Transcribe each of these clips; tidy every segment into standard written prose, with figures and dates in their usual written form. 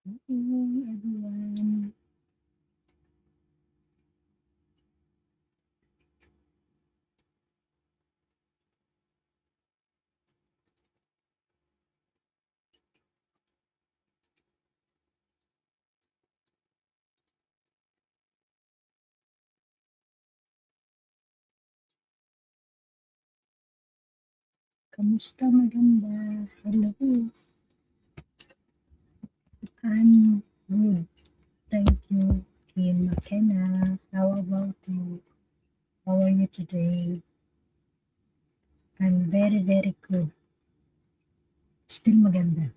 Hello, everyone. Kamusta maganda? Hello. I'm good. Thank you, Kim McKenna. How about you? How are you today? I'm very, very good. Still maganda.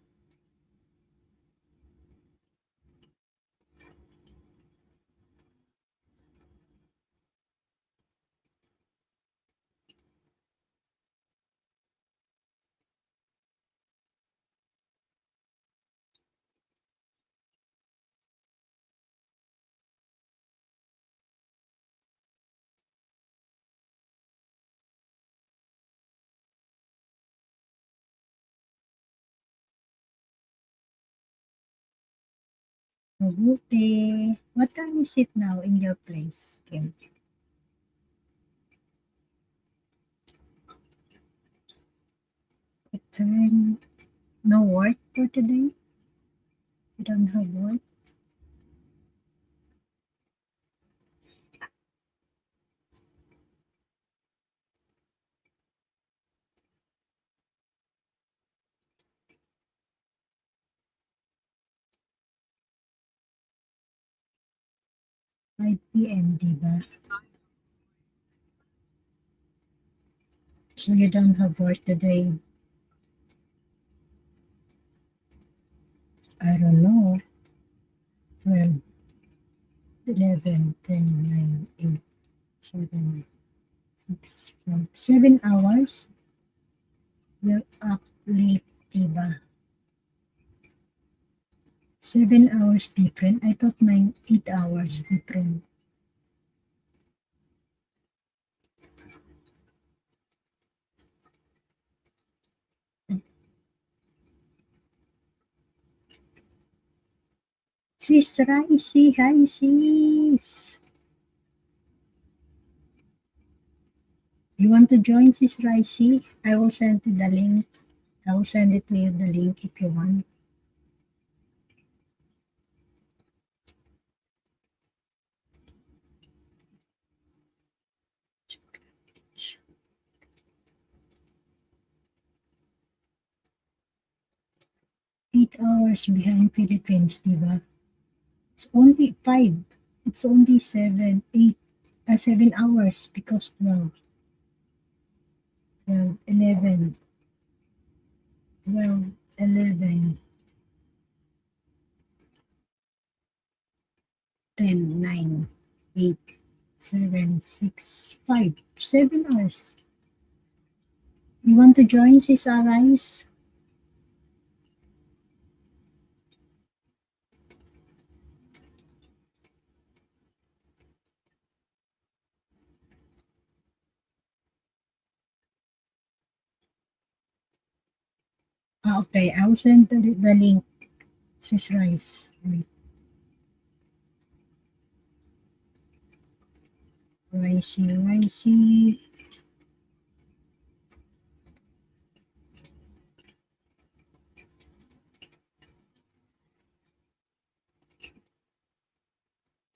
Mabuti. What time is it now in your place, Kim? 10. No work for today? You don't have work? 5 p.m., diba? So you don't have work today? I don't know. 12, 11, 10, 9, 8, 7, 6, 5, 7 hours. We're up late, diba? 7 hours different. I thought 8 hours different. Sis Raisi, hi sis. You want to join Sis Raisi? I will send you the link. I will send it to you the link if you want. Eight hours behind Philippines, diba? It's only 5. It's only 7, 8, 7 hours because 12, 12, 11, 12, 11, 10, 9, 8, 7, 6, 5, 7 hours. You want to join, Sis Arise? Okay, I'll send the link, Sis Rice. Wait. Ricey.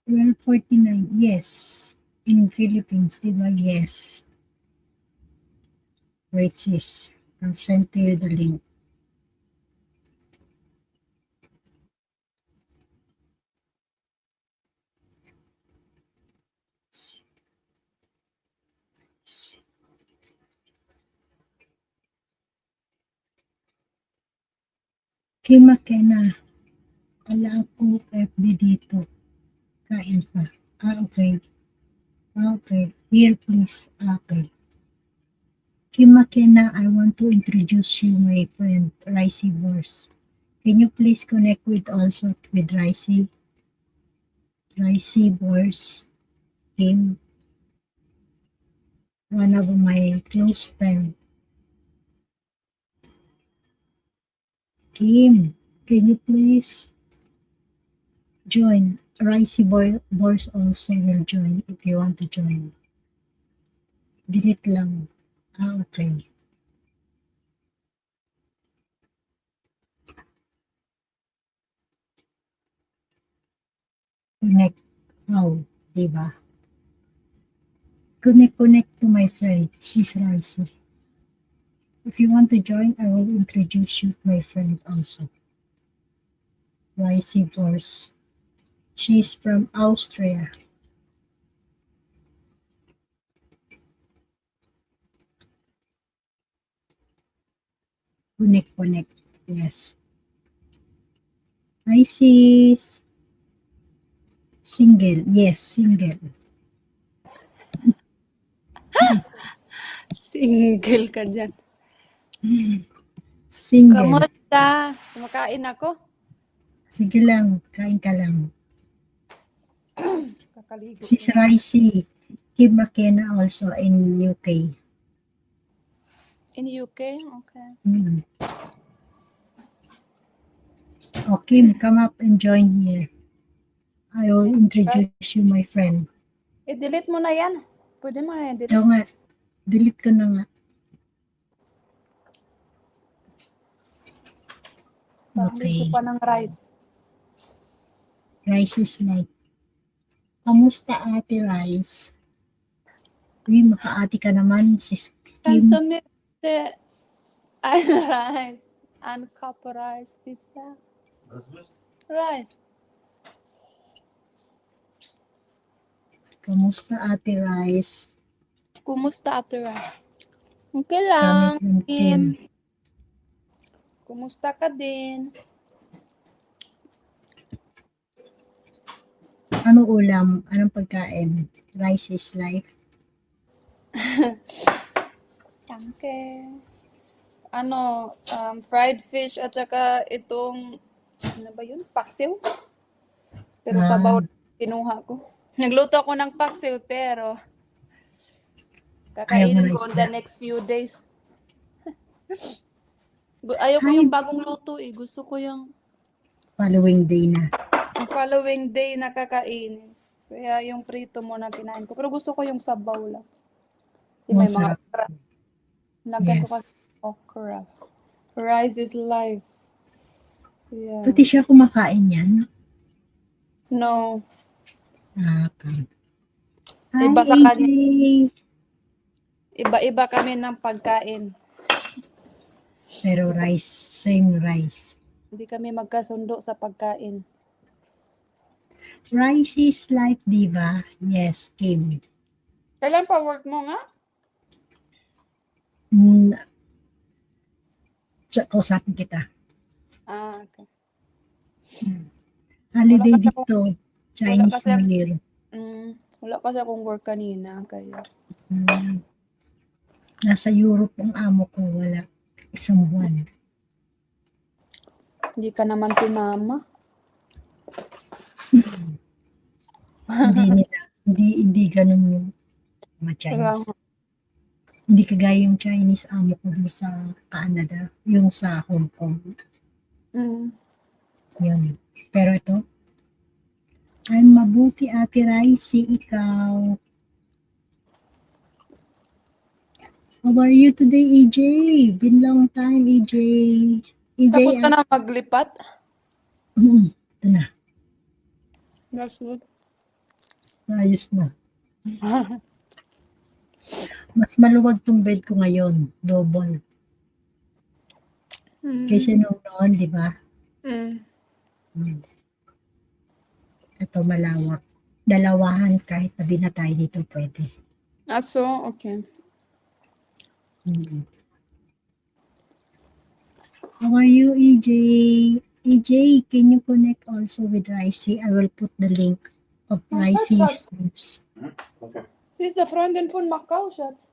12:49. Yes. In Philippines, diba? Yes. Wait, sis. I'll send to you the link. Kim McKenna. Ala ako FB dito. Kain pa. Okay. Okay. Here, please. Okay. Kim McKenna, I want to introduce you my friend, Ricey Borz. Can you please connect with also with Ricey? Ricey Borz, Kim, one of my close friend. Kim, can you please Join. Ricey Borz also will join if you want to join. Delete lang. Okay. Connect. How? Diba? Connect to my friend. She's Ricey. If you want to join, I will introduce you to my friend also. Ricey Borz. She's from Austria. Connect. Yes. Hi, sis. Single. Yes, single. Single ka dyan. Single. Kamusta? Kumakain ako? Sige lang. Kain ka lang. Kakaligo. Sis Ricey. Kim McKenna also in UK. In UK? Okay. Oh, Kim, come up and join here. I will introduce you, my friend. I-delete mo na yan. Pwede mo na yan. Oo nga. Delete ko na nga. Okay. Okay. pa ng rice. Rice is like. Kamusta ate Rice? Uy, makaati ka naman, sis Can Kim. submit the rice. Uncup rice. Pizza. Right. Kamusta ate Rice? Kumusta ate rice? Okay Kami lang. from Kim. Kumusta ka din? Anong ulam? Anong pagkain? Rice is life. Danke. Fried fish at saka itong, ano ba yun? Paksiw? Pero sabaw kinuha ko. Nagluto ako ng paksiw pero kakainin ko on the next few days. Ayaw ko yung bagong luto eh. Gusto ko yung Following day na. following day na kakainin. Kaya yung prito mo na kinain ko. Pero gusto ko yung sabaw lang. Kasi may mga okra. Lagyan ko kasi okra. Rice is life. Yeah. Pati siya kumakain yan? No. Okay. Hi, Iba sa AJ. Iba-iba kami ng pagkain. Pero rice, same rice. Hindi kami magkasundo sa pagkain. Rice is life, di ba? Yes, Kim. Kailan pa work mo nga? Kausapin kita. Okay. Holiday dito. Chinese New Year. Wala kasi akong work kanina. Kaya. Nasa Europe ang amo ko. Wala. Isang buwan. Hindi ka naman si mama. Hindi ganun yung mga Chinese. Hindi kagaya yung Chinese amo ko doon sa Canada. Yung sa Hong Kong. Yun. Pero ito, ay mabuti ate Ricey, ikaw. How are you today, EJ? Been long time, EJ. Tapos ka na maglipat? Ito na. That's good. Ayos na. Mas maluwag tong bed ko ngayon. Double. Kasi noon, di ba? Ito malawak. Dalawahan kahit tabi na tayo dito pwede. So, okay. How are you, EJ? EJ, can you connect also with Ricey? I will put the link of Ricey's groups. Okay. Sie ist der Freundin von Macau, Schatz.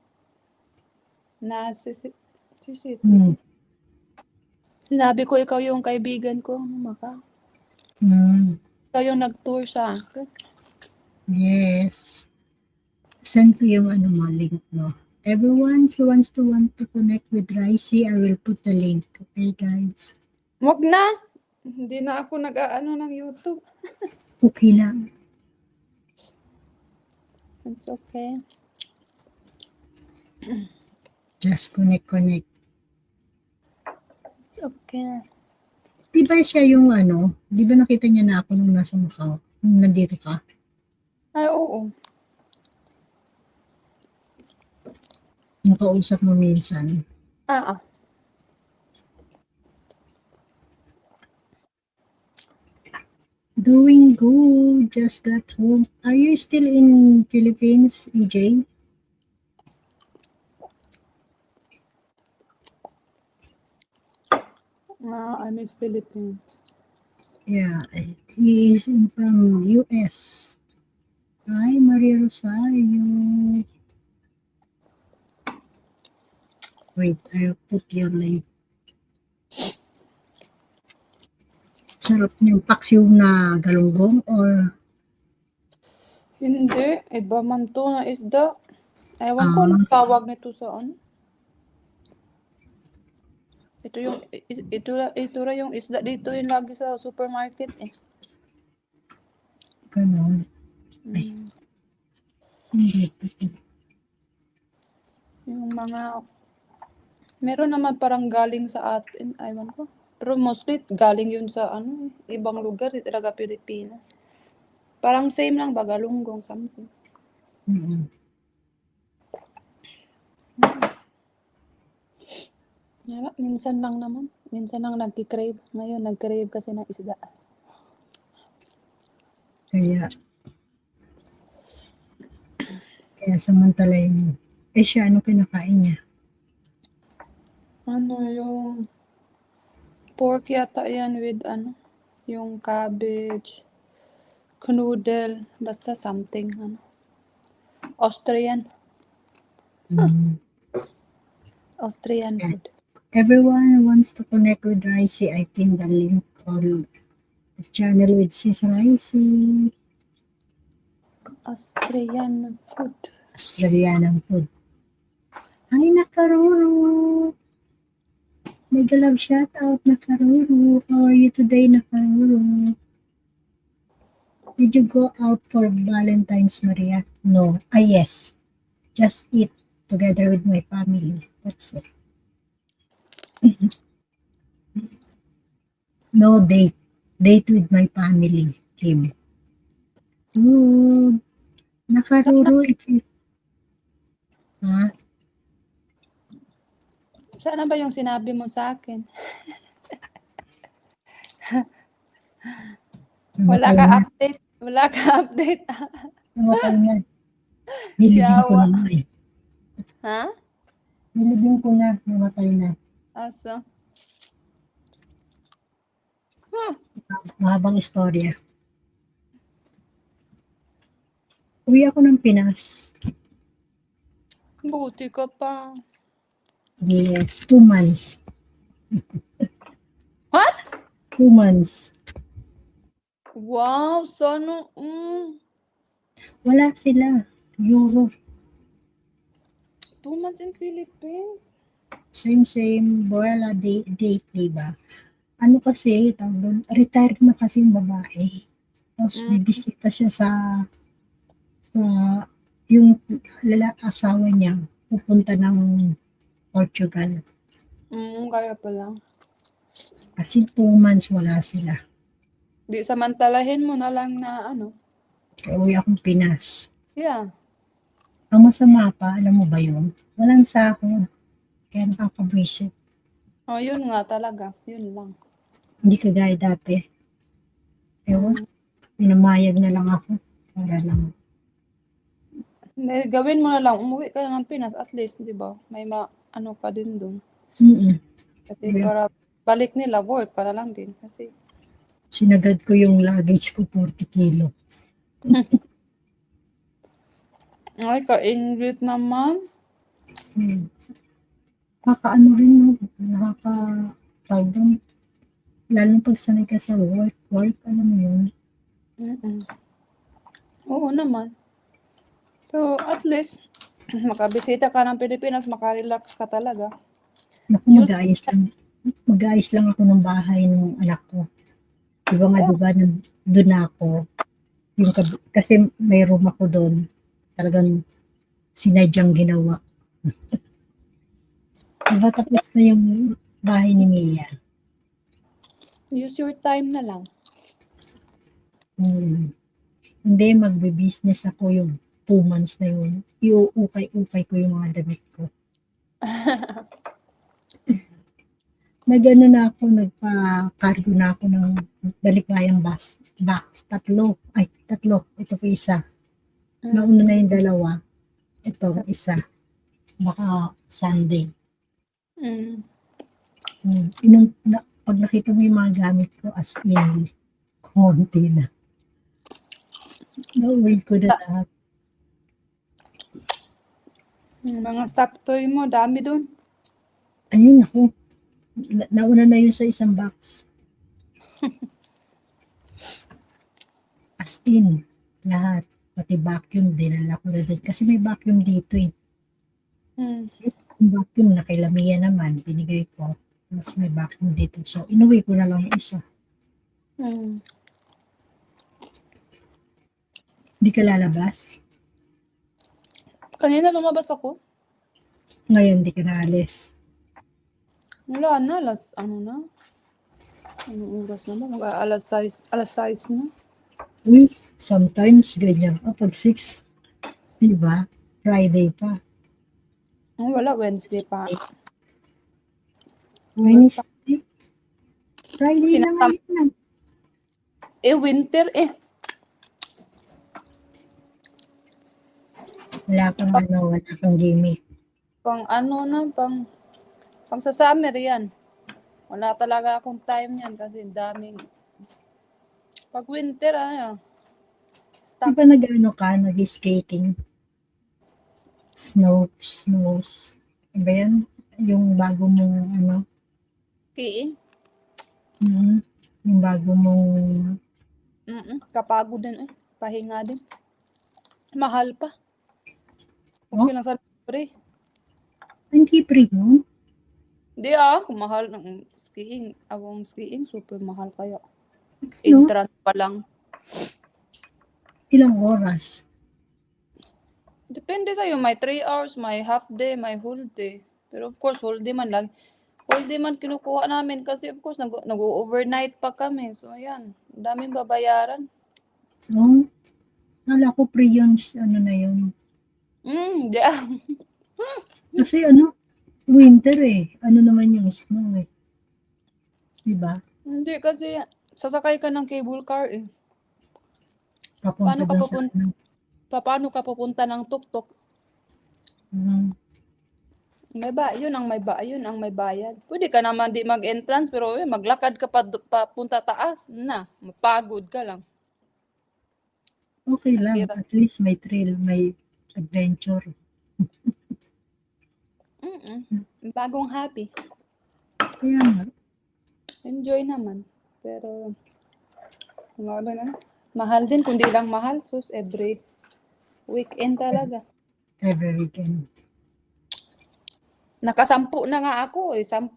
Na, si. Sinabi ko, ikaw yung kaibigan ko. Macau. Ikaw yung nag-tour sa akin. Yes. Send ko yung link mo. Everyone who wants to connect with Ricey, I will put the link. Okay, guys? Wag na. Hindi na ako nag-aano ng YouTube. Okay lang. It's okay. Just connect. It's okay. Di ba siya yung ano, di ba nakita niya na ako nung nasa Macau? Nung nandito ka? Ay, oo. Nakausap mo minsan. Ah, ah. Doing good. Just got home. Are you still in Philippines, EJ? I miss Philippines. Yeah, he is from US. Hi, Maria Rosario. Wait, I'll put your link. Sarap niyong paksiw na galunggong or Hindi. Iba man to na isda. Ewan ko anong tawag nito sa ano. Ito ra yung isda dito yung lagi sa supermarket eh. ganon. Hindi. Yung mga meron naman parang galing sa atin, ewan ko. Pero mostly galing yun sa ano, ibang lugar, di talaga Pilipinas. Parang same lang ba, galunggong, something. Mm-mm. Minsan lang naman. Minsan lang nagki-crave. Ngayon, nag-crave kasi ng isda. Kaya samantalay mo. Eh siya, ano kinakain niya? Ano yung pork yata yan with ano, yung cabbage, noodle, basta something, ano. Austrian. Austrian Yeah. food. Everyone wants to connect with Ricey. I pinned the link on the channel with Sis Ricey. Austrian food. Australian food. Hi, Nakaruru. Mega love shout out, Nakaruru. How are you today, Nakaruru? Did you go out for Valentine's, Maria? No. Yes. Just eat together with my family. That's it. No date. Date with my family, Kim. Oh, Nakaruru. Ha? Sana ba yung sinabi mo sa akin? Wala ka update. Wala ka update. Namatay na. Nilibing ko Yawa. na eh. Ha? Nilibing ko na. Namatay na. Aso. Mahabang istorya. Uwi ako ng Pinas. Buti ka pa. Yes, 2 months. What? 2 months. Wow, sana. Wala sila. Euro. 2 months in Philippines. Same. Wala date, diba? Ano kasi, retired na kasi yung babae. Tapos bibisita siya sa yung asawa niya. Pupunta ng Portugal. Kaya pala. Kasi 2 months wala sila. Di samantalahin mo na lang na ano. Kaya uwi akong Pinas. Yeah. Ang masama pa, alam mo ba yun? Walang sako. Kaya nakakabwisit. Oh, yun nga talaga. Yun lang. Hindi kagaya dati. Ewan, pinamayag na lang ako. Para lang. Gawin mo na lang. Umuwi ka na ng Pinas at least, di ba? May ano ka din doon. Kasi para balik nila, work ka na lang din. Kasi sinagad ko yung luggage ko 40 kilo. ay, ka-English naman. Kakaano rin, no? Nakakatawag doon. Lalo pag sanay ka sa work, alam mo yun. Oo naman. Pero at least, makabisita ka ng Pilipinas, makarelax ka talaga. Naku, mag-aayos lang ako ng bahay ng anak ko. Di ba nga, di ba, doon ako, kasi may room ako doon, talagang sinadyang ginawa. Di ba tapos na yung bahay ni Mia? Use your time na lang. Hindi, magbe-business ako yung 2 months na yun. Iuukay-ukay ko yung mga damit ko. Nag-ano na ako, nagpa-cargo na ako ng balikbayang box. Tatlo. Ito po isa. Nauna na yung dalawa. Ito, isa. Baka Sunday. Pag nakita mo yung mga gamit ko, as in, konti na. Nauwi ko na lahat. Mga stop toy mo, dami dun. Ayun ako. Nauna na yun sa isang box. As in, lahat. Pati vacuum, dinala ko na din. Kasi may vacuum dito eh. Yung vacuum na kay Lamia naman, binigay ko. Tapos may vacuum dito. So, inuwi ko na lang yung isa. Hindi ka lalabas? Kanina lumabas ako. Ngayon, di ka naalis. Wala na, ano Anong oras na ba? Alas 6 na. Uy, sometimes ganyan. Pag 6, di ba? Friday pa. Wala, Wednesday pa. Wednesday? Friday na ngayon. Winter eh. Wala kang gimmick. Pang sa summer yan. Wala talaga akong time yan kasi daming. Pag winter, Di ba nag-skating? Snows. Diba yan? Yung bago mong Skiing? Yung bago mong Kapagod din eh. Pahinga din. Mahal pa. Okay lang sa libre. Hindi free mo? Hindi kung mahal ng skiing. Awang skiing, super mahal kaya. No? Entrance pa lang. Ilang oras? Depende sa'yo. May 3 hours, may half day, may whole day. Pero of course, whole day man lang. Whole day man kinukuha namin kasi of course, nag-overnight pa kami. So, ayan. Daming babayaran. Oh, kala ko free yun, na yun. Yeah. Kasi winter eh. Naman yung snow eh. Diba? Hindi kasi sasakay ka ng cable car eh. Papunta doon sa Paano ka pupunta ng tuktok? Yun ang may bayad. Pwede ka naman di mag-entrance pero maglakad ka papunta taas. Mapagod ka lang. Okay lang. At least may thrill, may adventure. Bagong happy. Kaya nga. Enjoy naman. Pero, mahal din. Kundi lang mahal. Sus, every weekend talaga. Every weekend. Nakasampu na nga ako eh. 10.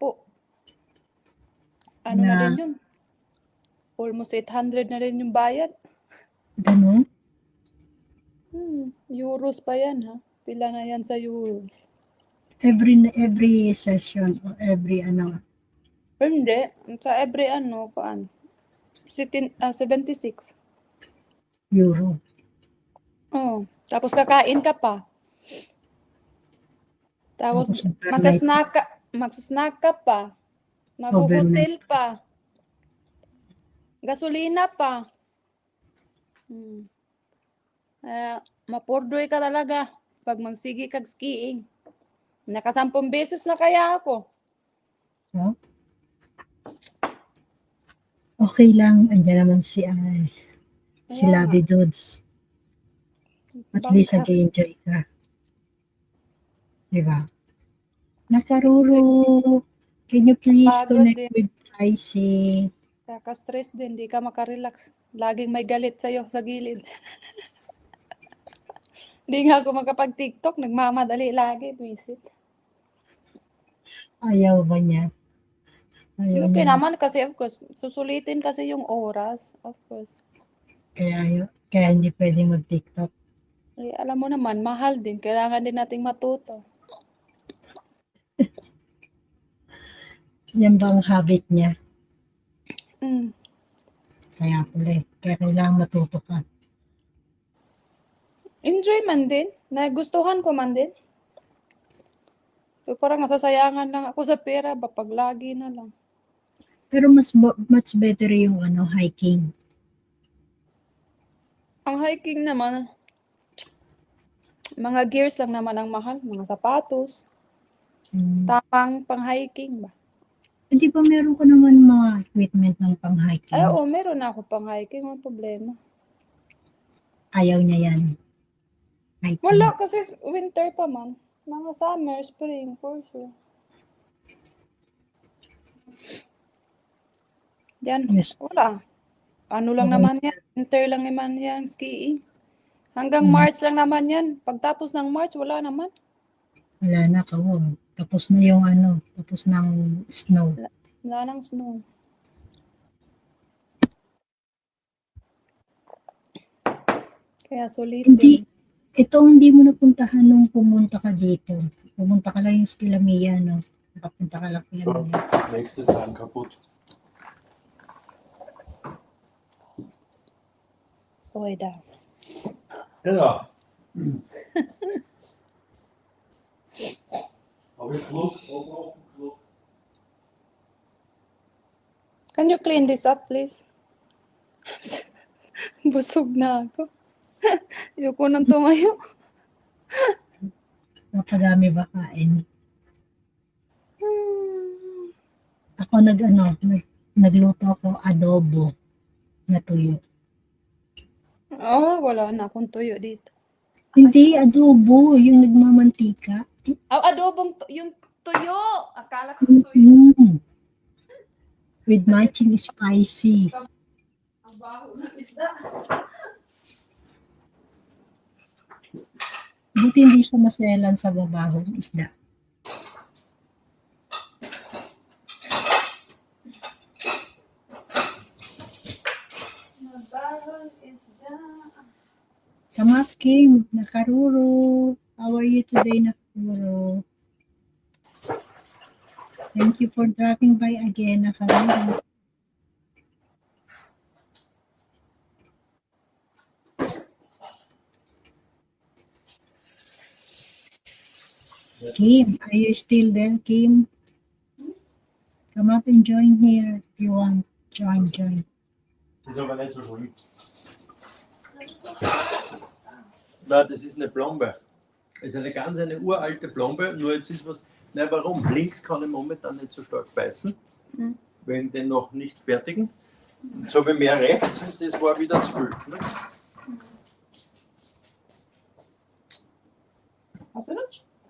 Na din yun? Almost 800 na rin yung bayad. Ganun? Euros pa yan ha. Pila na yan sa euros. Every session or every Hindi. Sa every 76. Euro. Tapos kakain ka pa. Tapos magsasnack ka pa. Mag-hotel pa. Gasolina pa. Mapurdoy ka talaga pag magsigi kag skiing. 10 beses na kaya ako. Okay lang. Andiyan naman si Labby Dudes. At least nag-enjoy ka. Diba? Nakaruro. Can you please connect with Tracy? Kaka-stress din. Di ka makarelax. Laging may galit sa'yo sa gilid. Di nga ako makapag-TikTok. Nagmamadali lagi. Visit. Ayaw ba niya? Ayaw Okay niya. naman kasi of course, susulitin kasi yung oras. Of course. Kaya hindi pwede mag-TikTok. Eh, alam mo naman, mahal din. Kailangan din nating matuto. Yan ba ang habit niya? Mm. Kaya pala eh. Kaya kailangan matuto ka. Enjoy man din. Nagustuhan ko man din. So, parang nasasayangan lang ako sa pera, pag lagi na lang. Pero much better yung hiking. Ang hiking naman, mga gears lang naman ang mahal. Mga sapatos. Tamang pang-hiking ba? Hindi ba meron ka naman mga equipment ng Ay, pang-hiking? oo, meron na ako pang-hiking. Walang problema. Ayaw niya yan. Hiking. Wala kasi winter pa man. Mga summer, spring, for sure. Yan, Yes. wala. Ano lang Okay. naman yan. Winter lang naman yan, skiing. Hanggang March lang naman yan. Pagtapos ng March, wala naman. Wala na, kawag. Tapos na yung tapos ng snow. Wala nang snow. Kaya sulitin. Hindi mo napuntahan nung pumunta ka dito. Pumunta ka lang yung Skilamiya, no? Nakapunta ka lang Skilamiya. Nächste Zahn kaputt. Okay daw. Ja. Habe ich Flug? Flug? Can you clean this up, please? Busog na ako. Ayoko nang tumayo. Napadami ba kain? Ako nagluto ako adobo na tuyo. Oh, wala na akong tuyo dito. Hindi, adobo, yung nagmamantika. Adobong yung tuyo. Akala ko tuyo. Mm. With matching spicy. Ang baho ng isda. Buti hindi siya maselan sa babahong isda. Mabahong isda. Come up, Kim. Nakaruro. How are you today, Nakaruro? Thank you for dropping by again, Nakaruro. Kim, are you still there, Kim? Come up and join here if you want. Join. Ist aber nicht so schlimm. Nein, das ist eine Plombe. Das ist eine uralte Plombe, nur jetzt ist was. Nein, warum? Links kann ich momentan nicht so stark beißen, wegen den noch nicht fertigen. Jetzt habe ich mehr rechts und das war wieder zu viel. Ne?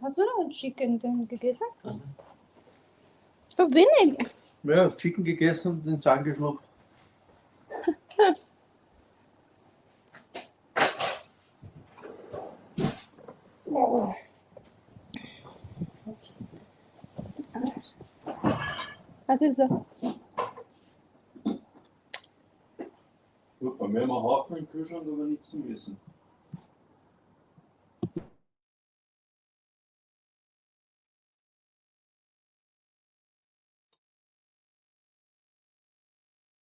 Hast du noch Chicken gegessen? So wenig. Ja, Chicken gegessen und den Zahn geschluckt. Oh. Was ist das? Gut, bei mir haben wir einen Haufen im Kühlschrank, aber nichts zum Essen.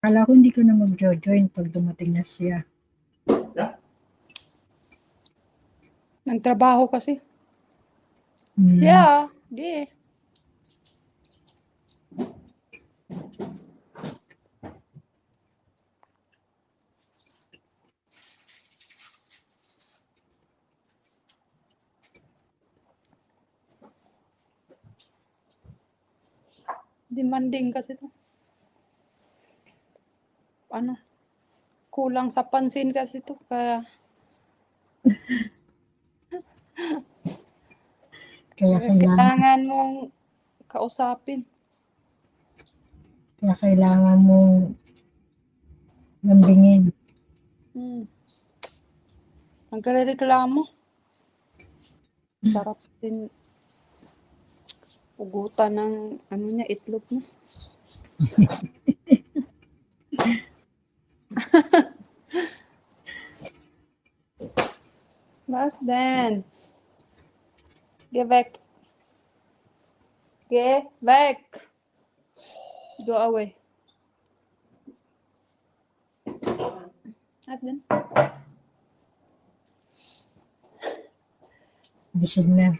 Kala ko hindi ko na mag-join pag dumating na siya. Ja? Nagtrabaho kasi. Hmm. Yeah, di. Demanding kasi to. Ano? Kulang sa pansin kasi to. Kaya kailangan mong kausapin. Kaya kailangan mong lambingin. Nagrereklamo. Sarap din ugutan ng itlog niya. Last then. Get back. Get back. Go away. Last then. Busog na.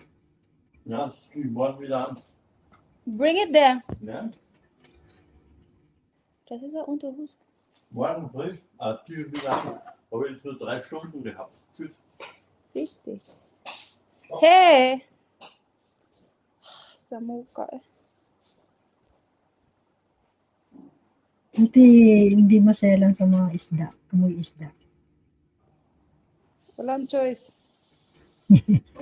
Ja, die wollen wieder an. Bring it there. Ja? Das ist ein Unterhus. Morgen früh, die wieder an. Habe ich nur 3 Stunden gehabt. Tschüss. Richtig. Hey! Sa mukha eh. Hindi maselan sa mga isda. Amoy isda. Walang choice.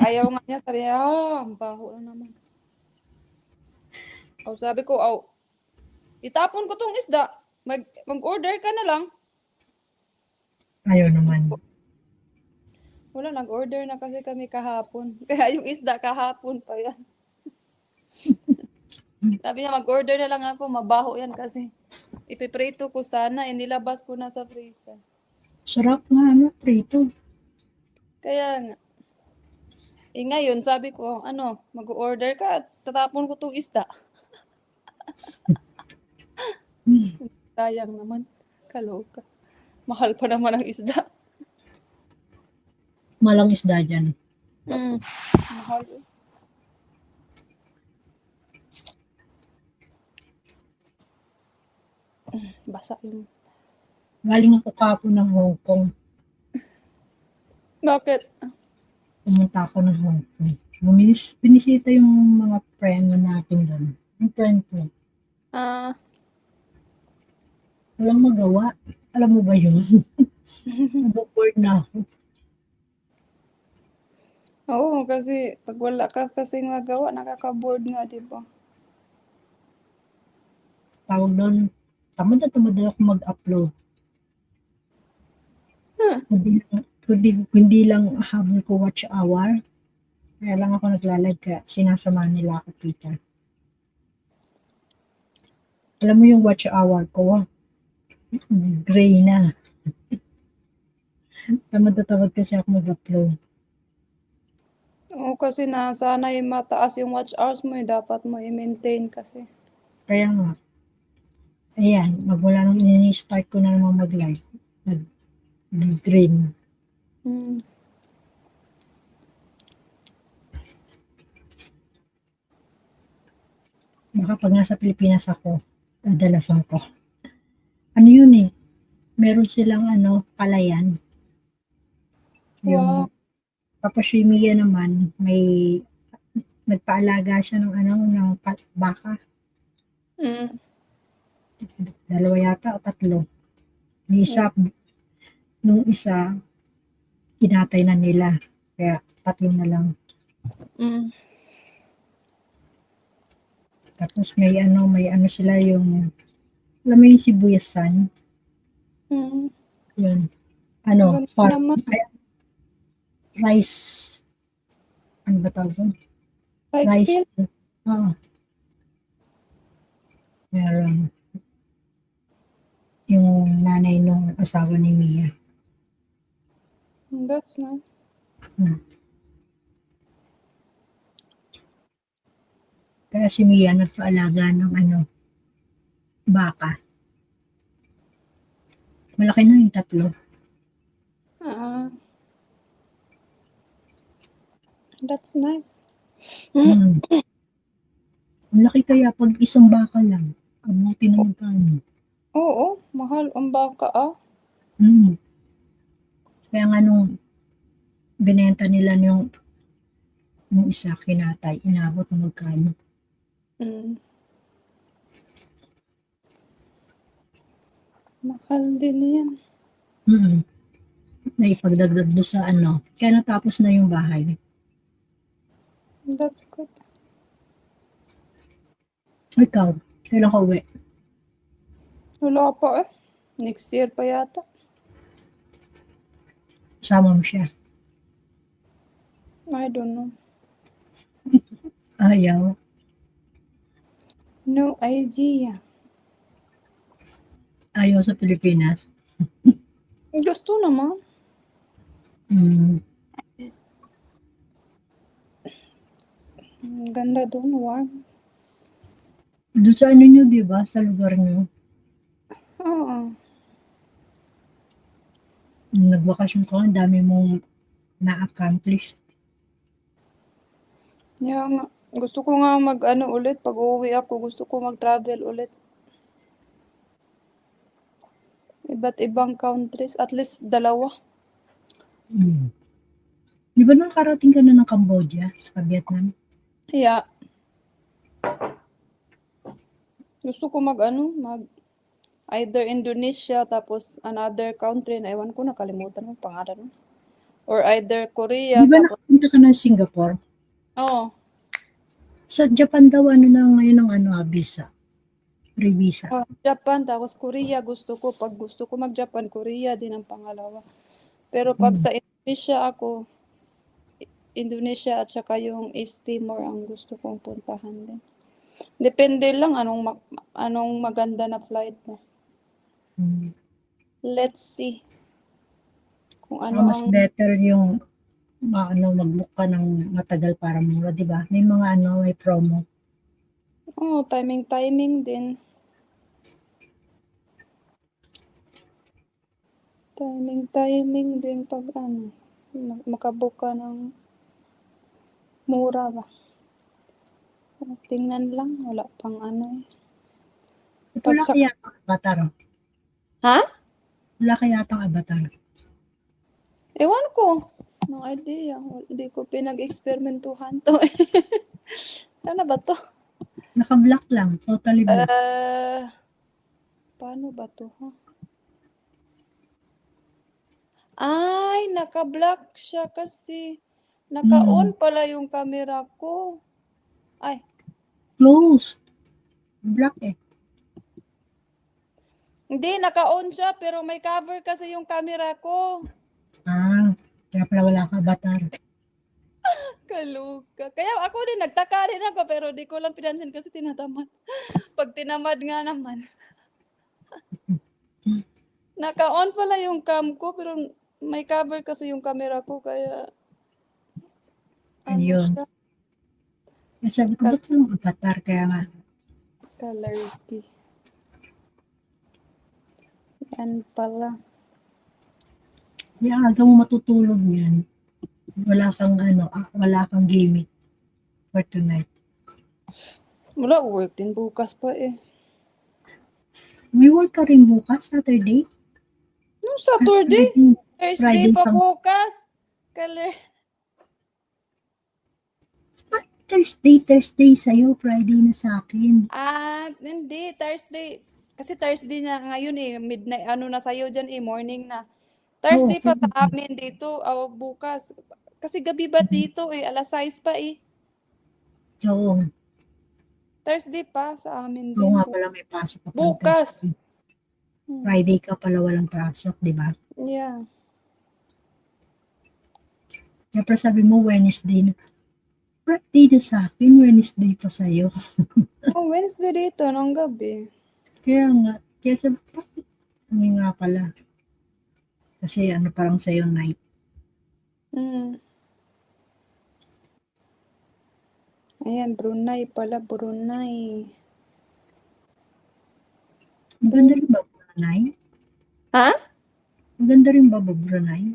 Ayaw nga niya. Sabi niya, ang baho na naman. O sabi ko, itapon ko tong isda. Mag-order ka na lang. Ayaw naman. Wala, nag-order na kasi kami kahapon. Kaya yung isda kahapon pa yan. Sabi niya, mag-order na lang ako. Mabaho yan kasi. Ipiprito ko sana. Nilabas ko na sa freezer. Sarap nga, prito. Kaya nga. Ngayon, sabi ko, mag-order ka. Tatapon ko tong isda. Sayang naman. Kaloka. Mahal pa naman ang isda. Malang isda dyan. Mahal. Basa yung... Galing ako kapon ng Hong Kong. Bakit? Pumunta ako ng Hong Kong. Binisita yung mga friend natin doon. Yung friend ko. Walang magawa. Alam mo ba yun? Naboboard na ako. Oo, kasi pag wala ka kasi magawa, nakaka-board nga, di ba? Tawag doon, tamad ako mag-upload. Hindi lang habol ko watch hour. Kaya lang ako naglalag ka. Sinasama nila ako, Peter. Alam mo yung watch hour ko, gray na. Tamad kasi ako mag-upload. Oo, kasi nasanay mataas yung watch hours mo, dapat mo i-maintain kasi. Kaya nga. Ayan, magmula nung ini-start ko na naman mag-live. Nag-green. Baka pag nasa Pilipinas ako, dadalasan ko. Ano yun eh? Meron silang palayan. Yung, tapos yung Mia naman, may nagpaalaga siya ng baka. Dalawa yata o 3. Nung isa, kinatay na nila. Kaya 3 na lang. Tapos may sila yung, alam mo yung sibuyasan? Yun. Farm. Rice. Ano ba tawag doon? Rice field? Oo. Meron. Yung nanay nung asawa ni Mia. That's nice. Kaya si Mia nagpaalaga ng baka. Malaki na yung 3. That's nice. Malaki kaya pag isang baka lang. Abuti na magkano. Oo, mahal ang baka Kaya nga nung binenta nila nung isa kinatay, inabot na magkano. Mahal din yan. Naipagdagdag doon sa kaya natapos na yung bahay. That's good. Ikaw, kailan ka uwi? Wala pa Next year pa yata. Sama mo siya? I don't know. Ayaw. No idea. Ayaw sa Pilipinas. Gusto naman. Mm. Ang ganda doon, warm. Doon sa ano nyo, di ba? Sa lugar nyo. Oo. Nung nagbakasyon ko, ang dami mong na-accomplish. Yeah, nga. Gusto ko nga ulit. Pag uuwi ako, gusto ko mag-travel ulit. Iba't ibang countries. At least 2. Mm. Di ba nakarating ka na ng Cambodia sa Vietnam? Yeah. Gusto ko mag either Indonesia tapos another country na ewan ko, nakalimutan mo pangalan mo. Or either Korea Di ba tapos nakapunta ka ng Singapore? oh, Sa Japan daw, ano na ngayon ang visa? Free visa. Japan tapos Korea gusto ko. Pag gusto ko mag-Japan, Korea din ang pangalawa. Pero pag sa Indonesia ako, Indonesia at saka yung East Timor ang gusto kong puntahan din. Depende lang anong maganda na flight mo. Mm. Let's see. Kung So, ano mas ang better yung mag-book ka ng matagal para mura, di ba? May mga may promo. timing din. Timing din pag makabook ka ng mura ba. Tingnan lang, wala pang eh. Wala kaya ang avatar. Ha? Wala kaya ang avatar. Ewan ko. No idea. Hindi ko pinag-experimentuhan to. Sana ba to? Naka-black lang. Totally black. Paano ba to, ha? Ay, naka-black siya kasi. Naka-on pala yung camera ko. Ay. Close. Black eh. Hindi, naka-on siya pero may cover kasi yung camera ko. Kaya pala wala ka avatar. Kaluka. Kaya ako din, nagtaka rin ako pero di ko lang pinansin kasi tinatamad. Pag tinamad nga naman. Naka-on pala yung cam ko pero may cover kasi yung camera ko kaya Ayun. siya? Sabi ko, ba't yung avatar? Kaya nga. Color key. Yan pala. May agang matutulog yan. Wala kang gaming for tonight. Wala, work din bukas pa eh. May work ka rin bukas, Saturday? No, Saturday? Thursday Friday pa pa. bukas. Color. Thursday sa'yo, Friday na sa akin. Hindi, Thursday. Kasi Thursday na ngayon eh, midnight, na sa'yo dyan eh, morning na. Thursday pa sa amin dito, bukas. Kasi gabi ba dito eh, 6:00 pa eh. Oo. Thursday pa sa amin Oo din. nga pala, may pasok ka pala Bukas. Thursday. Friday ka pala walang pasok, di ba? Yeah. Siyempre sabi mo, Wednesday. Friday na sa akin, Wednesday pa sa'yo. Wednesday dito, ng gabi. Kaya nga, sabi, bakit? Hindi nga pala. Kasi parang sa'yo night. Ayan, Brunei pala, Brunei. Maganda rin ba Brunei? Ha? Maganda rin ba Brunei?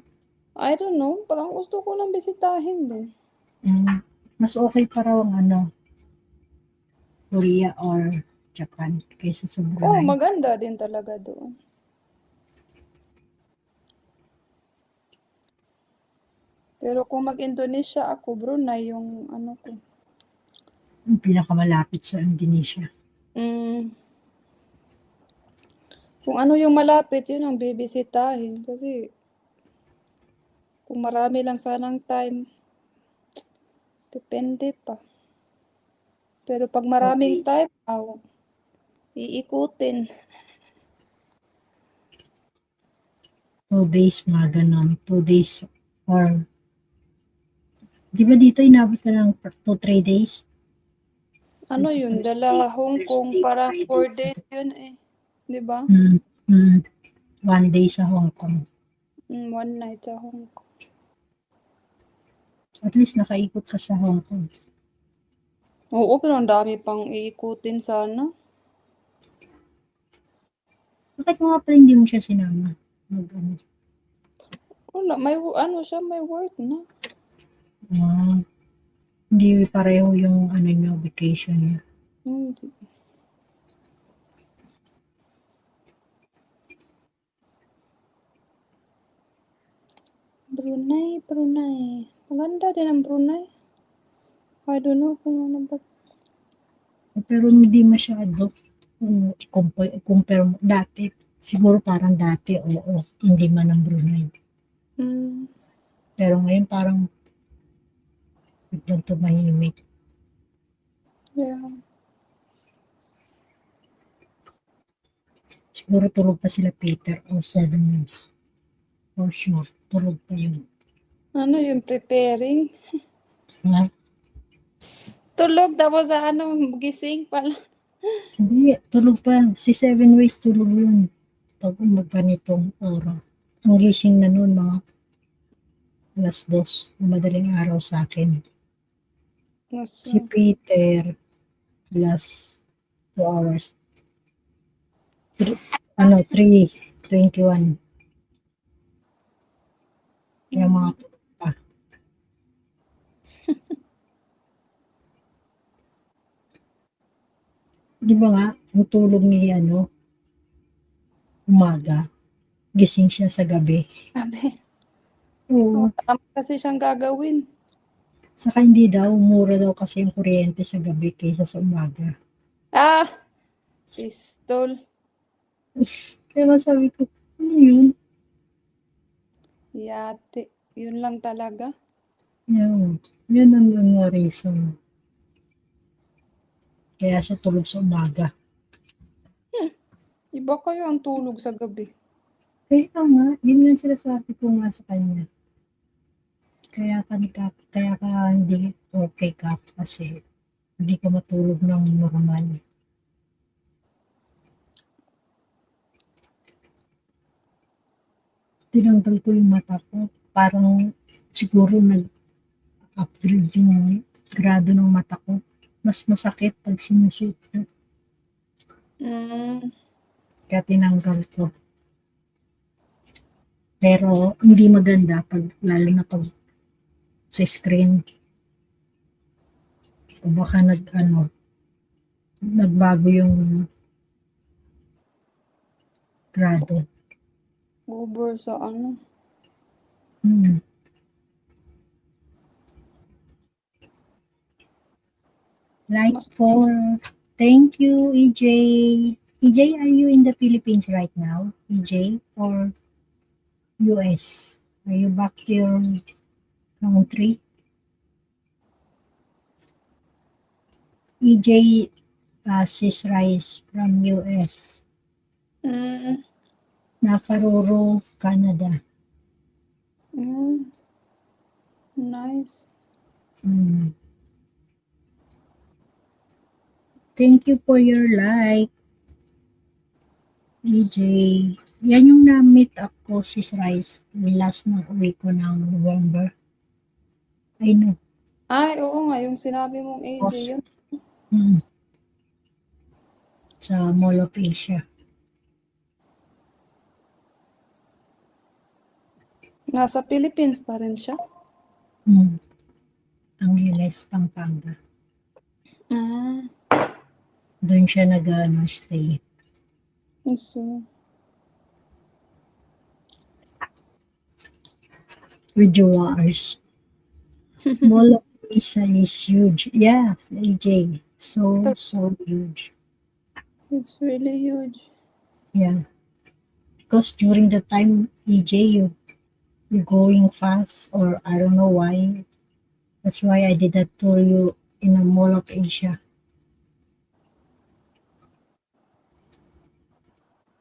I don't know, parang gusto ko lang bisitahin din. Mas okay pa raw ang Korea or Japan kaysa sa Brunei. Maganda din talaga doon. Pero kung mag-Indonesia ako, Brunei yung ko. Yung pinakamalapit sa Indonesia. Kung ano yung malapit, yun ang bibisitahin. Kasi kung marami lang sanang time, depende pa. Pero pag maraming time, iikutin. 2 days, mga ganon. 2 days or di ba dito inabot ka ng 2-3 days? Ano yun? Dala Hong Kong, parang 4 days yun eh. Di ba? 1 day sa Hong Kong. 1 night sa Hong Kong. At least nakaikot ka sa Hong Kong. Oo, pero ang dami pang iikutin sana. Bakit mo nga pala hindi mo siya sinama? Ano? Wala, may siya, may work na. Hindi pareho yung niyo, vacation niya. Hindi. Brunei. Maganda din ang Brunei. I don't know kung ano ba. Pero hindi masyado. Compare mo dati. Siguro parang dati, oo. Hindi man ang Brunei. Pero ngayon parang biglang tumahimik. Yeah. Siguro tulog pa sila Peter o 7 years. For sure, tulog pa yun. Ano yung preparing? Ha? Tulog, tapos gising pala. Hindi, tulog pa. Si 7 ways tulog yun. Pag ganitong araw. Ang gising na nun, mga 2:00. Madaling araw sa akin. Si Peter, 2 hours. 3:21. Kaya mga pa. Di ba nga, ang tulog ni umaga, gising siya sa gabi. Sabi. Oo. Kasi siyang gagawin. Saka hindi daw, mura daw kasi yung kuryente sa gabi kaysa sa umaga. Pistol. Kaya sabi ko, ano yun? Yate. Yun lang talaga. Yun ang reason. Kaya siya tulog sa umaga. Iba kayo ang tulog sa gabi. Kaya nga, yun yung sinasabi ko nga sa kanya. Kaya ka hindi okay ka kasi hindi ka matulog ng normal. Tinanggal ko yung mata ko. Parang siguro nag-upgrade yung grado ng mata ko. Mas masakit pag sinusuot ko. Kaya tinanggal ko. Pero hindi maganda lalo na pag sa screen. O baka nagbago yung grado. Over sa Like thank you, EJ. EJ, are you in the Philippines right now, EJ, or US? Are you back to your country? EJ sis Rice from US. Nakaroro, Canada. Nice. Thank you for your like. EJ. Yan yung na-meet up ko, sis Rice. Last na uwi ko ng November. I know. Ay, oo nga. Yung sinabi mong AJ, yun. Sa Mall of Asia. Nasa Philippines pa rin siya? Angeles, Pampanga. Doon siya stay. So, with Joars. Mall of Asia is huge. Yes, AJ. So huge. It's really huge. Yeah. Because during the time, AJ, you're going fast, or I don't know why. That's why I did that tour you in a Mall of Asia.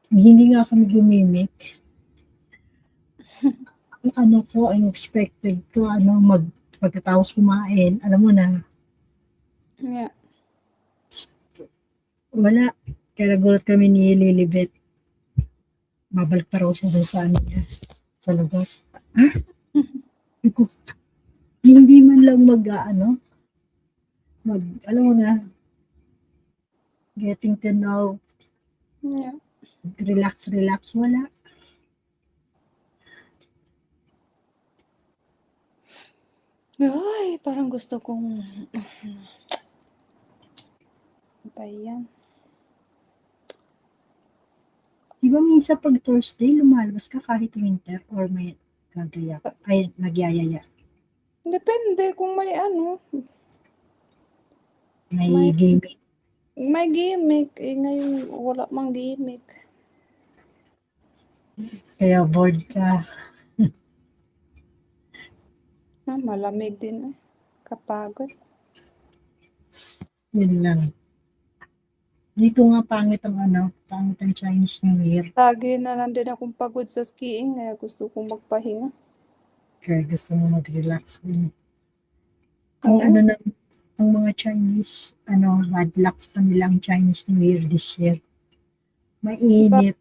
Hindi nga kami gumimik. Unexpected ko, pagkatapos kumain, alam mo na. Yeah. Wala. Kaya nagulat kami ni Lilibet. babalik pa raw siya doon sa ano niya, sa lugar. Ha? Sabi ko, hindi man lang alam mo na, getting to know, Yeah. relax, wala. Ay, parang gusto kong... Ano ba yan? Di ba minsan pag Thursday, lumalabas ka kahit winter or may nagyayaya. Depende kung may ano. May May- gaming. May gimmick. Eh, ngayon, wala mang gimmick. Kaya bored ka. Malamig din eh. Kapagod. Yun lang. Dito nga pangit ang Chinese New Year. Lagi na lang din akong pagod sa skiing. Kaya gusto kong magpahinga. Kaya gusto mo mag-relax din. Oo. Ang mga Chinese, bad luck sa kanilang Chinese New Year this year. Mainit.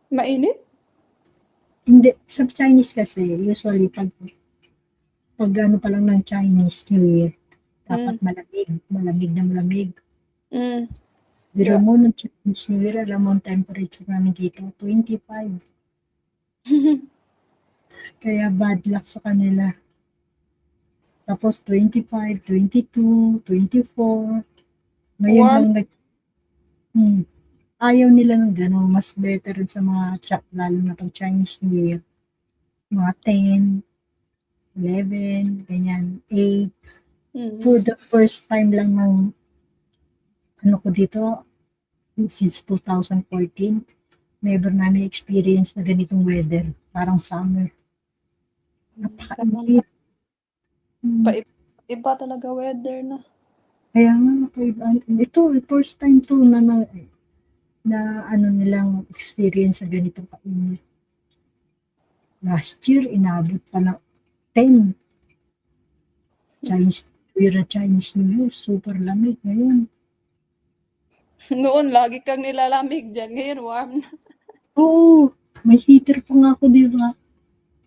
Mainit? Hindi, sa Chinese kasi, usually pag pa lang ng Chinese New Year, dapat malamig na malamig. Mm. Biro Yeah. mo ng Chinese New Year, alam mo ang temperature namin dito, 25. Kaya bad luck sa kanila. Tapos 25, 22, 24. Ngayon Warm? lang ayaw nila ng gano'n. Mas better sa mga lalo na pag Chinese New Year. Mga 10, 11, ganyan, 8. Mm. For the first time lang ng ko dito, since 2014, never na experience na ganitong weather. Parang summer. Napakainit. Iba talaga weather na. Kaya nga, ito, first time to na nilang experience sa ganitong kainit. Last year, inabot pa ng 10. Chinese New Year, super lamig ngayon. Noon, lagi kang nilalamig dyan. Ngayon, warm na. Oo, may heater pa nga ako, di ba?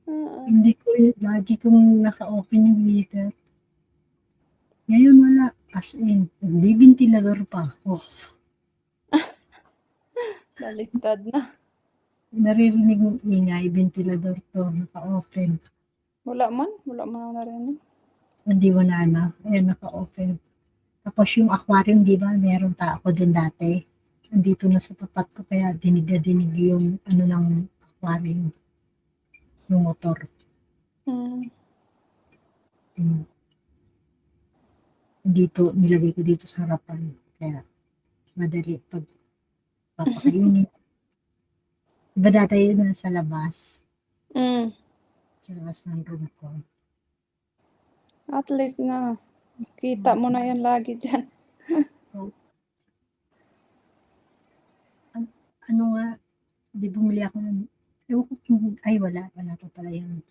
Oo. Hindi ko, lagi kong naka-open yung heater. Ngayon wala, as in, may ventilador pa. Oh, Baliktad na. naririnig mong ingay, ventilador to, naka-open. Wala man ako narinig. Hindi mo na, ayan, naka-open. Tapos yung aquarium, di ba, meron ako dun dati. Andito na sa tapat ko, kaya dinig yung ng aquarium. Yung motor. Dito, nilagay ko dito sa harapan. Kaya, madali pag papakainin. Diba dati yun na sa labas? Sa labas ng room ko. At least na. Kita mo na yan lagi dyan. Ano nga, di bumili ako ng, wala pa pala yun.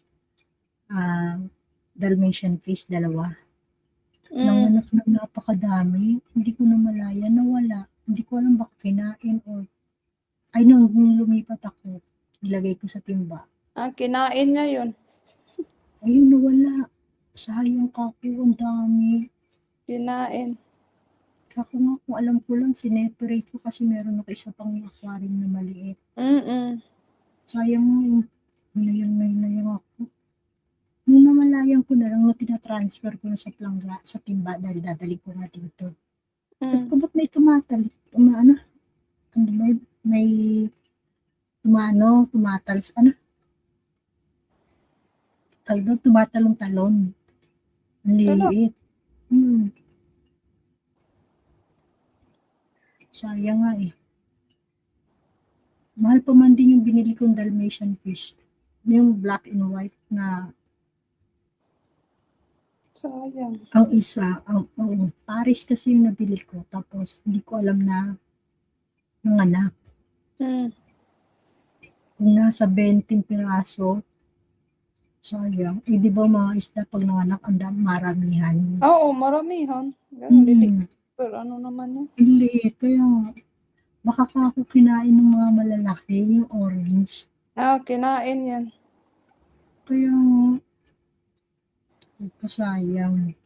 Dalmatian fish, 2. Nanganak na napakadami, hindi ko na malaya, nawala. Hindi ko alam baka kinain or, nung lumipat ako, nilagay ko sa timba. Kinain niya yun. Ayun, nawala. Sayang kako, ang dami. Kinain. Kako nga, kung alam ko lang, sineperate ko kasi meron ako isa pang aquarium na maliit. Sayang mo yun. Hinayang ako. Nung namalayan ko na lang, nung tinatransfer ko na sa timba dahil dadali ko nga dito. Sabi ko, ba't may tumatals, tumatalong-talon. Ang liliit. Sayang nga eh. Mahal pa man din yung binili kong Dalmatian fish. Yung black and white na sayang. ang isa, Paris kasi yung nabili ko. Tapos, hindi ko alam na nanganak. Kung nasa 20 piraso, sayang. Di ba mga isda pag nanganak, maramihan. Oo, maramihan. Pero ano naman yan? Liit. Kaya, Baka ka ako kinain ng mga malalaki, yung orange. Kinain yan. Kaya, sayang.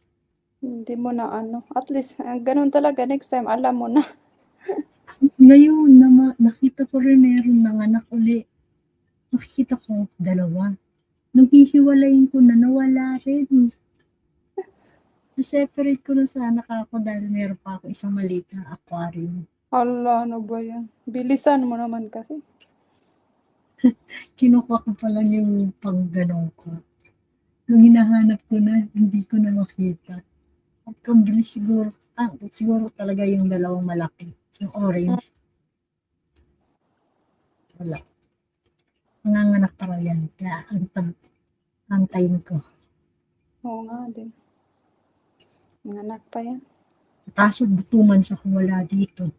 Hindi mo na ano. At least, ganun talaga. Next time, alam mo na. Ngayon, nakita ko rin meron nanganak uli. Nakikita ko, 2. Nung hihiwalayin ko na, nawala rin. Separate ko na sana ako dahil meron pa ako isang maliit na aquarium. Hala, ano ba yan? Bilisan mo naman kasi. Kinuha ko pa lang yung pangganong ko. Nung hinahanap ko na, hindi ko na makita. At bilis siguro. Siguro talaga yung 2 malaki. Yung orange. Wala. Nanganganak pa raw yan. Kaya antayin ko. Oo nga din. Nanganak pa yan. Kaso butuman sa wala dito.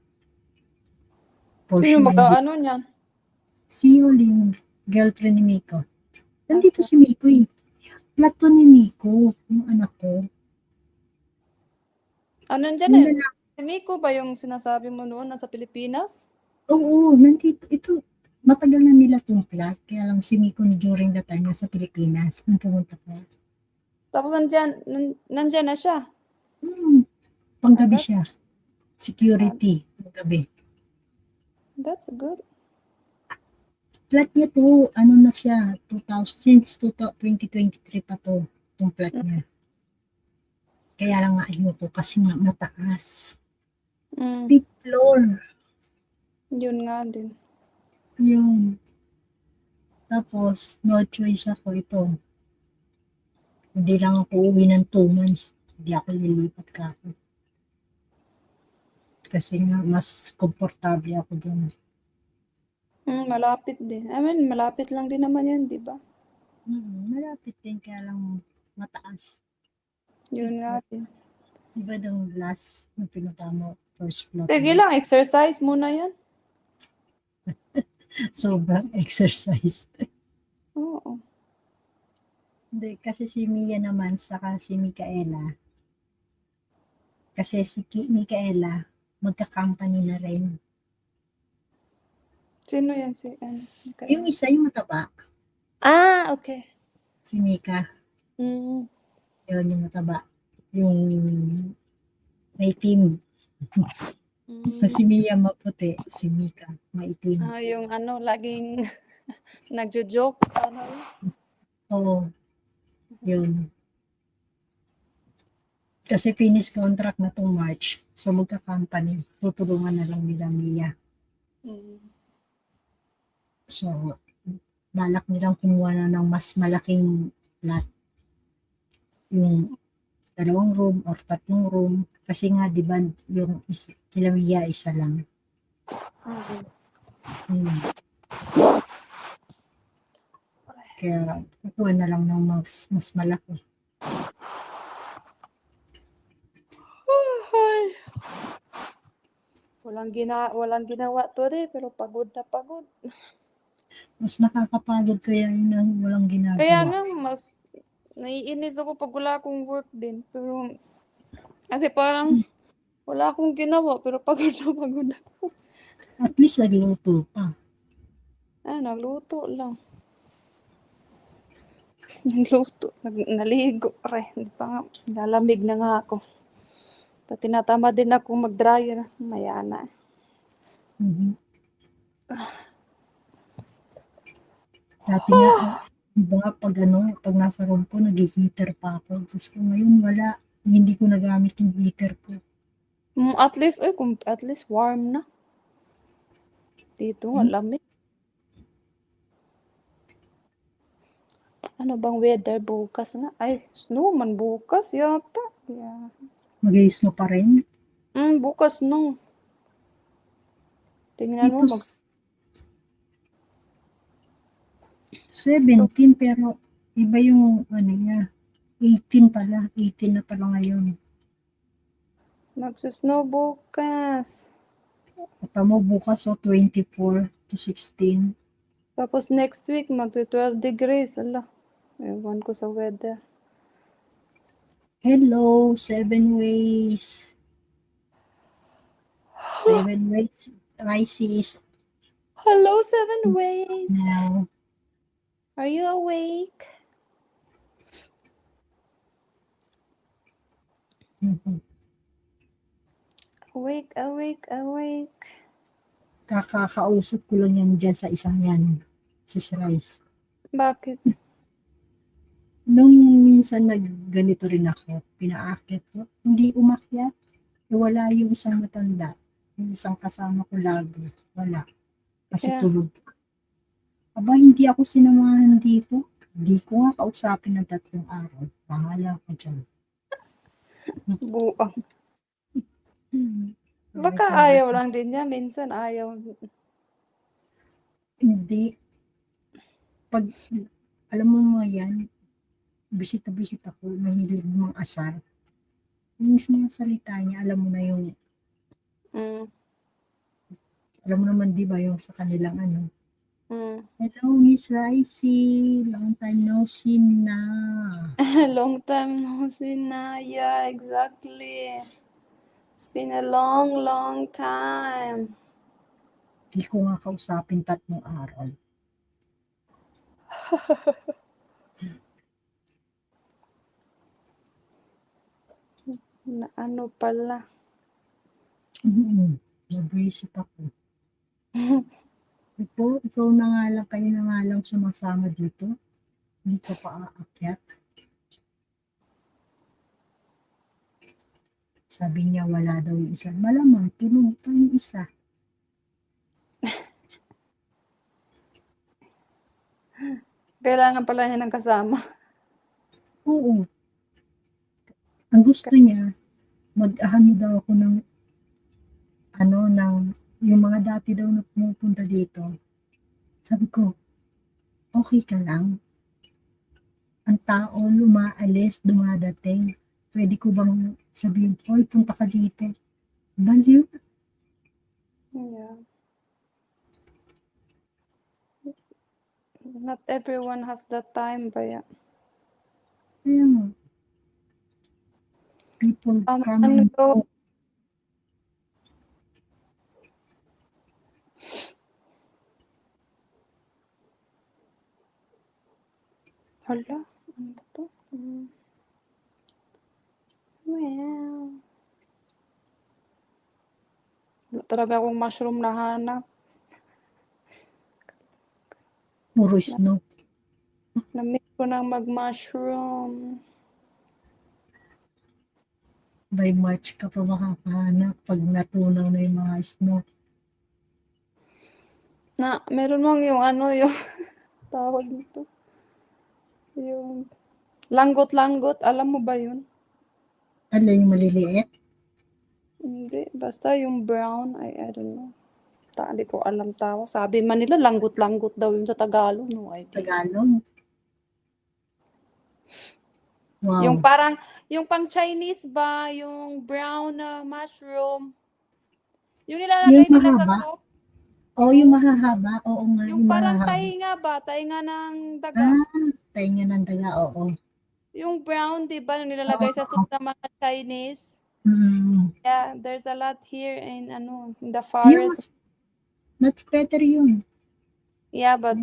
Sino mag-ano niyan? Si Yulin, girlfriend ni Miko. Nandito Asa? si Miko eh. Plato ni Miko, yung anak ko. Nandyan Yung eh. Si Miko ba yung sinasabi mo noon nasa Pilipinas? Oo, nandito. Ito, matagal na nila itong plot. Kaya lang si Miko during the time nasa Pilipinas. Kung pumunta ko. Tapos nandyan na siya. Panggabi siya. Security. Panggabi. That's good. Plot niya to, ano na siya, since 2023 pa to, itong plot niya. Kaya lang nga ayoko kasi mataas. 5th floor. Yun nga din. Yun. Tapos, no choice ako ito. Hindi lang ako uwi ng 2 months. Hindi ako lilipat ka ako. Kasi nga, mas komportable ako dun. Malapit din. I mean, malapit lang din naman yan, di ba? Malapit din, kaya lang mataas. Yun nga din. Diba yung last na pinunta mo, first floor? Sige lang, exercise muna yan. Sobrang exercise. Oo. Hindi, kasi si Mia naman, saka si Micaela. Kasi si Micaela, magka-company na rin. Sino yan si okay. Yung isa, yung mataba. Okay. Si Mika. Mm. Yun, yung mataba. Yung may team. Si Mia maputi, si Mika maitim. Yung laging nagjo-joke. Oo. Yun. Kasi finish contract na tong March. So magka-company. Tutulungan na lang nila Mia. So, balak nilang kumuha na ng mas malaking flat. Yung 2 room or 3 room. Kasi nga, di ba, yung kila Mia, isa lang. Kaya, kukuha na lang ng mas malaki. Walang ginawa today, pero pagod na pagod. Mas nakakapagod kaya yun na walang ginagawa. Kaya nga, mas naiinis ako pag wala akong work din. Pero, kasi parang wala akong ginawa, pero pagod na pagod ako. At least nagluto pa. Nagluto lang. Nagluto. Naligo. Hindi pa nga. Nalamig na nga ako. Tinatama din ako mag-dryer. Maya na. Dati nga, diba, pag nasa room ko, nag-heater pa ako. Diyos ko, ngayon wala. Hindi ko nagamit yung heater ko. At least warm na. Dito, lamig. Ano bang weather bukas na? Ay, snow man bukas yata. Yeah. Mag-i-snow pa rin? Bukas no. Tingnan mo, 17, pero iba yung niya. 18 pala. 18 na pala ngayon. Magsusnow bukas. At mo bukas 24 to 16. Tapos next week, mag-12 degrees. Ala, ewan ko sa weather. Hello, 7 ways. 7 ways. Ricey is Hello, Seven Ways. now. Are you awake? Mhm. Awake, awake, awake. Kakakausap ko lang yan dyan sa isang yan. Sis Rice. Bakit? Nung minsan ganito rin ako, pinaakit ko, hindi umakyat. Wala yung isang matanda. Yung isang kasama ko lagi. Wala. Kasi Yeah. tulog. Aba, hindi ako sinamahan dito. Hindi ko nga kausapin ng 3 araw. Bahala ka dyan. Buang. Hmm. Baka ayaw lang din niya. Minsan ayaw. Hindi. Pag, alam mo mga yan, bisita-bisita ko, mahilig mga asar. Yung mga salita niya, alam mo na yung, Mm. alam mo naman di ba yung sa kanilang ano. Mm. Hello, Miss Ricey. Long time no see na. Long time no see na. Yeah, exactly. It's been a long, long time. Hindi ko nga kausapin 3 araw. Na ano pala. Nag-visit ako. Ikaw na nga lang, kayo na nga lang sumasama dito. Hindi ka pa aakyat. Sabi niya wala daw yung isa. Malamang, tulog pa yung isa. Kailangan pala niya ng kasama. Oo. Ang gusto niya, mag-ahano daw ako ng yung mga dati daw na pumupunta dito. Sabi ko, okay ka lang? Ang tao lumaalis, dumadating. Pwede ko bang sabihin, oy, punta ka dito. Baliw. Yeah. Not everyone has that time, Baya. Kaya nga. People come and go. Hala, ano ba to? Well. Wala talaga akong mushroom na hanap. Puro snow. Na-miss ko nang mag-mushroom. By March ka pa makakahanap pag natunaw na yung mga snow. Meron mong yung yung tawag nito. Yung langgot-langgot. Alam mo ba yun? Ano yung maliliit? Hindi. Basta yung brown. I don't know. Hindi ko alam tawag. Sabi man nila, langgot-langgot daw yun sa Tagalog. No idea. Tagalog? Wow. Yung pang Chinese ba, yung brown na mushroom. Yung nilalagay nila sa soup. Yung mahahaba. Oo nga, Yung parang mahahaba. tainga ba? Tainga ng daga. Tainga ng daga, oo. Yung brown, di ba, nilalagay sa soup ng mga Chinese. Yeah, there's a lot here in the forest. Much better yun. Yeah, but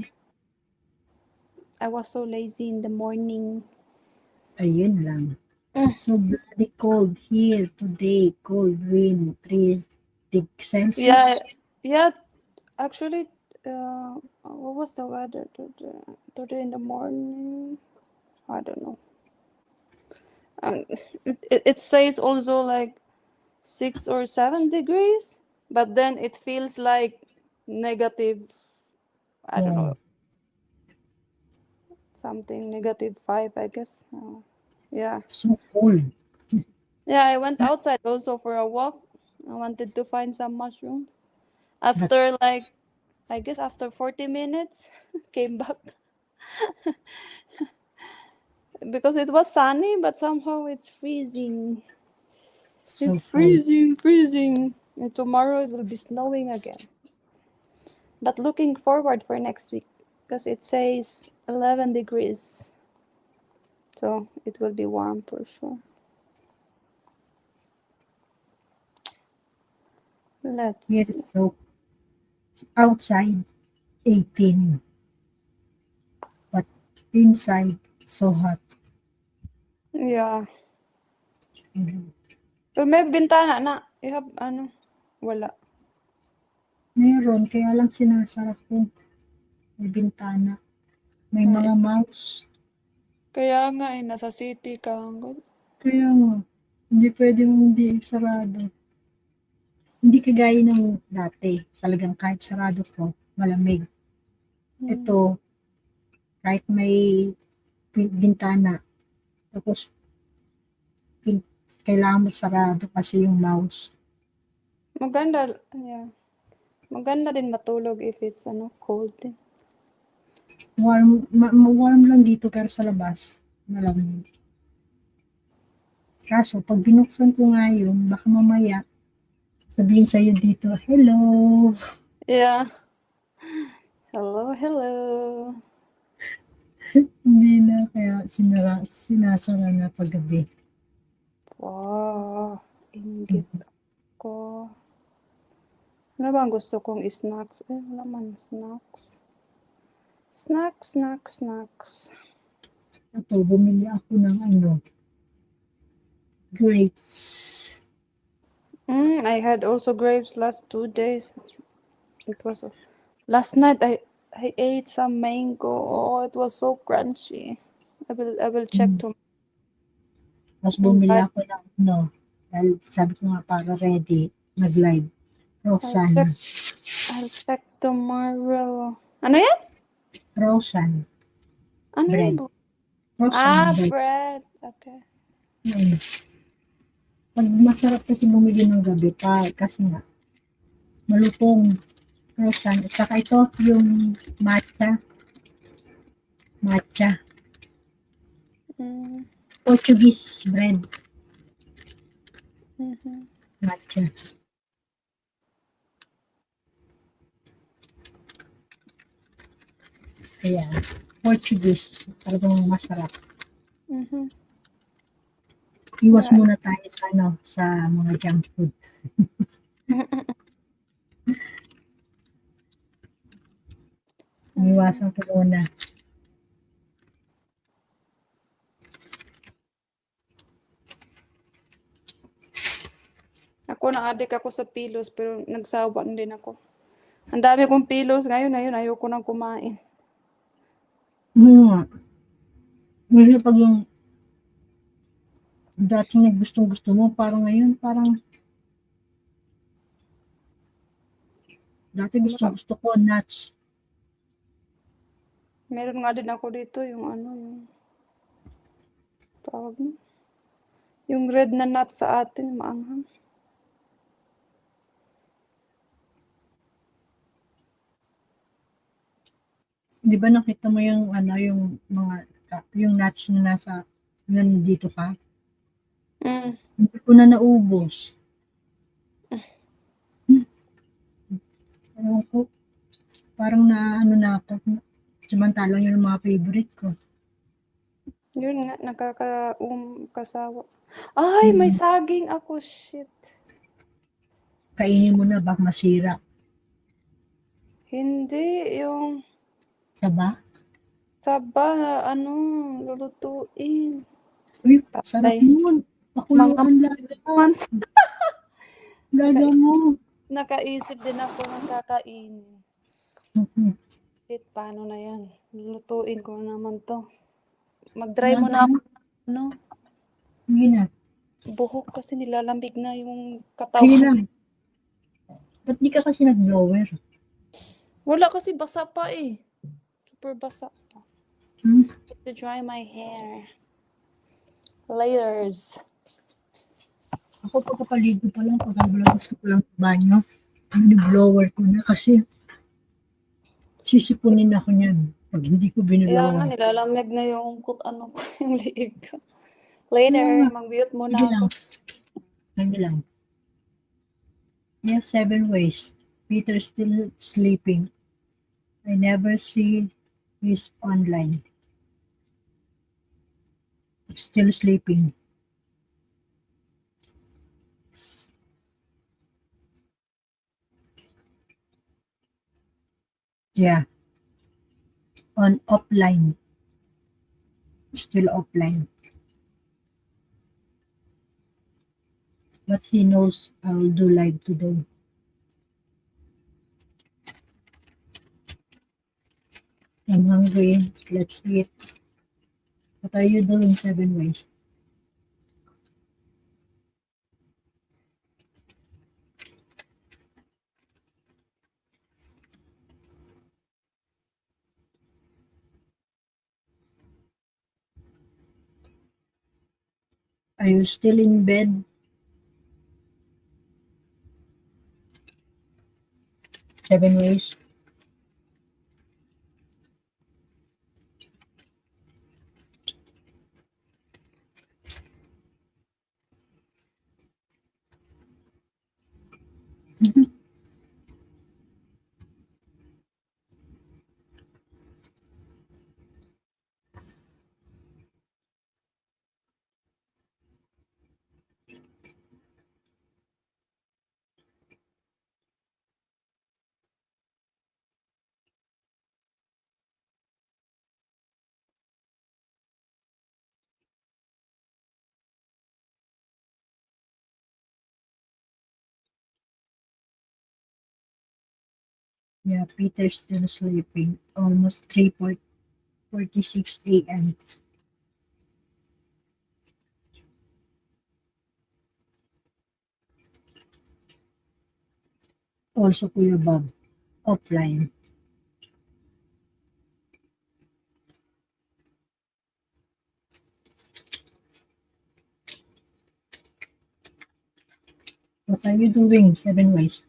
I was so lazy in the morning. Ayun lang. So bloody cold here today. Cold wind, 3 degrees Celsius. Yeah. Actually, what was the weather today in the morning? I don't know. It says also like 6 or 7 degrees, but then it feels like negative. I don't know. Something -5, I guess. Yeah. So cold. Yeah, I went outside also for a walk. I wanted to find some mushrooms. After I guess after 40 minutes, came back. Because it was sunny, but somehow it's freezing. So it's freezing. And tomorrow it will be snowing again. But looking forward for next week, because it says 11 degrees. So it will be warm for sure. Let's Here see. is so outside 18. But inside, it's so hot. Yeah. Mhm. Pero may bintana na. You have, ano? Wala. Meron, kaya lang sinasarap ko. May bintana. May mga mouse. Kaya nga nasa city ka. Kaya nga, hindi pwede mong hindi sarado. Hindi kagaya ng dati. Talagang kahit sarado ko, malamig. Ito, kahit may bintana, tapos kailangan mo sarado kasi yung mouse. Maganda, yeah. Maganda din matulog if it's cold din. Warm lang dito pero sa labas, malamig. Kaso, pag binuksan ko nga yun, baka mamaya, sabihin sa'yo dito, hello. Yeah. Hello. Hindi na, kaya sinasara na paggabi. Wow. Inggit ko. Ano ba ang gusto kong snacks? Wala man snacks. Snacks. Ito, bumili ako ng grapes. I had also grapes last 2 days. It was last night I ate some mango. Oh, it was so crunchy. I will check tomorrow. Tapos bumili ako ng dahil sabi ko nga para ready, nag-live. Rosan. I'll check tomorrow. Ano yan? Rosan. Ano Bread. yan? Rosan bread. Bread. Okay. Pag masarap kasi bumili ng gabi pa, kasi nga, malutong rosan. At saka ito, yung matcha. Portuguese bread. Matcha. Kaya, Portuguese, talagang masarap. Iwas muna tayo sa mga junk food. Iwasan ko muna. Ako na-addict ako sa pillows pero nagsawa na din ako. Ang dami kong pillows ngayon ayoko nang kumain. Kasi pag yung dati na gustong-gusto mo, parang ngayon, dati gustong-gusto ko, nuts. Meron nga din ako dito yung tawag mo. Yung red na nut sa atin, maanghang. Di ba nakita mo yung yung nuts na nasa, dito ka? Hindi ko na naubos. Ewan ko, parang na ako. Samantalang yun ang mga favorite ko. Yun nga, kasawa. Ay, may saging ako, shit. Kainin mo na, baka masira. Hindi, yung Saba? saba, lulutuin. Uy, sarap nun. Pakuluan laga. Laga mo. Nakaisip din ako ng kakainin. Shit, paano na yan? Lulutuin ko naman to. Mag-dry mo na ako. Hindi na. Buhok kasi nilalambig na yung Sige katawan. lang. Ba't di ka kasi nag-blower? Wala kasi basa pa eh. Super basa pa. To dry my hair. Layers. Ako pagkapaligo pa lang, pagkabalagos ko pa lang sa banyo, blower ko na kasi sisipunin ako niyan pag hindi ko Kaya nga, biniblower. nilalamig na yung yung liig ko. Later, mag-mute muna ako. Sige lang. Yes, 7 ways. Peter still sleeping. I never see he's online. Still sleeping. Yeah, on offline. Still offline. But he knows I'll do live today. I'm hungry. Let's eat. What are you doing, Seven Ways? Are you still in bed, Seven Ways? Yeah, Peter's still sleeping. Almost 3:46 a.m. Also, Kuya Bob, offline. What are you doing, Seven Ways?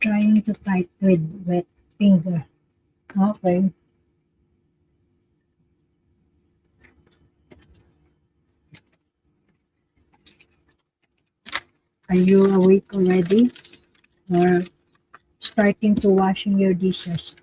Trying to type with wet finger. Okay. Are you awake already? Or starting to washing your dishes?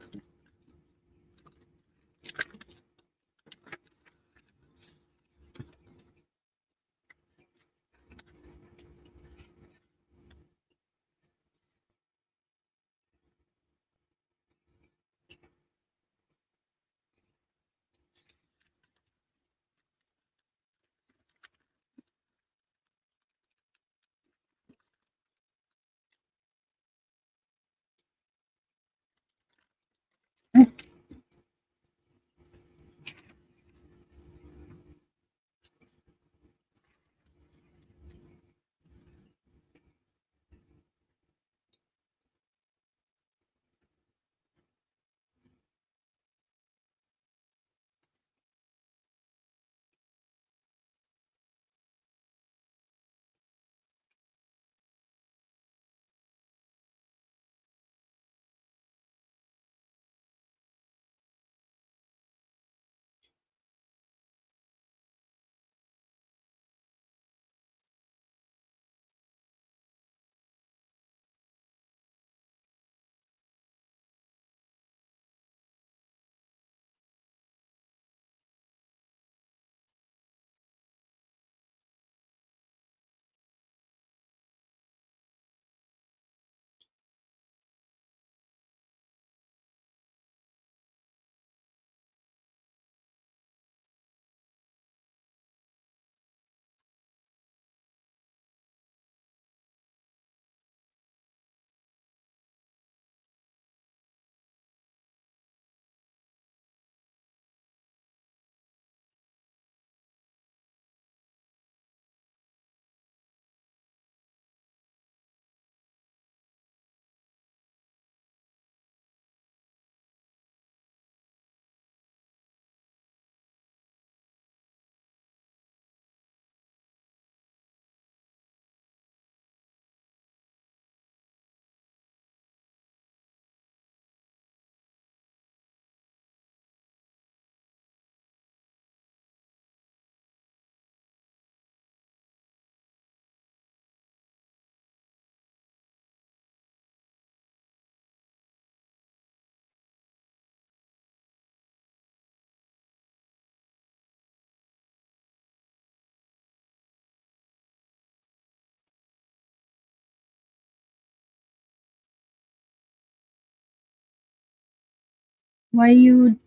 Why you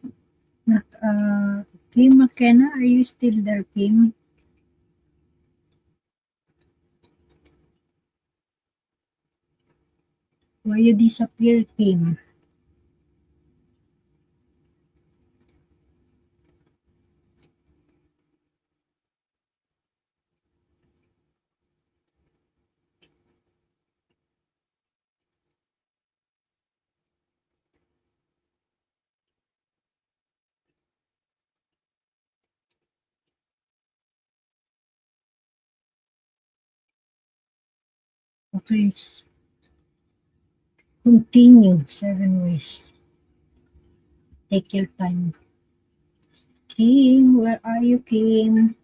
not, Kim McKenna, are you still there, Kim? Why you disappear, Kim? Okay. Continue 7 ways. Take your time. Kim, where are you, Kim?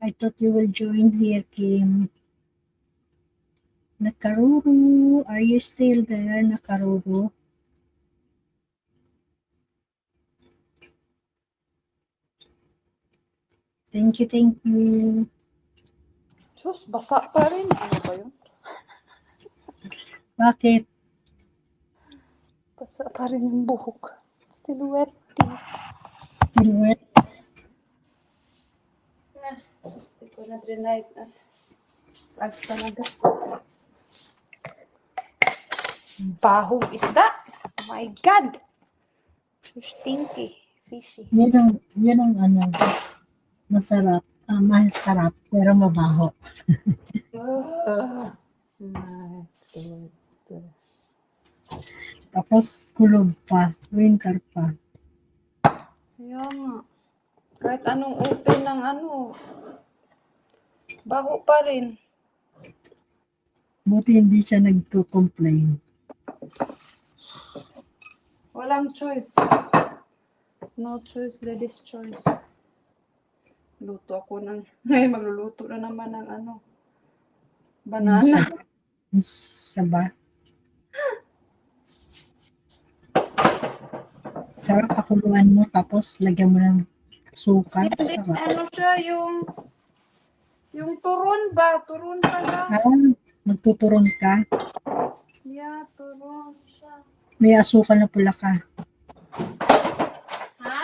I thought you will join here, Kim. Nakaruru, are you still there, Nakaruru? Thank you. Sus, basa pa rin. Ano ba yun? Bakit? Basa pa rin yung buhok. It's still wetty. Still wet? Hindi ko na drenite. Pag talaga. Bahong isda. Oh my God. So stinky. Fishy. Yan ang ano, masarap. Masarap, pero mabaho. Tapos kulog pa, winter pa. Kaya nga. Kahit anong open ng ano, baho pa rin. Buti hindi siya nagko-complain. Walang choice. No choice, ladies choice. Luto ako ng, ngayon magluluto na naman ng ano, banana. Saba. Sarap pakuluan mo, tapos lagyan mo ng asukal. Hindi, Sarap. ano siya, yung turon ba? Turon pa lang. Magtuturon ka. Yeah, turon siya. May asukal na pula ka. Ha?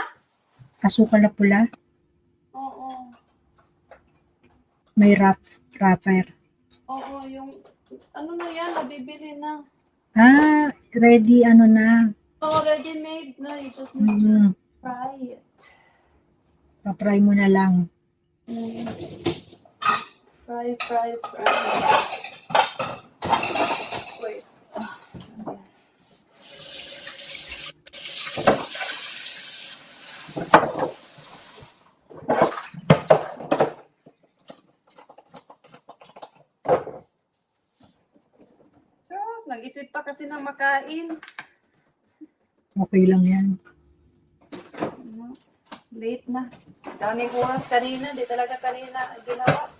Asukal na pula? Oo. May wrapper. Oo, yung, ano na yan, nabibili na. Ready ano na. Oh, ready-made na. You just need to fry it. Pa-fry mo na lang. Fry. Wait. Diyos, nag-isip pa kasi ng makain. Okay lang yan. Late na. Daming oras kanina. Di talaga kanina ginawa.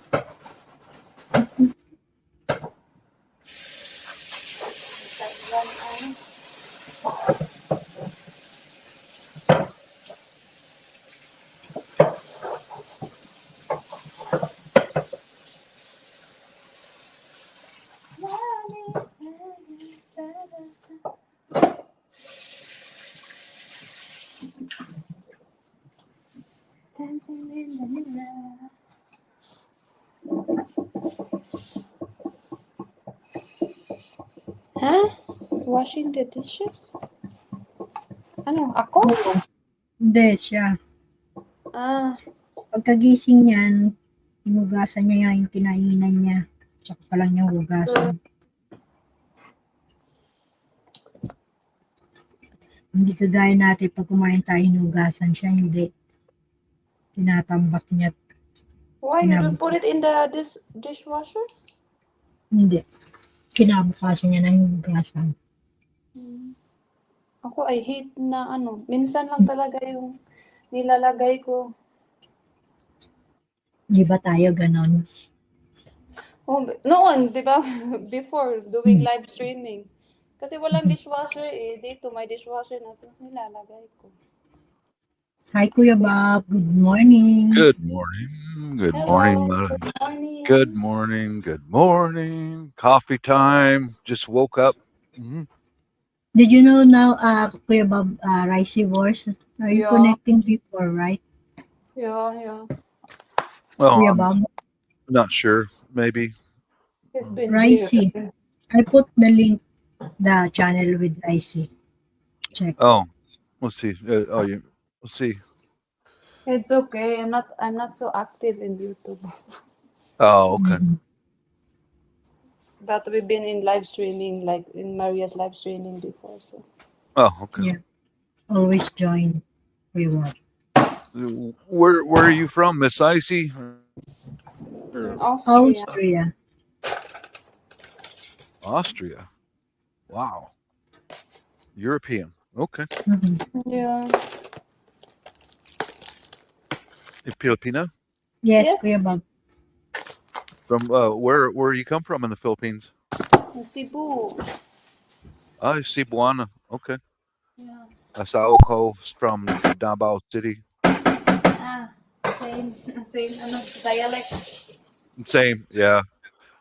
Dancing in the mirror. Huh? Washing the dishes? Ano? Ako? Hindi, siya. Pagkagising niyan, hinugasan niya yung kinainan niya. Tsaka pa lang niya hugasan. Hindi kagaya natin pag kumain tayo, hinugasan siya. Hindi. Tinatambak niya. Why? You don't put it in the dishwasher? Hindi. Kinabukasan niya na yung hugasan. Ako, I hate na ano. Minsan lang talaga yung nilalagay ko. Di ba tayo ganon? Oh, noon, di ba? Before doing live streaming. Kasi walang dishwasher eh. Dito may dishwasher na. So, nilalagay ko. Hi, Kuya Bob. Good morning. Good morning. Good Hello. morning. Good morning. Good morning. Good morning. Coffee time. Just woke up. Did you know now, Kuya Bob, Ricey Wars, are you Yeah, connecting before, right? yeah. Well, Kuya I'm Bob, not sure. Maybe. He's been here. Ricey. I put the link, the channel with Ricey. Check. Oh, let's see. Let's see. It's okay. I'm not so active in YouTube. Oh, okay. Mhm. But we've been in live streaming, like in Maria's live streaming before. So Oh, okay. Yeah, always join. Kuya Bob. Where are you from, Miss Icy? Or in Austria. Austria. Austria? Wow, European. Okay. Mhm. Yeah. Filipina? Yes, Yes. Kuya Bob. From where you come from in the Philippines? In Cebu. Cebuana. Okay. Yeah. Asauco from Davao City. Ah, same, same. Ano, dialect. Same. Yeah.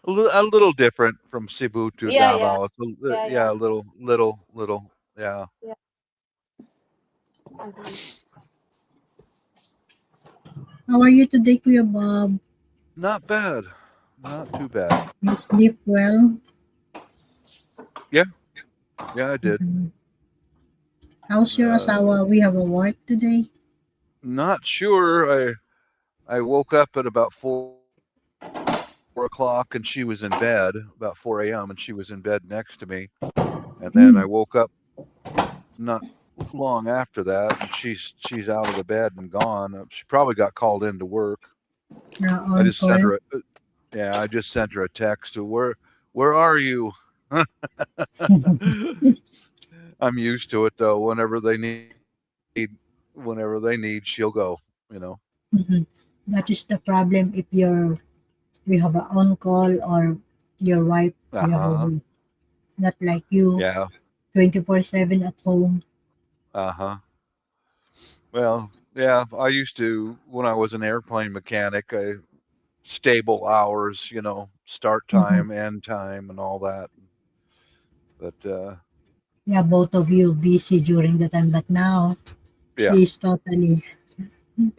A little different from Cebu to Yeah. Davao. It's Yeah. a little. Yeah. Yeah. Agree. How are you today, Kuya Bob? Not bad. Not too bad. You sleep well? Yeah, I did. Mhm. How's your Uh, asawa? We have a work today. Not sure. I woke up at about 4 o'clock and she was in bed, about 4 a.m. and she was in bed next to me. And then I woke up not long after that and she's out of the bed and gone. She probably got called into work. I On just sent call. her I just sent her a text to where are you? I'm used to it though. Whenever they need, she'll go, you know. Mhm. That is the problem if we have a on call or your wife, we have a Uh-huh. not like you Yeah. 24/7 at home. Uh-huh. Well, yeah, I used to when I was an airplane mechanic, stable hours, start Mhm. time, end time and all that. But Yeah, both of you busy during the time, but now yeah. she is totally,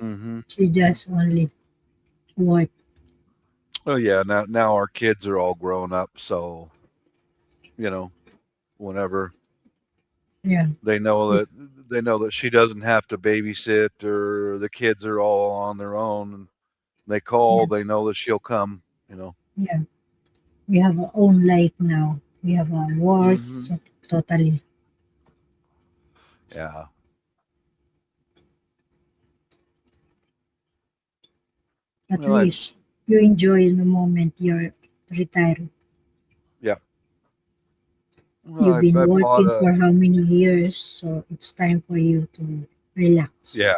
Mhm. she just only work. Oh yeah, now our kids are all grown up, so, you know, whenever Yeah. they know It's, that they know that she doesn't have to babysit or the kids are all on their own and they call, yeah, they know that she'll come. yeah. We have our own life now. We have our work, Mhm. so totally. Yeah. At Well, least you enjoy the moment you're retired. yeah. Well, You've been I bought working a for how many years, so it's time for you to relax. yeah,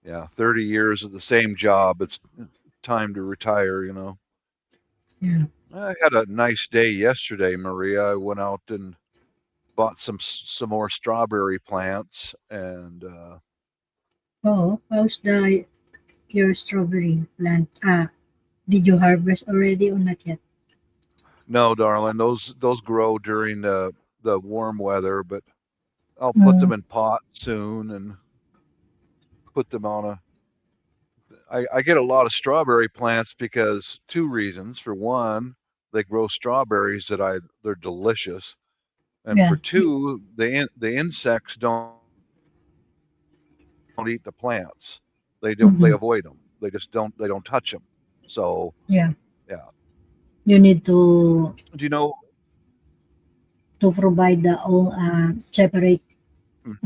yeah, 30 years of the same job. It's time to retire. Yeah. I had a nice day yesterday, Maria. I went out and bought some more strawberry plants and Oh, how's the your strawberry plant? Did you harvest already or not yet? no, darling, those grow during the warm weather, but I'll put them Mm, in pots soon and put them on a I get a lot of strawberry plants because two reasons. For one, they grow strawberries they're delicious. And yeah. for two, the insects don't eat the plants. They Mm-hmm. avoid them. They don't touch them. So, Yeah. yeah. You need to Do you know provide the own separate. mm,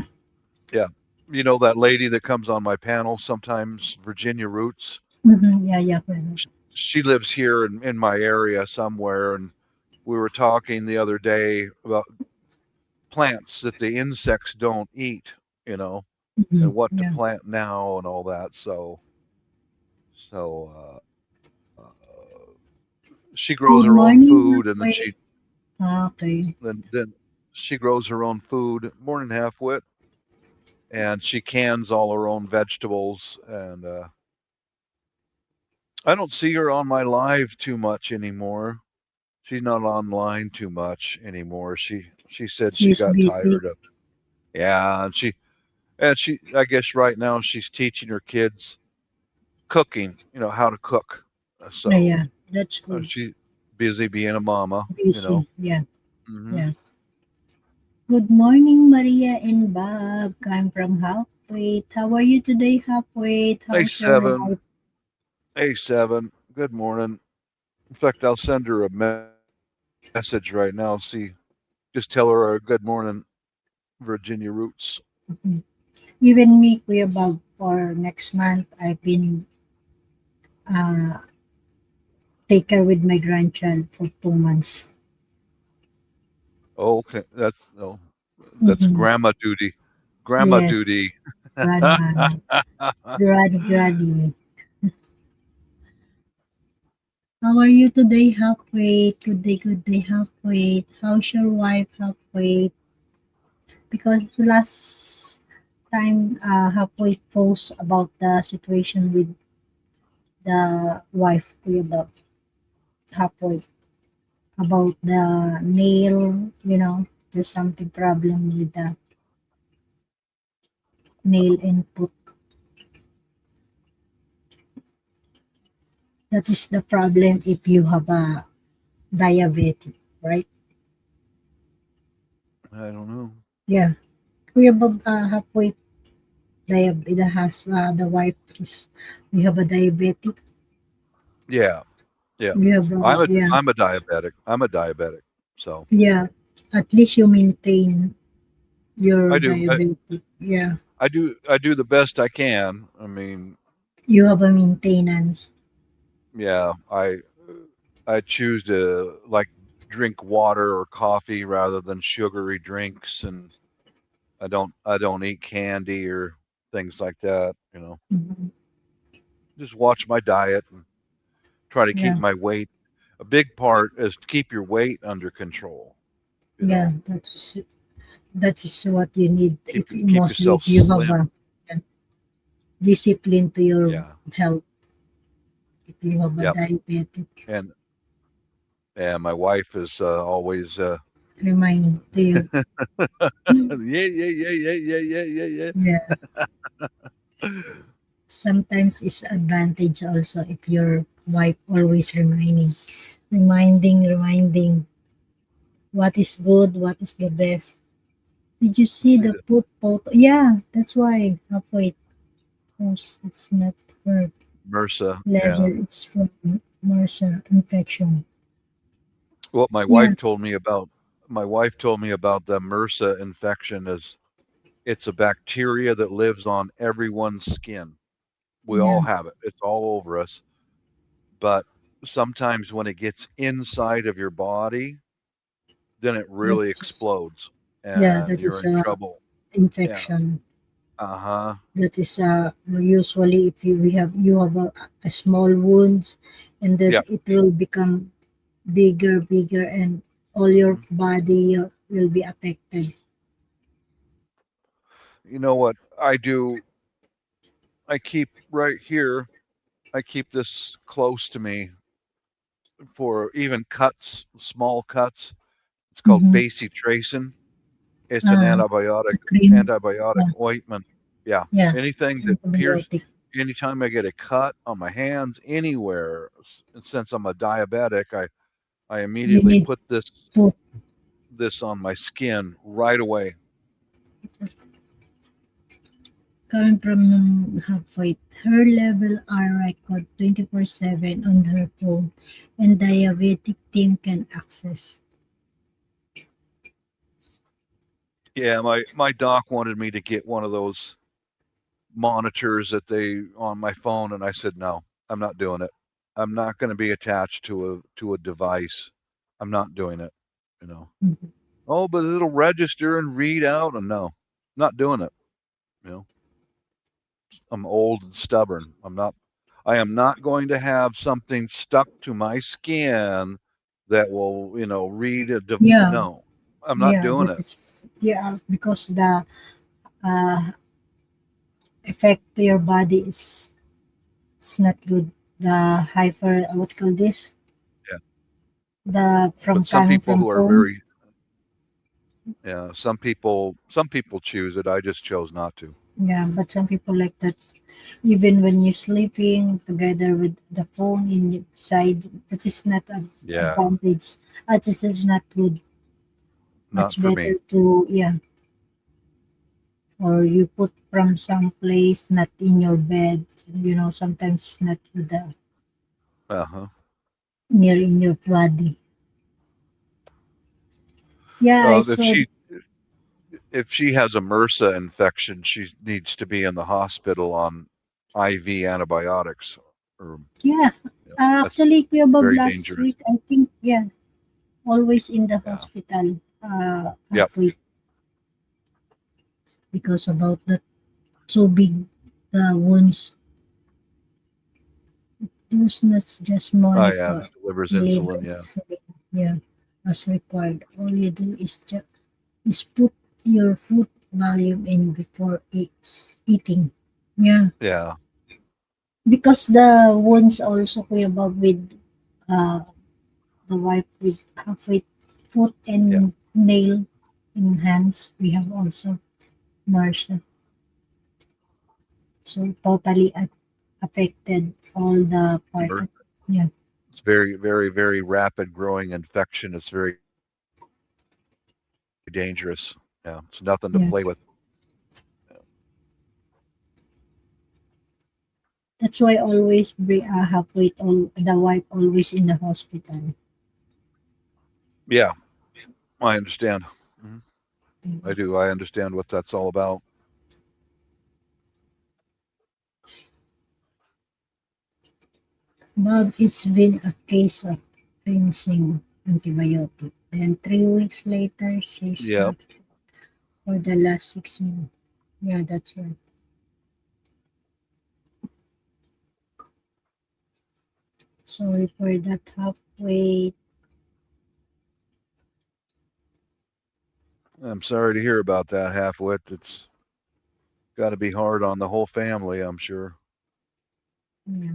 yeah. You know that lady that comes on my panel sometimes, Virginia Roots? Mm-hmm. Yeah, yeah. Correct. She lives here in my area somewhere and we were talking the other day about plants that the insects don't eat, you know, Mm-hmm. and what to Yeah. plant now and all that. So she grows Good her own morning. food, and then Wait. Okay. she grows her own food, morning half wit, and she cans all her own vegetables. And I don't see her on my live too much anymore. She's not online too much anymore. She said she She's got busy. tired of it. Yeah, and she I guess right now she's teaching her kids cooking, how to cook. So Yeah, that's good. she's busy being a mama, Busy. Yeah, hmm yeah. Good morning, Maria and Bob. I'm from Halfway. How are you today, Halfway? Hey How's your seven, life? hey seven. Good morning. In fact, I'll send her a message right now. See, just tell her a good morning, Virginia Roots. Mhm. Even me, Kuya Bob, for next month, I've been uh, take care with my grandchild for 2 months. Oh, okay, that's Mm-hmm. grandma duty. Grandma duty. Yes, grandma, granny. How are you today, Halfway? Good day, Halfway. How's your wife, Halfway? Because last time, Halfway post about the situation with the wife, Kuya Bob, Halfway, about the nail, there's something problem with the nail input. That is the problem if you have a diabetes, right? I don't know. Yeah. Kuya Bob, Halfway, diabetes has, the wife is, we have a diabetic. Yeah, yeah. We have, yeah, I'm a diabetic. I'm a diabetic. So yeah. At least you maintain your I do. diabetes. Yeah. I do the best I can. I mean, You have a maintenance. yeah, I choose to like drink water or coffee rather than sugary drinks, and I don't eat candy or things like that. Mhm. Just watch my diet and try to keep Yeah. my weight. A big part is to keep your weight under control. You Yeah. know, That is what you need. If keep mostly yourself if you have slim. a discipline to your Yeah, health, if you have a yep. diabetic, And my wife is always remind to you. yeah, yeah, yeah, yeah, yeah, yeah, yeah, Yeah. yeah. Sometimes it's advantage also if your wife always reminding what is good, what is the best. Did you see See the the put photo? Yeah, that's why halfway post. It's not her MRSA. Yeah. level. It's from MRSA infection. What Yeah, my wife told me about the MRSA infection is it's a bacteria that lives on everyone's skin. We all yeah, have it. It's all over us. But sometimes when it gets inside of your body, then it really that's explodes yeah. and That you're is in a trouble. Yeah. infection. Uh-huh. That is usually if you have a small wounds, and then Yeah. it will become bigger, and all your hmm body will be affected. You know what I do? I keep right here. I keep this close to me for even cuts, small cuts. It's called Mm-hmm. bacitracin. It's an It's a cream. antibiotic Yeah, ointment. Yeah. yeah. Anything that pierces, Antibiotic. anytime I get a cut on my hands, anywhere, since I'm a diabetic, I You immediately need put to this on my skin right away. coming from halfway. Her level are record 24/7 on her phone, and diabetic team can access. Yeah, my doc wanted me to get one of those monitors that they on my phone, and I said no, I'm not doing it. I'm not going to be attached to a device. I'm not doing it. You know. Mhm. Oh, but it'll register and read out, and no, not doing it. You know, I'm old and stubborn. I am not going to have something stuck to my skin that will, read Yeah, no, I'm not yeah, doing that it. is yeah because the uh, effect to your body is it's not good. The hyper what you call this? Yeah. The But from some coming people from who are phone. very, Yeah, some people choose it. I just chose not to. Yeah, but some people like that. Even when you're sleeping together with the phone in your side, that is not an Yeah, advantage. That is not good. not Much for me. better to, yeah, or you put from some place not in your bed. You know, sometimes not with the Uh-huh. near in your body. Yeah, I Well, saw. if she has a MRSA infection, she needs to be in the hospital on IV antibiotics. Or Yeah, yeah, that's actually, Kuya Bob, very last dangerous. week, I think, yeah, always in the Yeah. hospital. Yep. Halfway because about the too big wounds. Those not just Oh yeah, monitor, that delivers deliver, insulin. Yeah. yeah, as required. All you do is just is put your food volume in before it's eating. Yeah, Yeah. because the wounds also Kuya Bob with uh, the wife with halfway foot Yeah. and nail in hands. We have also Marsha. So totally affected all the part Mer- of, yeah. It's very, very, very rapid growing infection. It's very dangerous. Yeah. It's nothing to Yeah. play with. That's why always have wait all the wife always in the hospital. Yeah. I understand. Mhm. I Mm. do. I understand what that's all about. Bob, it's been a case of finishing antibiotic. Then 3 weeks later, she's Yeah. back for the last 6 months. Yeah, that's right. Sorry for that halfway. I'm sorry to hear about that, Halfwit. It's got to be hard on the whole family, I'm sure. Yeah.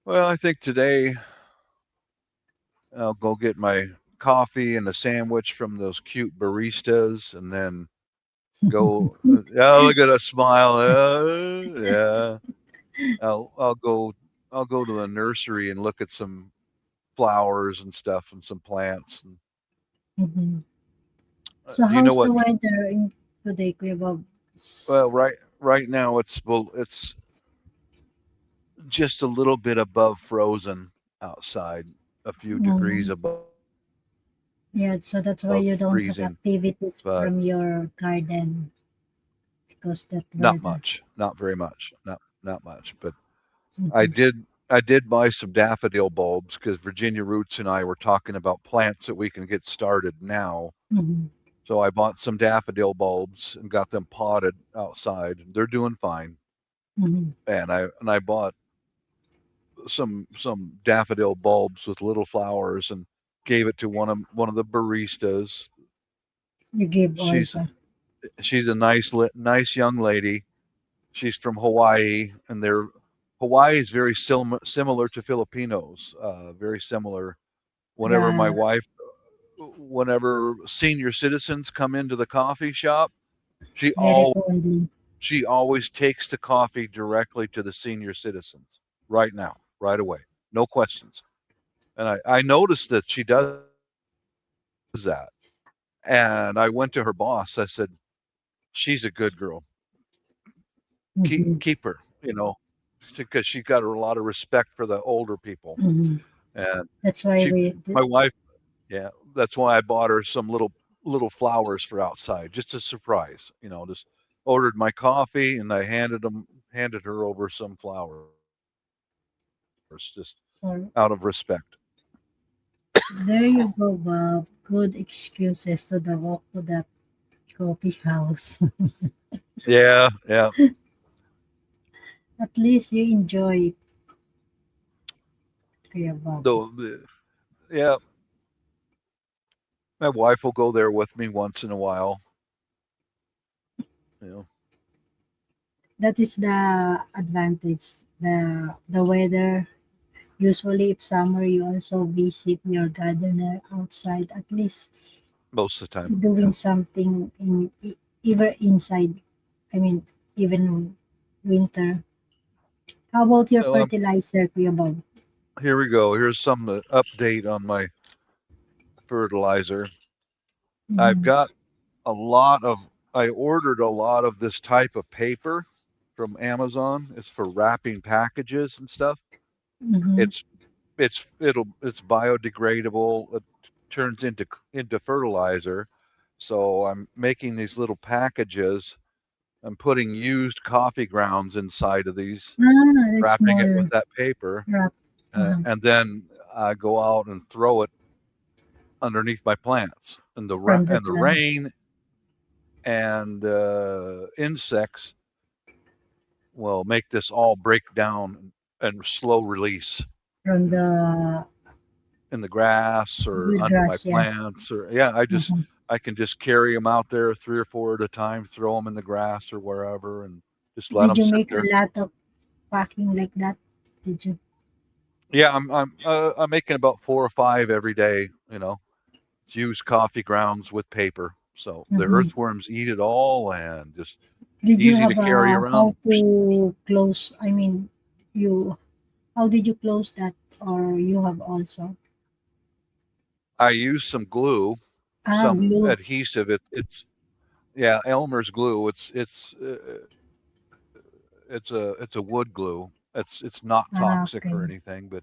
Well, I think today I'll go get my coffee and a sandwich from those cute baristas and then go. Yeah, look at a smile. Yeah. I'll go to the nursery and look at some flowers and stuff and some plants. And Mhm. So do you know how's what? the weather in today, Kuya Bob? Well, right now it's just a little bit above frozen outside, a few degrees above Yeah, so that's why you freezing, don't have activities but from your garden because that not weather. much, not very much, not much. But I Mhm. did I did buy some daffodil bulbs because Virginia Roots and I were talking about plants that we can get started now. Mhm. So I bought some daffodil bulbs and got them potted outside. They're doing fine. Mhm. And I bought some daffodil bulbs with little flowers and gave it to one of the baristas. You give She's also. she's a nice young lady. She's from Hawaii, and Hawaii is very similar to Filipinos. Very similar. Whenever my The wife, whenever senior citizens come into the coffee shop, she very all friendly. she always takes the coffee directly to the senior citizens right now, right away, no questions. And I noticed that she does that. And I went to her boss. I said, "She's a good girl. Mhm. Keep her." Because she got a lot of respect for the older people. Mhm. And That's why she, my wife, yeah, that's why I bought her some little flowers for outside, just a surprise. Just ordered my coffee and I handed her over some flowers, just or out of respect. there you go, Bob. Good excuses to the walk to that coffee house. Yeah, yeah. At least you enjoy it, Kuya Bob. Though, yeah, my wife will go there with me once in a while. You know, That is the advantage. The weather. Usually, if summer, you also visit your gardener outside, at least most of the time. doing something in even inside. I mean, even winter. How about your So fertilizer, Kuya Bob? here we go. Here's some update on my fertilizer. I've Mm-hmm. got a lot of. I ordered a lot of this type of paper from Amazon. It's for wrapping packages and stuff. Mm-hmm. It's biodegradable. It turns into fertilizer. So I'm making these little packages. I'm putting used coffee grounds inside of these, Ah, the wrapping it with small that paper, wrap. Uh-huh. and then I go out and throw it underneath my plants. And From the the plant, rain and insects will make this all break down and slow release from in, the in the grass or under my grass, yeah. plants. Or yeah, Uh-huh. I can just carry them out there 3 or 4 at a time, throw them in the grass or wherever, and just let Did them you sit make there. a lot of packing like that? Did you? Yeah, I'm making about 4 or 5 every day. You know, it's used coffee grounds with paper, so the Mm-hmm. earthworms eat it all, and just Did you easy to have carry a how around. to close? I mean, you how did you close that, or you have also I use some glue, some glue? adhesive. It's yeah, Elmer's glue. It's a wood glue. It's not Ah, toxic or okay. anything, but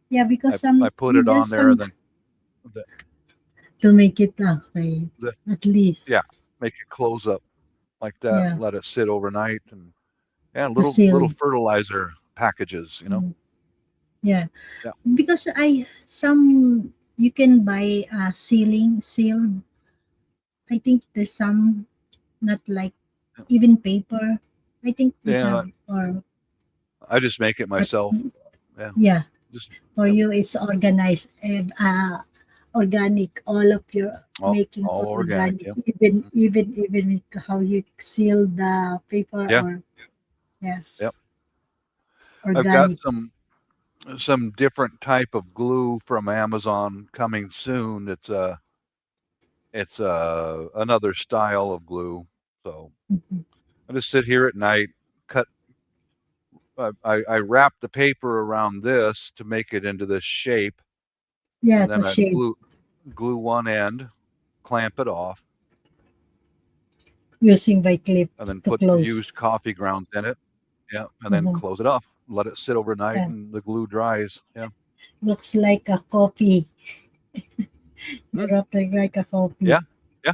Yeah, because some I put it on there's there, some and then the, to make it okay. the At least, yeah, make it close up like that. yeah, Let it sit overnight, and yeah, to little seal. fertilizer packages. Mm, yeah, Yeah, because I some you can buy sealing sealed. I think there's some not like even paper. I think you yeah. have or I just make it but myself. Yeah, yeah, just for yep, you it's organized and organic. All of your making all for organic. organic. Yeah, Even with how you seal the paper yeah, or yeah, yep. I've got organic. some different type of glue from Amazon coming soon. It's another style of glue. So Mhm. I just sit here at night, cut. I wrap the paper around this to make it into this shape, Yeah, and to then I shape glue one end, clamp it off, using by clip and then to put close. used coffee grounds in it. Yeah, and then Mhm. close it off. Let it sit overnight, Yeah, and the glue dries. Yeah. looks like a coffee. You Mm, wrap it like a coffee. yeah. Yeah.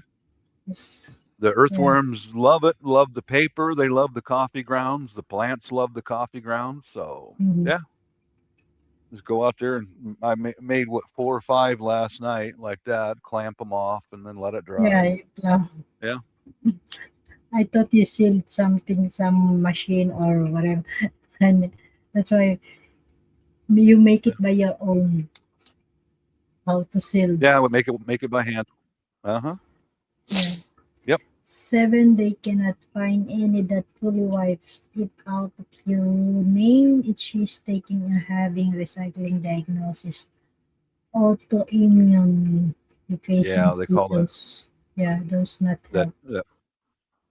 The Yeah. earthworms love it, love the paper, they love the coffee grounds, the plants love the coffee grounds. So, Mhm. yeah, just go out there and I made what 4 or 5 last night, like that, clamp them off and then let it Yeah, dry. you plum. Yeah. I thought you sealed something, some machine or whatever, and that's why you make it by your own. How to seal? Yeah, I would make it by hand. Uh-huh. Yeah. Yep. 7, they cannot find any that fully wipes it out of your name. It is taking a having recycling diagnosis. Autoimmune Yeah, they deficiency. call Those, yeah, those not that, help. that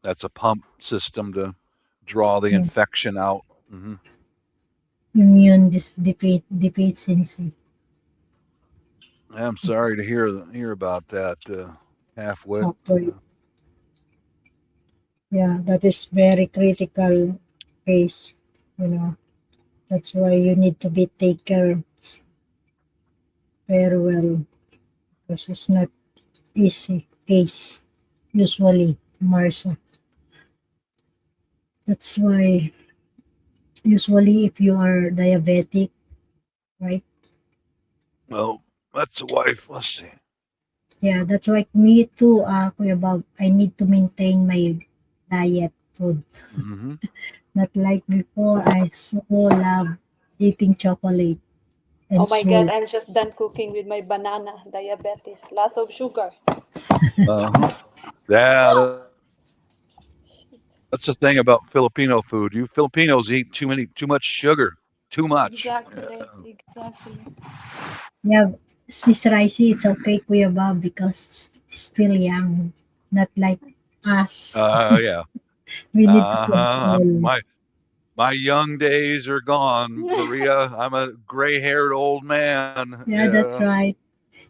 that's a pump system to draw the Yeah. infection out. Hmm. Immune deficiency. I'm sorry to hear about that. Half wit. After, yeah, that is very critical case. You know, that's why you need to be take care very well because it's not easy case usually, Marcia. That's why usually if you are diabetic, right? Well, that's a wife. Let's see. Yeah, that's why me too, Kuya Bob, I need to maintain my diet food. Hmm. Not like before, I so love eating chocolate Oh and my God, sweet. I'm just done cooking with my banana, diabetes, lots of sugar. Uh-huh. Yeah, that's the thing about Filipino food. You Filipinos eat too much sugar. too much. Exactly. Exactly. Yeah, Sis Ricey, it's okay, Kuya Bob, because still young. Not like us. Yeah. We need to Uh-huh. control. My young days are gone, Maria. I'm a gray-haired old man. Yeah, that's Yeah. right.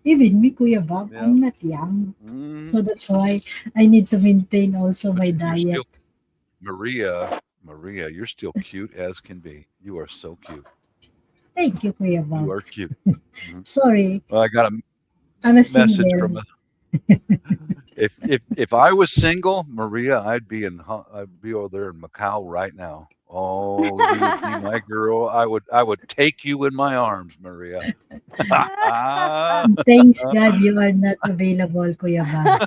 Even me, Kuya Bob, Yeah. I'm not young. Mm. So that's why I need to maintain also my You're diet. still Maria, you're still cute as can be. You are so cute. Thank you, Kuya You Bob. are cute. Mhm. Sorry, Well, I got a I'm a message from single. if I was single, Maria, I'd be over there in Macau right now. Oh, you would be my girl. I would take you in my arms, Maria. Thanks God you are not available, Kuya Bob.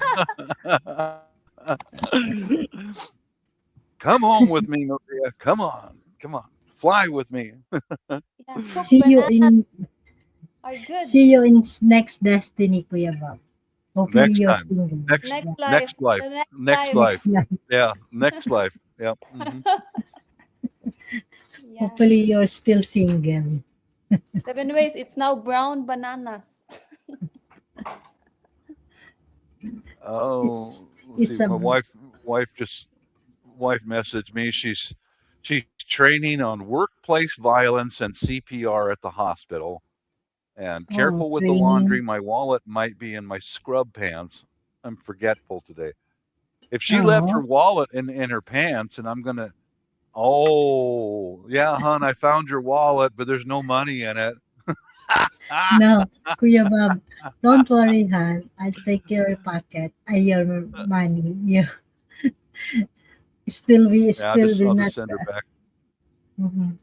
Come home with me, Maria. Come on. Come on. Fly with me. Yeah, cook See you bananas in are good. see you in next destiny, Kuya Bob. Hopefully Next you're time. single. Next Yeah. Next life. life. The next Next life. life. Next life. Yeah. Next life. Yeah. Mhm. Yeah. Hopefully you're still single. 7 ways. It's now brown bananas. It's Oh, let's see. it's a My wife messaged me. She's training on workplace violence and CPR at the hospital. And careful with the laundry. training. My wallet might be in my scrub pants. I'm forgetful today. If she left her Oh wallet in her pants, and I'm gonna, oh yeah, hon, I found your wallet, but there's no money in it. no, Kuya Bob, don't worry, Han. I'll take your pocket, your money. You we Yeah, still will I'll just not. send her back. Mhm.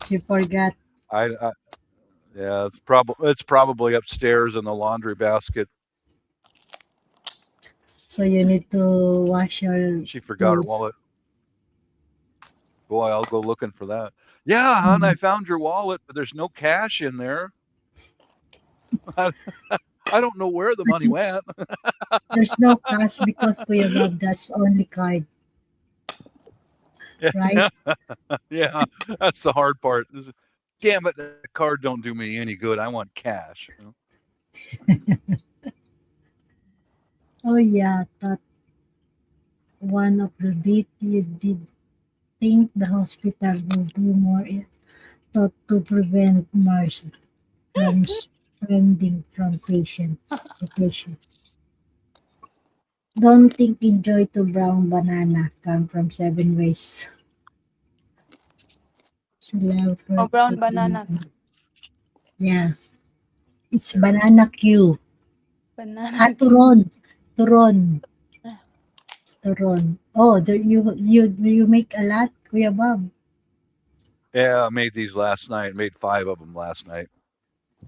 She forgot. I yeah, it's probably upstairs in the laundry basket. So you need to wash your She forgot her clothes. wallet. Boy, I'll go looking for that. Yeah, hon, I Mhm. found your wallet, but there's no cash in there. I, I don't know where the money went. There's no cash because Kuya Bob, that's only card, right? Yeah, yeah, that's the hard part. Damn it, the card don't do me any good. I want cash. Oh yeah, that one of the bit you did think the hospital will do more thought to prevent MARS from spreading from patient to patient. Don't think enjoy to brown banana come from 7 ways. She love Oh, her brown cooking. bananas. Yeah, it's banana Q. Banana. Turon. Turon. Turon. Oh, there you make a lot, Kuya Bob. Yeah, I made these last night. Made 5 of them last night.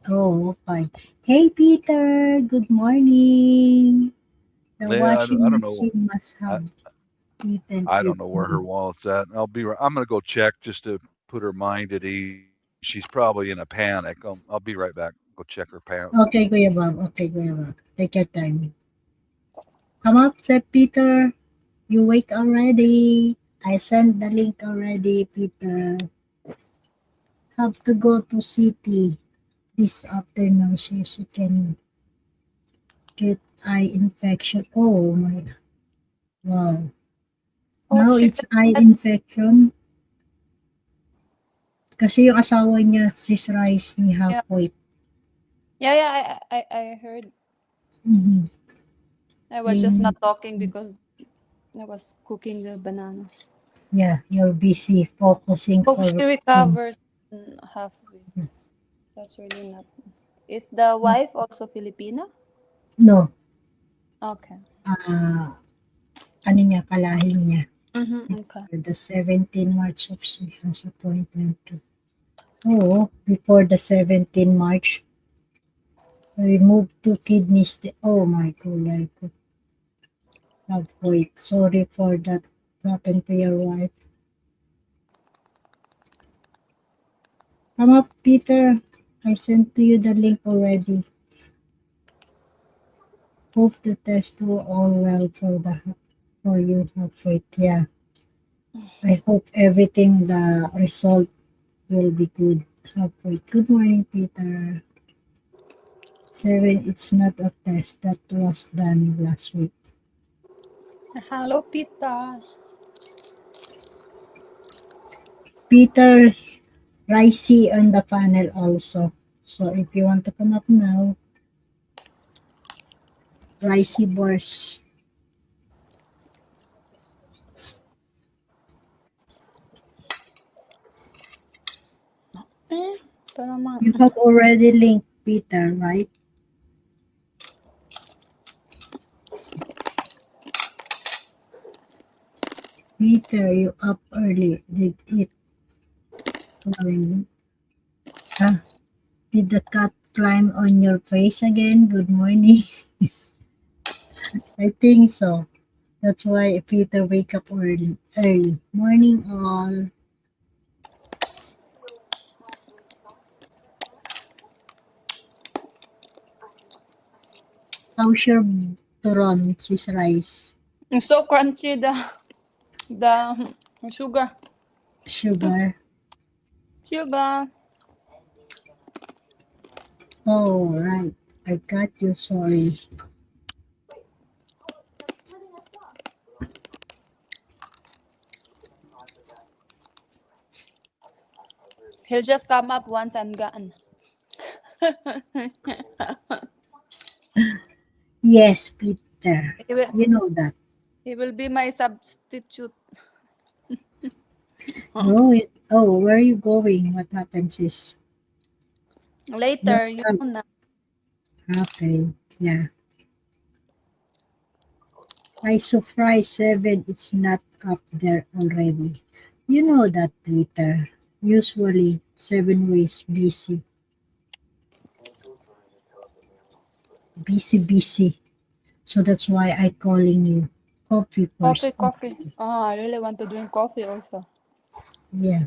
Oh, fine. Hey, Peter. Good morning. The Yeah, washing I don't know. machine must I, have eaten I it don't know where her too. wallet's at. I'm gonna go check just to put her mind at ease. She's probably in a panic. I'll be right back. Go check her pants. Okay, Kuya Bob. Okay, Kuya Bob. Take your time. Come up, Sir Peter. You wake already. I sent the link already, Peter. Have to go to city this afternoon so she can get eye infection. Oh my, wow. Hope Now she it's can eye get. infection. Kasi yung asawa niya, sis Rice ni Yeah. half-weight. Yeah. I heard. Mhm. I was just Yung, not talking because I was cooking the banana. yeah, you're busy focusing Hope she for recovers in halfway. That's really not. Is the wife also Filipina? no, Okay. ano niya, kalahin niya. Okay. For the 17 March of she has appointment to. Oh, before the 17 March, remove 2 kidneys. Oh my God, half-weight. Sorry for that happened to your wife. Come up, Peter. I sent to you the link already. Hope the test go all well for you halfway. Yeah. I hope everything the result will be good. Okay. Good morning, Peter. 7, it's not a test that was done last week. Hello, Pita. Peter Ricey on the panel also. So if you want to come up now, Ricey Borz. Ito naman. You have already linked Peter, right? Peter, you up early. Did it did the cat climb on your face again? Good morning. I think so. That's why Peter wake up early. Morning all. How's your turon, cheese rice? It's so crunchy, the sugar. Sugar. Sugar. Oh, right. I got you. Sorry. He'll just come up once I'm gone. Yes, Peter. He will, You know that. he will be my substitute. No, where are you going? What happens is Later, you know na. okay. Yeah. I surprised 7. It's not up there already. You know that, Peter. Usually 7 ways busy. Busy. So that's why I calling you. Coffee first. Coffee. Oh, I really want to drink coffee also. Yeah.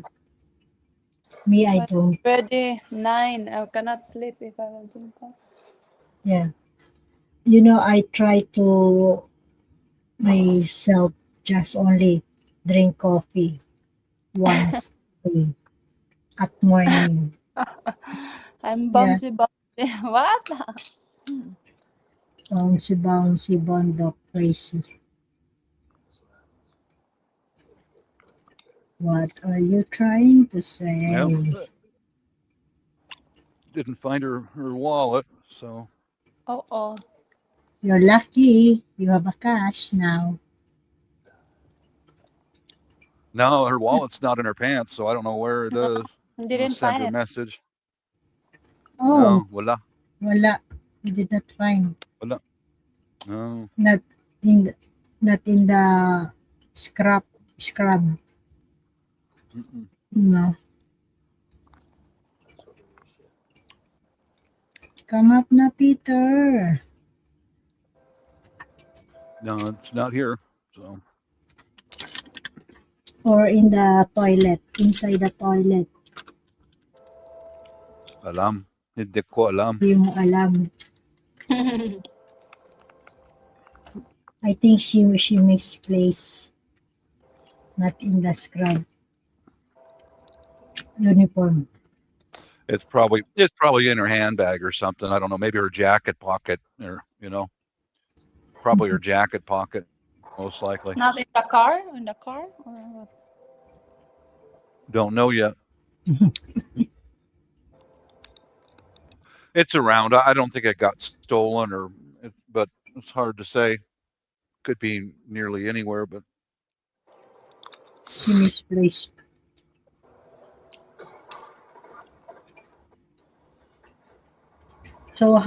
Me, I But don't. already 9. I cannot sleep if I will drink coffee. Yeah. You know, I try to myself just only drink coffee once a day at morning. I'm Yeah. bouncy. What? Bouncy, bondok, crazy. What are you trying to say? Well, didn't find her wallet, so Oh. You're lucky. You have a cash now. no, her wallet's not in her pants, so I don't know where it is. I'm gonna Didn't send find her a it. message. Oh, No, wala. You did not find. No. Not not in the scrub. Mm-mm. No. Come up na, Peter. No, it's not here. So Or in the toilet. Inside the toilet. alam. Hindi ko alam. Hindi mo alam. I think she misplaced. Not in the scrub. Uniform. It's probably in her handbag or something. I don't know. Maybe her jacket pocket, or probably her jacket pocket, most likely. Not in the car? In the car? Or what? Don't know yet. It's around. I don't think it got stolen, but it's hard to say. Could be nearly anywhere, but She misplaced. So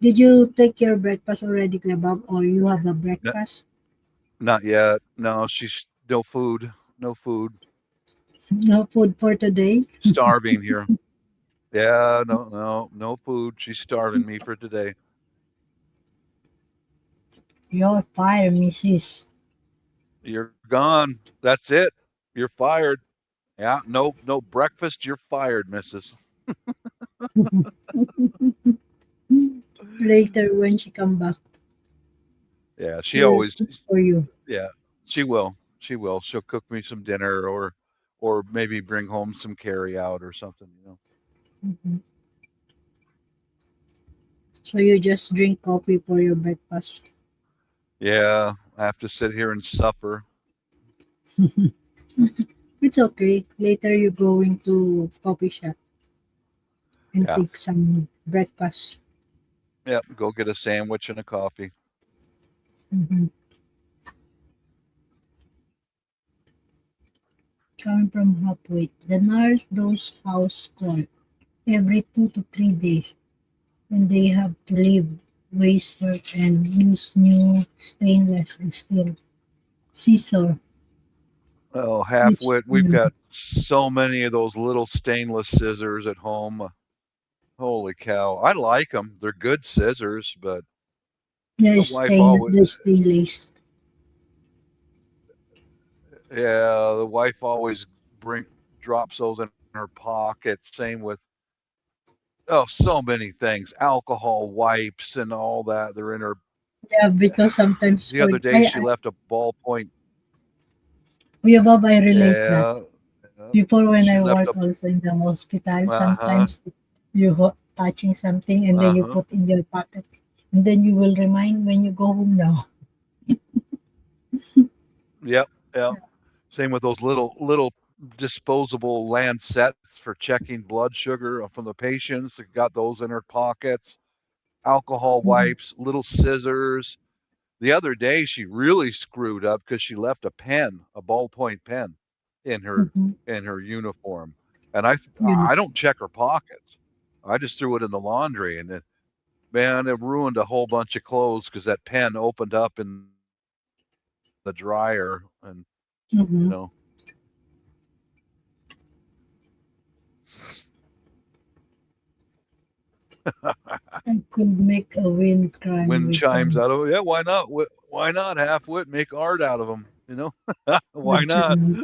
did you take your breakfast already, Klebab, or you have a breakfast? not yet. No, she's no food. No food. No food for today? Starving here. Yeah, no food. She's starving me for today. You're fired, Mrs. You're gone. That's it. You're fired. Yeah, no breakfast. You're fired, Mrs. Later when she come back. Yeah, she She'll always. cook for you. Yeah, she will. She'll cook me some dinner or or maybe bring home some carry out or something, you know. Mhm. So you just drink coffee for your breakfast. Yeah, I have to sit here and suffer. It's okay. Later you going to coffee shop and Yeah. take some breakfast. Yeah, go get a sandwich and a coffee. Mhm. Coming from halfway. The nurse does house call every 2 to 3 days when they have to leave waste work and use new stainless steel scissor. Oh, Which half-wit, we've got so many of those little stainless scissors at home. Holy cow. I like them. They're good scissors, but yeah, the wife always, the stainless. yeah, the wife always drops those in her pocket. Same with, oh, so many things. Alcohol wipes and all that. They're in her. Yeah, because sometimes The for other day she left a ballpoint. Kuya Bob, I relate that. Yeah. Yeah. Before when She I left work a, also in the hospital, uh-huh, sometimes you touching something and then you uh-huh. put in your pocket. And then you will remind when you go home now. Yep. Yep. Same with those little disposable lancets for checking blood sugar from the patients. They got those in her pockets. Alcohol Mhm. wipes, little scissors. The other day she really screwed up because she left a pen, a ballpoint pen, in her Mhm. uniform. And I You I don't check her pockets. I just threw it in the laundry, and man, it ruined a whole bunch of clothes because that pen opened up in the dryer, and you mhm. know. I could make a wind crime Wind with chimes out of it. Yeah, why not? Why not half-wit? Make art out of them, you know? Why not? June.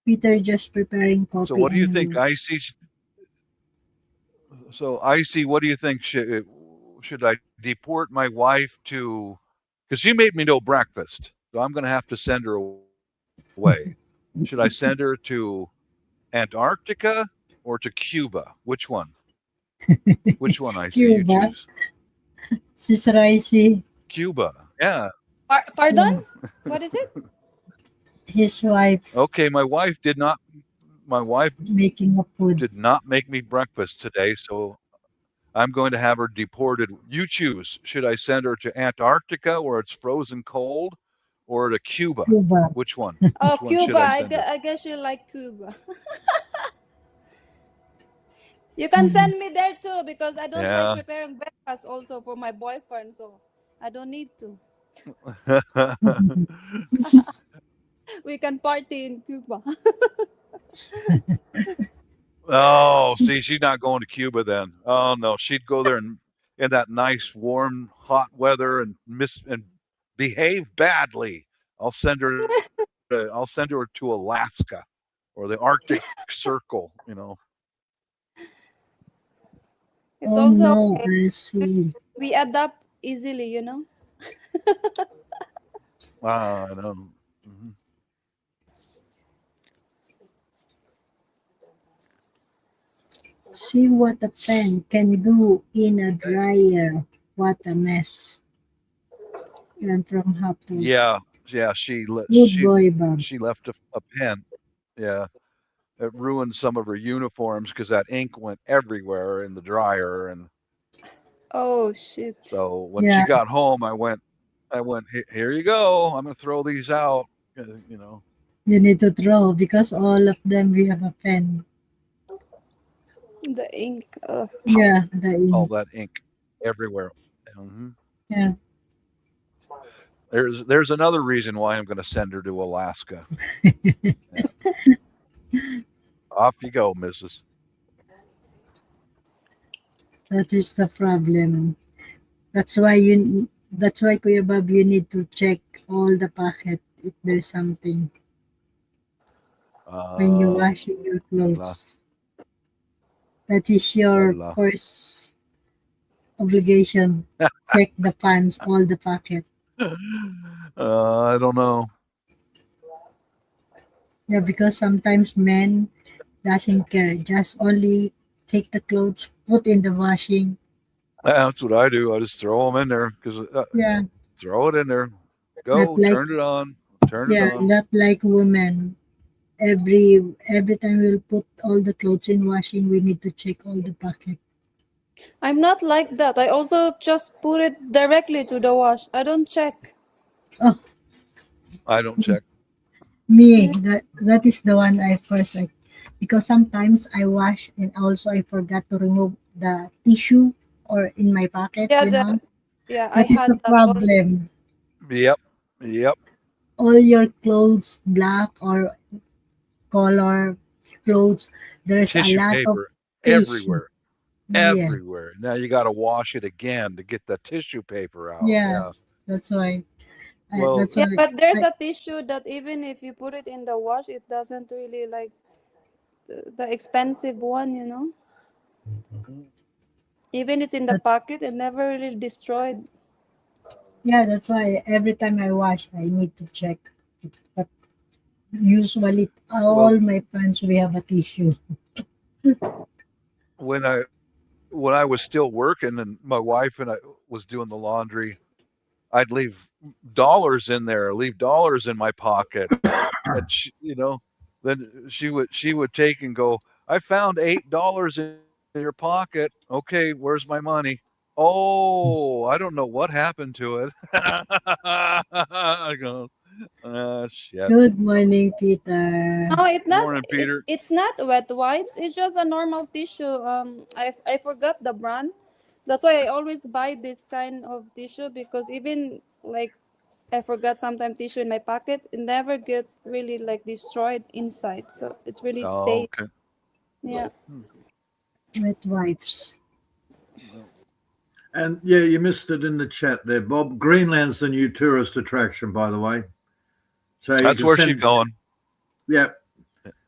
Peter just preparing So coffee what do you think, and Icy? So Icy, what do you think? Should I deport my wife to? Because she made me no breakfast, so I'm going to have to send her away. Should I send her to Antarctica or to Cuba? Which one? Which one, Icy? You Cuba. choose. Sis Ricey, Cuba. Yeah. Pardon? yeah, What is it? his wife Okay. My wife did not. My wife making a food. did not make me breakfast today, so I'm going to have her deported. You choose. Should I send her to Antarctica where it's frozen cold or to Cuba? Cuba. Which one? Oh, Which one should Cuba. I send her? I guess you like Cuba. You can Mhm. send me there too because I don't like Yeah. preparing breakfast also for my boyfriend, so I don't need to. We can party in Cuba. Oh, see, she's not going to Cuba then. Oh no, she'd go there in that nice, warm, hot weather and behave badly. I'll send her. I'll send her to Alaska or the Arctic Circle. You know. It's Oh also no, okay. I see. We adapt easily, you know. I know. Mhm. See what a pen can do in a dryer. What a mess. And from Hapu. Yeah, yeah. She le- Good she boy, Bob. she left a pen. Yeah, it ruined some of her uniforms because that ink went everywhere in the dryer. And Oh shit. so when she Yeah, got home, I went, Here you go. I'm gonna throw these out." You know, you need to throw because all of them we have a pen. The ink. Yeah, the all ink. that ink everywhere. hmm Yeah. There's another reason why I'm gonna send her to Alaska. Yeah. Off you go, Mrs. That is the problem. That's why Kuya Bob you need to check all the packet if there's something. when you're La, washing your clothes. That is your la. first obligation. Check the pants, all the pocket. I don't know. Yeah, because sometimes men doesn't care. Just only take the clothes, put in the washing. That's what I do. I just throw them in there because Yeah, throw it in there. not Go, like turn it on, turn it yeah, on. not like women. Every time we'll put all the clothes in washing, we need to check all the pocket. I'm not like that. I also just put it directly to the wash. I don't check. Oh, I don't check. me, that is the one I first like, because sometimes I wash and also I forgot to remove the tissue or in my pocket, Yeah, you know. I That is the had that also. problem. Yep, yep. All your clothes, black or color clothes, there's a Tissue lot of paper tissue. everywhere, Yeah, everywhere. Now you got to wash it again to get the tissue paper out. yeah, Yeah. that's why. Well, That's Yeah, why. but there's I, a tissue that even if you put it in the wash, it doesn't really like the expensive one, you know? Even it's in the that, pocket, it never really destroyed. yeah, that's why every time I wash, I need to check. But usually, well, all my pants we have a tissue. when I was still working and my wife and I was doing the laundry, I'd leave dollars in there, leave dollars in my pocket, and then she would take and go, I found $8 in your pocket. Okay, where's my money? Oh, I don't know what happened to it. I go, shit. Good morning, Peter. No, it's not. Morning, It's Peter. it's not wet wipes. It's just a normal tissue. I forgot the brand. That's why I always buy this kind of tissue because even like I forgot sometimes tissue in my pocket, it never gets really like destroyed inside. So it's really Oh, stayed. okay. Yeah. Wet wipes. Well, And yeah, you missed it in the chat there, Bob. Greenland's the new tourist attraction, by the way. So you that's can where she's send. going. Yeah,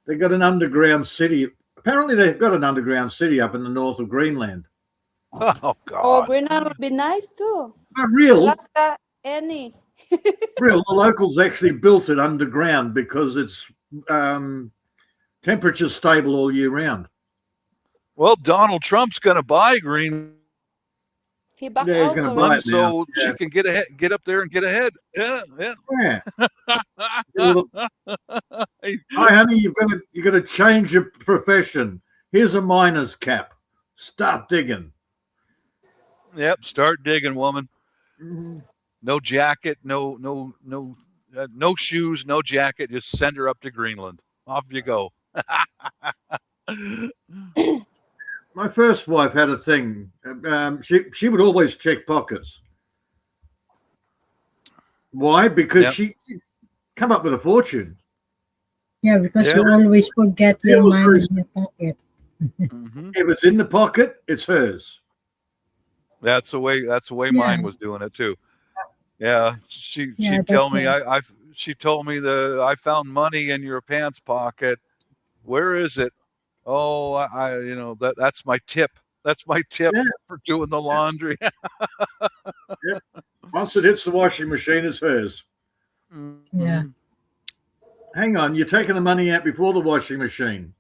they got an underground city. Apparently, they've got an underground city up in the north of Greenland. Oh Oh, God. Greenland would be nice too. Real, Alaska, any. real. The locals actually built it underground because it's temperature stable all year round. Well, Donald Trump's going to buy Greenland He backed Yeah, he's out going to buy already. it now. so Yeah, she can get up there and get ahead. Yeah, yeah. yeah. Hi, honey, you got to change your profession. Here's a miner's cap. Start digging. Yep. Start digging, woman. Mhm. No jacket, no shoes, no jacket. Just send her up to Greenland. Off you go. My first wife had a thing. She would always check pockets. Why? Because Yep. she come up with a fortune. Yeah, because Yeah. you always forget your Still money hers. in your pocket. Hmm. If it's in the pocket, it's hers. That's the way. That's the way Yeah, mine was doing it too. Yeah. yeah, She'd tell that's me why. she told me I found money in your pants pocket. Where is it? Oh, that's my tip. That's my tip Yeah, for doing the laundry. yeah. Once it hits the washing machine, it's hers. Yeah. Mhm. Hang on, you're taking the money out before the washing machine.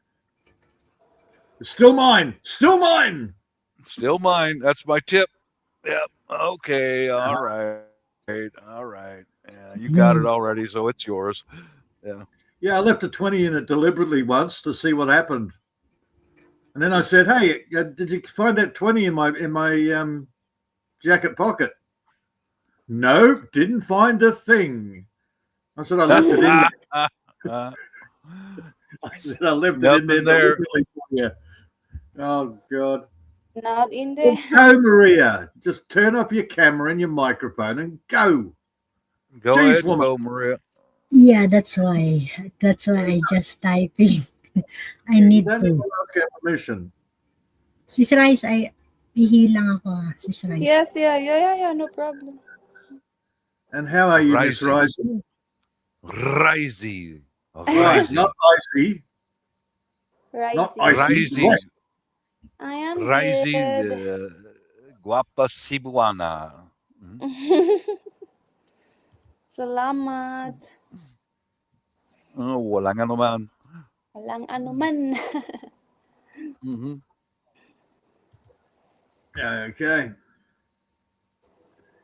It's still mine. Still mine. Still mine. That's my tip. Yep. Okay. All right. All right. Yeah, you got it Mm. already, so it's yours. Yeah. Yeah, I left a 20 in it deliberately once to see what happened. And then I said, "Hey, did you find that 20 in my jacket pocket?" No, didn't find a thing. I said I left it in there. Uh, I said I left it in there Nothing there. deliberately for you. Oh God. Not in Well, there. go, Maria. Just turn off your camera and your microphone and go. Go Jeez, ahead and woman. go, Maria. Yeah, that's why. That's why I just typing. I You need don't need to. to ask our permission. Sis Rice, ihi lang ako, Sis Rice. Yes, yeah, no problem. And how are you, Miss Risey. Rising? Risey. Right, Rising. not icy, not Rising. icy. Rising. Right. I am Rising. good. Guapa Cebuana. Salamat. Oh, walang ano man. Walang anuman. Mm-hmm. Okay.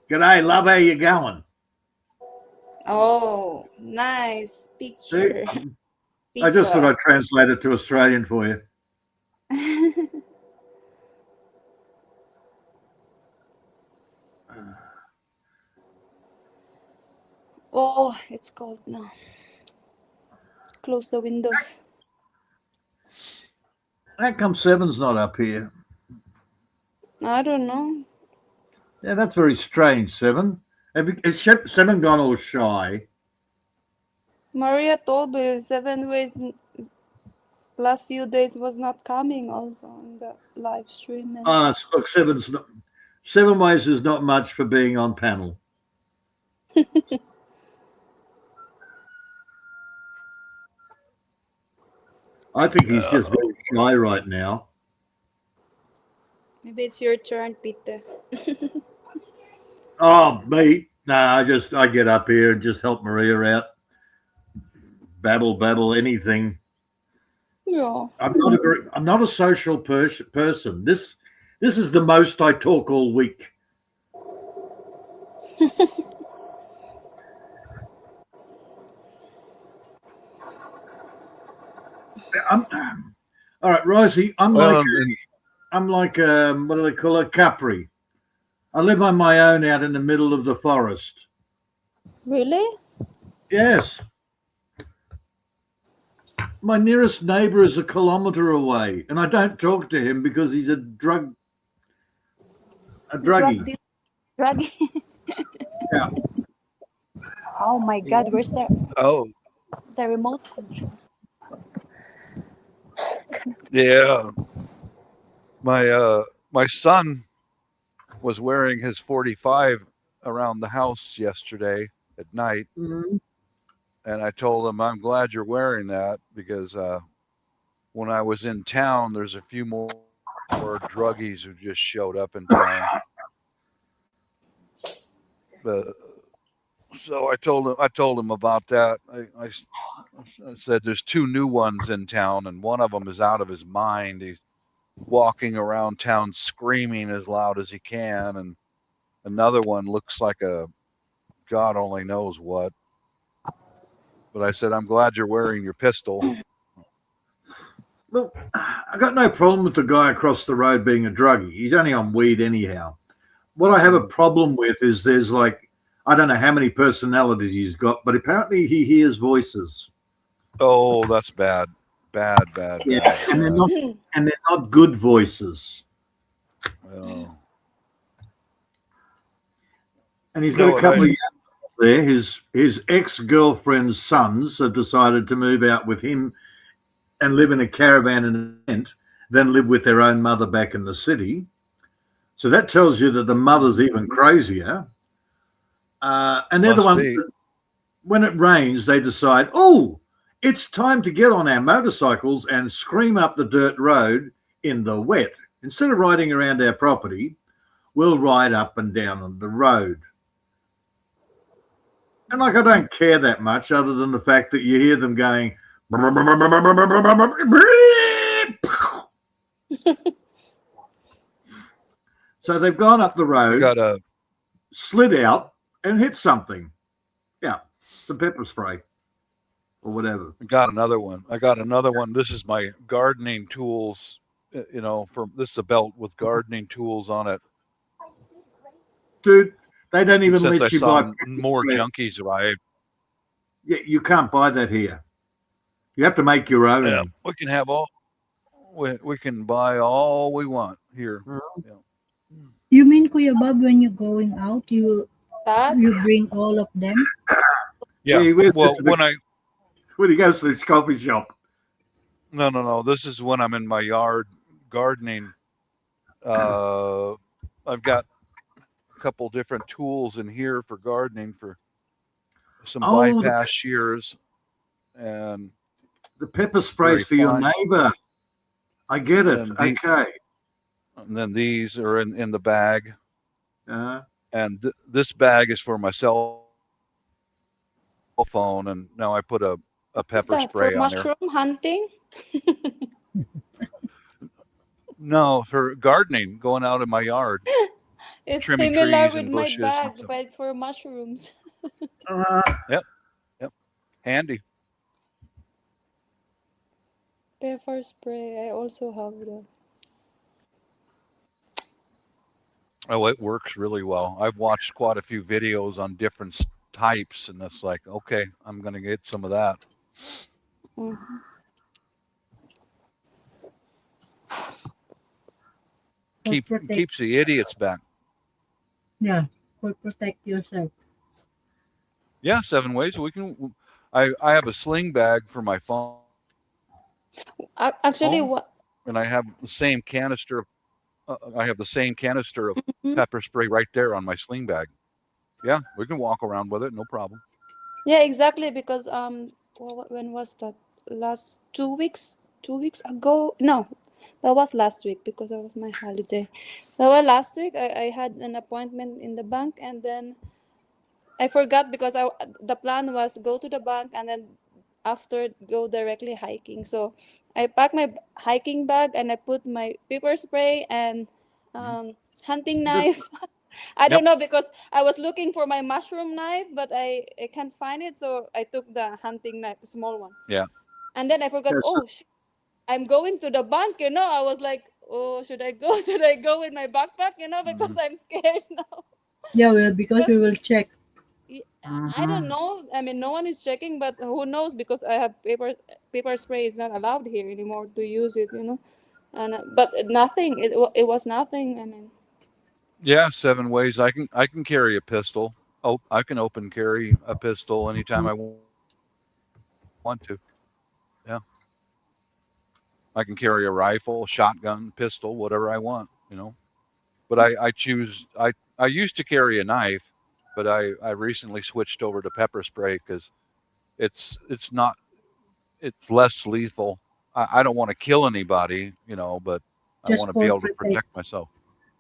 G'day, love. How you going? Oh, nice picture. I just thought I'd translate it to Australian for you. Oh, it's cold now. Close the windows. How come Seven's not up here? I don't know. Yeah, that's very strange, Seven. Has Seven gone all shy? Maria told me 7 ways last few days was not coming also on the live stream. Look, Seven Ways is not much for being on panel. I think he's just very shy right now. Maybe it's your turn, Peter. Oh, me? Nah, I get up here and just help Maria out. Babble, anything. Yeah. I'm not a social person. This is the most I talk all week. All right, Rosie. I'm like what do they call it? Capri. I live on my own out in the middle of the forest. Really? Yes. My nearest neighbor is a kilometer away, and I don't talk to him because he's a druggie. Druggie. Yeah. Oh my God, where's the remote control? Yeah. My son was wearing his 45 around the house yesterday at night. Mm-hmm. And I told him, I'm glad you're wearing that because when I was in town, there's a few more druggies who just showed up in town. So I told him about that. I said there's 2 new ones in town, and one of them is out of his mind. He's walking around town screaming as loud as he can, and another one looks like a God only knows what. But I said, I'm glad you're wearing your pistol. Well, I got no problem with the guy across the road being a druggie. He's only on weed anyhow. What I have a problem with is there's like, I don't know how many personalities he's got, but apparently he hears voices. Oh, that's bad. Bad. Yeah, and they're not good voices. Oh. And he's got a couple of young there. His ex-girlfriend's sons have decided to move out with him and live in a caravan in a tent, then live with their own mother back in the city. So that tells you that the mother's even crazier. And they're the ones that, when it rains, they decide, oh, it's time to get on our motorcycles and scream up the dirt road in the wet. Instead of riding around our property, we'll ride up and down on the road. And like, I don't care that much other than the fact that you hear them going. So they've gone up the road, slid out and hit something. Yeah, some pepper spray or whatever. I got another one. This is my gardening tools. This is a belt with gardening tools on it. Dude, they don't even let you buy more junkies arrive. Yeah, you can't buy that here. You have to make your own. Yeah, we can have we can buy all we want here. Yeah. You mean, Kuya Bob, when you're going out, you bring all of them? Yeah. Well, when he goes to the coffee shop. No. This is when I'm in my yard gardening. I've got a couple different tools in here for gardening, for some bypass shears. and The pepper sprays for your fine. neighbor. I get it. And Okay. And then these are in the bag. Uh, And this bag is for my cell phone. And now I put a What's pepper that? For spray on there. mushroom hunting? No, for gardening, going out in my yard, It's trimming similar trees with and my bushes. bag, And but it's for mushrooms. yep. Handy. Pepper spray. I also have that. Oh, it works really well. I've watched quite a few videos on different types, and it's like, okay, I'm going to get some of that. Mhm. Keeps the idiots back. Yeah, for protect yourself. Yeah, 7 ways. We can. I have a sling bag for my phone, Actually, what? and I have the same canister of Mhm. pepper spray right there on my sling bag. Yeah, we can walk around with it, no problem. Yeah, exactly. Because when was that? Last 2 weeks? 2 weeks ago? No, that was last week because that was my holiday. That was last week. I had an appointment in the bank, and then I forgot because the plan was go to the bank and then after go directly hiking. So I packed my hiking bag and I put my pepper spray and hunting knife. I Yep. don't know because I was looking for my mushroom knife, but I can't find it. So I took the hunting knife, the small one. Yeah. And then I forgot, Yes. oh, I'm going to the bank, you know. I was like, oh, should I go? Should I go with my backpack, you know, because I'm scared now. Yeah, well, because we will check. I don't know. I mean, no one is checking, but who knows? Because I have paper spray is not allowed here anymore to use it, you know. And but nothing. It was nothing. I mean, Yeah, 7 ways. I can carry a pistol. Oh, I can open carry a pistol anytime I want to. Yeah. I can carry a rifle, shotgun, pistol, whatever I want, you know. But I used to carry a knife, but I recently switched over to pepper spray because it's less lethal. I don't want to kill anybody, you know, but I Just want to be for able to protect. protect myself.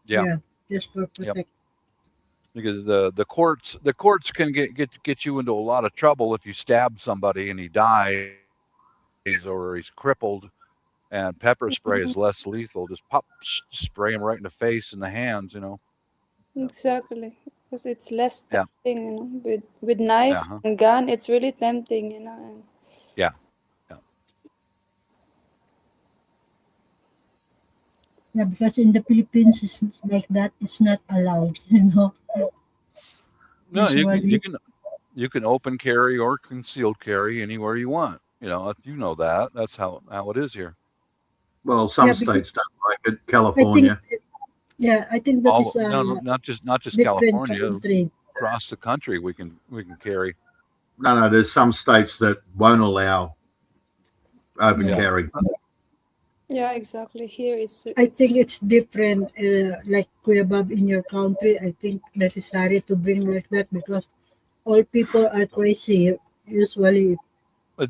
Yeah. Yeah, just for protect. Because the courts can get you into a lot of trouble if you stab somebody and he dies or he's crippled, and pepper spray is less lethal. Just spray him right in the face and the hands, you know. exactly, because it's less Yeah. tempting, you know. With knife Uh-huh. and gun, it's really tempting, you know. And Yeah. Yeah, because in the Philippines, it's like that. It's not allowed, you know. No, Usually, you can open carry or concealed carry anywhere you want. You know that. That's how it is here. well, some yeah, because states don't like it. I think, California. yeah, I think that is No, not just different California. country. Across the country, we can carry. No, there's some states that won't allow open Yeah. carry. yeah, exactly. Here I think it's different. Like Kuya Bob in your country, I think necessary to bring like that because all people are crazy. Usually,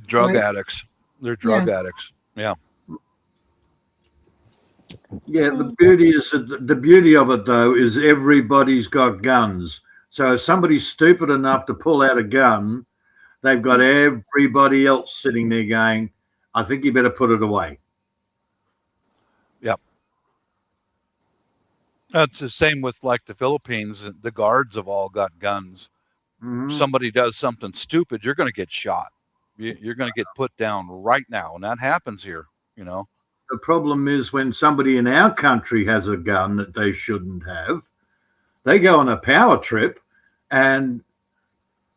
Drug right? addicts. They're drug Yeah. addicts. Yeah. Yeah, the beauty of it though is everybody's got guns. So if somebody's stupid enough to pull out a gun, they've got everybody else sitting there going, I think you better put it away. Yep. That's the same with like the Philippines. The guards have all got guns. If somebody does something stupid, you're going to get shot. You're going to get put down right now, and that happens here. You know. The problem is when somebody in our country has a gun that they shouldn't have, they go on a power trip and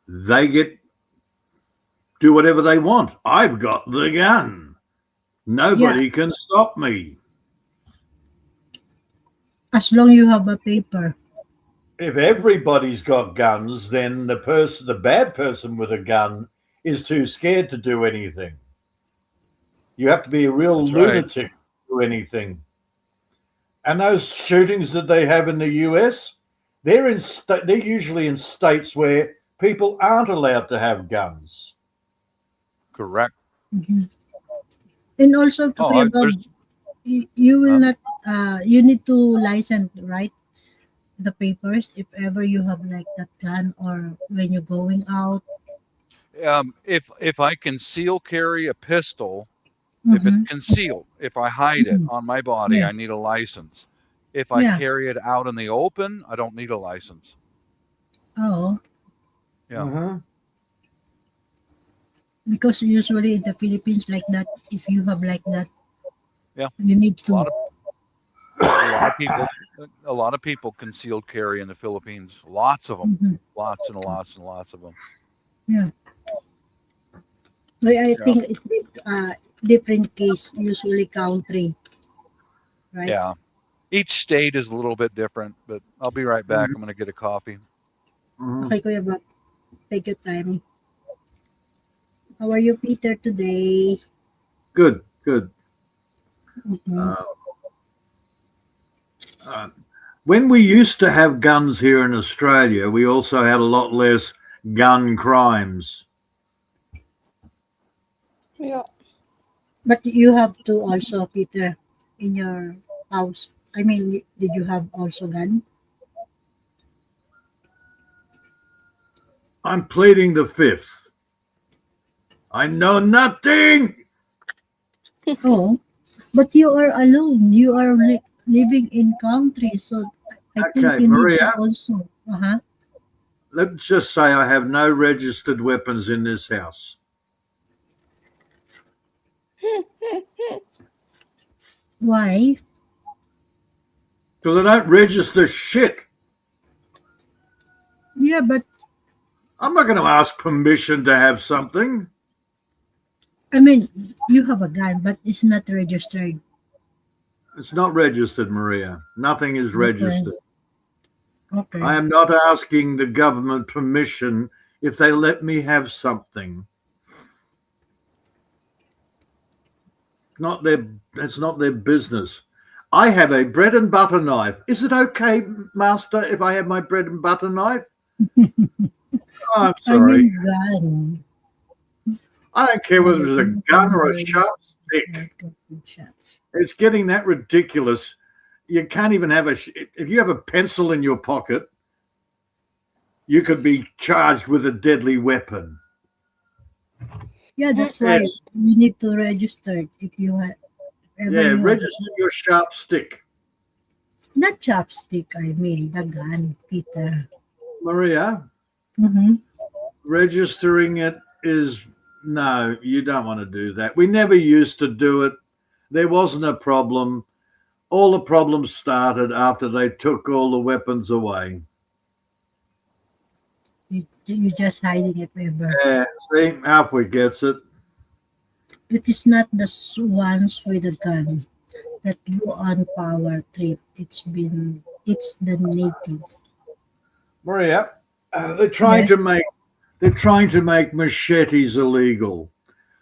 they do whatever they want. I've got the gun. Nobody can stop me. As long you have a paper. If everybody's got guns, then the bad person with a gun is too scared to do anything. You have to be a real That's right. lunatic to do anything. And those shootings that they have in the US, they're usually in states where people aren't allowed to have guns. Correct. Mhm. And also talking Oh, about, there's you will Huh? not, you need to license, right? The papers if ever you have like that gun or when you're going out. If I conceal carry a pistol, if it's Mm-hmm. concealed, if I hide it Mm-hmm. on my body, Yeah, I need a license. If I yeah. carry it out in the open, I don't need a license. Oh, Yeah. because usually in the Philippines like that, if you have like that, Yeah. you need A lot to. of a lot of people concealed carry in the Philippines. Lots of them. Mhm. Lots and lots and lots of them. Yeah. But I Yeah. think it's different case, usually country, right? Yeah. Each state is a little bit different, but I'll be right back. I'm going to get a coffee. Okay, Kuya Bob. Take your time. How are you, Peter, today? Good, good. Mhm. When we used to have guns here in Australia, we also had a lot less gun crimes. Yeah. But you have to also, Peter, in your house. I mean, did you have also gun? I'm pleading the fifth. I know nothing. Oh, but you are alone. You are living in country, so I think Okay, you need to Maria, also. Uh-huh. let's just say I have no registered weapons in this house. Why? Because I don't register shit. Yeah, but I'm not going to ask permission to have something. I mean, you have a gun, but it's not registered. It's not registered, Maria. Nothing is Okay. registered. Okay. I am not asking the government permission if they let me have something. It's not their business. I have a bread and butter knife. Is it okay, Master, if I have my bread and butter knife? Oh, I'm I sorry. mean, gun. I don't care whether it's a gun or a sharp stick. It's getting that ridiculous. You can't even have if you have a pencil in your pocket, you could be charged with a deadly weapon. Yeah, that's why Yes. you need to register if you have. Yeah, register your sharp stick. Not chopstick, I mean, the gun, Peter. Maria, Mm-hmm. registering it is no, you don't want to do that. We never used to do it. There wasn't a problem. All the problems started after they took all the weapons away. You're just hiding it, ever. Yeah, see, halfway gets it. It is not the ones with the gun that go on power trip. It's the native. Maria, they're trying Yes. to make machetes illegal.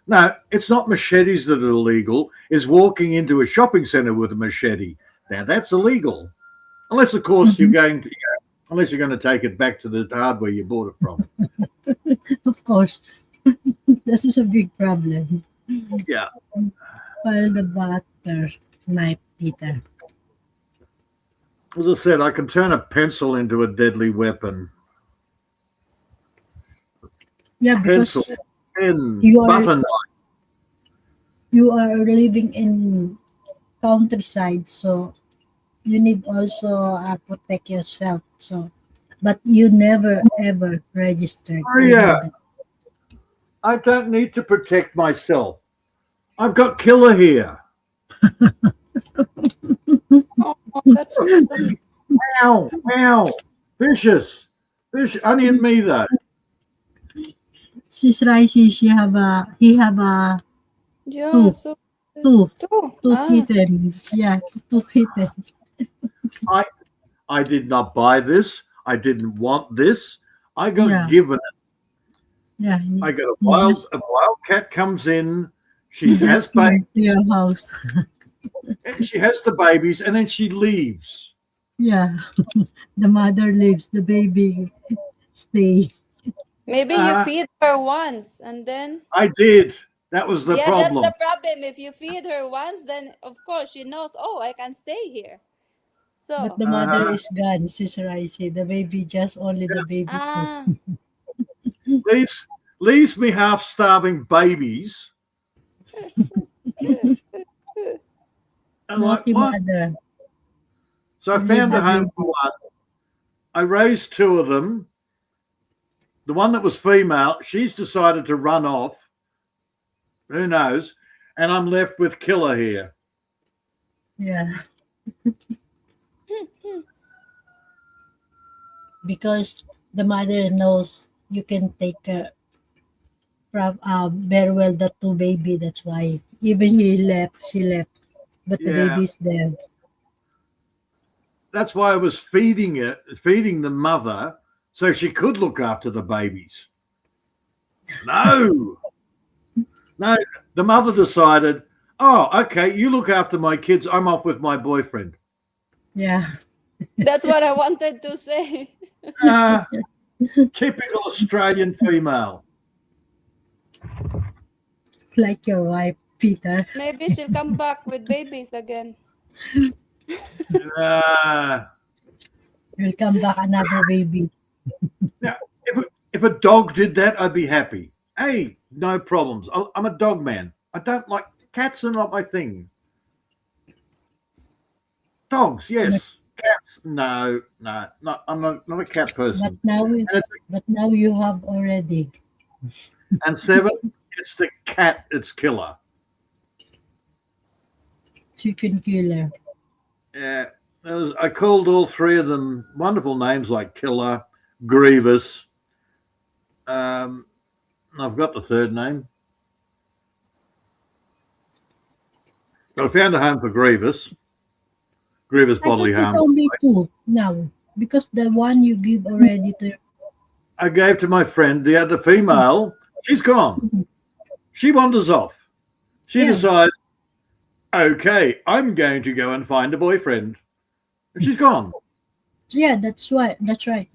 No, it's not machetes that are illegal. It's walking into a shopping centre with a machete. Now that's illegal, unless of course you're going to, unless you're going to take it back to the hardware you bought it from. Of course. This is a big problem. Yeah. Pile the butter knife, Peter. As I said, I can turn a pencil into a deadly weapon. Yeah, because Pencil, pen, You are- butter knife. you are living in countryside, so you need also protect yourself. So, but you never ever registered. Maria. I don't need to protect myself. I've got Killer here. Oh, that's Ow, ow, vicious. Only in me though. She's rising. He have a yeah. So two two. hidden. Yeah, two hidden. I did not buy this. I didn't want this. I got Yeah. given it. Yeah, I got a Yes. wild cat comes in. She he has just came to your house. she has the babies, and then she leaves. Yeah, the mother leaves, the baby stay. Maybe you feed her once and then. I did. That was the Yeah, problem. that's the problem. If you feed her once, then of course she knows, oh, I can stay here. So, But the mother is gone, Sister Icy. The baby, just only the baby. Leaves me half starving babies. And like, Naughty what? mother. So I Leave found the a home for one. I raised two of them. The one that was female, she's decided to run off. Who knows? And I'm left with Killer here. Yeah. Because the mother knows you can take care from very well the two baby. That's why even she left, but the Yeah. baby's there. That's why I was feeding the mother so she could look after the babies. No, the mother decided, oh, okay, you look after my kids. I'm off with my boyfriend. Yeah. that's what I wanted to say. Typical Australian female. Like your wife, Peter. Maybe she'll come back with babies again. Will come back another baby. Now, if a dog did that, I'd be happy. Hey, no problems. I'm a dog man. I don't like cats. Are not my thing. Dogs, yes. Cats, no. I'm not a cat But person. now you have already. And 7, it's the cat. It's Killer. Chicken killer. Yeah, I called all 3 of them wonderful names like Killer, Grievous. I've got the 3rd name. But I found a home for Grievous. Grievous I thought bodily it's harm. only 2 now because the one you give already to. I gave to my friend, the other female. She's gone. She wanders off. She decides, okay, I'm going to go and find a boyfriend. And she's gone. Yeah, that's right.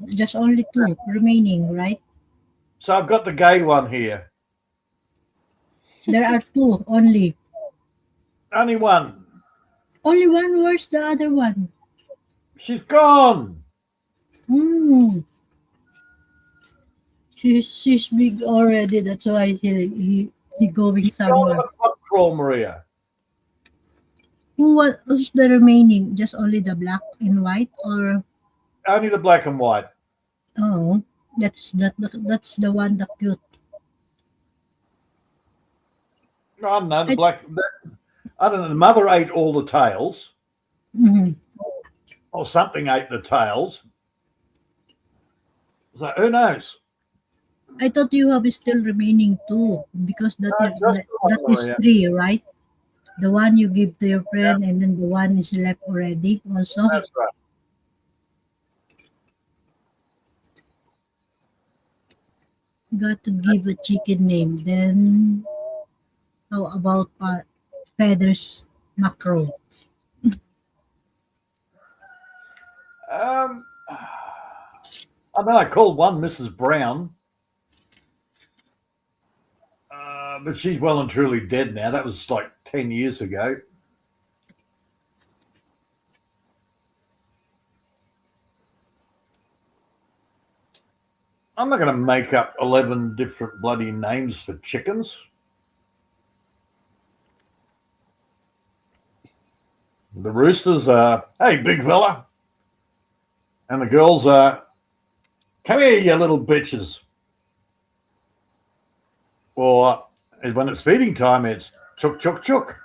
Just only 2 remaining, right? So I've got the gay one here. There are 2 only. Only one. Only one. Where's the other one? She's gone. She's big already. That's why he going Gone somewhere. on a pub crawl, Maria. Who's the remaining? Just only the black and white, or Only the black and white. oh, that's the one, the cute. I don't know. The black. I don't know. The mother ate all the tails, or something ate the tails. So who knows? I thought you have still remaining 2 because No, just the one, that is Maria. 3, right? The one you give to your friend, and then the one is left already. Also, That's right. got to give a chicken name. Then how about feathers macro? I know I called one Mrs. Brown, but she's well and truly dead now. That was like 10 years ago. I'm not going to make up 11 different bloody names for chickens. The roosters are, hey, big fella. And the girls are, come here, you little bitches. Or when it's feeding time, it's chook, chook, chook.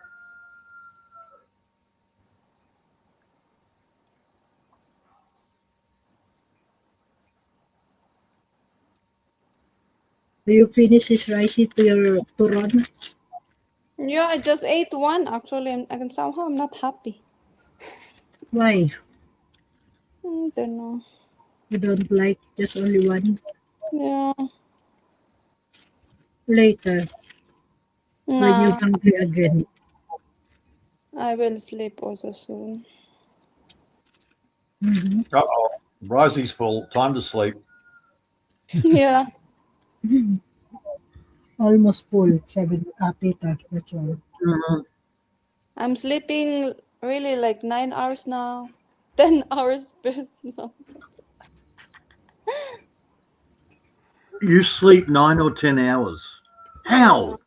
Do you finish this rice to your turon? Yeah, I just ate one. Actually, I'm not happy. Why? I don't know. You don't like just only one? Yeah. Later, when you're Nah, hungry again. I will sleep also soon. Uh-oh, Risey's full. Time to sleep. Yeah. Almost full. Peter. Which one? I'm sleeping really like 9 hours now. 10 hours sometimes. You sleep 9 or 10 hours. How?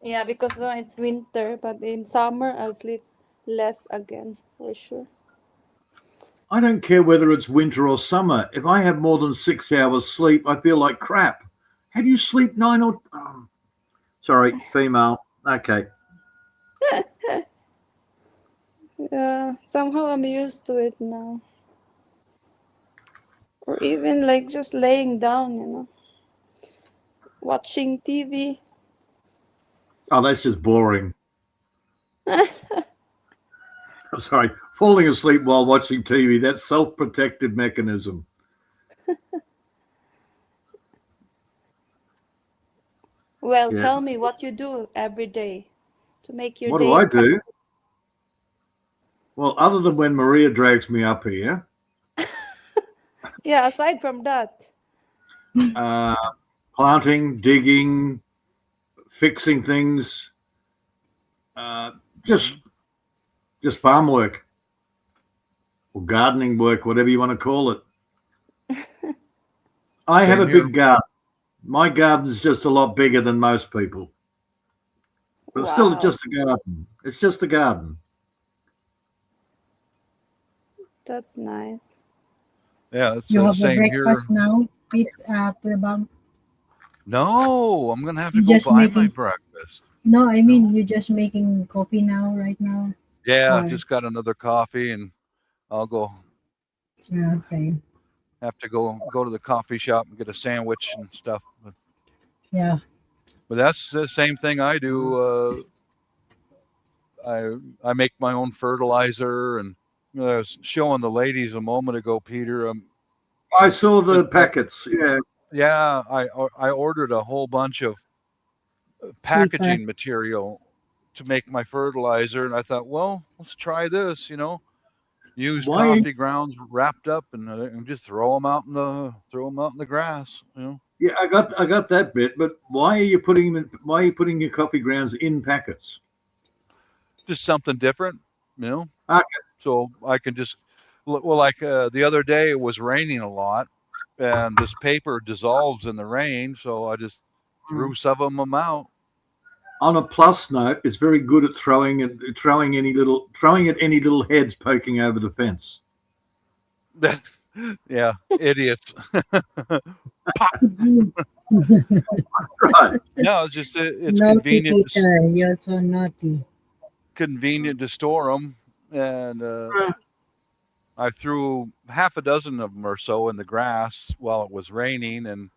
Yeah, because it's winter, but in summer I'll sleep less again for sure. I don't care whether it's winter or summer. If I have more than 6 hours sleep, I feel like crap. How do you sleep 9 or... sorry, female. Okay. Yeah, somehow I'm used to it now. Or even like just laying down, watching TV. Oh, that's just boring. I'm sorry. Falling asleep while watching TV, that's self-protective mechanism. Well, Yeah. tell me what you do every day to make your What day. do I do? Well, other than when Maria drags me up here, Yeah, aside from that. planting, digging, fixing things, just farm work or gardening work, whatever you want to call it. I have a Same here. big garden. My garden's just a lot bigger than most people. But it's still Wow. just a garden. It's just a garden. That's nice. Yeah, it's You the have a same here. breakfast now, Bob? No, I'm gonna have to You go just buy my making- breakfast. No, I mean you're just making coffee now, right now. Yeah, Alright. just got another coffee, and I'll go Yeah, okay. have to go to the coffee shop and get a sandwich and stuff. Yeah. But that's the same thing I do. I make my own fertilizer, and I was showing the ladies a moment ago, Peter. I saw the packets. Yeah. Yeah, I ordered a whole bunch of packaging material to make my fertilizer, and I thought, well, let's try this. Use Why- coffee grounds wrapped up, and just throw them out in the grass. Yeah, I got that bit, but why are you putting your coffee grounds in packets? Just something different, Okay. So I can just, well, like the other day it was raining a lot, and this paper dissolves in the rain, so I just threw some of them out. On a plus note, it's very good at throwing at any little heads poking over the fence. Yeah, idiots. Right. No, it's just it's naughty convenient. Peter, you're so naughty. Convenient to store them, and I threw half a dozen of them or so in the grass while it was raining, and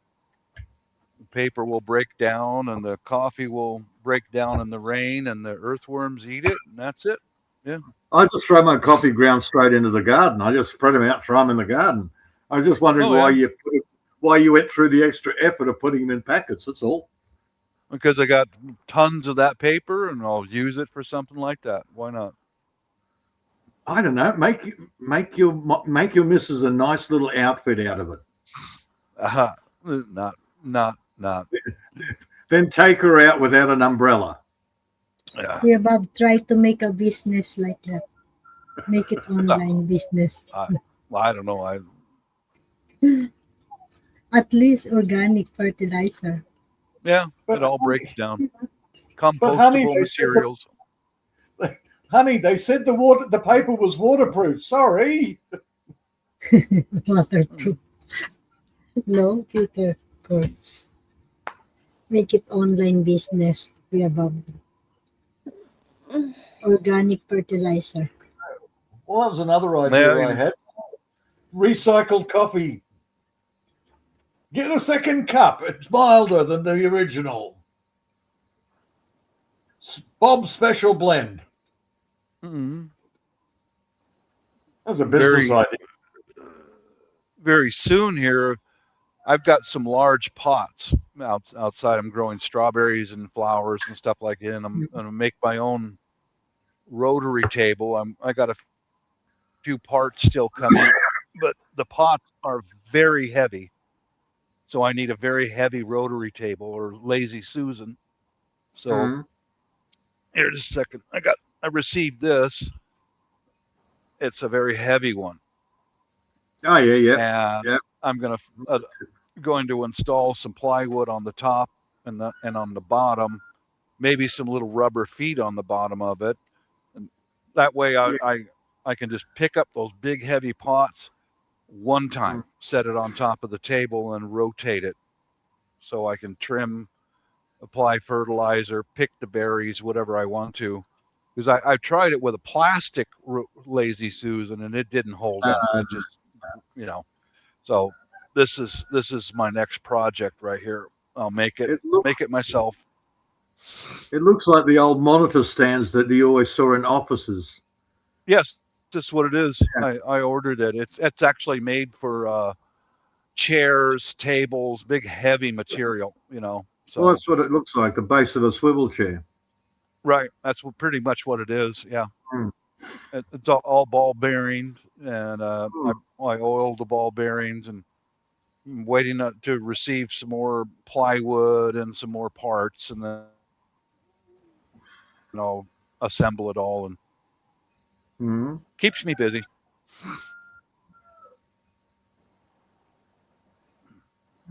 the paper will break down, and the coffee will break down in the rain, and the earthworms eat it, and that's it. Yeah. I just throw my coffee grounds straight into the garden. I just spread them out, throw them in the garden. I was just wondering why you went through the extra effort of putting them in packets. That's all. Because I got tons of that paper, and I'll use it for something like that. Why not? I don't know. Make your missus a nice little outfit out of it. Not. Then take her out without an umbrella. Yeah. We Bob, try to make a business like that. Make it online business. Well, I don't know. At least organic fertilizer. Yeah, But it all honey- breaks down. honey, Compostable they said materials. Honey, they said the paper was waterproof. Sorry. Waterproof. No, Peter, of course. Make it online business, Kuya Bob. Organic fertilizer. Well, that was another idea Yeah, I had. Recycled coffee. Get a second cup. It's milder than the original. Bob's Special Blend. Mm-hmm. That was a business idea. Very soon here, I've got some large pots outside. I'm growing strawberries and flowers and stuff like that, and I'm going to make my own rotary table. I got a few parts still coming, but the pots are very heavy. So I need a very heavy rotary table or lazy Susan. So Mhm. here, just a second. I received this. It's a very heavy one. Oh yeah, yeah, And yeah. I'm going to install some plywood on the top and on the bottom, maybe some little rubber feet on the bottom of it. And that way I can just pick up those big heavy pots one time, set it on top of the table and rotate it so I can trim, apply fertilizer, pick the berries, whatever I want to. Because I tried it with a plastic lazy Susan and it didn't hold up. It just, so this is my next project right here. I'll make it myself. It looks like the old monitor stands that you always saw in offices. Yes, that's what it is. Yeah. I ordered it. It's actually made for chairs, tables, big heavy material, So Well, that's what it looks like, the base of a swivel chair. right, that's pretty much what it is. Yeah. Hmm. It's all ball bearings, and I oiled the ball bearings, and I'm waiting to receive some more plywood and some more parts, and then I'll assemble it all, and keeps me busy.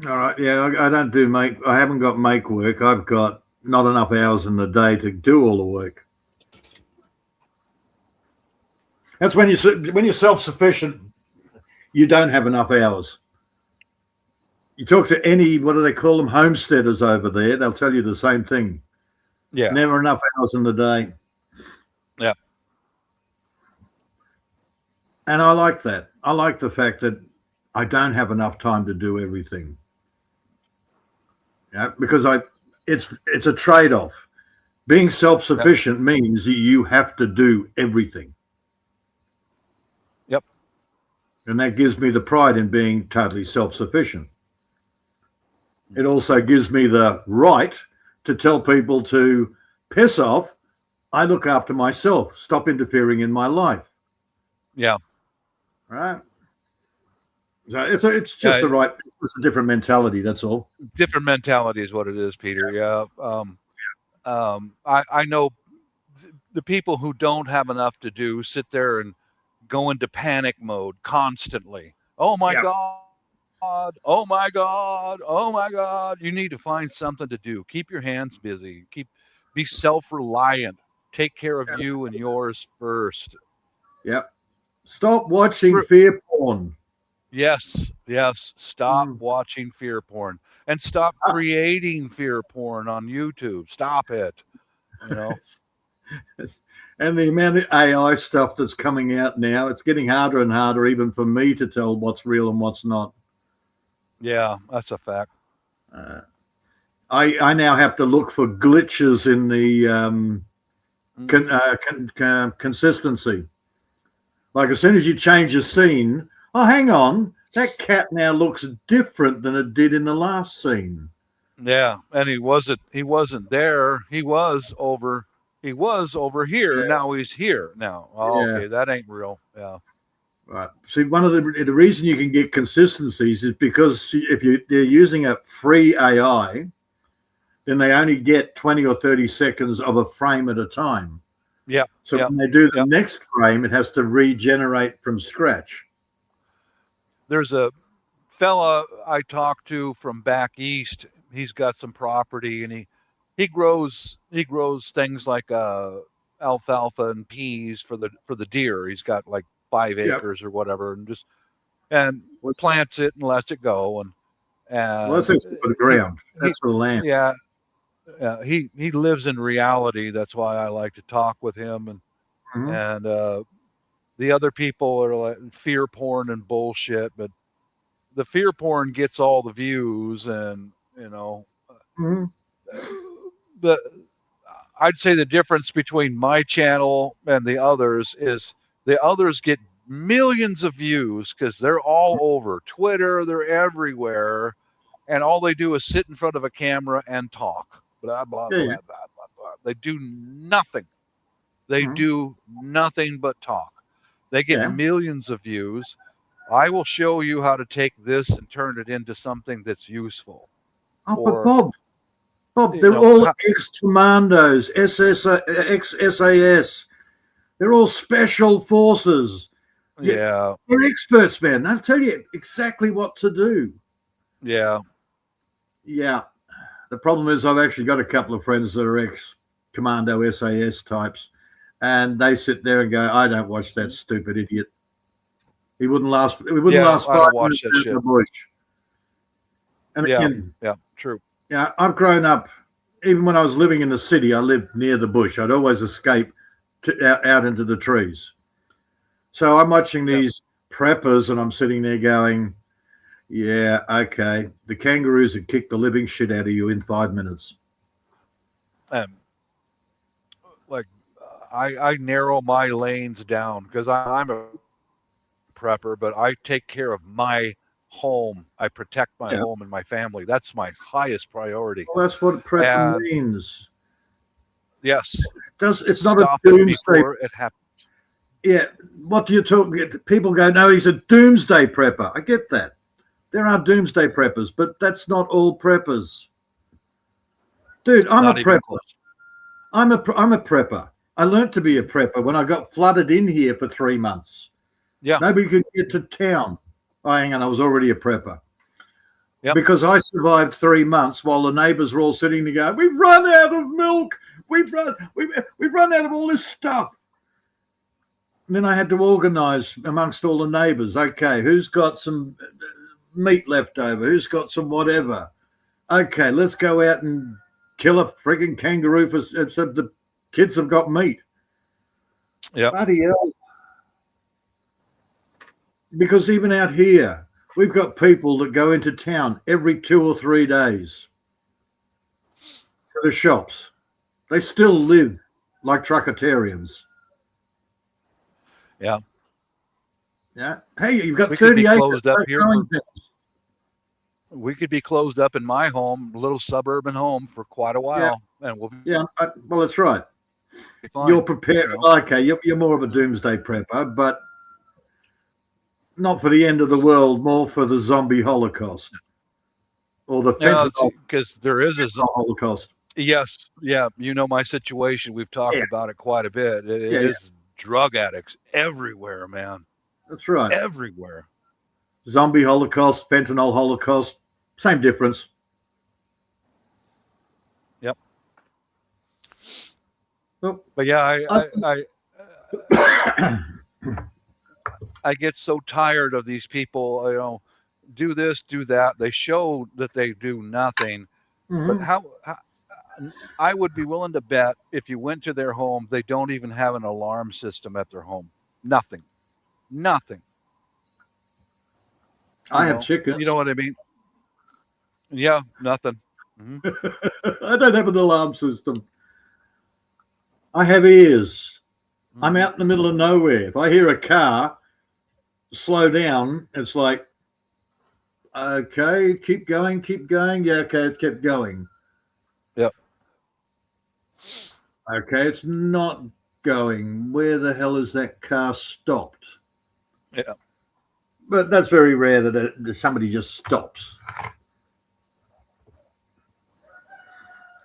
All right, yeah, I don't do I haven't got make work. I've got not enough hours in the day to do all the work. That's when you're self-sufficient, you don't have enough hours. You talk to any, what do they call them, homesteaders over there, they'll tell you the same thing. Yeah. Never enough hours in the day. Yeah. And I like that. I like the fact that I don't have enough time to do everything. Yeah, because it's a trade-off. Being self-sufficient means that you have to do everything. Yep. And that gives me the pride in being totally self-sufficient. It also gives me the right to tell people to piss off. I look after myself. Stop interfering in my life. Yeah. Right. So it's just the right. It's a different mentality. That's all. Different mentality is what it is, Peter. Yeah. I know the people who don't have enough to do sit there and go into panic mode constantly. Oh my God. Oh my God. Oh my God. You need to find something to do. Keep your hands busy. Be self-reliant. Take care of you and yours first. Yep. Stop watching fear porn. Yes. Stop watching fear porn and stop creating fear porn on YouTube. Stop it. And the amount of AI stuff that's coming out now, it's getting harder and harder even for me to tell what's real and what's not. Yeah, that's a fact. I now have to look for glitches in the consistency. Like as soon as you change the scene, oh, hang on, that cat now looks different than it did in the last scene. Yeah, and he wasn't there. He was over here. Yeah. Now he's here. Now, okay, that ain't real. Yeah. Right. See, one of the reason you can get consistencies is because if they're using a free AI, then they only get 20 or 30 seconds of a frame at a time. Yeah. So when they do the next frame, it has to regenerate from scratch. There's a fella I talked to from back east. He's got some property, and he grows things like alfalfa and peas for the deer. He's got like 5 acres or whatever, and plants it and lets it go. And well, that's for the ground. That's for the land. Yeah. He lives in reality. That's why I like to talk with him. And the other people are like fear porn and bullshit, but the fear porn gets all the views, and I'd say the difference between my channel and the others is the others get millions of views because they're all over Twitter, they're everywhere, and all they do is sit in front of a camera and talk. Blah, blah, blah, blah, blah, blah. They do nothing. They do nothing but talk. They get millions of views. I will show you how to take this and turn it into something that's useful. Oh, Or, but Bob, you they're know, all how- ex-commandos, ex-SAS. They're all special forces. yeah, They're experts, man. They'll tell you exactly what to do. yeah, Yeah. The problem is I've actually got a couple of friends that are ex-commando SAS types, and they sit there and go, I don't watch that stupid idiot. He wouldn't last. It wouldn't Yeah, last I don't 5 watch minutes that out in shit. the bush. And Yeah. again, yeah, true. yeah, I've grown up. Even when I was living in the city, I lived near the bush. I'd always escape out into the trees. So I'm watching these preppers, and I'm sitting there going, "Yeah, okay. The kangaroos would kick the living shit out of you in 5 minutes." Like, I narrow my lanes down because I'm a prepper, but I take care of my home. I protect my Yeah. home and my family. That's my highest priority. Well, that's what prepper And- means. Yes, It's not a stop it doomsday. before it happens. Yeah, what do you talk? People go, no, he's a doomsday prepper. I get that. There are doomsday preppers, but that's not all preppers. Dude, I'm Not a even prepper. close. I'm a prepper. I learned to be a prepper when I got flooded in here for 3 months. Yeah. Nobody could get to town. Oh, hang on, I was already a prepper. Yep. Because I survived 3 months while the neighbours were all sitting there going, we've run out of milk. We've run out of all this stuff. And then I had to organise amongst all the neighbours. Okay, who's got some meat left over? Who's got some whatever? Okay, let's go out and kill a frigging kangaroo so the kids have got meat. Yeah. Bloody hell. Because even out here, we've got people that go into town every 2 or 3 days to the shops. They still live like truckatarians. Yeah. Yeah. Hey, you've got We could 30 be acres. closed up no here growing things. We could be closed up in my home, little suburban home, for quite a while, and we'll be Yeah, well, that's right. fine. You're prepared. You know? Okay, you're more of a doomsday prepper, but not for the end of the world, more for the zombie holocaust or the Yeah, fentanyl because there is a holocaust. yes, yeah. You know my situation. We've talked Yeah. about it quite a bit. It Yeah, is drug addicts everywhere, man. That's right. Everywhere. Zombie holocaust, fentanyl holocaust, same difference. Yep. Well, But yeah, I get so tired of these people. You know, do this, do that. They show that they do nothing. But mhm. how I would be willing to bet if you went to their home, they don't even have an alarm system at their home. Nothing. I You have know? chickens. You know what I mean? Yeah, nothing. Mhm. I don't have an alarm system. I have ears. I'm Mhm. out in the middle of nowhere. If I hear a car slow down, it's like, okay, keep going. Yeah, okay, it kept going. Yep. Okay, it's not going. Where the hell is that car stopped? Yeah. But that's very rare that somebody just stops.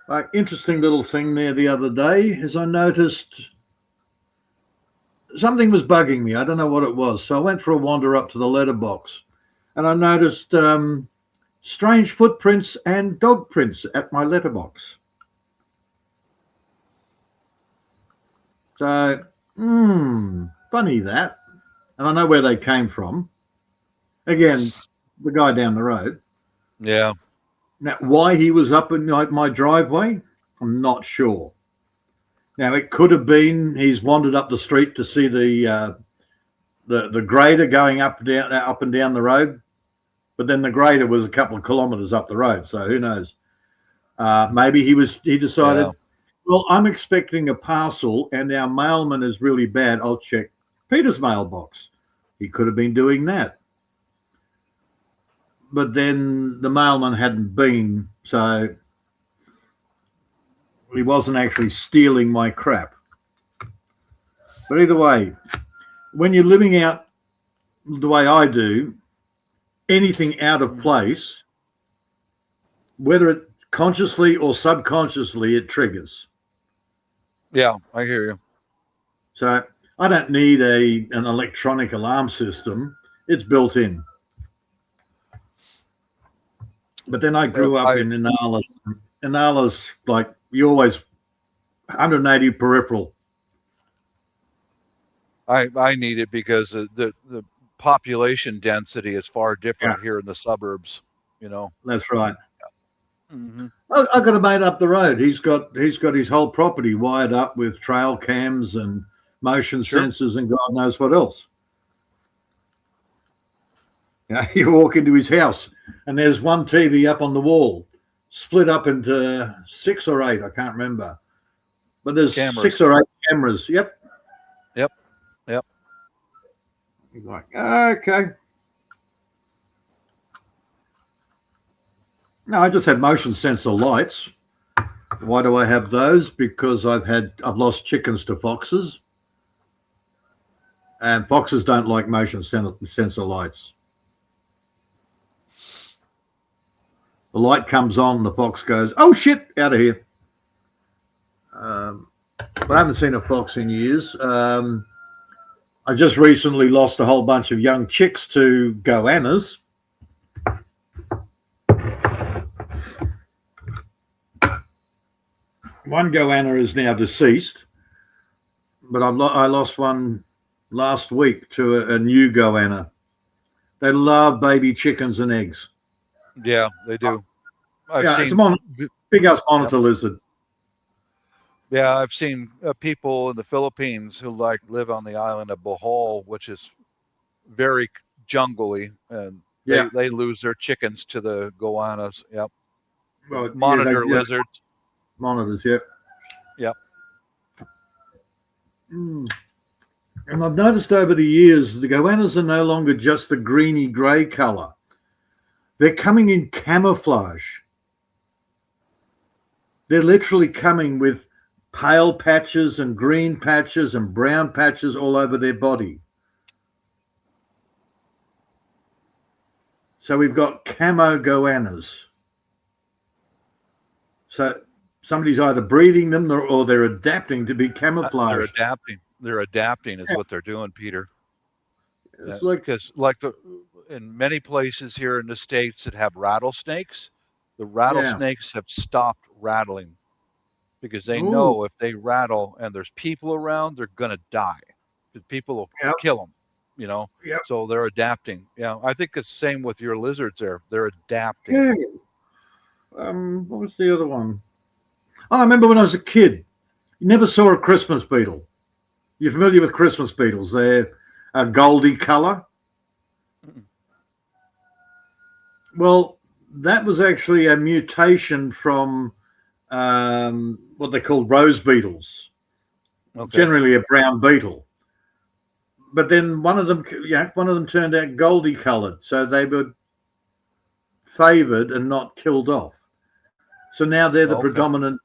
Like, interesting little thing there the other day is I noticed something was bugging me. I don't know what it was. So I went for a wander up to the letterbox and I noticed strange footprints and dog prints at my letterbox. So, funny that. And I know where they came from. Again, the guy down the road. Yeah. Now, why he was up in my driveway, I'm not sure. Now, it could have been he's wandered up the street to see the grader going up and down the road, but then the grader was a couple of kilometres up the road, so who knows? Maybe he decided, Yeah. well, I'm expecting a parcel and our mailman is really bad. I'll check Peter's mailbox. He could have been doing that. But then the mailman hadn't been, so he wasn't actually stealing my crap. But either way, when you're living out the way I do, anything out of place, whether it consciously or subconsciously, it triggers. Yeah, I hear you. So I don't need an electronic alarm system. It's built in. But then I grew up in Inala's. Inala's like you always 180 peripheral. I need it because the population density is far different here in the suburbs. You know. That's right. Mm-hmm. I got a mate up the road. He's got his whole property wired up with trail cams and motion sensors and God knows what else. You walk into his house and there's one TV up on the wall, split up into 6 or 8. I can't remember, but there's cameras. 6 or 8 cameras. Yep. You're like, okay. No, I just had motion sensor lights. Why do I have those? Because I've lost chickens to foxes, and foxes don't like motion sensor lights. The light comes on, the fox goes, "Oh shit, out of here." But I haven't seen a fox in years. I just recently lost a whole bunch of young chicks to goannas. One goanna is now deceased, but I lost one last week to a new goanna. They love baby chickens and eggs. Yeah, they do. It's a big-ass monitor lizard. Yeah, I've seen people in the Philippines who live on the island of Bohol, which is very jungly, and they lose their chickens to the goannas. Yep. Well, monitor lizards. Monitors, yep. Yep. And I've noticed over the years the goannas are no longer just the greeny grey colour. They're coming in camouflage. They're literally coming with pale patches and green patches and brown patches all over their body. So we've got camo goannas. So somebody's either breeding them or they're adapting to be camouflaged. They're adapting is what they're doing, Peter. It's because in many places here in the States that have rattlesnakes, the rattlesnakes have stopped rattling because they know if they rattle and there's people around, they're going to die. Because people will kill them, you know? Yep. So they're adapting. Yeah, I think it's the same with your lizards there. They're adapting. Yeah. What was the other one? Oh, I remember when I was a kid, you never saw a Christmas beetle. You're familiar with Christmas beetles? They're a goldy color. Well, that was actually a mutation from what they call rose beetles. Okay. Generally a brown beetle. But then one of them turned out goldy colored, so they were favored and not killed off. So now they're the predominant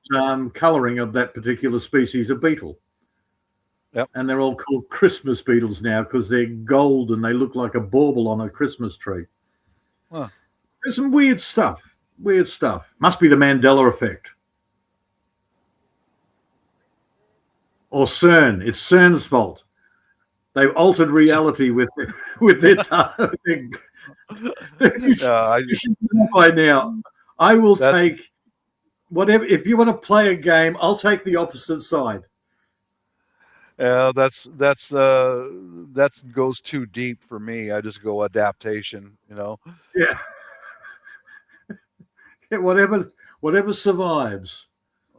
coloring of that particular species of beetle. Yep. And they're all called Christmas beetles now because they're gold and they look like a bauble on a Christmas tree. Huh. There's some weird stuff. Weird stuff. Must be the Mandela effect. Or CERN. It's CERN's fault. They've altered reality with their time. You should know by now. I will take whatever. If you want to play a game, I'll take the opposite side. Yeah, that goes too deep for me. I just go adaptation, you know. Yeah. Whatever survives.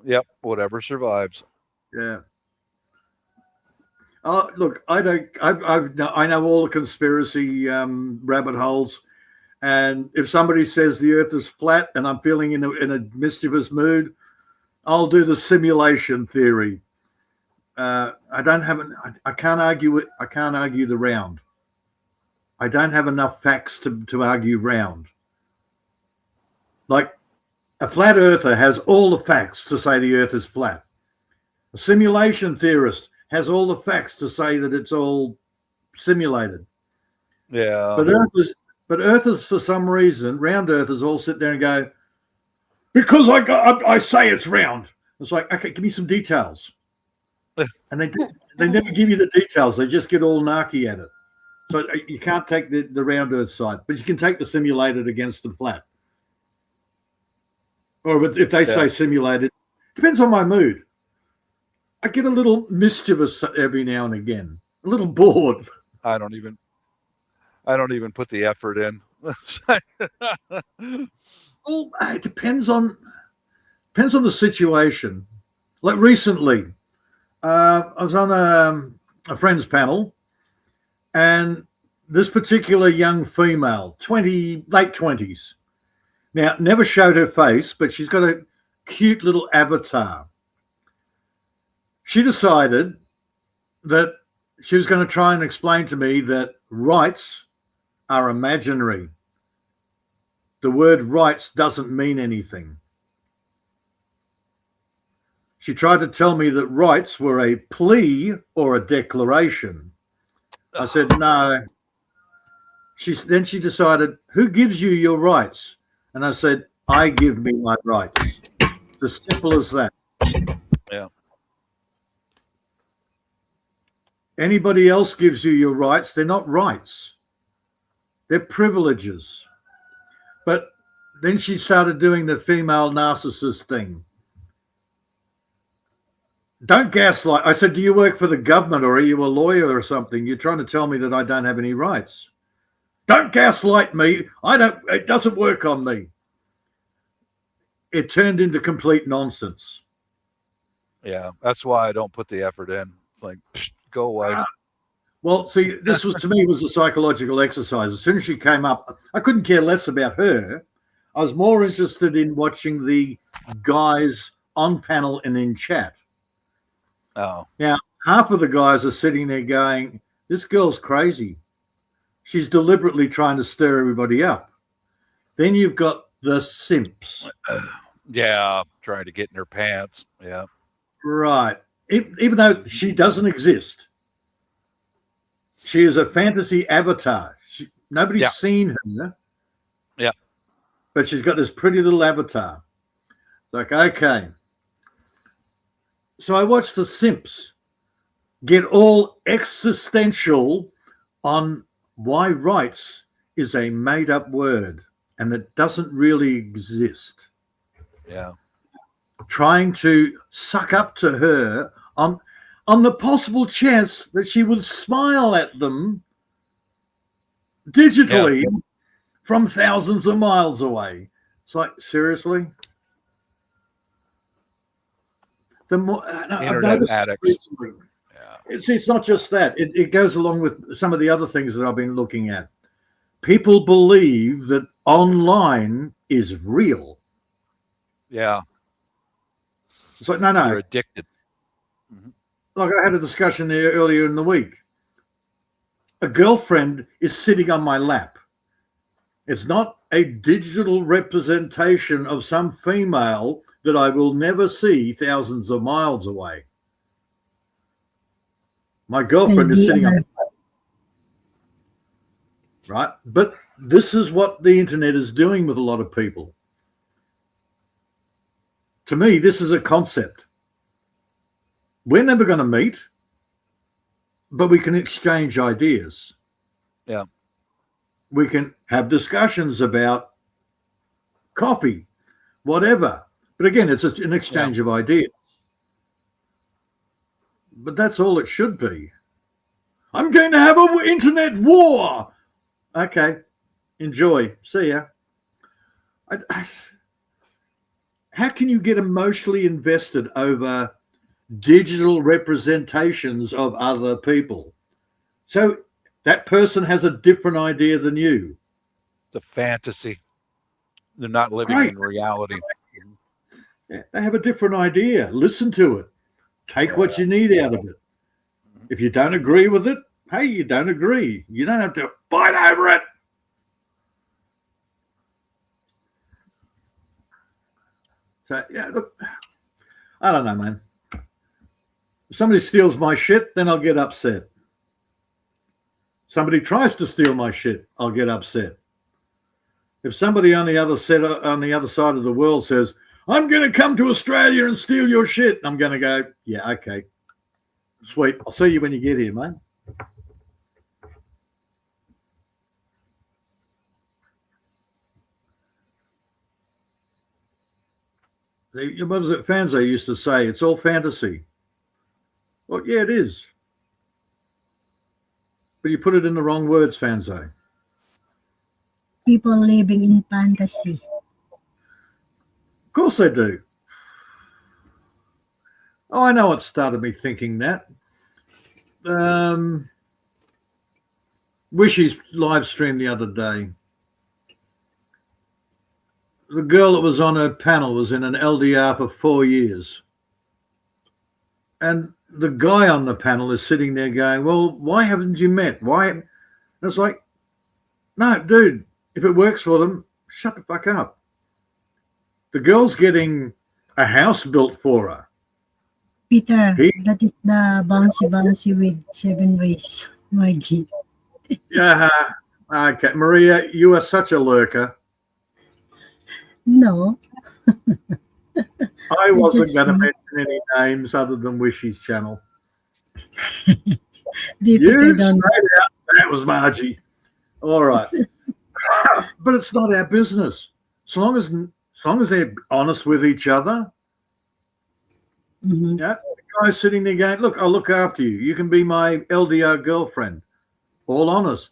Yep, whatever survives. Yeah. Oh, look, I know all the conspiracy rabbit holes, and if somebody says the Earth is flat and I'm feeling in a mischievous mood, I'll do the simulation theory. I can't argue it. I can't argue the round. I don't have enough facts to argue round. Like a flat earther has all the facts to say the Earth is flat. A simulation theorist has all the facts to say that it's all simulated. Yeah. But Earthers, for some reason, round Earthers all sit there and go, because I say it's round. It's like, okay, give me some details. And they never give you the details. They just get all narky at it. So you can't take the round Earth side, but you can take the simulated against the flat. Or if they say simulated, depends on my mood. I get a little mischievous every now and again, a little bored. I don't even put the effort in. Well, it depends on the situation. Like recently, I was on a friend's panel, and this particular young female, late 20s, now never showed her face, but she's got a cute little avatar. She decided that she was going to try and explain to me that rights are imaginary. The word rights doesn't mean anything. She tried to tell me that rights were a plea or a declaration. I said, no. Then she decided, who gives you your rights? And I said, I give me my rights. As simple as that. Yeah. Anybody else gives you your rights, they're not rights. They're privileges. But then she started doing the female narcissist thing. Don't gaslight. I said, do you work for the government or are you a lawyer or something? You're trying to tell me that I don't have any rights. Don't gaslight me. It doesn't work on me. It turned into complete nonsense. Yeah, that's why I don't put the effort in. It's like, go away. Well, see, this was to me was a psychological exercise. As soon as she came up, I couldn't care less about her. I was more interested in watching the guys on panel and in chat. Oh. Now, half of the guys are sitting there going, this girl's crazy. She's deliberately trying to stir everybody up. Then you've got the simps. Yeah, trying to get in her pants. Yeah. Right. Even though she doesn't exist. She is a fantasy avatar. Nobody's seen her. Yeah. But she's got this pretty little avatar. It's like, okay. So I watched the simps get all existential on why rights is a made-up word and it doesn't really exist. Yeah. Trying to suck up to her on the possible chance that she would smile at them digitally from thousands of miles away. It's like, seriously? The more Internet addicts. It's not just that. It goes along with some of the other things that I've been looking at. People believe that online is real. Yeah. It's like, no. You're addicted. Mm-hmm. Like I had a discussion there earlier in the week. A girlfriend is sitting on my lap. It's not a digital representation of some female that I will never see thousands of miles away. My girlfriend is sitting on my lap. Right? But this is what the internet is doing with a lot of people. To me, this is a concept. We're never going to meet, but we can exchange ideas. Yeah. We can have discussions about coffee, whatever. But again, it's an exchange of ideas. But that's all it should be. I'm going to have an internet war. Okay. Enjoy. See ya. How can you get emotionally invested over digital representations of other people? So that person has a different idea than you. It's a fantasy. They're not living in reality. Yeah, they have a different idea. Listen to it. Take what you need out of it. If you don't agree with it, hey, you don't agree. You don't have to fight over it. So, yeah, look, I don't know, man. If somebody steals my shit, then I'll get upset. Somebody tries to steal my shit, I'll get upset. If somebody on the other side of the world says, I'm going to come to Australia and steal your shit, I'm going to go, yeah, okay. Sweet. I'll see you when you get here, mate. What was it Fanzo used to say? It's all fantasy. Well, yeah, it is. But you put it in the wrong words, Fanzo. People living in fantasy. Of course they do. Oh, I know what started me thinking that. Wishy's live stream the other day. The girl that was on her panel was in an LDR for 4 years. And the guy on the panel is sitting there going, well, why haven't you met? Why? And it's like, no, dude, if it works for them, shut the fuck up. The girl's getting a house built for her. Peter, that is the bouncy with 7 ways, Margie. Yeah. Okay. Maria, you are such a lurker. No. I wasn't going to mention any names other than Wishy's channel. You straight out, that was Margie. All right. But it's not our business. As long as they're honest with each other. Mm-hmm. Yeah. The guy's sitting there going, look, I'll look after you. You can be my LDR girlfriend. All honest.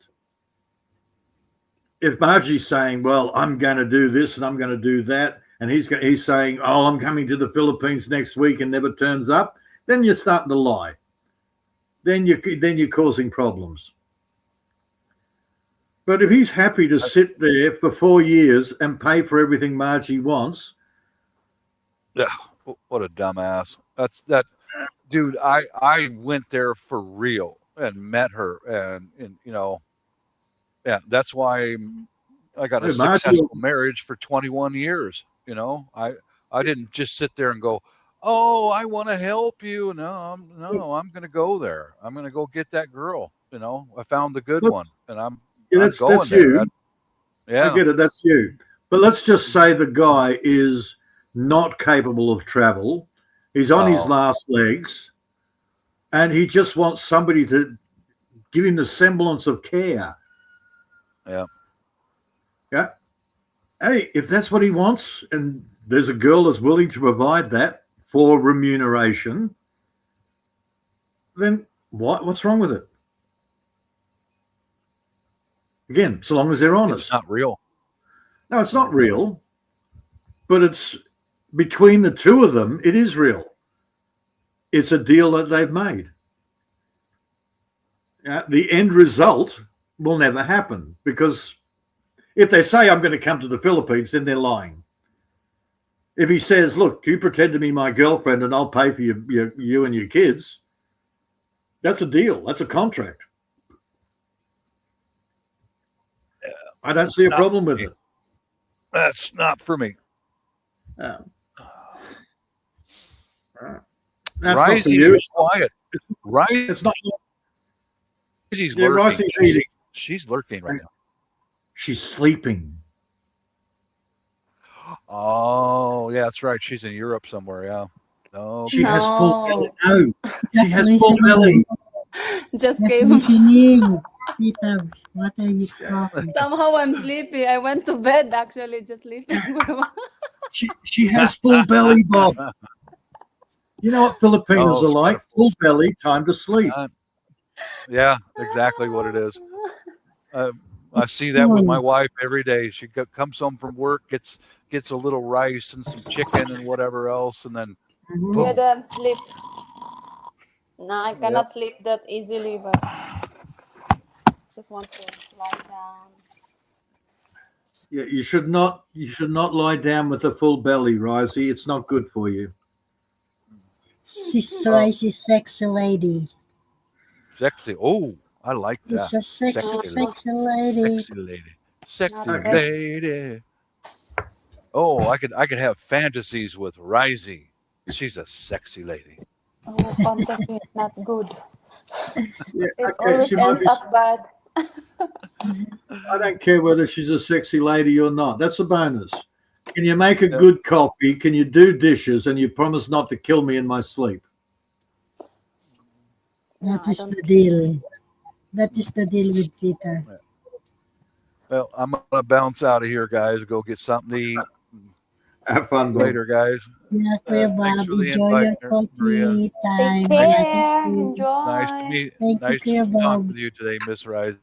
If Margie's saying, well, I'm going to do this and I'm going to do that, and he's saying, oh, I'm coming to the Philippines next week and never turns up, then you're starting to lie. Then you're causing problems. But if he's happy to sit there for 4 years and pay for everything Margie wants. Yeah, what a dumbass. That dude, I went there for real and met her and you know, yeah, that's why I got a successful marriage for 21 years. You know, I didn't just sit there and go, oh, I want to help you. No, I'm going to go there. I'm going to go get that girl. You know, I found the good one, and I'm going that's there. You. Yeah, I get it. That's you. But let's just say the guy is not capable of travel. He's on his last legs, and he just wants somebody to give him the semblance of care. Yeah. Yeah. Hey, if that's what he wants, and there's a girl that's willing to provide that for remuneration, then what's wrong with it? Again, so long as they're honest. It's not real. No, it's not real, but it's between the two of them, it is real. It's a deal that they've made. The end result will never happen, because if they say, I'm going to come to the Philippines, then they're lying. If he says, look, you pretend to be my girlfriend and I'll pay for you and your kids, that's a deal. That's a contract. I don't see a problem with it. That's not for me. That's Rising is quiet. Rising, it's not. She's lurking. She's lurking right now. She's sleeping. Oh, yeah, that's right. She's in Europe somewhere. Yeah. No. She has full belly. No. She has full belly. Just listening. Peter, what are you talking? Somehow I'm sleepy. I went to bed actually, just sleeping. she has full belly, Bob. You know what Filipinos are like? Full belly, time to sleep. Yeah, exactly what it is. I see that with my wife every day. She comes home from work, gets a little rice and some chicken and whatever else, and then boom. Yeah, then sleep. No, I cannot sleep that easily, but just want to lie down. Yeah, you should not lie down with a full belly, Risey. It's not good for you. She's Risey, sexy lady. Sexy. Oh, I like that. It's a sexy lady. Sexy lady. Sexy lady. Oh, I could have fantasies with Risey. She's a sexy lady. Oh, fantasy is not good. Yeah, it always ends up bad. I don't care whether she's a sexy lady or not. That's a bonus. Can you make a good coffee? Can you do dishes? And you promise not to kill me in my sleep. No, That I is don't. the deal. That is the deal with Peter. Well, I'm gonna bounce out of here, guys. Go get something to eat. Have fun, Bob. Later, guys. Yeah, Kuya Thanks Bob, for the enjoy invite, your Maria. coffee time. Take Nice- care. Thank you. Enjoy. Nice to meet. Thank you, Nice Kuya to talk Bob. with you today, Miss Rise.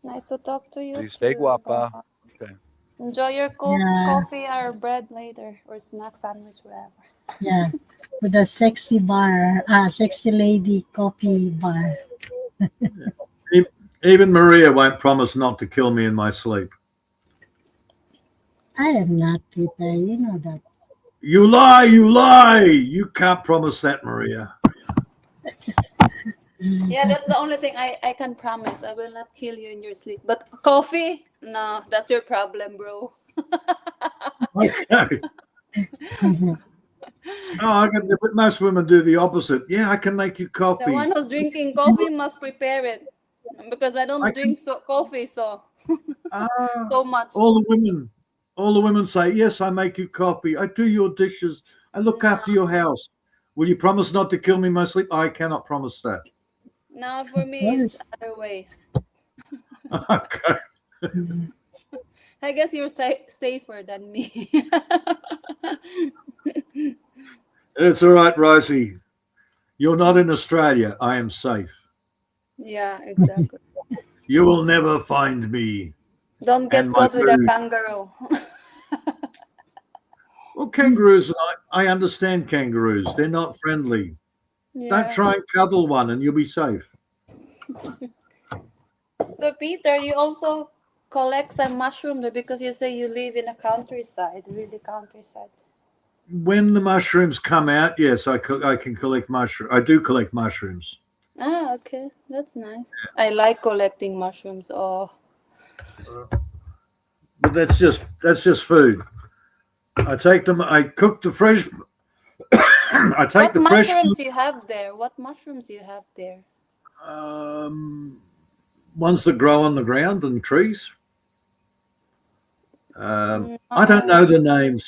Nice to talk to you Stay too. guapa. Okay. Enjoy your Yeah. coffee or bread later, or snack sandwich, whatever. Yeah, with a sexy bar, sexy lady coffee bar. Even Maria won't promise not to kill me in my sleep. I am not Peter, you know that. You lie, you lie. You can't promise that, Maria. Yeah, that's the only thing I can promise. I will not kill you in your sleep. But coffee? No, that's your problem, bro. Okay. No, but most women do the opposite. Yeah, I can make you The coffee. one who's drinking coffee must prepare it. Because I don't I drink coffee so Ah, so much. all the women say, yes, I make you coffee. I do your dishes. I look after your house. Will you promise not to kill me in my sleep? I cannot promise that. No, for me it's course. other way. Okay. I guess you're safer than me. It's all right, Rosie. You're not in Australia. I am safe. Yeah, exactly. You will never find me. Don't get And my caught with a food. kangaroo. Well, kangaroos, I understand kangaroos. They're not friendly. Don't Yeah. try and cuddle one and you'll be safe. So Peter, you also collect some mushrooms because you say you live in a countryside, really countryside. When the mushrooms come out, yes, I can collect mushrooms. I do collect mushrooms. Ah, okay. That's nice. I like collecting mushrooms. Oh, But that's just food. I take them. I cook the fresh. I take what the fresh. mushrooms you have there? What mushrooms you have there? Ones that grow on the ground and trees. I don't know the names.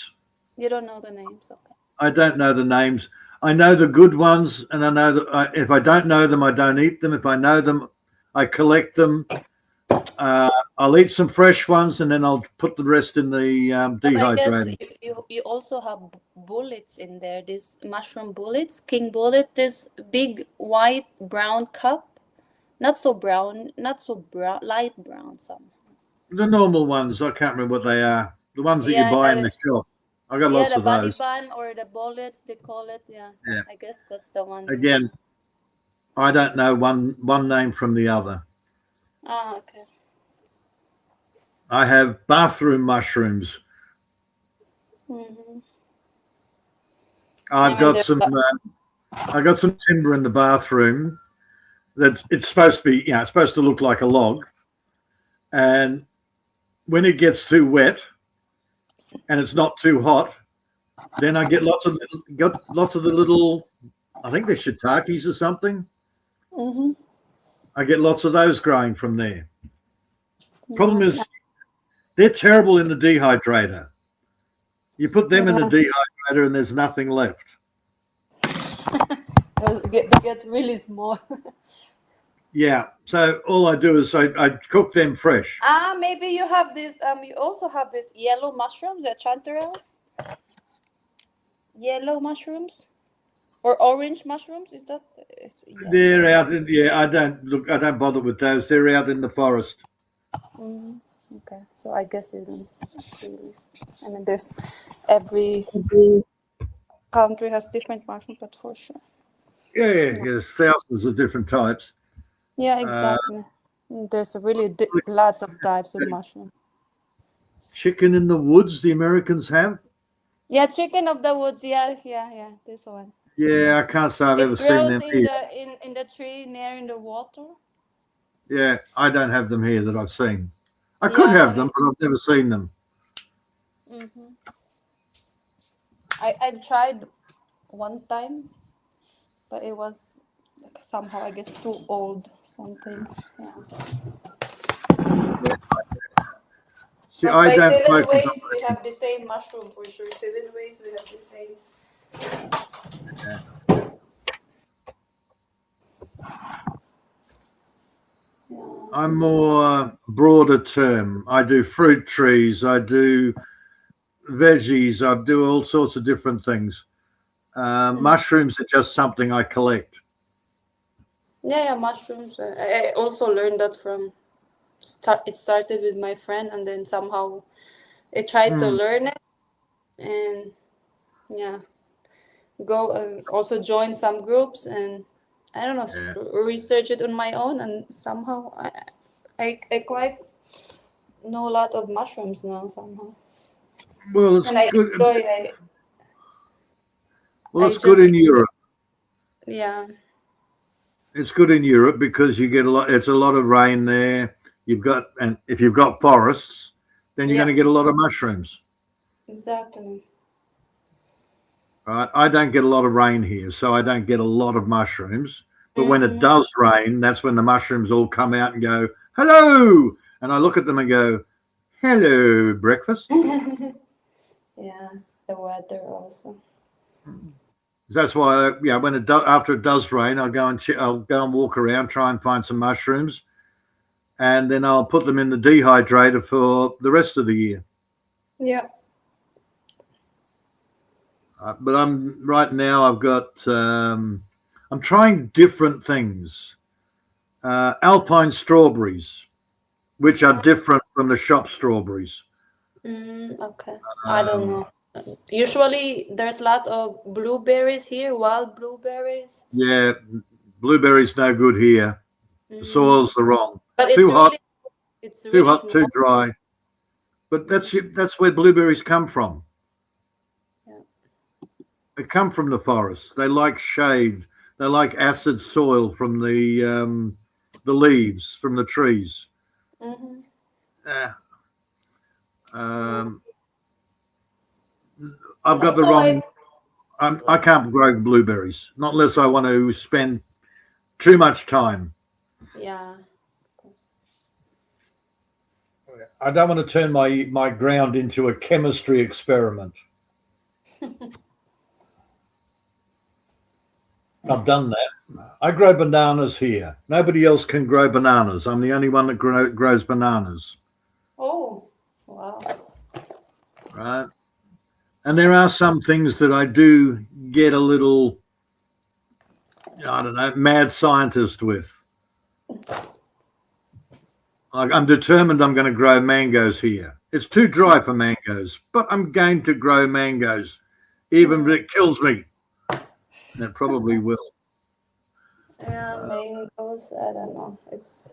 You don't know the names, okay. I don't know the names. I know the good ones, and I know that if I don't know them, I don't eat them. If I know them, I collect them. I'll eat some fresh ones, and then I'll put the rest in the But I guess dehydrator. you also have bullets in there. These mushroom bullets, king bullet. This big white brown cup, not so brown, light brown. Some. The normal ones, I can't remember what they are. The ones that you buy in the shop. I got lots the of those. Baliban or the bullets, they call it. Yeah, so Yeah. I guess that's the one. Again, I don't know one name from the other. Ah, okay. I have bathroom mushrooms. Mm-hmm. I've got some. I got some timber in the bathroom. It's supposed to be. It's supposed to look like a log. And when it gets too wet, and it's not too hot, then I get lots of the little. I think they're shiitakes or something. Mm-hmm. I get lots of those growing from there. Problem is, they're terrible in the dehydrator. You put them in the dehydrator and there's nothing left. They get really small. Yeah. So all I do is I cook them fresh. Maybe you have this. You also have this yellow mushrooms, the chanterelles. Yellow mushrooms, or orange mushrooms? Is that? They're out in I don't bother with those. They're out in the forest. Mm-hmm. Okay, so I guess you don't really. I mean, there's every country has different mushrooms, but for sure. Yeah. There's thousands of different types. Yeah, exactly. There's really lots of types of mushroom. Chicken in the woods, the Americans have. Yeah, chicken of the woods. Yeah. This one. Yeah, I can't say I've ever seen them here. in the tree near in the water. Yeah, I don't have them here that I've seen. I could have them, but I've never seen them. Mm-hmm. I tried one time, but it was somehow, I guess, too old. Something. Yeah. See, But I by don't 7 focus on ways, we have the same mushroom for sure. 7 ways, we have the same. Yeah. I'm more broader term. I do fruit trees. I do veggies. I do all sorts of different things. Mushrooms are just something I collect. Yeah, mushrooms. I also learned that from it started with my friend, and then somehow I tried to learn it, and yeah, go and also join some groups, and I don't know, Yeah. research it on my own, and somehow I quite know a lot of mushrooms now somehow, Well, it's and I good. enjoy it. Well, I it's good just in Europe. yeah. It's good in Europe because you get a lot. It's a lot of rain there. You've got, and if you've got forests, then you're Yeah. going to get a lot of mushrooms. Exactly. Right? I don't get a lot of rain here, so I don't get a lot of mushrooms. But when it does rain, that's when the mushrooms all come out and go, hello. And I look at them and go, hello, breakfast. Yeah, the weather also. That's why, when after it does rain, I'll go and walk around, try and find some mushrooms, and then I'll put them in the dehydrator for the rest of the year. Yeah. But right now I've got I'm trying different things. Alpine strawberries, which are different from the shop strawberries. Okay. I don't know. Usually there's a lot of blueberries here, wild blueberries. Yeah, blueberries no good here. The soil's the wrong. But Too hot, it's too really hot, too small. dry. But that's where blueberries come from. Yeah. They come from the forest. They like shade. They like acid soil from the leaves from the trees. I've got the Also, wrong. I can't grow blueberries, not unless I want to spend too much time. yeah. I don't want to turn my ground into a chemistry experiment. I've done that. I grow bananas here. Nobody else can grow bananas. I'm the only one that grows bananas. Oh, wow. Right. And there are some things that I do get a little, I don't know, mad scientist with. I'm determined I'm going to grow mangoes here. It's too dry for mangoes, but I'm going to grow mangoes, even if it kills me. And it probably will. Yeah, mangoes. I don't know. It's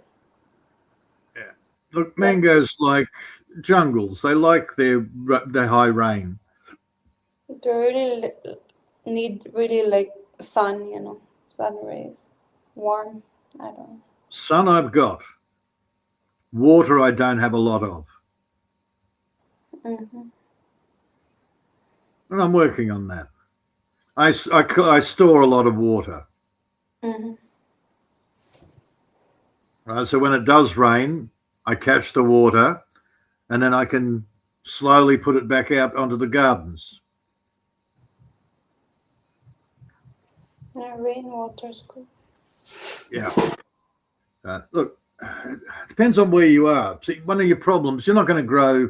Look, mangoes like jungles. They like their high rain. they really need really like sun, sun rays, warm. I don't know. Sun I've got. Water I don't have a lot of. And I'm working on that. I store a lot of water. Right, so when it does rain, I catch the water, and then I can slowly put it back out onto the gardens. Yeah, rainwater's good. Yeah. Look, it depends on where you are. See, one of your problems, you're not going to grow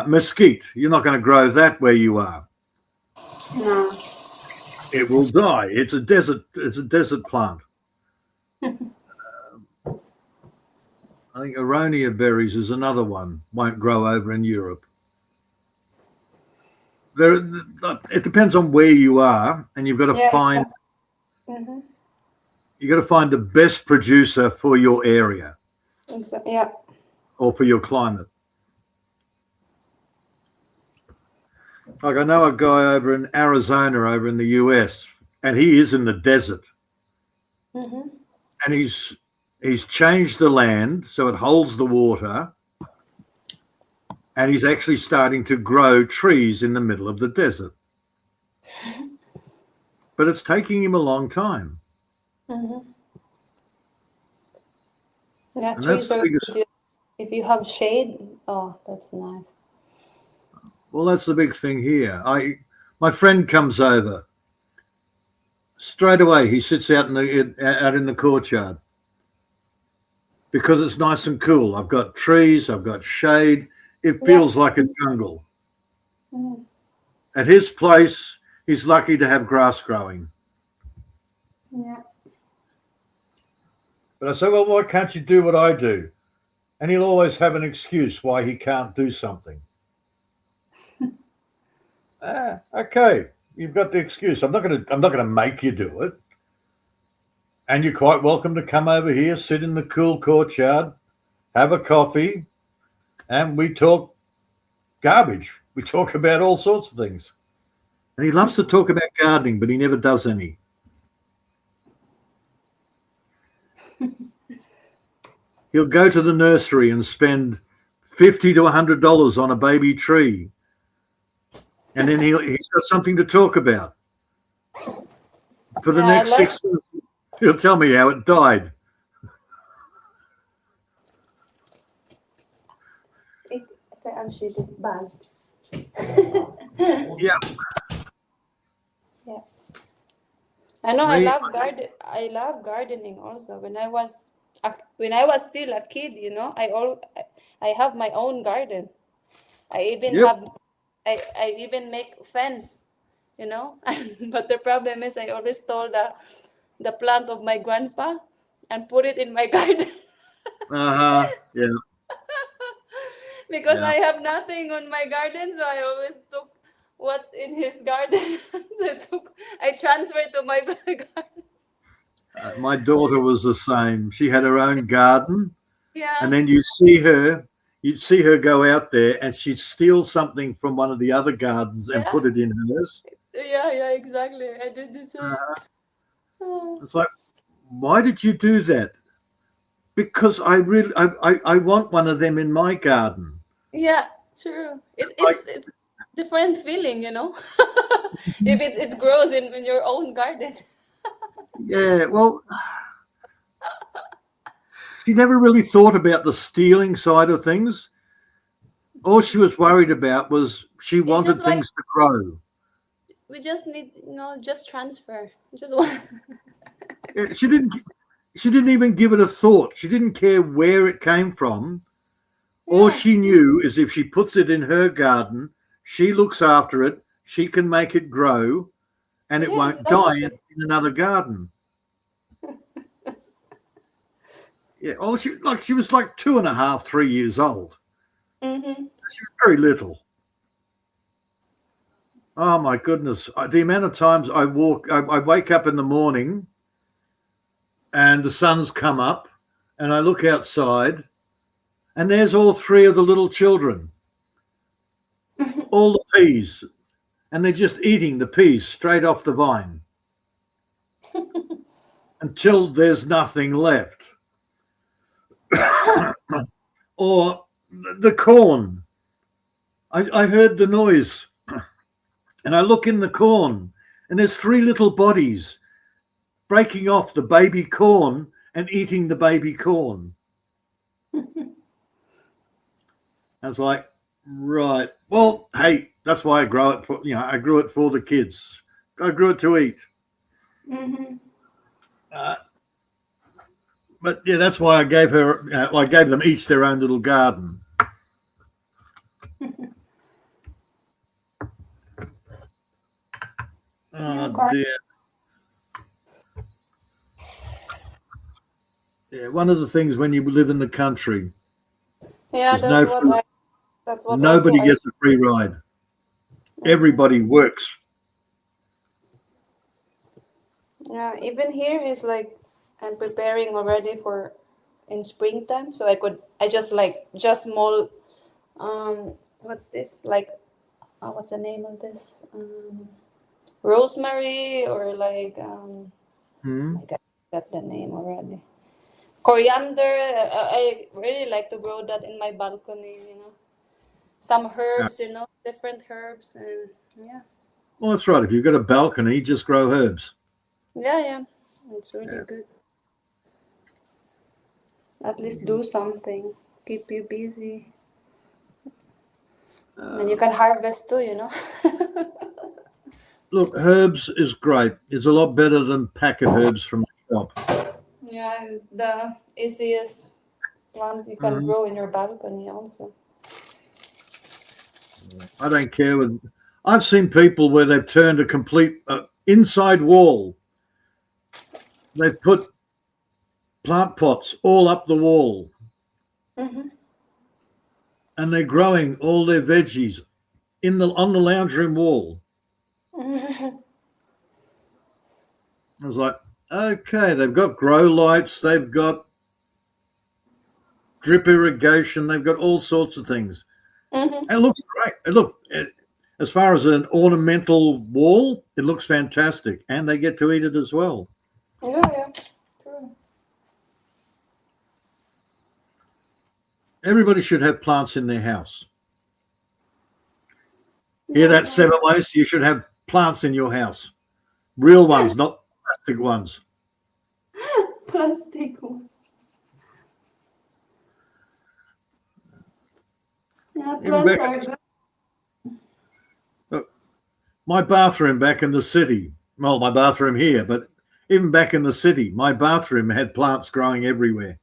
mesquite. You're not going to grow that where you are. No. It will die. It's a desert. It's a desert plant. I think aronia berries is another one. Won't grow over in Europe. It depends on where you are, and you've got to find. You got to find the best producer for your area. Exactly. Yeah. Or for your climate. Like I know a guy over in Arizona, over in the US, and he is in the desert. And he's changed the land so it holds the water, and he's actually starting to grow trees in the middle of the desert. But it's taking him a long time. Yeah, And trees that's the are biggest. good If you have shade, oh, that's nice. Well, that's the big thing here. My friend comes over. Straight away, he sits out in the courtyard because it's nice and cool. I've got trees, I've got shade. It feels like a jungle. Mm. At his place, he's lucky to have grass growing. Yeah. But I say, well, why can't you do what I do? And he'll always have an excuse why he can't do something. Okay, you've got the excuse. I'm not gonna make you do it. And you're quite welcome to come over here, sit in the cool courtyard, have a coffee, and we talk garbage. We talk about all sorts of things. And he loves to talk about gardening, but he never does any. He'll go to the nursery and spend $50 to $100 on a baby tree. And then he's got something to talk about. For the next 6 months, he'll tell me how it died. Yeah. Yeah. I know. I love gardening also. When I was still a kid, you know, I have my own garden. I even make fence, you know. But the problem is I always stole the plant of my grandpa and put it in my garden. Yeah. Because I have nothing on my garden, so I always took what's in his garden. I transferred to my garden. My daughter was the same. She had her own garden. Yeah. And then you'd see her go out there and she'd steal something from one of the other gardens and put it in hers. Yeah, exactly. I did the same. It's like, why did you do that? Because I want one of them in my garden. Yeah, true. It's different feeling, you know. If it grows in your own garden. Yeah, well, she never really thought about the stealing side of things. All she was worried about was she wanted things to grow. We just need, just transfer. Just one. Yeah, she didn't even give it a thought. She didn't care where it came from. All she knew is if she puts it in her garden, she looks after it, she can make it grow, and it won't die in another garden. Yeah, she was like 2.5, 3 years old. Mm-hmm. She was very little. Oh my goodness! The amount of times I wake up in the morning, and the sun's come up, and I look outside, and there's all 3 of the little children, all the peas, and they're just eating the peas straight off the vine until there's nothing left. Or the corn. I heard the noise and I look in the corn and there's 3 little bodies breaking off the baby corn and eating the baby corn. I was like, right. Well, hey, that's why I grow it for, I grew it for the kids. I grew it to eat. Mm-hmm. But yeah, that's why I gave them each their own little garden. Oh dear. Yeah, one of the things when you live in the country, that's what nobody gets a free ride. Everybody works. Yeah, even here is like I'm preparing already for in springtime, so I just mold what's this, like what's the name of this, rosemary, or like I got the name already, coriander. I really like to grow that in my balcony, some herbs, different herbs, and yeah. Well, that's right. If you've got a balcony, just grow herbs. Yeah, it's really good. At least do something. keep you busy. And you can harvest too, you know. Look, herbs is great. It's a lot better than packet herbs from the shop. Yeah, the easiest plant you can grow in your balcony also. I don't care. I've seen people where they've turned a complete inside wall. They've put plant pots all up the wall. Mm-hmm. And they're growing all their veggies on the lounge room wall. Mm-hmm. I was like, okay, they've got grow lights, they've got drip irrigation, they've got all sorts of things. Mm-hmm. It looks great. As far as an ornamental wall, it looks fantastic, and they get to eat it as well. Yeah, true. Everybody should have plants in their house. Hear that, 7 Ways? You should have plants in your house. Real ones, not plastic ones. Plastic one. Yeah, plants are good. My bathroom back in the city, well, my bathroom here, but even back in the city, my bathroom had plants growing everywhere.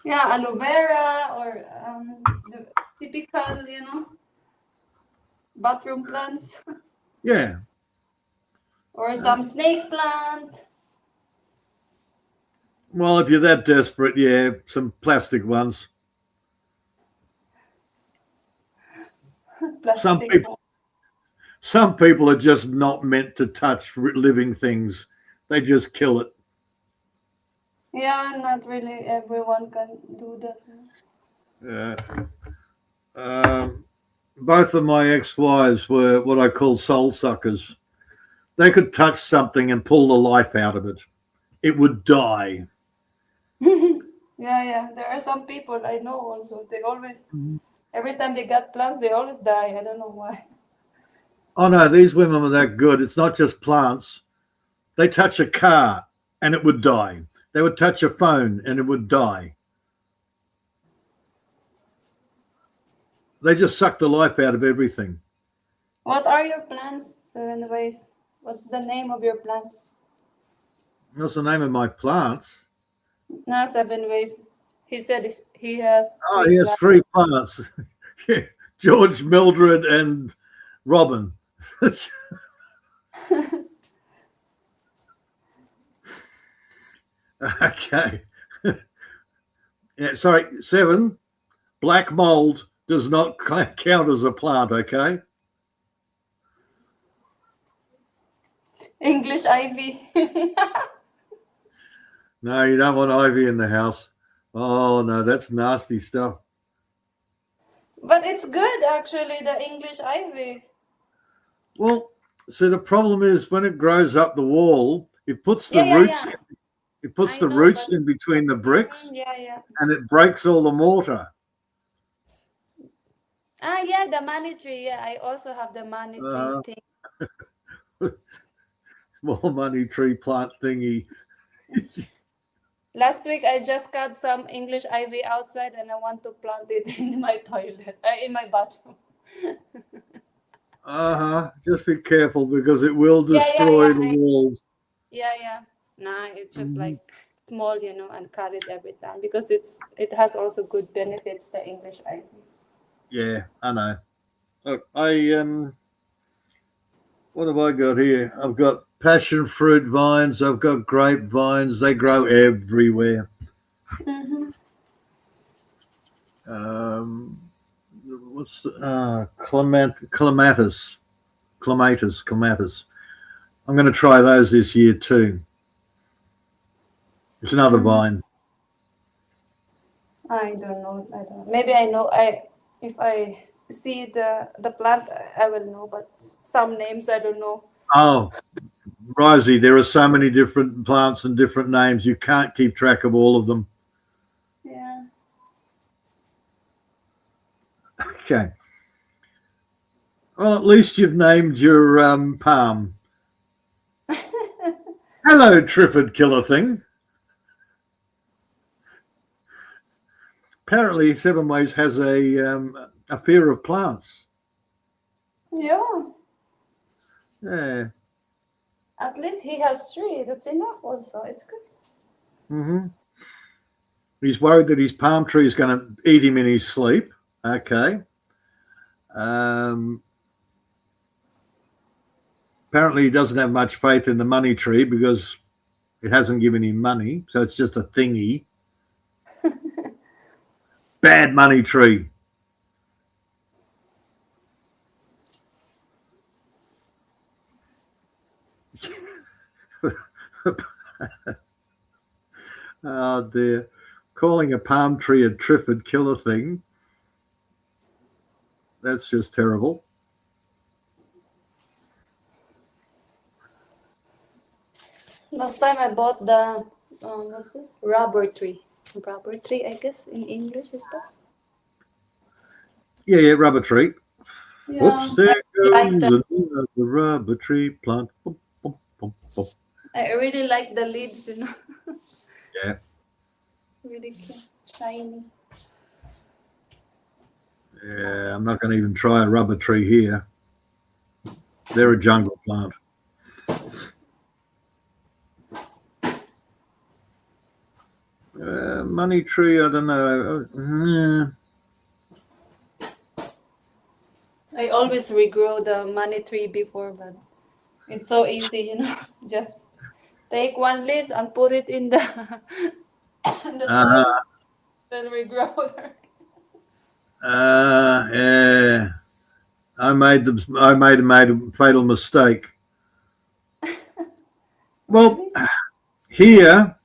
Yeah, aloe vera or the typical, you know, bathroom plants. Yeah. Or some snake plant. Well, if you're that desperate, yeah, some plastic ones. Plastic Some people are just not meant to touch living things. They just kill it. Yeah, not really everyone can do that. Both of my ex-wives were what I call soul suckers. They could touch something and pull the life out of it. It would die. Yeah. There are some people I know also. They always, every time they got plants, they always die. I don't know why. Oh no, these women were that good. It's not just plants. They touch a car and it would die. They would touch a phone and it would die. They just suck the life out of everything. What are your plants, 7 Ways? What's the name of your plants? What's the name of my plants? No, 7 Ways. He said he has. Oh, he has 3 plants. George, Mildred, and Robin. Okay. Yeah, sorry, 7. Black mold does not count as a plant, okay? English ivy. No, you don't want ivy in the house. Oh, no, that's nasty stuff. But it's good, actually, the English ivy. Well, see, the problem is when it grows up the wall, it puts the roots. Yeah. It puts the roots in between the bricks. Yeah. And it breaks all the mortar. Yeah, the money tree. Yeah, I also have the money tree thing. Small money tree plant thingy. Last week, I just cut some English ivy outside and I want to plant it in my toilet, in my bathroom. Just be careful because it will destroy the walls. Yeah. Nah, it's just like small, you know, and cut it every time because it has also good benefits, the English ivy. Yeah, I know. Look, what have I got here? I've got passion fruit vines. I've got grape vines. They grow everywhere. What's clematis? I'm going to try those this year too. It's another vine. I don't know. Maybe I know. If I see the plant, I will know. But some names I don't know. Oh, Rosie, there are so many different plants and different names. You can't keep track of all of them. Yeah. Okay. Well, at least you've named your palm. Hello, Triffid Killer Thing. apparently Seven Ways has a fear of plants. Yeah. Yeah. At least he has 3. That's enough also. It's good. Mm-hmm. He's worried that his palm tree is going to eat him in his sleep. Okay. Apparently he doesn't have much faith in the money tree because it hasn't given him money. So it's just a thingy. Bad money tree. Oh dear. Calling a palm tree a Triffid killer thing. That's just terrible. Last time I bought the what's this? Rubber tree. Rubber tree, I guess in English is that? Yeah, rubber tree. Yeah. Oops, there I like goes another rubber tree plant. Boom, boom, boom, boom. I really like the leaves, Yeah. Really cute. Shiny. Yeah, I'm not going to even try a rubber tree here. They're a jungle plant. Money tree, I don't know. I always regrow the money tree before, but it's so easy, Just take one leaves and put it in the the soil, then regrow there. Yeah. I made a fatal mistake. Well, here,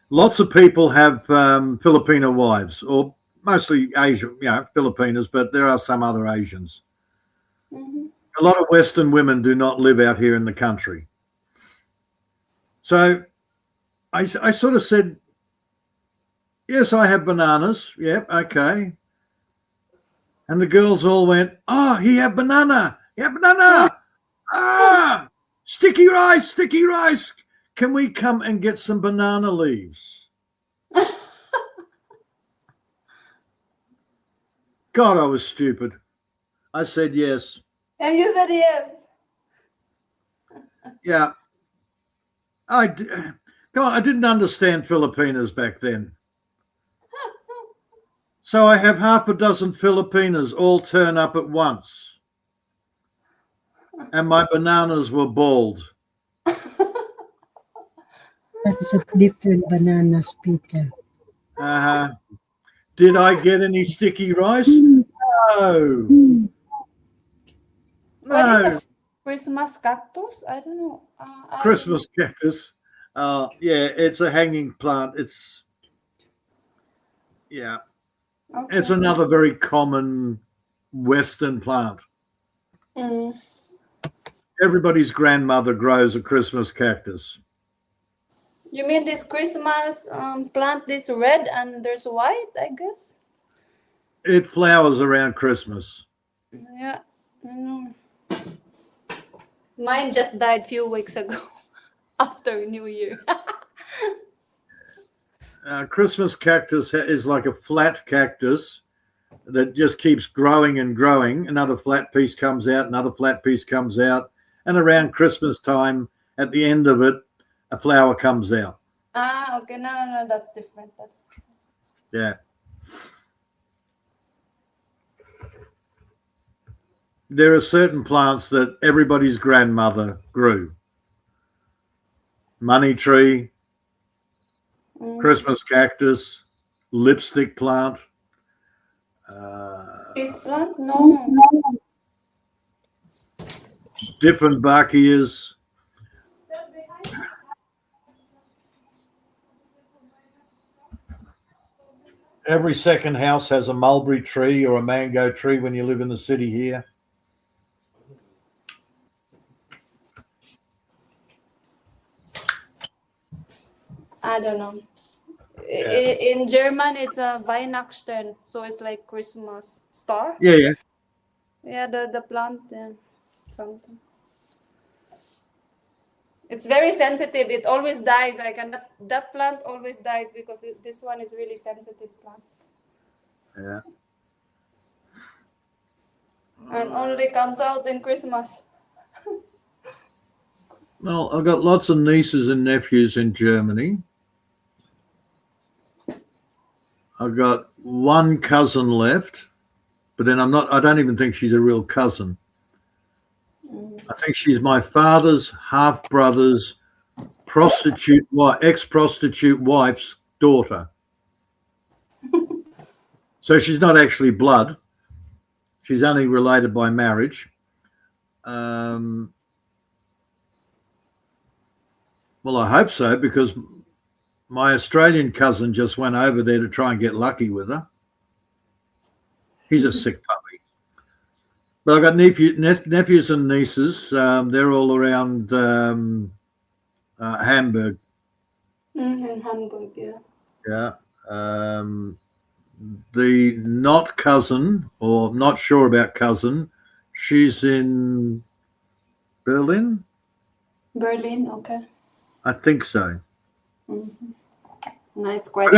lots of people have Filipino wives, or mostly Asian, Filipinas, but there are some other Asians. Mm-hmm. A lot of Western women do not live out here in the country. So I sort of said, yes, I have bananas. Yep, okay. And the girls all went, oh, he had banana. He had banana. Ah, sticky rice, sticky rice. Can we come and get some banana leaves? God, I was stupid. I said yes. And you said yes. Yeah. Come on, I didn't understand Filipinas back then. So I have half a dozen Filipinas all turn up at once. And my bananas were bald. That is a different bananas, Peter. Did I get any sticky rice? No. What is No. a Christmas cactus? I don't know. Christmas cactus. Yeah, it's a hanging plant. It's Okay. It's another very common Western plant. Mm. Everybody's grandmother grows a Christmas cactus. You mean this Christmas plant, this red and there's white, I guess? It flowers around Christmas. Yeah, I know. Mine just died a few weeks ago after New Year. Christmas cactus is like a flat cactus that just keeps growing and growing. Another flat piece comes out, another flat piece comes out. And around Christmas time, at the end of it, a flower comes out. Okay. No, that's different. Yeah. There are certain plants that everybody's grandmother grew. Money tree, Christmas cactus, lipstick plant. Peace plant? No. Different barkias. Every second house has a mulberry tree or a mango tree when you live in the city here. I don't know. In German, it's a Weihnachtsstern, so it's like Christmas star. Yeah. Yeah, the plant, something. It's very sensitive. It always dies. That plant always dies because this one is really sensitive plant. Yeah. And only comes out in Christmas. Well, I've got lots of nieces and nephews in Germany. I've got one cousin left, but then I don't even think she's a real cousin. I think she's my father's half brother's ex-prostitute wife's daughter. So she's not actually blood. She's only related by marriage. Well, I hope so, because my Australian cousin just went over there to try and get lucky with her. He's a sick puppy. But I've got nephews and nieces. They're all around Hamburg. In Hamburg, yeah. Yeah. The not cousin, or not sure about cousin, she's in Berlin? Berlin, okay. I think so. Mm-hmm. Nice, quite. But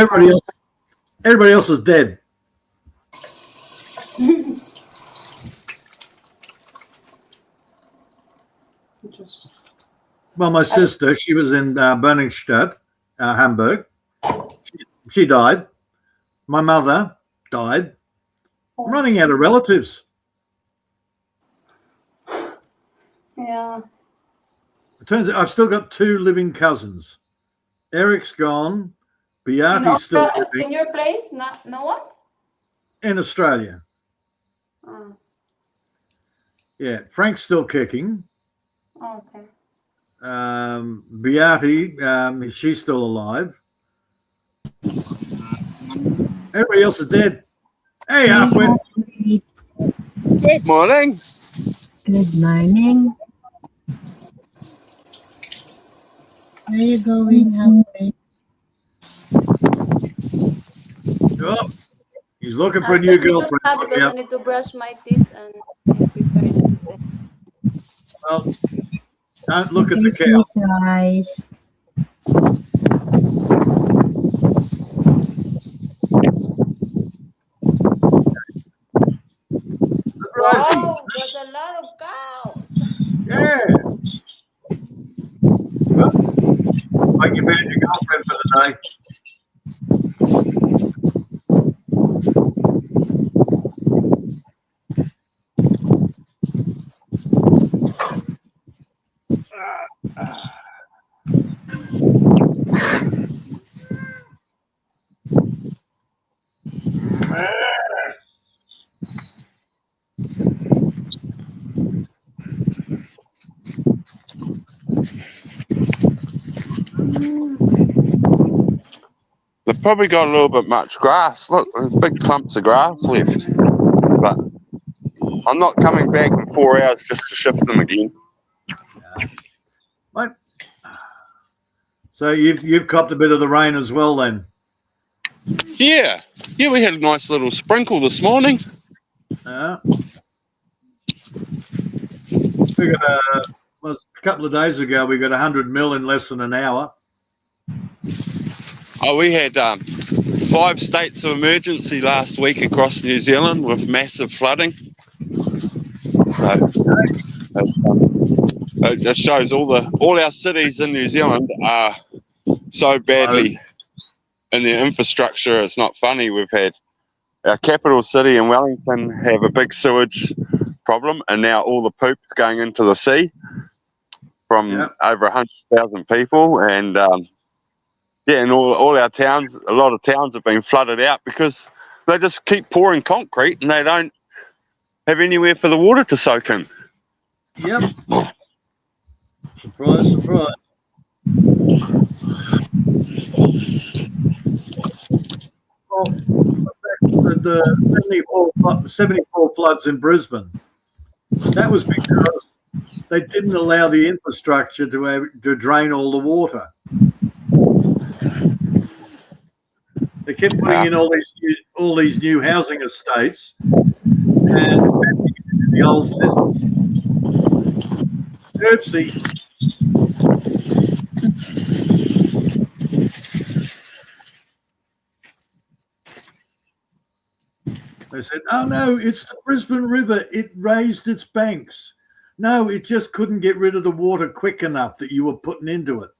everybody else is dead. Well, my sister, she was in Berningstadt, Hamburg. She died. My mother died. I'm running out of relatives. Yeah. It turns out I've still got 2 living cousins. Eric's gone. Beatri's still living. In your place? No one? In Australia. Oh. Yeah, Frank's still kicking. Okay. Beatty, she's still alive. Everybody else is dead. Hey, Ahmed. Good morning. Good morning. Where are you going, Ahmed? Oh, he's looking for a new girlfriend. Because I need to brush my teeth and prepare the day. Well, don't look at This the cow. is rice. Wow, there's a lot of cows. Yeah. Well, like you found your girlfriend for the day. They've probably got a little bit much grass. Look, there's big clumps of grass left. But I'm not coming back in 4 hours just to shift them again. Right. So you've copped a bit of the rain as well then? Yeah, we had a nice little sprinkle this morning. We got a couple of days ago, we got 100 mil in less than an hour. Oh, we had 5 states of emergency last week across New Zealand with massive flooding. So it just shows all our cities in New Zealand are so badly in their infrastructure. It's not funny. We've had our capital city in Wellington have a big sewage problem, and now all the poop's going into the sea from over 100,000 people, and and all our towns, a lot of towns have been flooded out because they just keep pouring concrete and they don't have anywhere for the water to soak in. Yep. Surprise, surprise. Well, the 74 floods in Brisbane. That was because they didn't allow the infrastructure to drain all the water. They kept putting in all these new housing estates and the old system. Oopsie. They said, oh no, it's the Brisbane River. It raised its banks. No, it just couldn't get rid of the water quick enough that you were putting into it.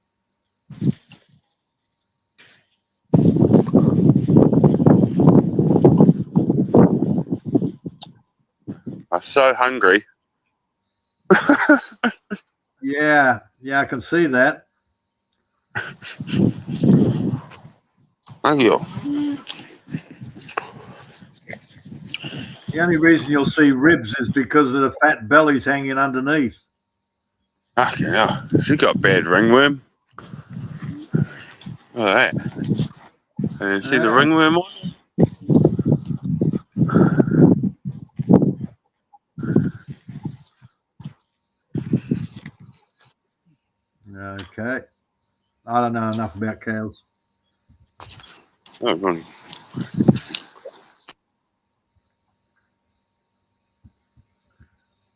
I'm so hungry. Yeah, I can see that. Thank you. The only reason you'll see ribs is because of the fat bellies hanging underneath. Okay, yeah. She got bad ringworm. Look at that. And you see the ringworm on? Okay. I don't know enough about cows. Oh, Ronnie.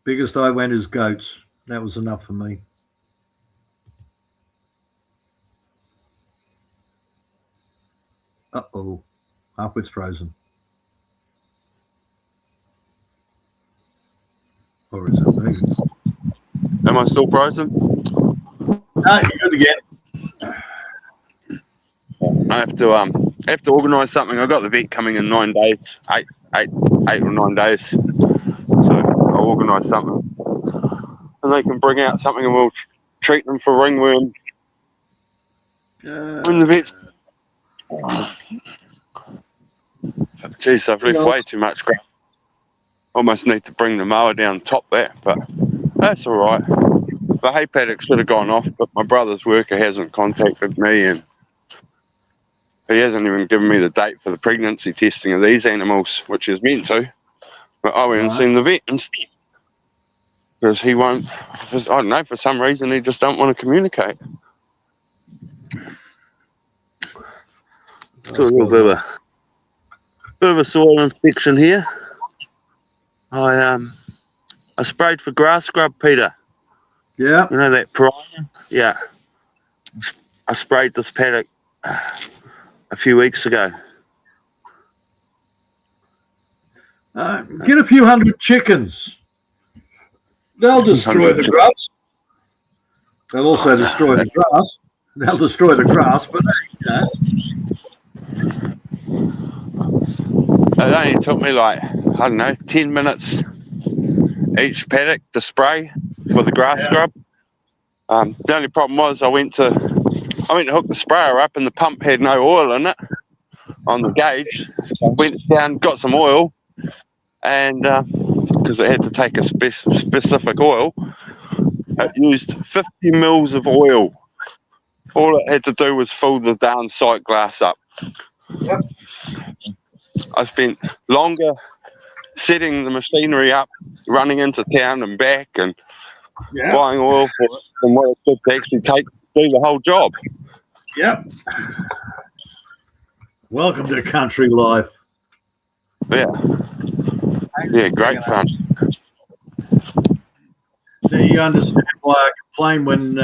Biggest I went is goats. That was enough for me. Uh-oh. Half it's frozen. Or is it moving? Am I still frozen? No, you're good again. I have to organise something. I've got the vet coming in 9 days. Eight or 9 days. So I'll organise something. And they can bring out something and we'll treat them for ringworm. When the vet's... Jeez, I've left way too much crap. Almost need to bring the mower down top that, but that's all right. The hay paddock should have gone off, but my brother's worker hasn't contacted me and he hasn't even given me the date for the pregnancy testing of these animals, which is meant to. But I went and seen the vet instead. Because he won't, I don't know, for some reason he just don't want to communicate. Do a little bit of a soil inspection here. I sprayed for grass scrub, Peter. Yeah. You know that primer? Yeah. I sprayed this paddock a few weeks ago. Get a few hundred chickens. They'll destroy the grass. They'll also destroy the grass. They'll destroy the grass, but It only took me like, I don't know, 10 minutes each paddock to spray for the grass scrub. The only problem was I went to hook the sprayer up and the pump had no oil in it on the gauge. So I went down, got some oil, and because it had to take a specific oil, it used 50 mils of oil. All it had to do was fill the down sight glass up. Yep. I spent longer setting the machinery up, running into town and back, and buying oil for it than what it took to actually take to do the whole job. Yep. Welcome to country life. Yeah. Yeah, great fun. Now you understand why I complain when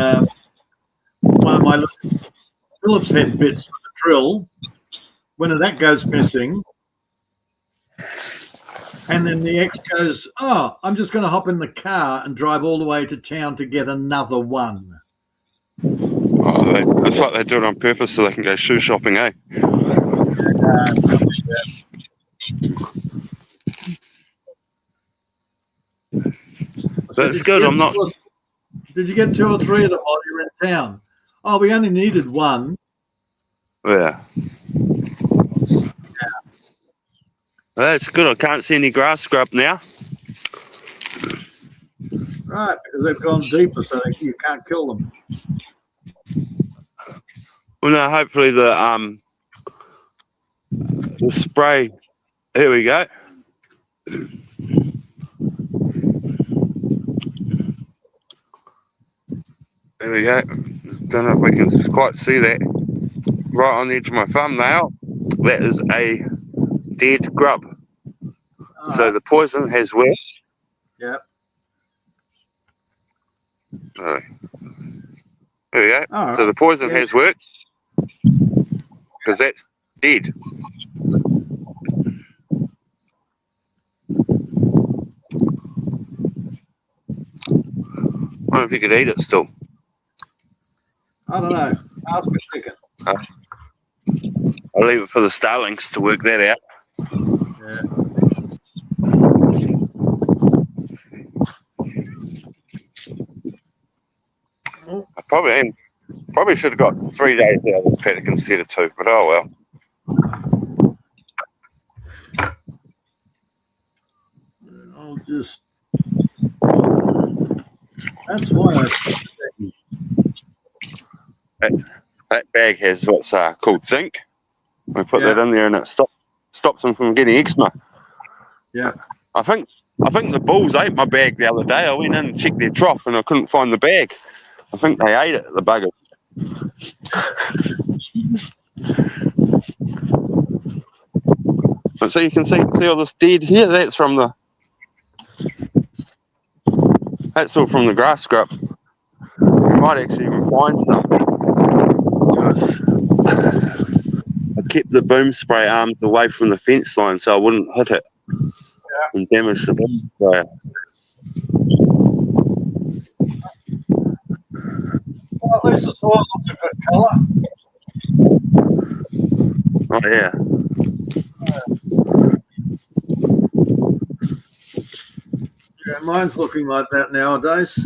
one of my Phillips head bits for the drill, when that goes missing, and then the ex goes, oh, I'm just going to hop in the car and drive all the way to town to get another one. Oh, it's like they do it on purpose so they can go shoe shopping, eh? That's good. I'm not. Did you get 2 or 3 of them while you were in town? Oh, we only needed one. Yeah. That's good. I can't see any grass scrub now. Right, because they've gone deeper, so you can't kill them. Well, no, hopefully the spray. Here we go. There we go. Don't know if we can quite see that. Right on the edge of my thumbnail. That is a dead grub. So the poison has worked. Yep. There we go. Right. So the poison has worked because that's dead. if you could eat it still. I don't know. Ask me chicken. I'll leave it for the starlings to work that out. Yeah. I probably should have got 3 days out of this paddock instead of 2, but oh well. I'll just. That's why That bag has what's called zinc. We put Yeah. that in there and it stops them from getting eczema. Yeah. I think the bulls ate my bag the other day. I went in and checked their trough and I couldn't find the bag. I think they ate it, the buggers. But so you can see all this dead here. That's all from the grass scrub. You might actually even find some. Because I kept the boom spray arms away from the fence line so I wouldn't hit it and damage the boom sprayer. Well, at least the soil looks a good colour. Oh yeah. Yeah, mine's looking like that nowadays.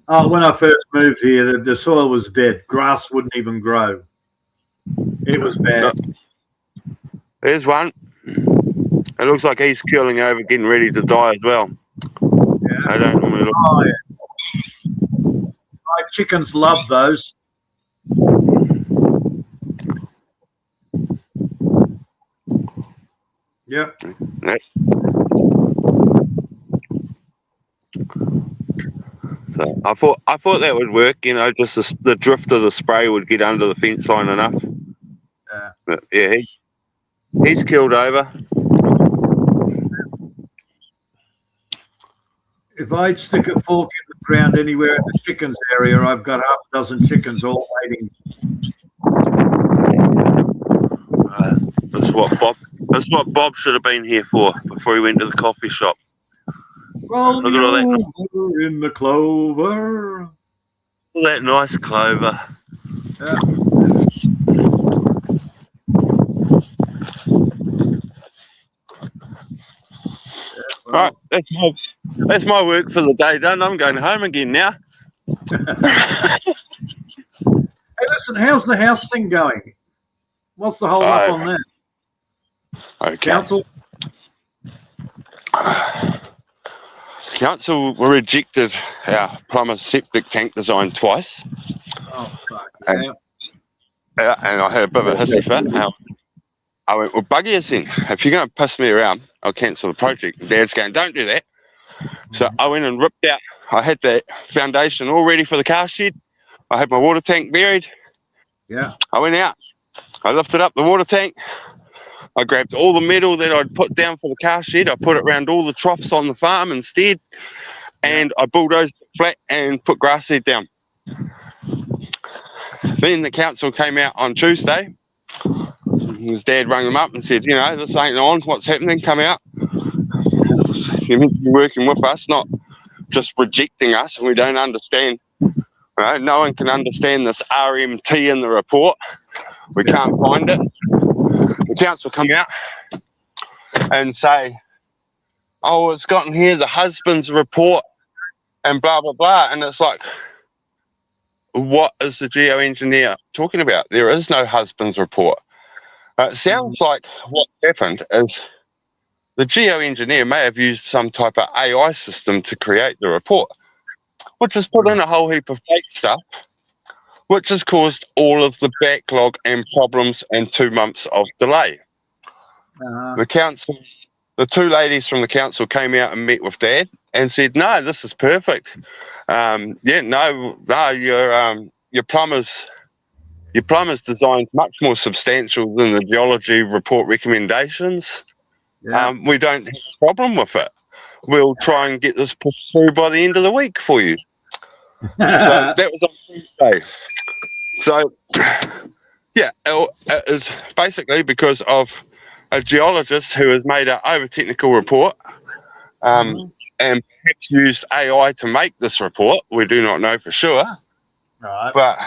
Oh, when I first moved here, the soil was dead. Grass wouldn't even grow. It was bad. There's one. It looks like he's curling over, getting ready to die as well. Yeah. I don't normally look. Oh, yeah. My chickens love those. Yep. So I thought that would work, you know, just the drift of the spray would get under the fence line enough. Yeah. But yeah, he's killed over. If I stick a fork in the ground anywhere in the chickens area, I've got half a dozen chickens all waiting. That's what Bob should have been here for before he went to the coffee shop. Roll Look at all that. over in the clover. All that nice clover. Yeah. All right, that's my work for the day done. I'm going home again now. Hey, listen, how's the house thing going? What's the hold up on that? Okay. Council rejected our plumber's septic tank design twice. Oh, fuck. And I had a bit of a hissy fit. I went, well, buggy us in. If you're going to piss me around, I'll cancel the project. Dad's going, don't do that. So I went and ripped out. I had the foundation all ready for the car shed. I had my water tank buried. Yeah. I went out. I lifted up the water tank. I grabbed all the metal that I'd put down for the car shed. I put it around all the troughs on the farm instead. And I bulldozed it flat and put grass seed down. Then the council came out on Tuesday. His dad rang him up and said, you know, this ain't on. What's happening? Come out. You're meant to be working with us, not just rejecting us. We don't understand. Right? No one can understand this RMT in the report. We can't find it. The council come out and say, oh, it's gotten here, the husband's report and blah, blah, blah. And it's like, what is the geoengineer talking about? There is no husband's report. It sounds like what happened is the geoengineer may have used some type of AI system to create the report, which has put in a whole heap of fake stuff, which has caused all of the backlog and problems and 2 months of delay. The council, the two ladies from the council came out and met with Dad and said, no, this is perfect. Your plumber's design's much more substantial than the geology report recommendations. Yeah. We don't have a problem with it. We'll try and get this pushed through by the end of the week for you. So that was on Tuesday. So, yeah, it is basically because of a geologist who has made an over-technical report. and perhaps used AI to make this report. We do not know for sure. Right. But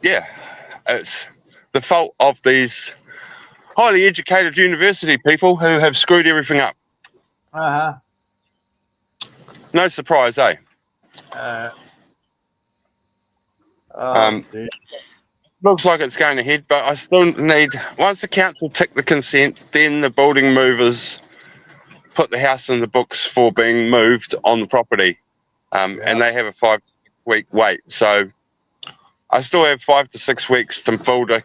yeah, it's the fault of these highly educated university people who have screwed everything up. Uh-huh. No surprise, eh? Dear. Looks like it's going ahead, but I still need, once the council tick the consent, then the building movers put the house in the books for being moved on the property. And they have a 5-week wait. So I still have 5 to 6 weeks to build a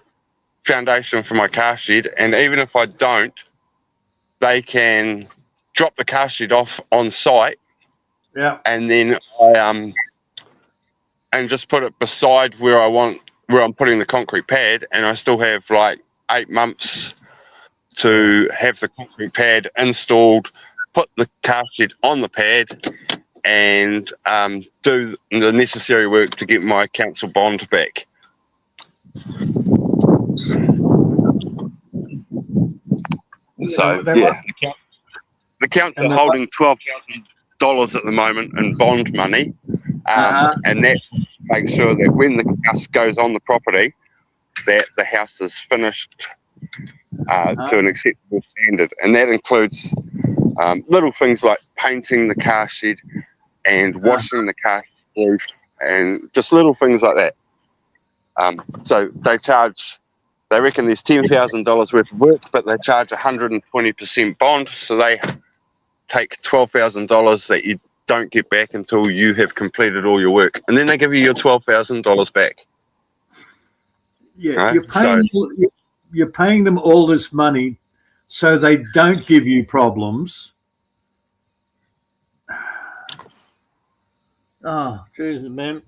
foundation for my car shed. And even if I don't, they can drop the car shed off on site. Yeah. And then and just put it beside where I'm putting the concrete pad, and I still have like 8 months to have the concrete pad installed, put the car shed on the pad, and do the necessary work to get my council bond back. So yeah, the council are holding $12,000 at the moment in bond money, and that makes sure that when the house goes on the property, that the house is finished to an acceptable standard, and that includes little things like painting the car shed and washing the car roof, and just little things like that. So they reckon there's $10,000 worth of work, but they charge 120% bond, so they take $12,000 that you don't get back until you have completed all your work, and then they give you your $12,000 back. Yeah, right? you're paying them all this money so they don't give you problems. Oh, Jesus, man.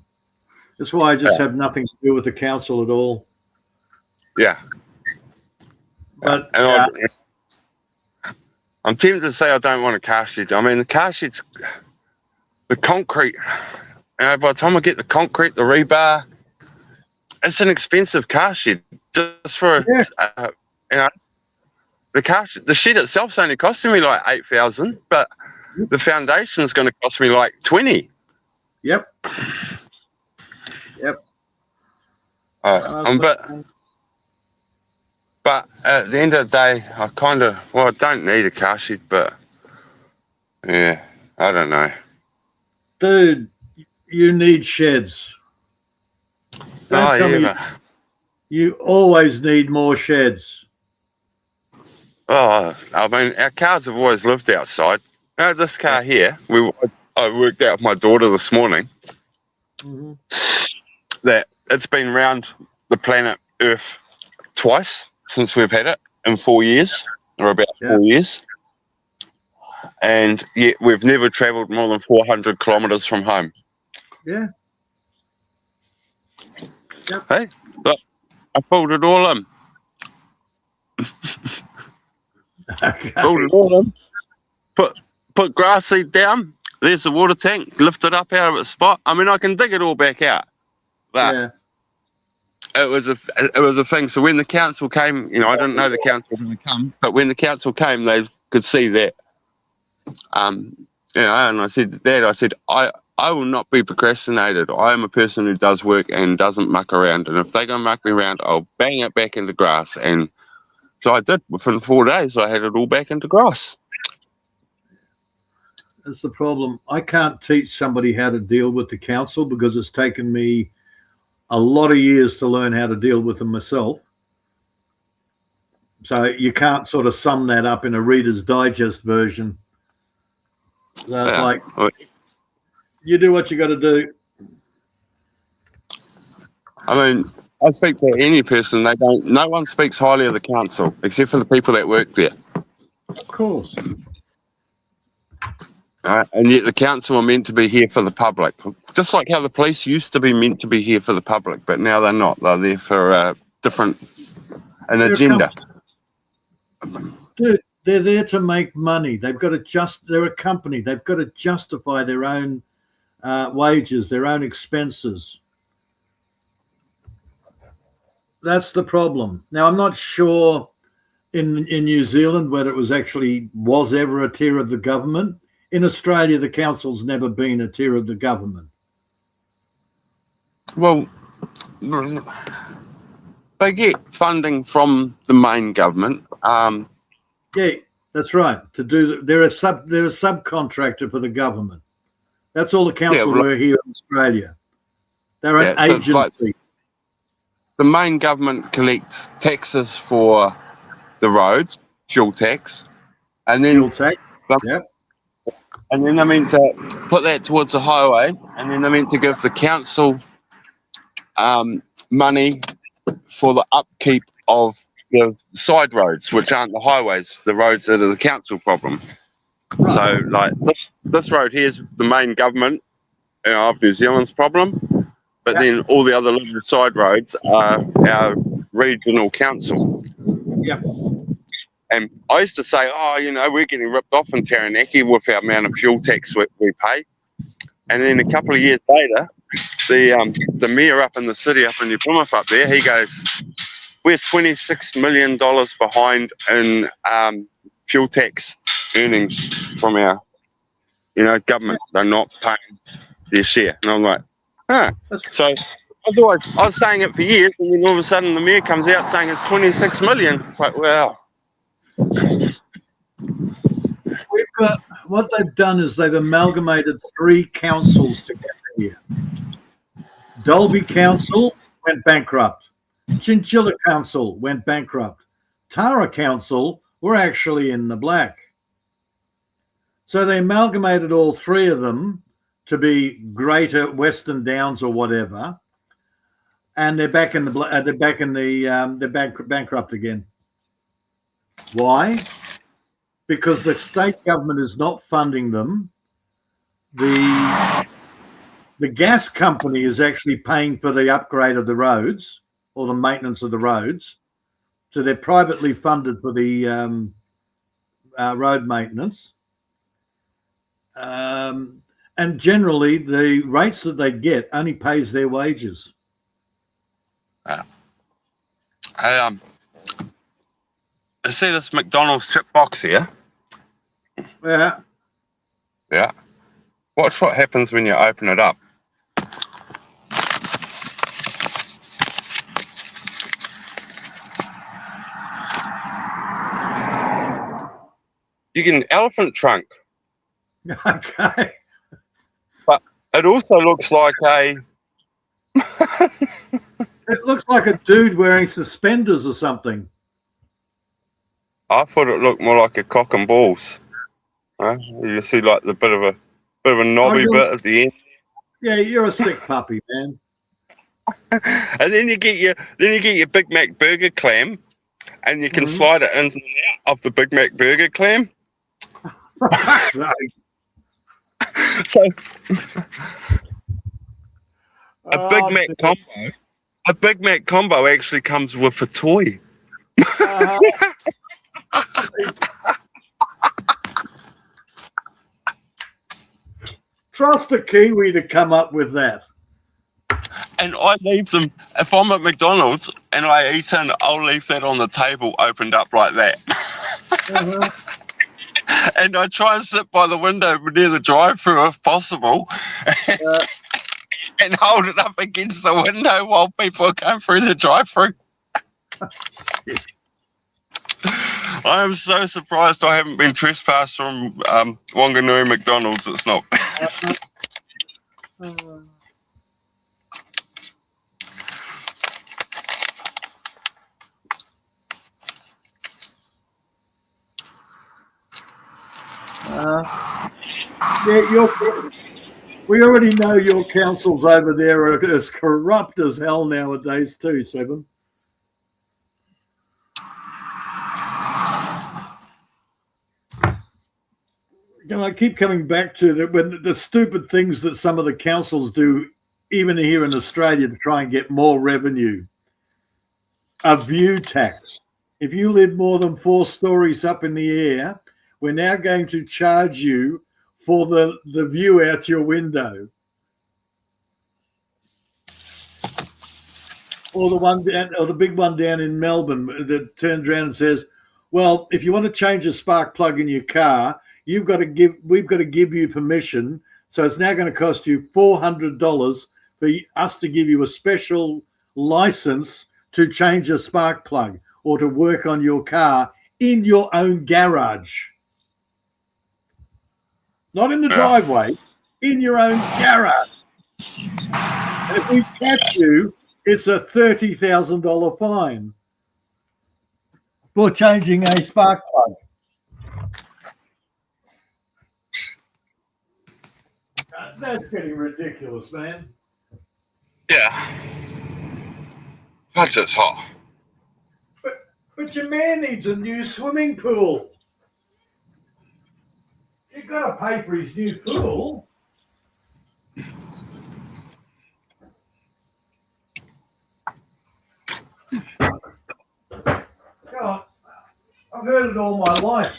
That's why I just have nothing to do with the council at all. Yeah. But I'm tempted to say I don't want a car shed. I mean, the car shed's the concrete. By the time I get the concrete, the rebar, it's an expensive car shed. Just for the shed itself's only costing me like $8,000, but the foundation is going to cost me like $20,000. Yep. But at the end of the day, I don't need a car shed, but yeah, I don't know. Dude, you need sheds. Don't tell me you always need more sheds. Oh, I mean, our cars have always lived outside. Now, this car here, I worked out with my daughter this morning that it's been around the planet Earth twice since we've had it in 4 years, or about 4 years. And yet we've never travelled more than 400 kilometres from home. Yeah. Yep. Hey, look, I filled it all in. Okay. Filled it all in. Put grass seed down. There's the water tank. Lift it up out of its spot. I mean, I can dig it all back out. But it was a thing. So when the council came, I didn't know the council was going to come, but when the council came, they could see that. And I said to Dad, I will not be procrastinated. I am a person who does work and doesn't muck around. And if they're going to muck me around, I'll bang it back into grass. And so I did. Within 4 days, I had it all back into grass. That's the problem. I can't teach somebody how to deal with the council because it's taken me a lot of years to learn how to deal with them myself. So you can't sort of sum that up in a Reader's Digest version. So it's like, you do what you got to do. I mean, I speak to any person. No one speaks highly of the council except for the people that work there. Of course. And yet the council are meant to be here for the public, just like how the police used to be meant to be here for the public, but now they're not. They're there for an agenda. Dude, they're there to make money. They're a company. They've got to justify their own wages, their own expenses. That's the problem. Now, I'm not sure in New Zealand whether it was ever a tier of the government. in Australia, the council's never been a tier of the government. Well, they get funding from the main government. Yeah, that's right. They're a subcontractor for the government. That's all the council well, were here in Australia. They're an so it's agency. like the main government collects taxes for the roads, fuel tax, and then Fuel tax. Yeah. and then they're meant to put that towards the highway, and then they're meant to give the council money for the upkeep of the side roads, which aren't the highways, the roads that are the council problem. Right. So, like this road here is the main government of New Zealand's problem, but then all the other little side roads are our regional council. Yep. And I used to say, oh, you know, we're getting ripped off in Taranaki with our amount of fuel tax we pay. And then a couple of years later, the mayor up in the city, up in New Plymouth up there, he goes, we're $26 million behind in fuel tax earnings from our, government. They're not paying their share. And I'm like, huh. So I was saying it for years, and then all of a sudden the mayor comes out saying it's 26 million. It's like, well. What they've done is they've amalgamated 3 councils together here. Dalby Council went bankrupt. Chinchilla Council went bankrupt. Tara Council were actually in the black. So they amalgamated all 3 of them to be Greater Western Downs or whatever, and they're back in the they're bankrupt again. Why? Because the state government is not funding them. The gas company is actually paying for the upgrade of the roads or the maintenance of the roads. So they're privately funded for the road maintenance. And generally, the rates that they get only pays their wages. I see this McDonald's chip box here. Yeah. Yeah. Watch what happens when you open it up. You get an elephant trunk. Okay. But it also looks like a... It looks like a dude wearing suspenders or something. I thought it looked more like a cock and balls. You see like the bit of a knobby bit at the end. Yeah, you're a sick puppy, man. And then you get your Big Mac burger clam, and you can slide it in and out of the Big Mac burger clam. So a Big Mac combo actually comes with a toy. Trust a Kiwi to come up with that. And I leave them, if I'm at McDonald's and I eat in, I'll leave that on the table opened up like that. And I try and sit by the window near the drive-thru if possible, and hold it up against the window while people are going through the drive-thru. I am so surprised I haven't been trespassed from Wanganui McDonald's. It's not. We already know your councils over there are as corrupt as hell nowadays too, Seven. I keep coming back to the stupid things that some of the councils do, even here in Australia, to try and get more revenue. A view tax. If you live more than 4 stories up in the air, we're now going to charge you for the view out your window. Or the big one down in Melbourne that turns around and says, well, if you want to change a spark plug in your car, we've got to give you permission. So it's now going to cost you $400 for us to give you a special license to change a spark plug or to work on your car in your own garage. Not in the driveway, in your own garage. And if we catch you, it's a $30,000 fine for changing a spark plug. That's getting ridiculous, man. Yeah. That's hot. But your man needs a new swimming pool. You've got to pay for his new pool. God, I've heard it all my life.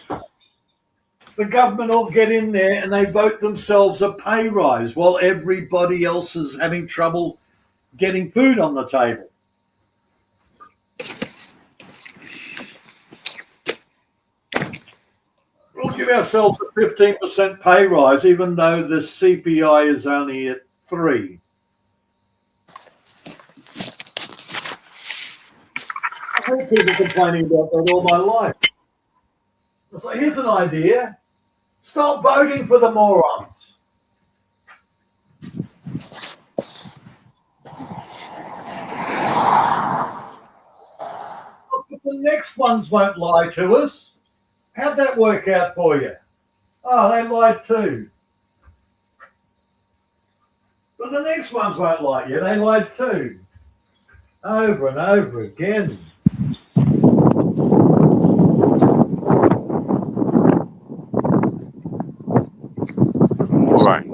The government will get in there and they vote themselves a pay rise while everybody else is having trouble getting food on the table. We'll give ourselves a 15% pay rise, even though the CPI is only at 3%. I've heard people complaining about that all my life. It's like, here's an idea. Stop voting for the morons. But the next ones won't lie to us. How'd that work out for you? Oh, they lied too. But the next ones won't lie you. They lied too. Over and over again. Right.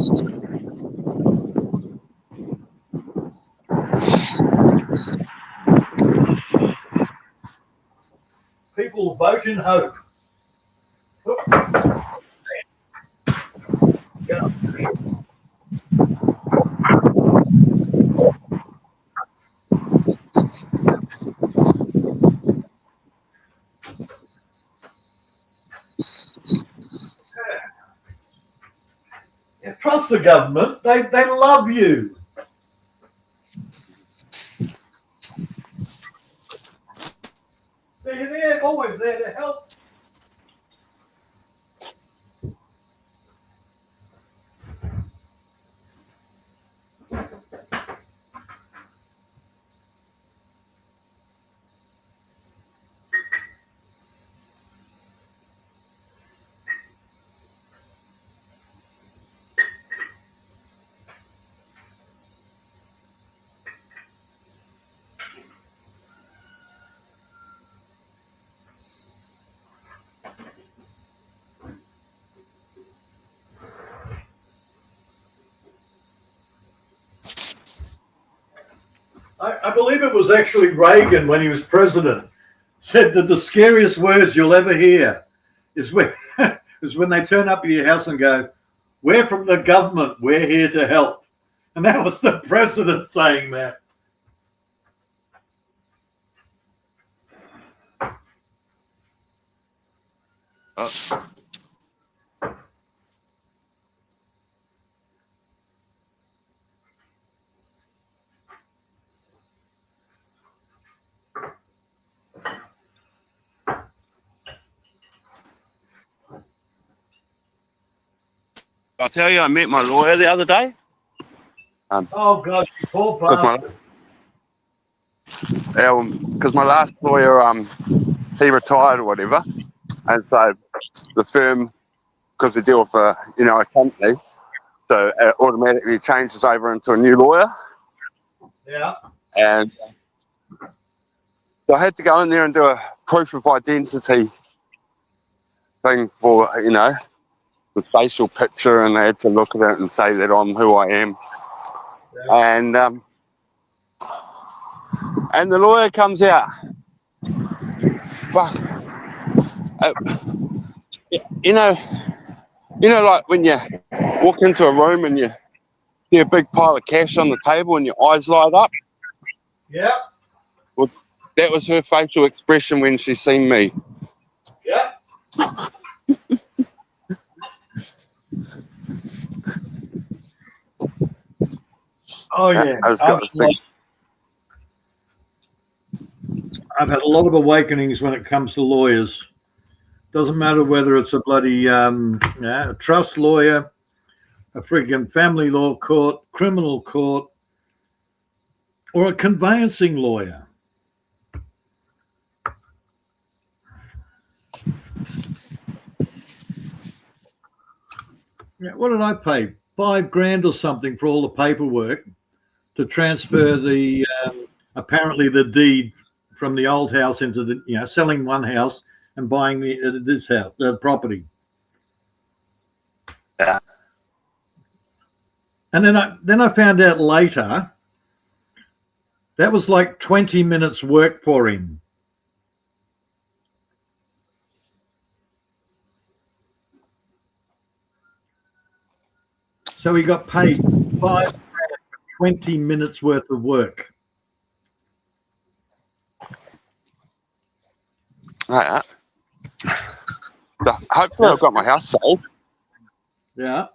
People vote in hope. Get up. Yeah, trust the government. They love you. They're there, always there to help. I believe it was actually Reagan when he was president said that the scariest words you'll ever hear is when they turn up at your house and go, "We're from the government, we're here to help." And that was the president saying that. I tell you, I met my lawyer the other day. Oh God, you poor bastard. Because my last lawyer, he retired or whatever, and so the firm, because we deal with a company, so it automatically changes over into a new lawyer. Yeah. And so I had to go in there and do a proof of identity thing for the facial picture, and they had to look at it and say that I'm who I am. Yeah. And the lawyer comes out. Fuck. Like when you walk into a room and you see a big pile of cash on the table and your eyes light up? Yeah. Well, that was her facial expression when she seen me. Yeah. Oh yeah, I just got this big. I've had a lot of awakenings when it comes to lawyers. Doesn't matter whether it's a bloody a trust lawyer, a freaking family law court, criminal court, or a conveyancing lawyer. Yeah, what did I pay? $5,000 or something for all the paperwork to transfer the apparently the deed from the old house into the selling one house and buying this house, the property. Yeah. And then I found out later that was like 20 minutes work for him. So he got paid $5,000 for 20 minutes worth of work. Right. So hopefully I've got my house sold. Yeah.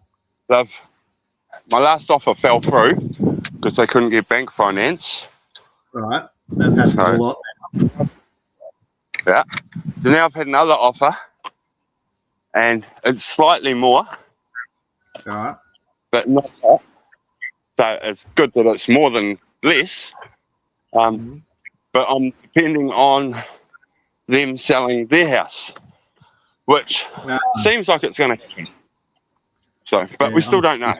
My last offer fell through because they couldn't get bank finance. Right. That happens a lot. Yeah. So now I've had another offer, and it's slightly more, Right. but not that. So it's good that it's more than less. But I'm depending on them selling their house, which seems like it's going to happen. So, but we still don't know.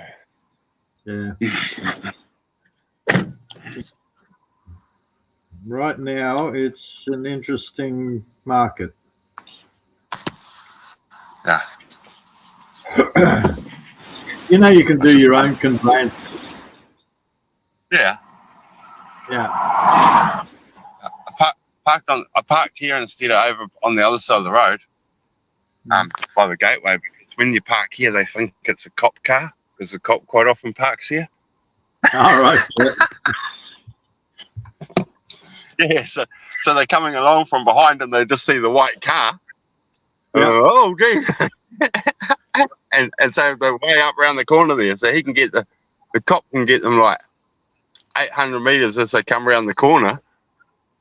Yeah. Right now, it's an interesting market. Yeah. You can do your own conveyance. Yeah. Yeah. I parked here instead of over on the other side of the road, by the gateway, because when you park here, they think it's a cop car because the cop quite often parks here. All right. Yeah, so they're coming along from behind and they just see the white car. Yep. Oh, gee. and so they're way up around the corner there, so he can get the cop can get them like 800 meters as they come around the corner.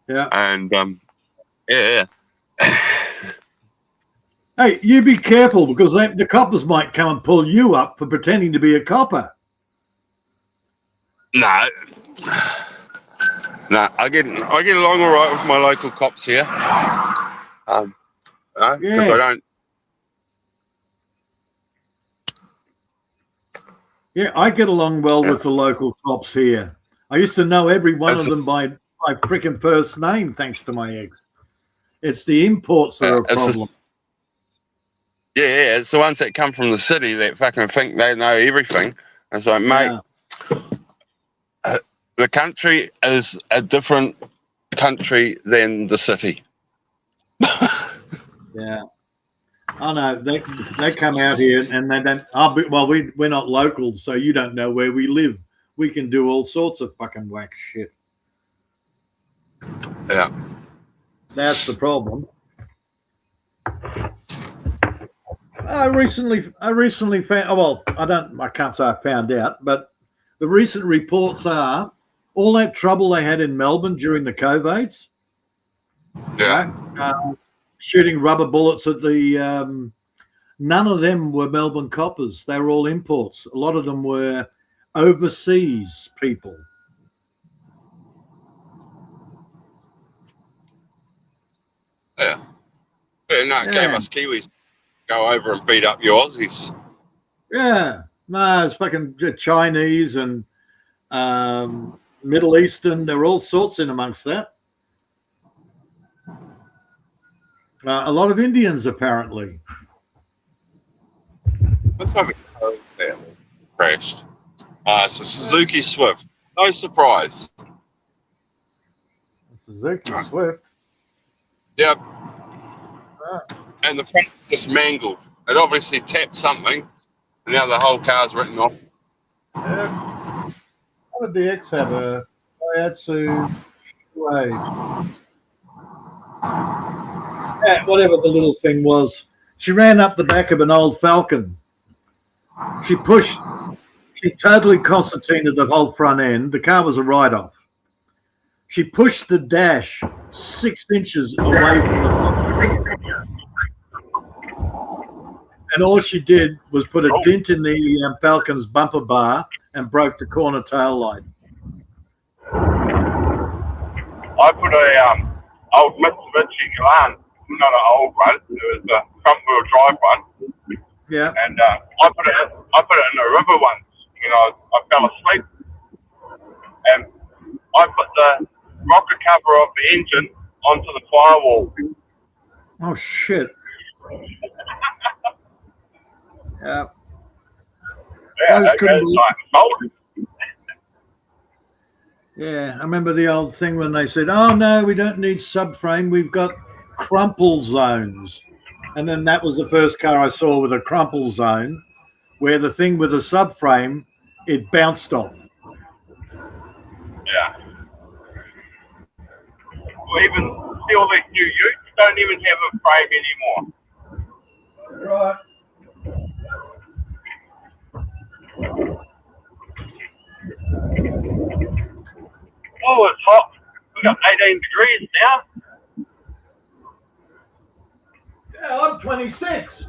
Yeah. And yeah. Hey, you be careful because the coppers might come and pull you up for pretending to be a copper. No, I get along all right with my local cops here. Because I don't. Yeah, I get along well with the local cops here. I used to know every one of them by freaking first name, thanks to my ex. It's the imports that are a problem. Yeah, it's the ones that come from the city that fucking think they know everything. It's like, mate, the country is a different country than the city. Yeah. Oh no, they come out here and they don't. We're not locals, so you don't know where we live. We can do all sorts of fucking whack shit. Yeah, that's the problem. I recently found. Well, I can't say I found out, but the recent reports are all that trouble they had in Melbourne during the COVIDs. Yeah. Right? Shooting rubber bullets at the. None of them were Melbourne coppers. They were all imports. A lot of them were overseas people. Yeah. It gave us Kiwis go over and beat up your Aussies. Yeah. No, it's fucking Chinese and Middle Eastern. There were all sorts in amongst that. A lot of Indians, apparently. Let's have a cars there. Crashed. It's a Suzuki Swift. No surprise. Suzuki Swift? Yep. And the front's just mangled. It obviously tapped something, and now the whole car's written off. Yeah. What did the X have? A Daihatsu Shuei. Yeah, whatever the little thing was. She ran up the back of an old Falcon. She pushed She totally concertinaed the whole front end. The car was a write-off. She pushed the dash 6 inches away from the top. And all she did was put a dent in the Falcon's bumper bar and broke the corner tail light. I put a old Mitsubishi Galant, not an old one, it was a front wheel drive one. Yeah. And I put it in the river once. You know, I fell asleep, and I put the rocker cover of the engine onto the firewall. Oh shit. Yeah. Yeah, Those couldn't believe- like, Yeah, I remember the old thing when they said, "Oh no, we don't need subframe. We've got crumple zones." And then that was the first car I saw with a crumple zone, where the thing with the subframe, it bounced off. yeah. Well, even see all these new utes don't even have a frame anymore. Right. Oh, it's hot. We've got 18 degrees now. Yeah, I'm 26.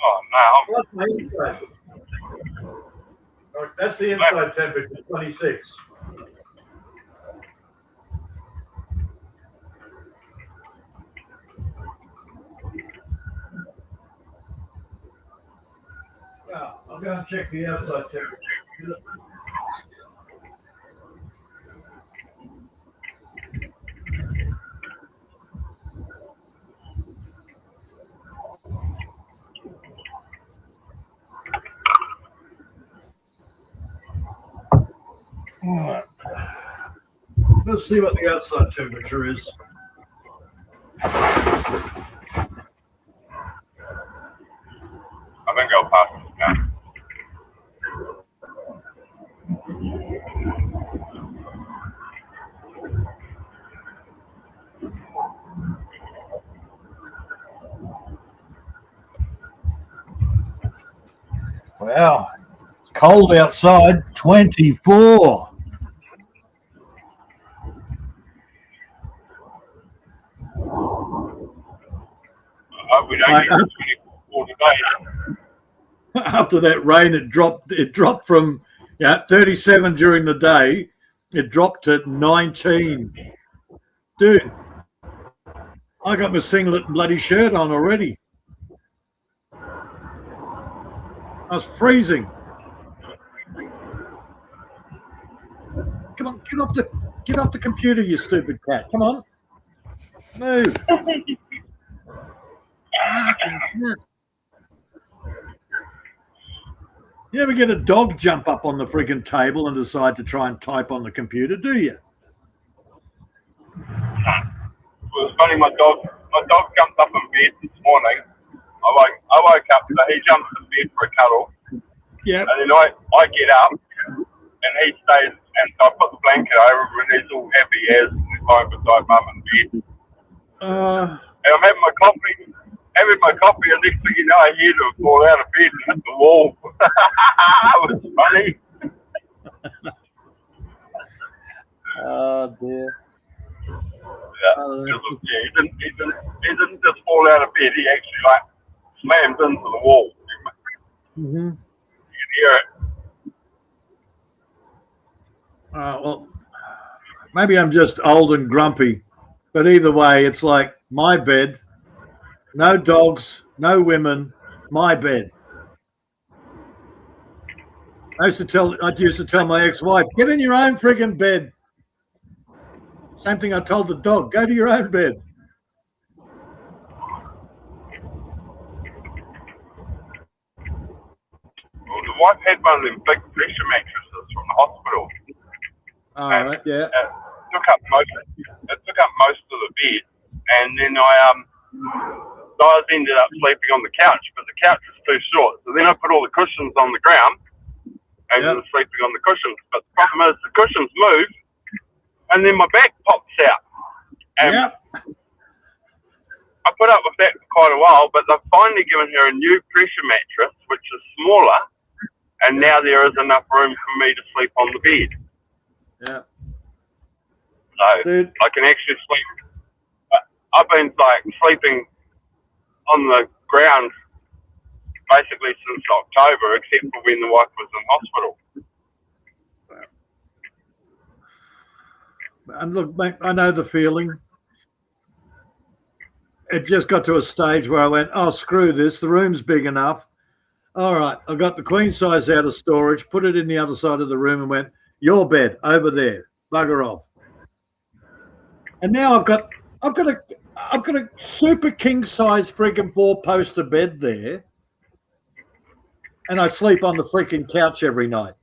Oh, no. What's my inside? Oh, that's the inside temperature, 26. Well, I'll go and check the outside temperature. All right. Let's see what the outside temperature is. I think I'll pass this now. Wow, it's cold outside, 24. I hope we don't Right, get 24 today. After that rain, it dropped from 37 during the day. It dropped to 19. Dude, I got my singlet and bloody shirt on already. I was freezing. Come on, get off the computer, you stupid cat. Come on. Move. Fucking shit. You ever get a dog jump up on the friggin' table and decide to try and type on the computer, do you? It was funny, my dog jumped up in bed this morning. I woke up, so he jumps in bed for a cuddle. Yeah. And then I get up, and he stays, and so I put the blanket over him, and he's all happy as he's lying beside mum in bed. And I'm having my coffee, and next thing you know, I hear him fall out of bed and hit the wall. It was funny. Oh, dear. Yeah, he didn't just fall out of bed, he actually, like, slammed into the wall. Mm-hmm. You can hear it. Well, maybe I'm just old and grumpy, but either way, it's like my bed, no dogs, no women, my bed. I used to tell my ex-wife, get in your own friggin' bed. Same thing I told the dog, go to your own bed. Well, the wife had one of them big pressure mattresses from the hospital. All right, yeah. It took up most of the bed, and then I ended up sleeping on the couch, but the couch was too short. So then I put all the cushions on the ground and was sleeping on the cushions. But the problem is the cushions move, and then my back pops out. And I put up with that for quite a while, but they've finally given her a new pressure mattress, which is smaller and now there is enough room for me to sleep on the bed. Yeah. So Dude. I can actually sleep. I've been like sleeping on the ground basically since October, except for when the wife was in hospital. And look, mate, I know the feeling. It just got to a stage where I went, oh, screw this. The room's big enough. All right, I got the queen size out of storage, put it in the other side of the room and went, your bed over there, bugger off. And now I've got a super king size freaking 4-poster bed there. And I sleep on the freaking couch every night.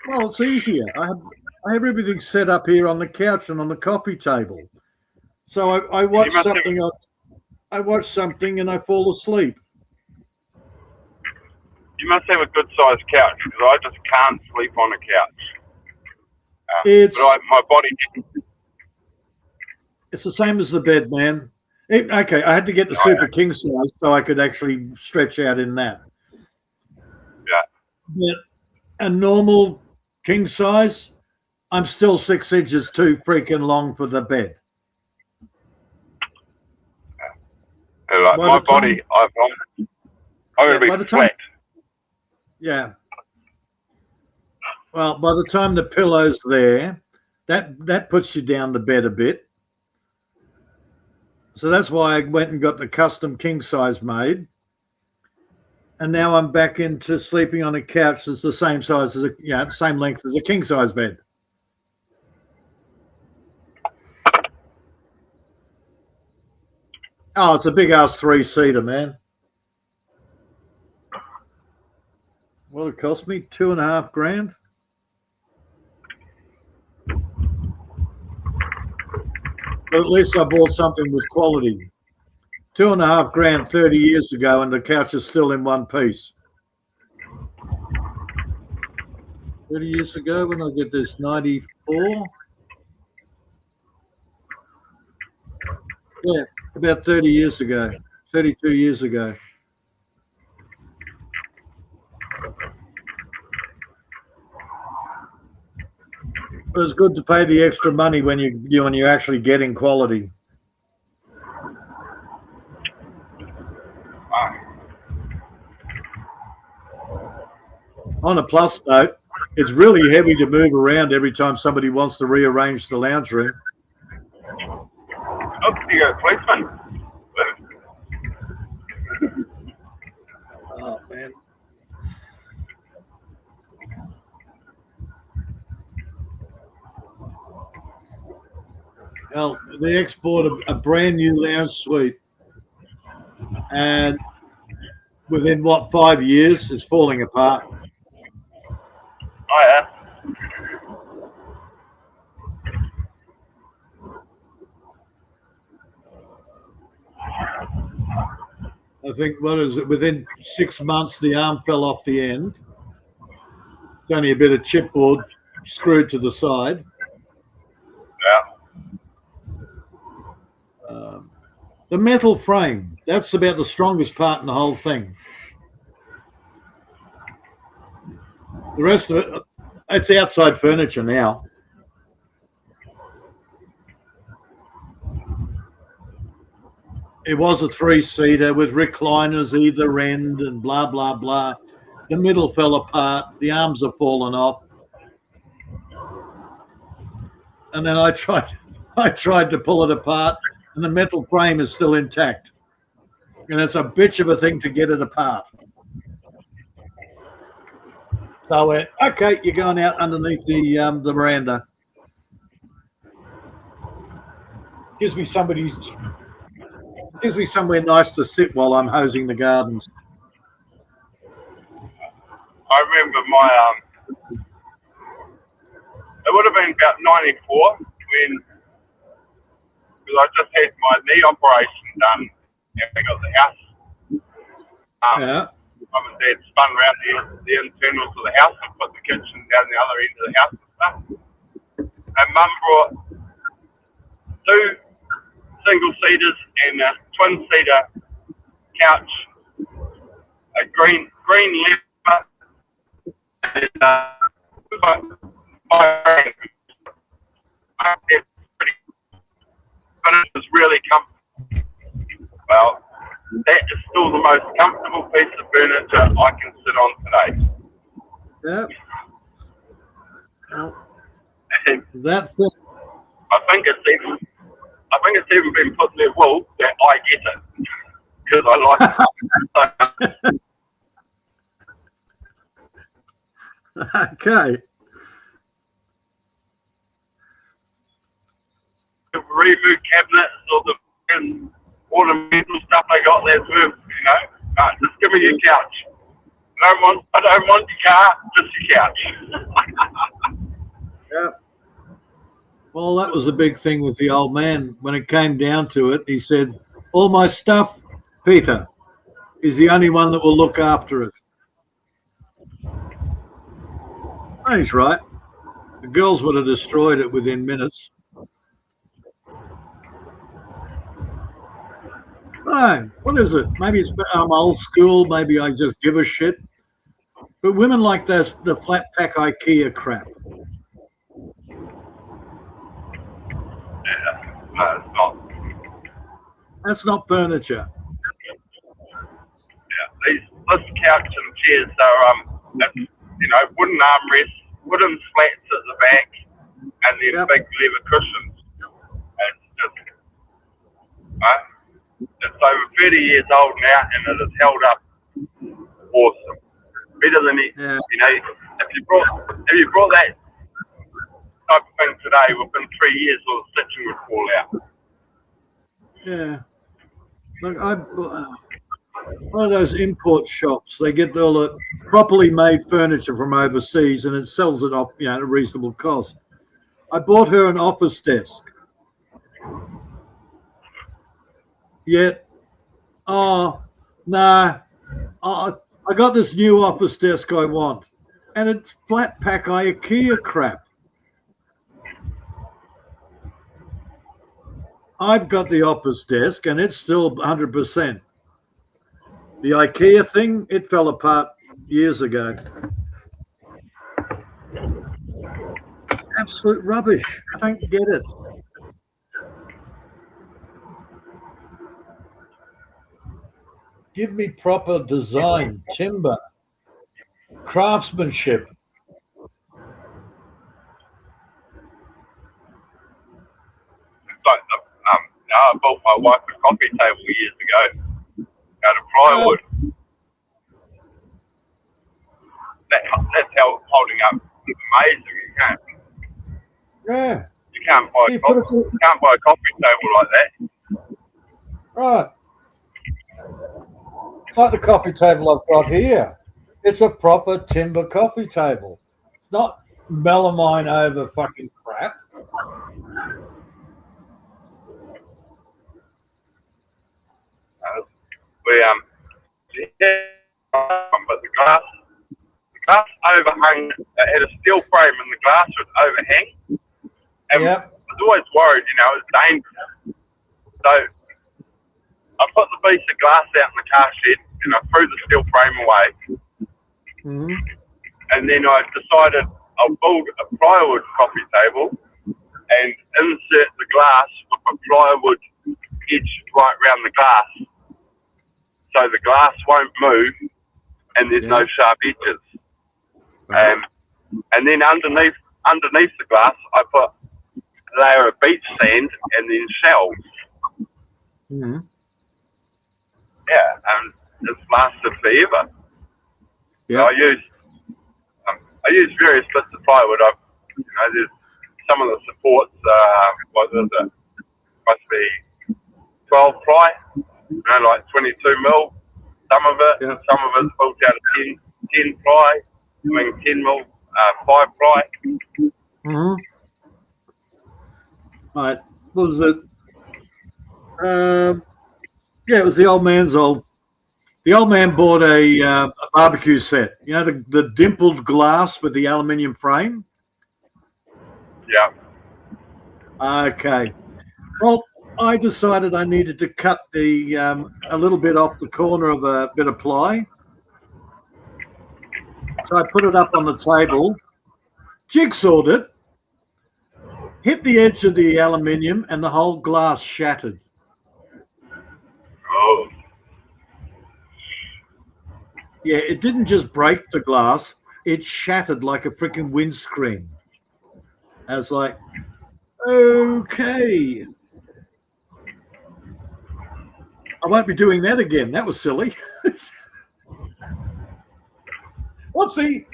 Well, it's easier. I have everything set up here on the couch and on the coffee table. So I watch something. I watch something and I fall asleep. You must have a good sized couch because I just can't sleep on a couch. My body. It's the same as the bed, man. Okay, I had to get the super king size so I could actually stretch out in that. Yeah. But a normal king size, I'm still 6 inches too freaking long for the bed. Like my body, I'm going to be flat. Yeah. Well, by the time the pillow's there, that puts you down the bed a bit. So that's why I went and got the custom king size made. And now I'm back into sleeping on a couch that's the same size as same length as a king size bed. Oh, it's a big ass 3-seater, man. Well, it cost me $2.5 grand. But at least I bought something with quality. $2.5 grand 30 years ago, and the couch is still in one piece. 30 years ago, when I get this, 94? Yeah, about 30 years ago, 32 years ago. But it's good to pay the extra money when you're actually getting quality. On a plus note, it's really heavy to move around every time somebody wants to rearrange the lounge room. Oh, you got a policeman. Oh, man. Well, they export a brand new lounge suite, and within 5 years, it's falling apart. Oh, yeah. I think, what is it, within 6 months, the arm fell off the end. It's only a bit of chipboard screwed to the side. Yeah. The metal frame, that's about the strongest part in the whole thing. The rest of it, it's outside furniture now. It was a 3-seater with recliners either end and blah, blah, blah. The middle fell apart. The arms have fallen off. And then I tried to pull it apart, and the metal frame is still intact. And it's a bitch of a thing to get it apart. So I went, okay, you're going out underneath the veranda. Gives me somewhere nice to sit while I'm hosing the gardens. I remember it would have been about 94 because I just had my knee operation done and I got the house. Yeah. Mum and Dad spun around the internals of the house and put the kitchen down the other end of the house and stuff. And Mum brought two single seaters and a twin seater couch, a green leather, and finish is really comfortable. Well, that is still the most comfortable piece of furniture I can sit on today. Yeah. And That's it. I think it's even been put in their will that I get it because I like it. Okay. The reboot cabinets or the ornamental stuff they got there too, just give me your couch. I don't want your car, just your couch. Yeah. Well, that was a big thing with the old man. When it came down to it, he said, all my stuff, Peter, is the only one that will look after it. Oh, he's right. The girls would have destroyed it within minutes. Oh, what is it? Maybe it's I'm old school. Maybe I just give a shit. But women like this, the flat pack IKEA crap. Yeah, no, it's not. That's not furniture. Yeah, this couch and chairs are it's, wooden armrests, wooden slats at the back, and then Yep. big leather cushions. It's just, it's over 30 years old now, and it has held up awesome. Better than it. Yeah. If you brought that type of thing today, within 3 years, all the stitching would fall out. Yeah. Look, one of those import shops, they get all the properly made furniture from overseas and it sells it off, at a reasonable cost. I bought her an office desk. Yet, I got this new office desk I want, and it's flat pack IKEA crap. I've got the office desk, and it's still 100%. The IKEA thing, it fell apart years ago. Absolute rubbish. I don't get it. Give me proper design, timber, craftsmanship. It's like I bought my wife a coffee table years ago out of plywood. That's how holding up. It's amazing. You can't buy a coffee table like that. Right. It's like the coffee table I've got here. It's a proper timber coffee table. It's not melamine over fucking crap. But the glass overhung. It had a steel frame, and the glass would overhang. And I was always worried, it's dangerous. So I put the piece of glass out in the car shed, and I threw the steel frame away. Mm-hmm. And then I decided I'll build a plywood coffee table and insert the glass with a plywood edge right around the glass, so the glass won't move and there's no sharp edges. And then underneath the glass, I put a layer of beach sand and then shells. Mm-hmm. Yeah, and it's lasted forever. Yeah. I use various bits of plywood. There's some of the supports. What is it? Must be 12 ply. Like 22 mil. Some of it. Yeah. Some of it's built out of 10 ply. 10 mil, 5 ply. Mm-hmm. Right. What was it? It was the old man's old. The old man bought a barbecue set. The dimpled glass with the aluminium frame. Yeah. Okay. Well, I decided I needed to cut the a little bit off the corner of a bit of ply. So I put it up on the table, jigsawed it, hit the edge of the aluminium, and the whole glass shattered. Oh. Yeah, it didn't just break the glass, it shattered like a freaking windscreen. I was like, okay. I won't be doing that again. That was silly. Whoopsie.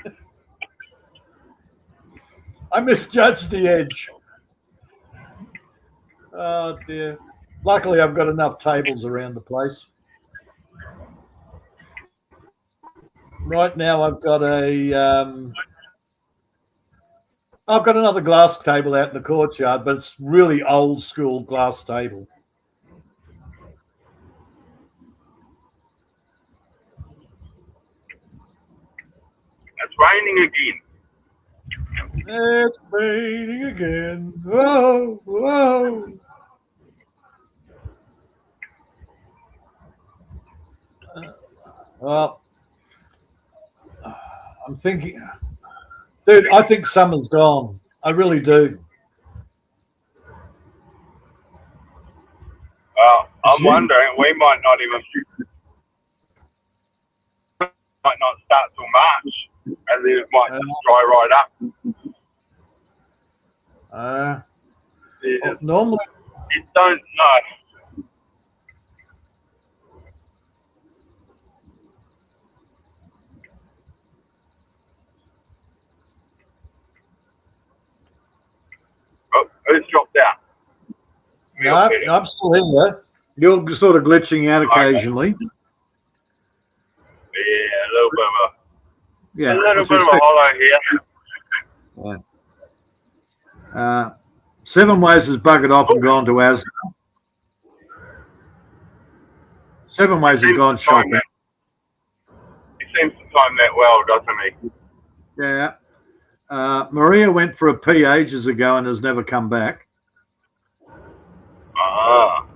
I misjudged the edge. Oh, dear. Luckily, I've got enough tables around the place. Right now, I've got another glass table out in the courtyard, but it's really old school glass table. It's raining again. It's raining again. Whoa, whoa. Well, I'm thinking, dude, I think summer's gone. I really do. I'm wondering, we might not start till March, and then it might just dry right up. Normally, You don't know. Oh, who's dropped out? no, I'm still here. You're sort of glitching out occasionally. Yeah, a little bit of Yeah, a little that's bit of a respect- hollow here. Seven Ways has buggered off and gone to Asda. Seven Ways has gone shopping. He seems to time that well, doesn't he? Yeah. Maria went for a pee ages ago and has never come back. Ah.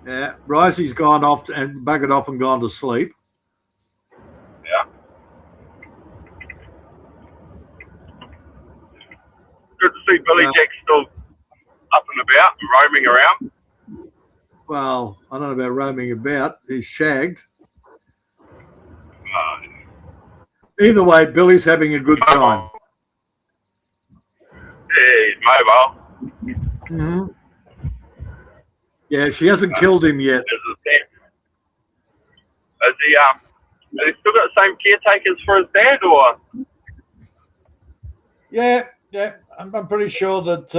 Yeah. Risey's gone off and buggered off and gone to sleep. Yeah. Good to see Billy Jack still up and about, roaming around. Well, I don't know about roaming about. He's shagged. Either way, Billy's having a good time. Yeah, he's mobile. Mm-hmm. Yeah, she hasn't killed him yet. Has he still got the same caretakers for his dad, or? Yeah. I'm pretty sure that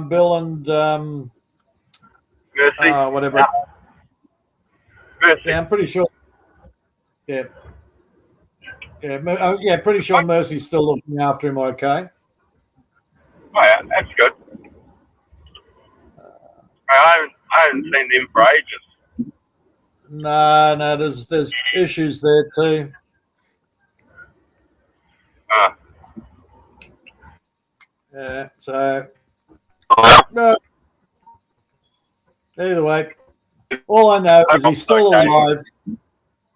Bill and Mercy. whatever. Mercy. Yeah, I'm pretty sure. Yeah. Yeah, pretty sure Mercy's still looking after him. Okay. Oh, yeah, that's good. I haven't seen them for ages. No, there's issues there too. Yeah, so no. Either way, all I know is he's still alive.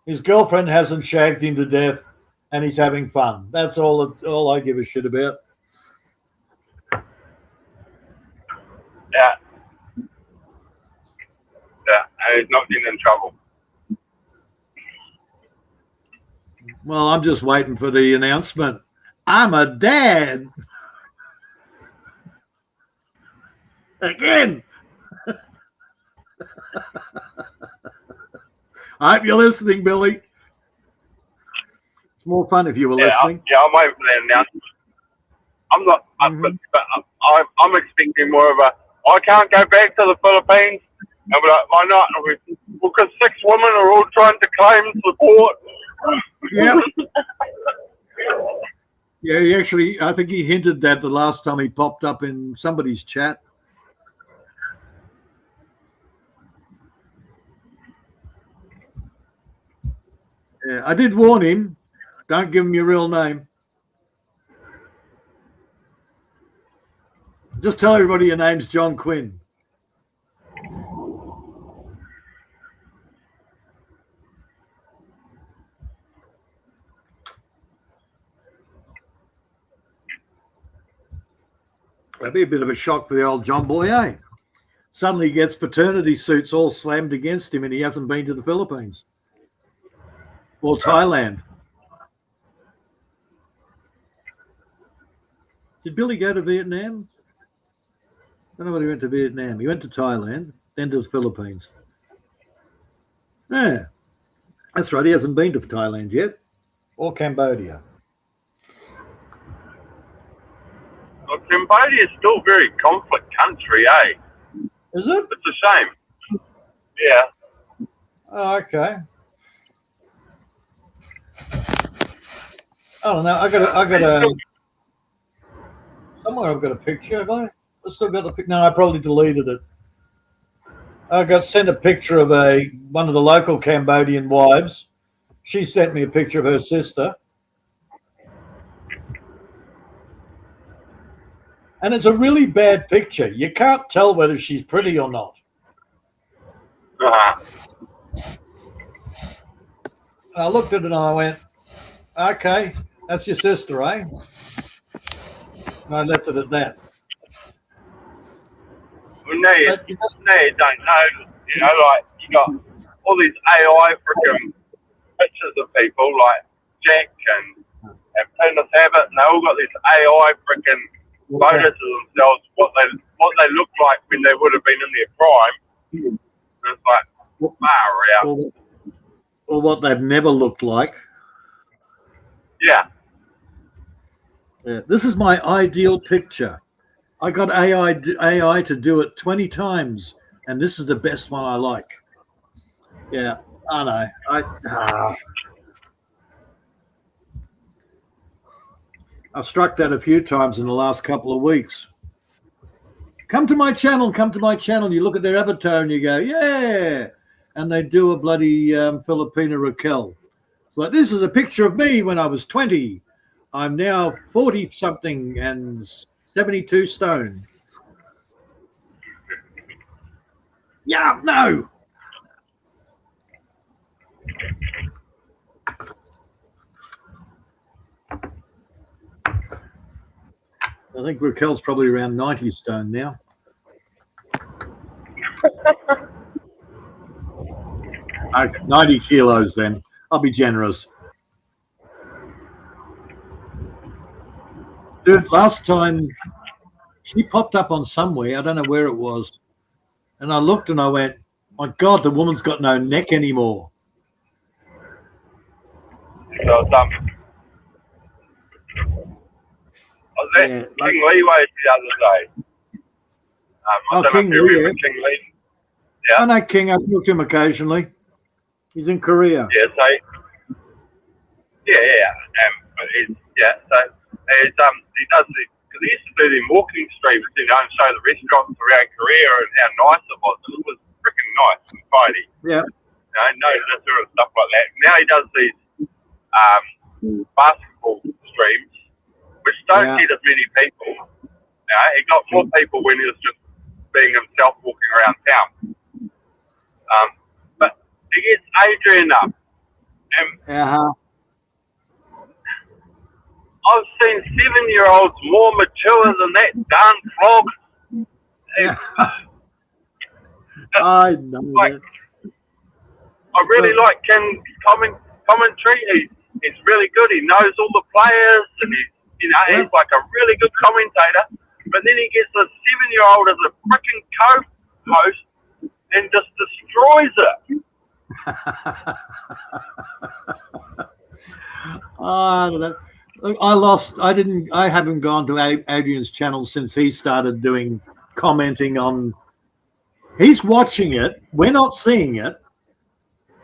His girlfriend hasn't shagged him to death, and he's having fun. That's all I give a shit about. Yeah. Yeah, and he's not getting in trouble. Well, I'm just waiting for the announcement. I'm a dad. Again. I hope you're listening, Billy. It's more fun if you were listening. I'm waiting for the announcement. I'm not, but I'm expecting more of a, I can't go back to the Philippines. And we're like, why not? Because 6 women are all trying to claim support. Yeah. Yeah, he actually, I think he hinted that the last time he popped up in somebody's chat. Yeah, I did warn him. Don't give him your real name. Just tell everybody your name's John Quinn. That'd be a bit of a shock for the old John Boy, eh? Suddenly he gets paternity suits all slammed against him and he hasn't been to the Philippines or Thailand. Did Billy go to Vietnam? I don't know whether he went to Vietnam. He went to Thailand, then to the Philippines. Yeah, that's right. He hasn't been to Thailand yet or Cambodia. Well, Cambodia is still a very conflict country, eh? Is it? It's a shame. Yeah. Oh, okay. I don't know. I got a. Somewhere I've got a picture. Have I? I still got the picture. No, I probably deleted it. I got sent a picture of one of the local Cambodian wives. She sent me a picture of her sister. And it's a really bad picture. You can't tell whether she's pretty or not. Uh-huh. I looked at it and I went, okay, that's your sister, eh? And I left it at that. Well, now you don't know, you know, like, you got all these AI freaking pictures of people like Jack and Penis Abbott, and they all got these AI freaking photos of themselves, what they look like when they would have been in their prime. And it's like, far out. Or what they've never looked like. Yeah. Yeah. This is my ideal picture. I got AI to do it 20 times, and this is the best one I like. Yeah, I know. I've struck that a few times in the last couple of weeks. Come to my channel. You look at their avatar and you go, yeah. And they do a bloody Filipina Raquel. Like, this is a picture of me when I was 20. I'm now 40-something and 72 stone. Yeah, no. I think Raquel's probably around 90 stone now. Okay, 90 kilos then. I'll be generous. Dude, last time she popped up on somewhere, I don't know where it was, and I looked and I went, my God, the woman's got no neck anymore. So I was at King Leeway the other day. I don't King know if you remember Lee. King Lee. Yeah. I know King. I talk to him occasionally. He's in Korea. Yeah, so he does it because he used to do them walking streams, you know, and show the restaurants around Korea and how nice it was. And it was freaking nice and tidy. Yeah. You know, no litter and stuff like that. Now he does these basketball streams, which don't get as many people. You know, he got more people when he was just being himself walking around town. But he gets Adrian up. And I've seen 7-year-olds more mature than that darn frog. Yeah. I know like, I really like Ken's commentary. He's really good. He knows all the players, and he's like a really good commentator. But then he gets a 7-year-old as a freaking co-host and just destroys it. I don't know. I haven't gone to Adrian's channel since he started doing commenting on. He's watching it. We're not seeing it.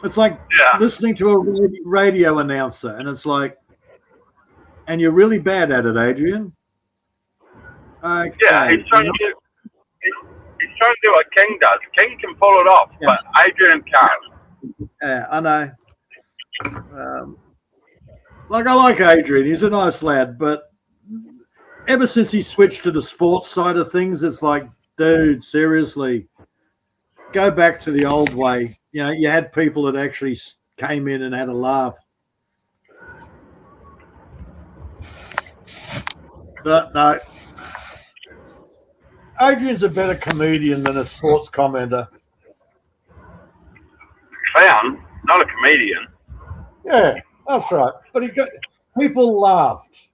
It's like listening to a radio announcer, and it's like, and you're really bad at it, Adrian. Okay. Yeah, he's trying to do what King does. King can pull it off, but Adrian can't. Yeah, I know. I like Adrian. He's a nice lad, but ever since he switched to the sports side of things, it's like, dude, seriously, go back to the old way. You know, you had people that actually came in and had a laugh. But no. Adrian's a better comedian than a sports commenter. Clown, not a comedian. Yeah, that's right. But people laughed.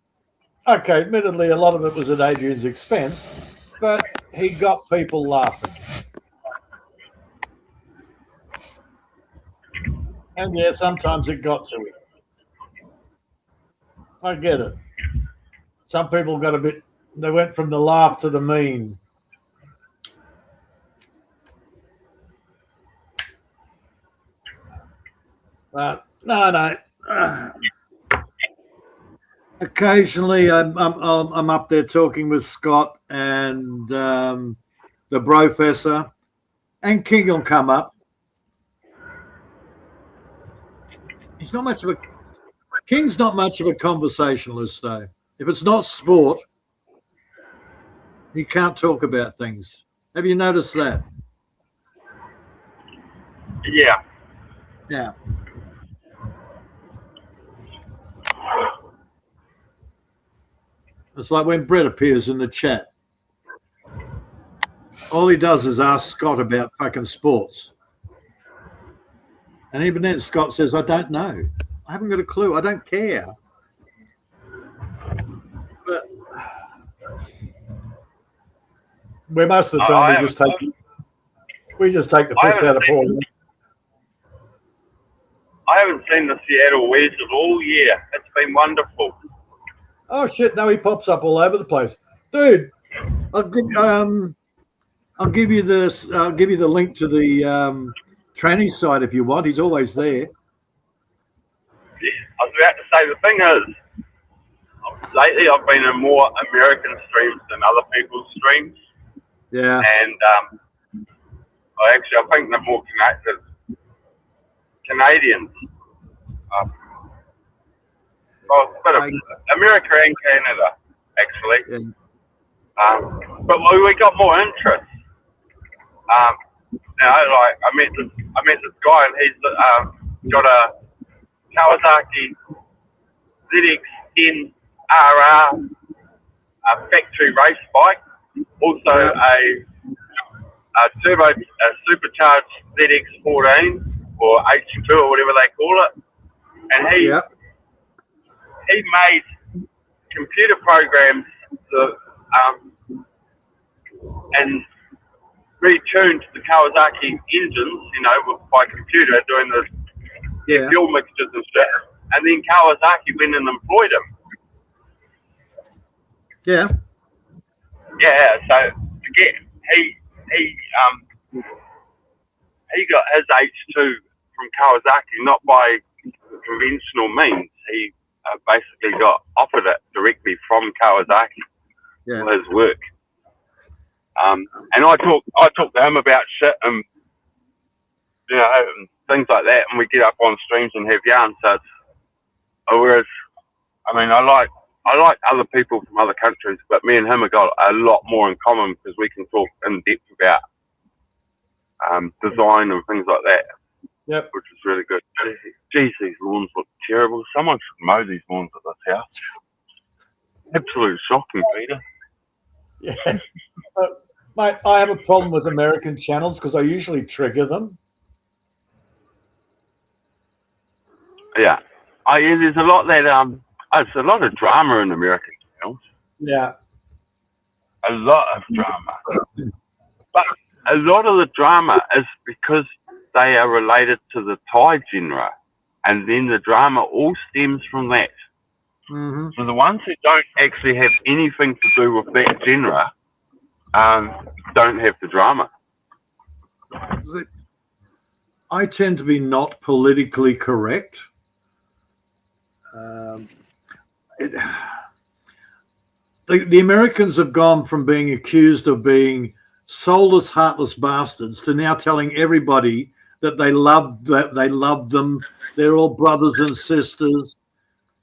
Okay, admittedly, a lot of it was at Adrian's expense, but he got people laughing. And yeah, sometimes it got to him. I get it. Some people got a bit, they went from the laugh to the mean. But no. Occasionally, I'm up there talking with Scott and the Professor, and King will come up. King's not much of a conversationalist, though. If it's not sport, he can't talk about things. Have you noticed that? Yeah. Yeah. It's like when Brett appears in the chat. All he does is ask Scott about fucking sports. And even then, Scott says, I don't know. I haven't got a clue. I don't care. But we most of the time we just take the piss out of Paul. I haven't seen the Seattle Weasel all year. It's been wonderful. Oh shit! No, he pops up all over the place, dude. I'll give you this. I'll give you the link to the tranny site if you want. He's always there. Yeah, I was about to say, the thing is, lately I've been in more American streams than other people's streams. Yeah. And I think they're more Canadians. Well, it's a bit of America and Canada, actually. Yeah. But we got more interest. You know, like I met this guy, and he's got a Kawasaki ZX10 RR factory race bike, also a supercharged ZX14 or H2 or whatever they call it, and he made computer programs and retuned the Kawasaki engines, you know, by computer doing the fuel mixtures and shit, and then Kawasaki went and employed him. Yeah. Yeah. So again, he got his H2 from Kawasaki, not by conventional means. He basically got offered it directly from Kawasaki for his work. And I talk to him about shit and, you know, and things like that, and we get up on streams and have yarns. So whereas, I mean, I like other people from other countries, but me and him have got a lot more in common because we can talk in depth about design and things like that. Yep. Which is really good. Geez, these lawns look terrible. Someone should mow these lawns at this house. Absolutely shocking, Peter. Yeah. Mate, I have a problem with American channels because I usually trigger them. Yeah. There's a lot that there's a lot of drama in American channels. Yeah. A lot of drama. But a lot of the drama is because they are related to the Thai genre, and then the drama all stems from that. Mm-hmm. So the ones who don't actually have anything to do with that genre don't have the drama. I tend to be not politically correct. The Americans have gone from being accused of being soulless, heartless bastards to now telling everybody that they love them. They're all brothers and sisters,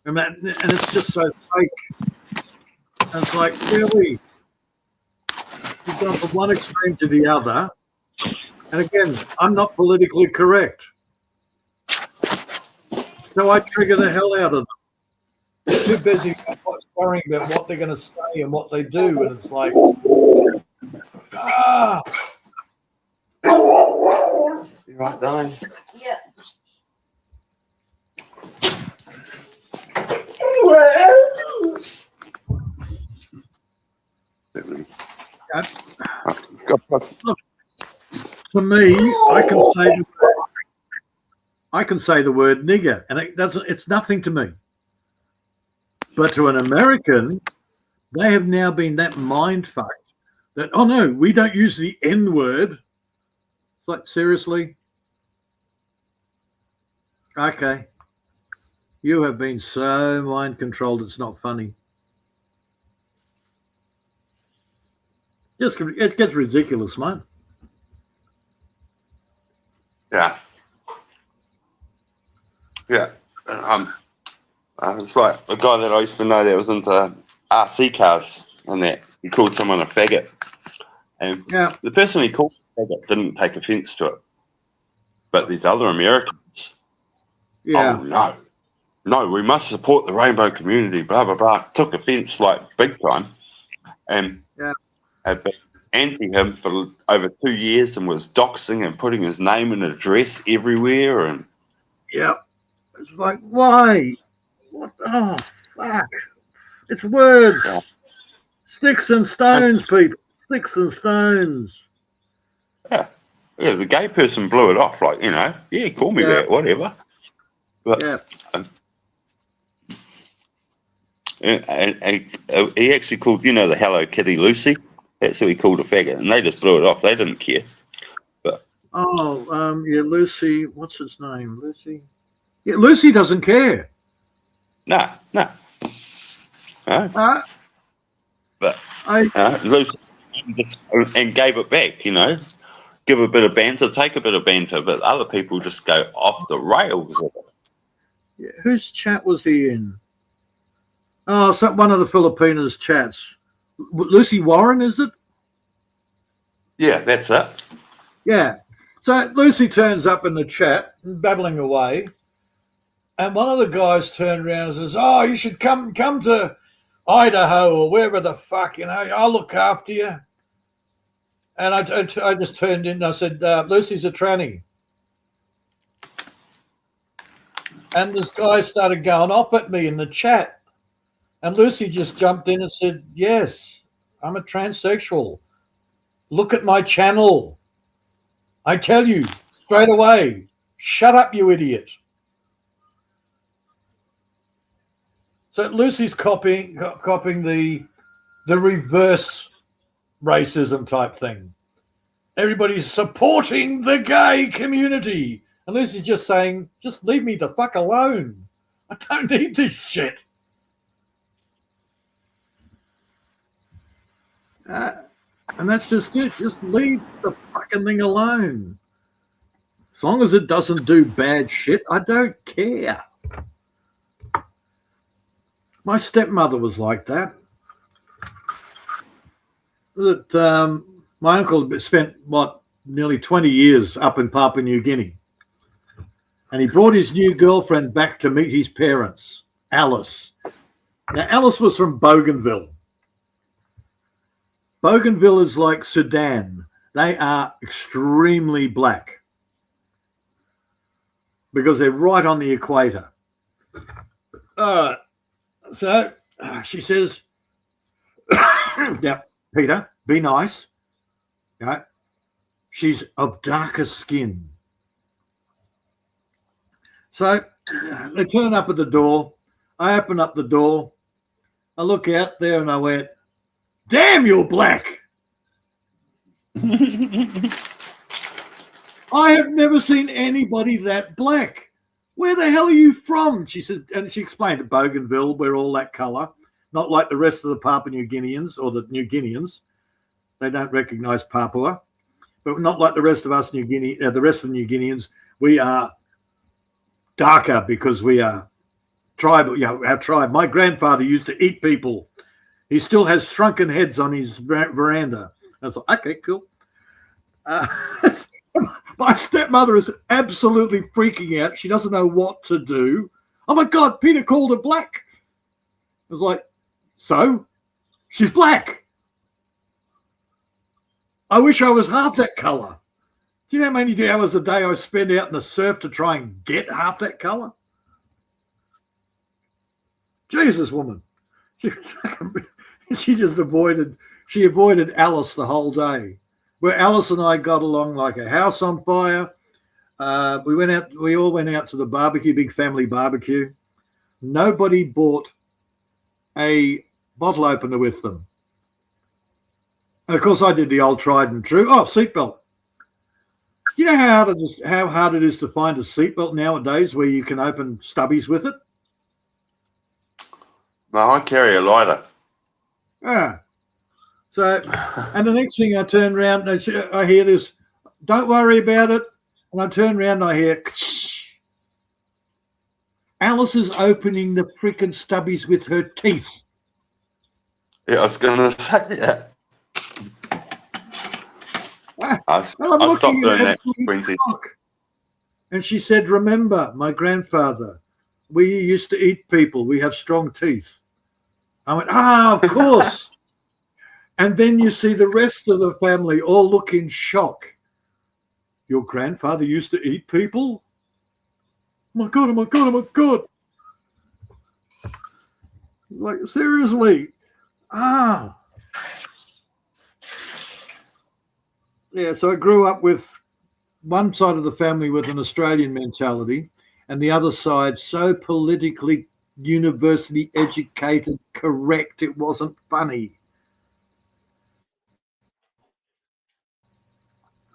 and it's just so fake. And it's like, really, you've gone from one extreme to the other. And again, I'm not politically correct, so I trigger the hell out of them. They're too busy worrying about what they're going to say and what they do, and it's like, Ah, You right, darling? Yeah. to me, I can say the word nigger, and it's nothing to me. But to an American, they have now been that mind fucked that, oh no, we don't use the N word. It's like, seriously? Okay. You have been so mind controlled, it's not funny. It gets ridiculous, man. Yeah. Yeah. It's like a guy that I used to know that was into RC cars and that he called someone a faggot. And Yeah. the person he called a faggot didn't take offense to it. But these other Americans, Yeah. oh no, we must support the rainbow community, blah, blah, blah. Took offense like big time. And have been anti him for over 2 years and was doxing and putting his name and address everywhere. And yeah. It's like, why? What? Oh, fuck. It's words. Yeah. Sticks and stones, people. Sticks and stones. Yeah, the gay person blew it off, like, yeah, call me that, whatever. But and he actually called, the Hello Kitty Lucy. That's who he called a faggot, and they just blew it off. They didn't care. But Lucy. What's his name? Lucy. Yeah, Lucy doesn't care. No. But Lucy and gave it back, give a bit of banter, take a bit of banter, but other people just go off the rails. Yeah, whose chat was he in? Oh, one of the Filipinos chats. Lucy Warren, is it? Yeah, that's it. Yeah. So Lucy turns up in the chat, babbling away, and one of the guys turned around and says, "Oh, you should come to Idaho or wherever the fuck, I'll look after you." And I just turned in and I said, "Lucy's a tranny." And this guy started going off at me in the chat. And Lucy just jumped in and said, "Yes, I'm a transsexual. Look at my channel. I tell you straight away, shut up, you idiot." So Lucy's copying the reverse racism type thing. Everybody's supporting the gay community. And Lucy's just saying, just leave me the fuck alone. I don't need this shit. And that's just it. Just leave the fucking thing alone. As long as it doesn't do bad shit, I don't care. My stepmother was like that. My uncle spent, nearly 20 years up in Papua New Guinea. And he brought his new girlfriend back to meet his parents, Alice. Now, Alice was from Bougainville. Bougainville is like Sudan. They are extremely black because they're right on the equator. So she says, "Yeah, Peter, be nice." Yeah, she's of darker skin. So they turn up at the door. I open up the door. I look out there and I went, "Damn, you're black." I have never seen anybody that black. "Where the hell are you from?" She said, and she explained at Bougainville, we're all that color, not like the rest of the Papua New Guineans or the New Guineans. They don't recognize Papua, but not like the rest of us the rest of the New Guineans. We are darker because we are tribal. Our tribe. My grandfather used to eat people. He still has shrunken heads on his veranda. I was like, okay, cool. My stepmother is absolutely freaking out. She doesn't know what to do. "Oh my God, Peter called her black." I was like, "So? She's black." I wish I was half that colour. Do you know how many hours a day I spend out in the surf to try and get half that colour? Jesus, woman. She just avoided Alice the whole day. Where Alice and I got along like a house on fire. We all went out to the barbecue, big family barbecue. Nobody bought a bottle opener with them. And of course I did the old tried and true. Oh, seatbelt. You know how hard it is to find a seatbelt nowadays where you can open stubbies with it? No, I carry a lighter. Ah. So, and the next thing I turn around, I hear this, don't worry about it. And I turn around and I hear, Alice is opening the freaking stubbies with her teeth. Yeah, I was going to say that. I stopped doing that. And she said, remember, my grandfather, we used to eat people. We have strong teeth. I went, of course. And then you see the rest of the family all look in shock. Your grandfather used to eat people? Oh my God, oh my God, oh my God. Like, seriously. Yeah, so I grew up with one side of the family with an Australian mentality and the other side so politically university educated, correct, it wasn't funny.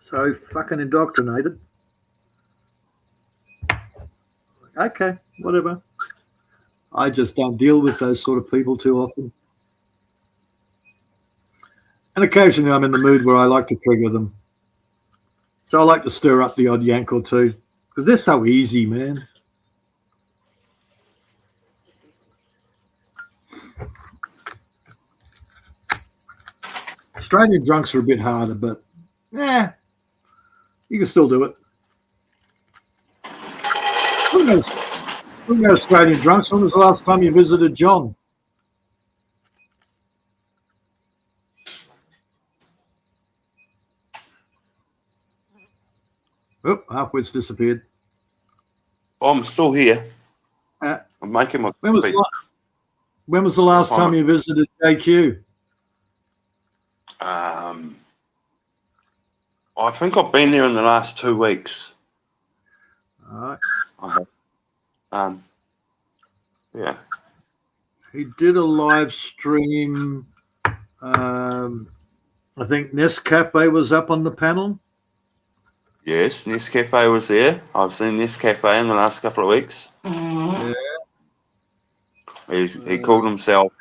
So fucking indoctrinated. Okay, whatever. I just don't deal with those sort of people too often. And occasionally I'm in the mood where I like to trigger them. So I like to stir up the odd yank or two because they're so easy, man. Australian drunks are a bit harder, but you can still do it. Who knows Australian drunks? When was the last time you visited John? Oh, halfwit's disappeared. I'm still here. I'm making my. When was the last time you visited JQ? I think I've been there in the last 2 weeks. All right. I have. Yeah. He did a live stream. I think Nescafe was up on the panel. Yes, Nescafe was there. I've seen Nescafe in the last couple of weeks. Yeah. He called himself.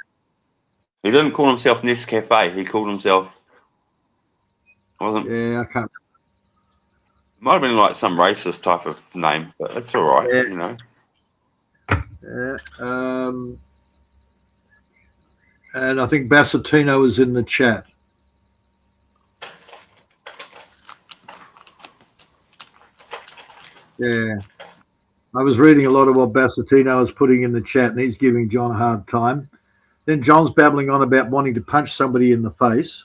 He didn't call himself Nescafe. He called himself. Yeah, I can't. Might have been like some racist type of name, but it's all right, Yeah. you know. Yeah. And I think Bassatino was in the chat. Yeah. I was reading a lot of what Bassatino was putting in the chat, and he's giving John a hard time. Then John's babbling on about wanting to punch somebody in the face.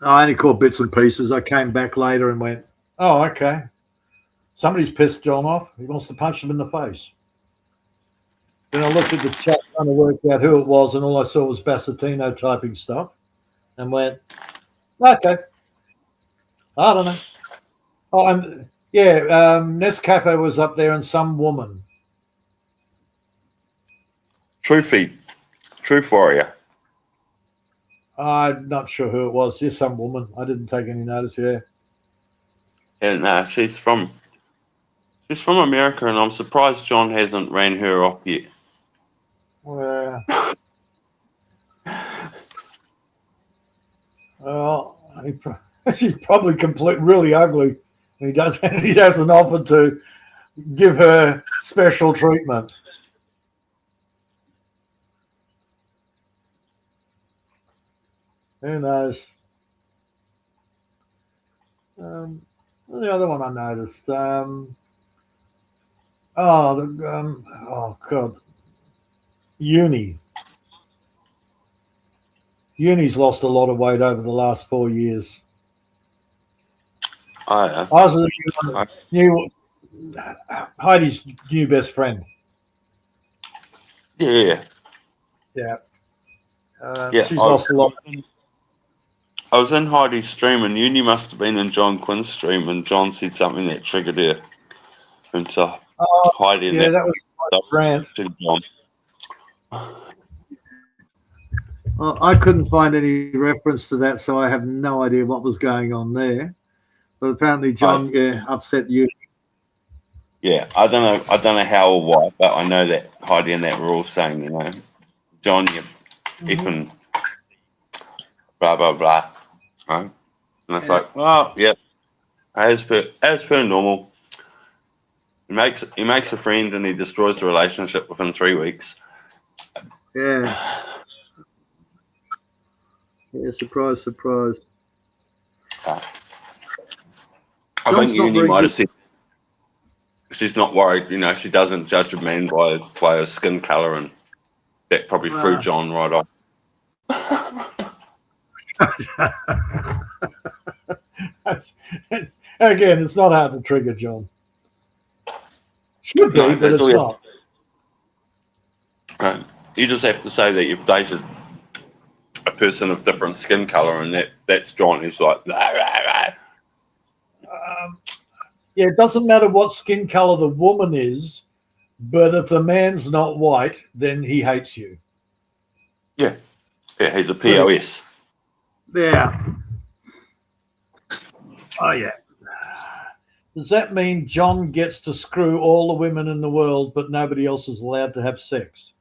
I only caught bits and pieces. I came back later and went, oh, okay. Somebody's pissed John off. He wants to punch him in the face. Then I looked at the chat trying to work out who it was, and all I saw was Bassatino typing stuff and went, okay. I don't know. Oh, Nescafe was up there and some woman. Truth Warrior. I'm not sure who it was. Just some woman. I didn't take any notice here. And she's from America, and I'm surprised John hasn't ran her off yet. Well, she's probably really ugly. He hasn't offered to give her special treatment. Who knows? The other one I noticed. Oh God, Uni. Uni's lost a lot of weight over the last 4 years. Oh, yeah. I was Heidi's new best friend. Yeah. Yeah. Yeah, She's lost a lot. I was in Heidi's stream, and Uni must have been in John Quinn's stream, and John said something that triggered her. And so Heidi and Yeah, that was Grant. John. Well, I couldn't find any reference to that, so I have no idea what was going on there. But apparently, John, upset you. Yeah, I don't know how or why, but I know that Heidi and that were all saying, John, you effing blah blah blah. Right? And it's like, oh yeah, as per normal. He makes a friend and he destroys the relationship within 3 weeks. Yeah. Yeah, surprise. I think Uni might have said she's not worried, she doesn't judge a man by his skin colour, and that probably threw John right off. It's not hard to trigger John. Should be, but it's not. Right. You just have to say that you've dated a person of different skin colour, and that's John. He's like, yeah, it doesn't matter what skin colour the woman is, but if the man's not white, then he hates you. Yeah, he's a POS. Yeah. Oh, yeah. Does that mean John gets to screw all the women in the world, but nobody else is allowed to have sex?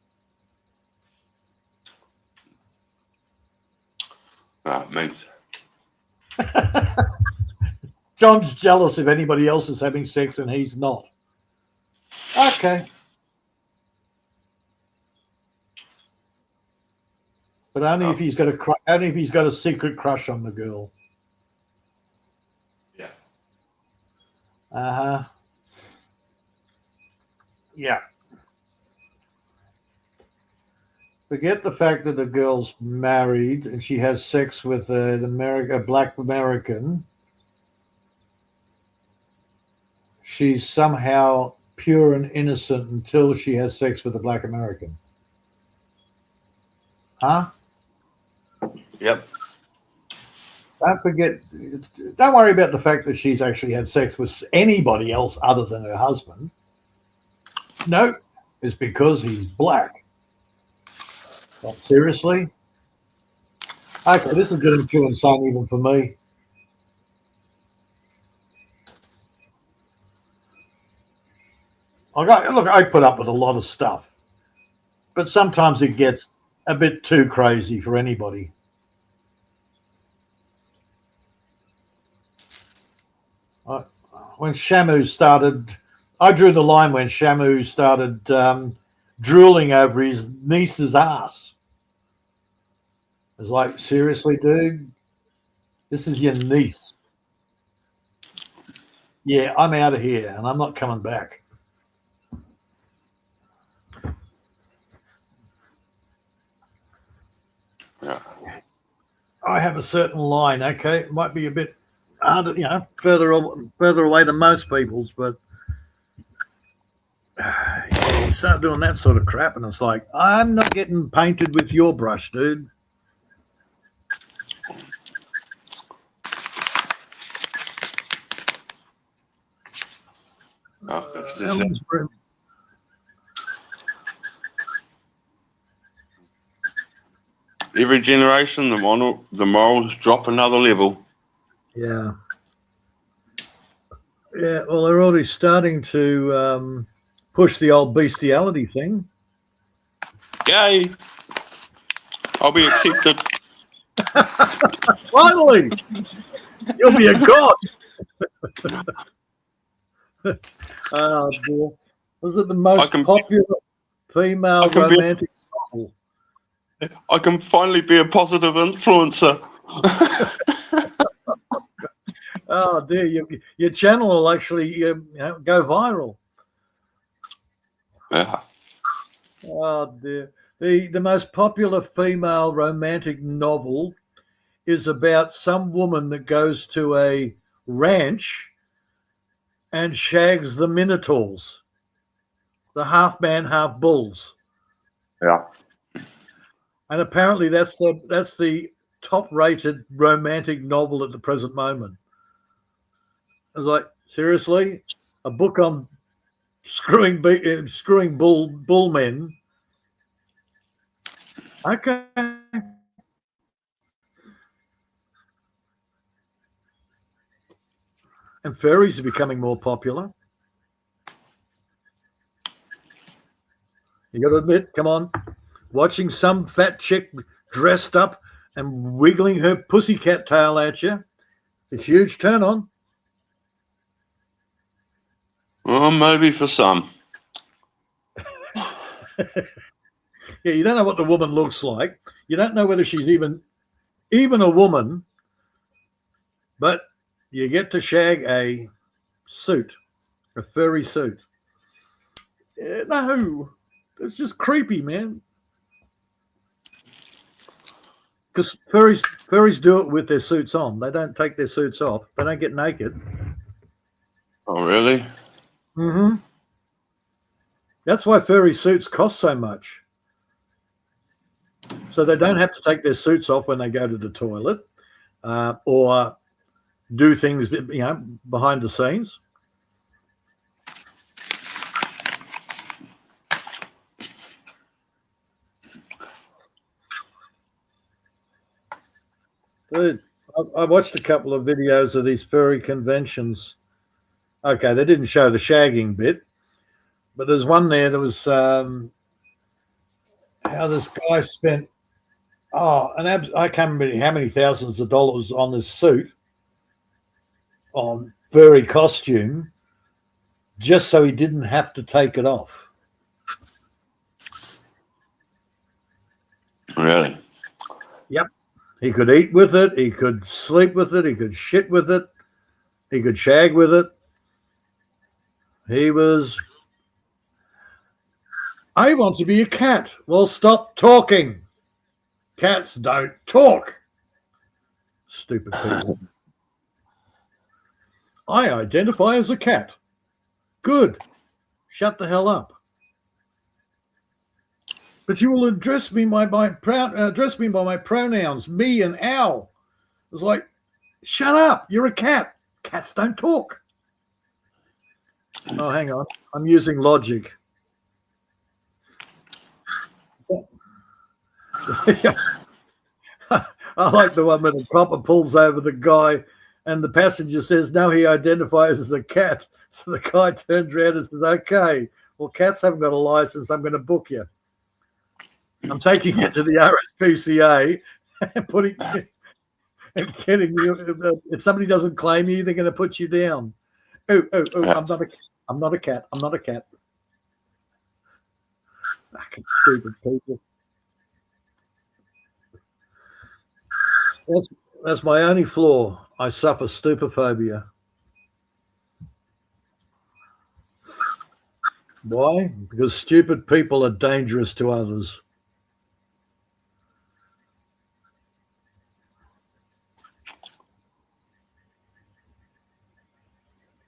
No, it means John's jealous if anybody else is having sex and he's not. Okay. But only if he's got a secret crush on the girl. Yeah. Uh-huh. Yeah. Forget the fact that the girl's married and she has sex with a black American. She's somehow pure and innocent until she has sex with a black American. Huh? Yep. Don't worry about the fact that she's actually had sex with anybody else other than her husband. No, it's because he's black. Well, seriously? Okay, this is getting too insane even for me. I put up with a lot of stuff, but sometimes it gets a bit too crazy for anybody. When Shamu started, I drew the line when Shamu started drooling over his niece's ass. I was like, seriously, dude? This is your niece. Yeah, I'm out of here and I'm not coming back. Yeah. I have a certain line, okay? It might be a bit harder, further away than most people's, but you start doing that sort of crap and it's like, I'm not getting painted with your brush, dude. Oh, that's just it. Every generation, the morals drop another level. Yeah. Yeah, well, they're already starting to push the old bestiality thing. Yay! I'll be accepted. Finally! You'll be a god! Oh, dear. Was it the most popular female romantic novel? I can finally be a positive influencer. Oh dear, your channel will actually go viral. Yeah. Oh dear. The most popular female romantic novel is about some woman that goes to a ranch and shags the minotaurs, the half man, half bulls. Yeah. And apparently that's the top-rated romantic novel at the present moment. I was like, seriously, a book on screwing bull men? Okay. And furries are becoming more popular. You got to admit, come on, watching some fat chick dressed up and wiggling her pussycat tail at you, a huge turn on. Well, maybe for some. Yeah, you don't know what the woman looks like. You don't know whether she's even a woman, but you get to shag a suit, a furry suit. No, it's just creepy, man. Because furries do it with their suits on. They don't take their suits off. They don't get naked. Oh, really? Mm-hmm. That's why furry suits cost so much. So they don't have to take their suits off when they go to the toilet or do things, behind the scenes. Dude, I watched a couple of videos of these furry conventions. Okay, they didn't show the shagging bit, but there's one there that was how this guy spent I can't remember how many thousands of dollars on this suit, on furry costume, just so he didn't have to take it off. Really? Yep. He could eat with it. He could sleep with it. He could shit with it. He could shag with it. I want to be a cat. Well, stop talking. Cats don't talk. Stupid people. I identify as a cat. Good. Shut the hell up. But you will address me by my pronouns, me and owl. It's like, shut up. You're a cat. Cats don't talk. Oh, hang on. I'm using logic. I like the one where the copper pulls over the guy and the passenger says, no, he identifies as a cat. So the guy turns around and says, okay, well, cats haven't got a license. I'm going to book you. I'm taking it to the RSPCA and getting you. If somebody doesn't claim you, they're going to put you down. Oh, I'm not a cat. I'm not a cat. I'm not a cat. Fucking stupid people. That's my only flaw. I suffer stupophobia. Why? Because stupid people are dangerous to others.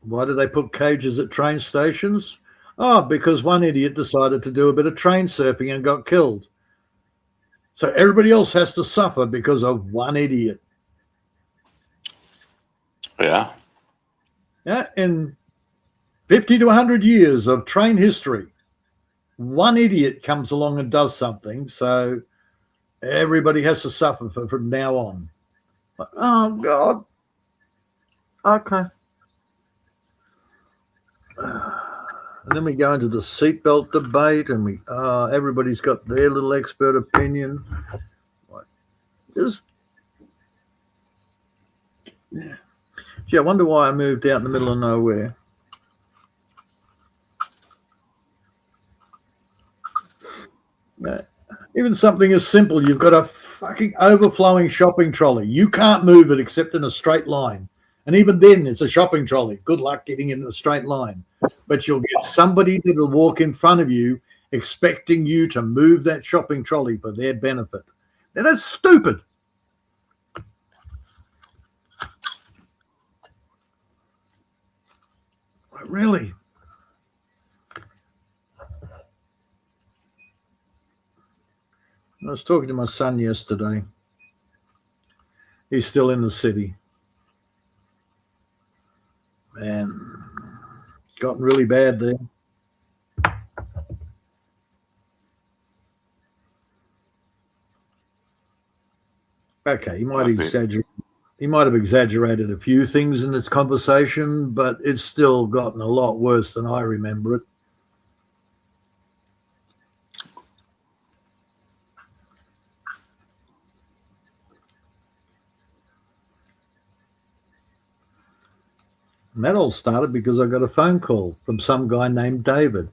Why do they put cages at train stations? Oh, because one idiot decided to do a bit of train surfing and got killed. So everybody else has to suffer because of one idiot. Yeah. Yeah, in 50 to 100 years of train history, one idiot comes along and does something, so everybody has to suffer from now on. Oh, God. Okay. And then we go into the seatbelt debate, and everybody's got their little expert opinion. Gee, I wonder why I moved out in the middle of nowhere. Even something as simple, you've got a fucking overflowing shopping trolley. You can't move it except in a straight line. And even then, it's a shopping trolley. Good luck getting in a straight line. But you'll get somebody that'll walk in front of you expecting you to move that shopping trolley for their benefit. Now, that's stupid. Really? I was talking to my son yesterday. He's still in the city. And it's gotten really bad there. Okay, he might exaggerate. He might have exaggerated a few things in this conversation, but it's still gotten a lot worse than I remember it. And that all started because I got a phone call from some guy named David.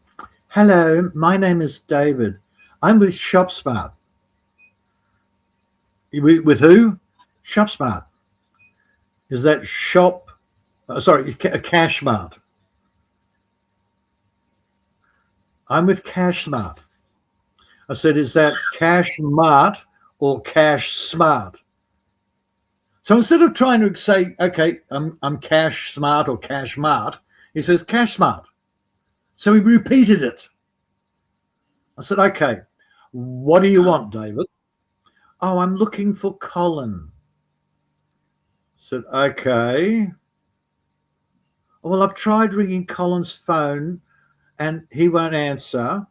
Hello, my name is David. I'm with ShopSmart. With who? ShopSmart. Is that CashSmart? I'm with CashSmart. I said, is that CashMart or CashSmart? So instead of trying to say, okay, I'm CashSmart or CashMart, he says CashSmart. So he repeated it. I said, okay, what do you want, David? Oh, I'm looking for Colin. I said, okay. Well, I've tried ringing Colin's phone and he won't answer.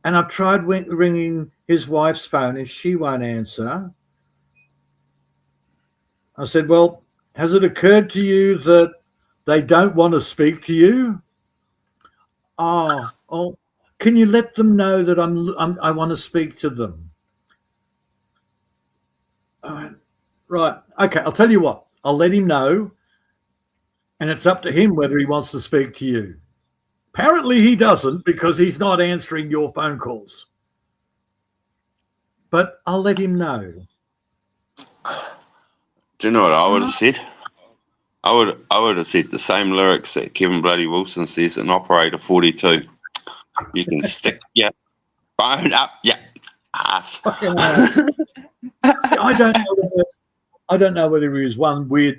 And I've tried ringing his wife's phone and she won't answer. I said, well, has it occurred to you that they don't want to speak to you? Oh, can you let them know that I want to speak to them? Right. Okay, I'll tell you what. I'll let him know, and it's up to him whether he wants to speak to you. Apparently he doesn't because he's not answering your phone calls. But I'll let him know. Do you know what I would have said? I would have said the same lyrics that Kevin Bloody Wilson says in Operator 42. You can stick your phone up your ass. I don't know whether he was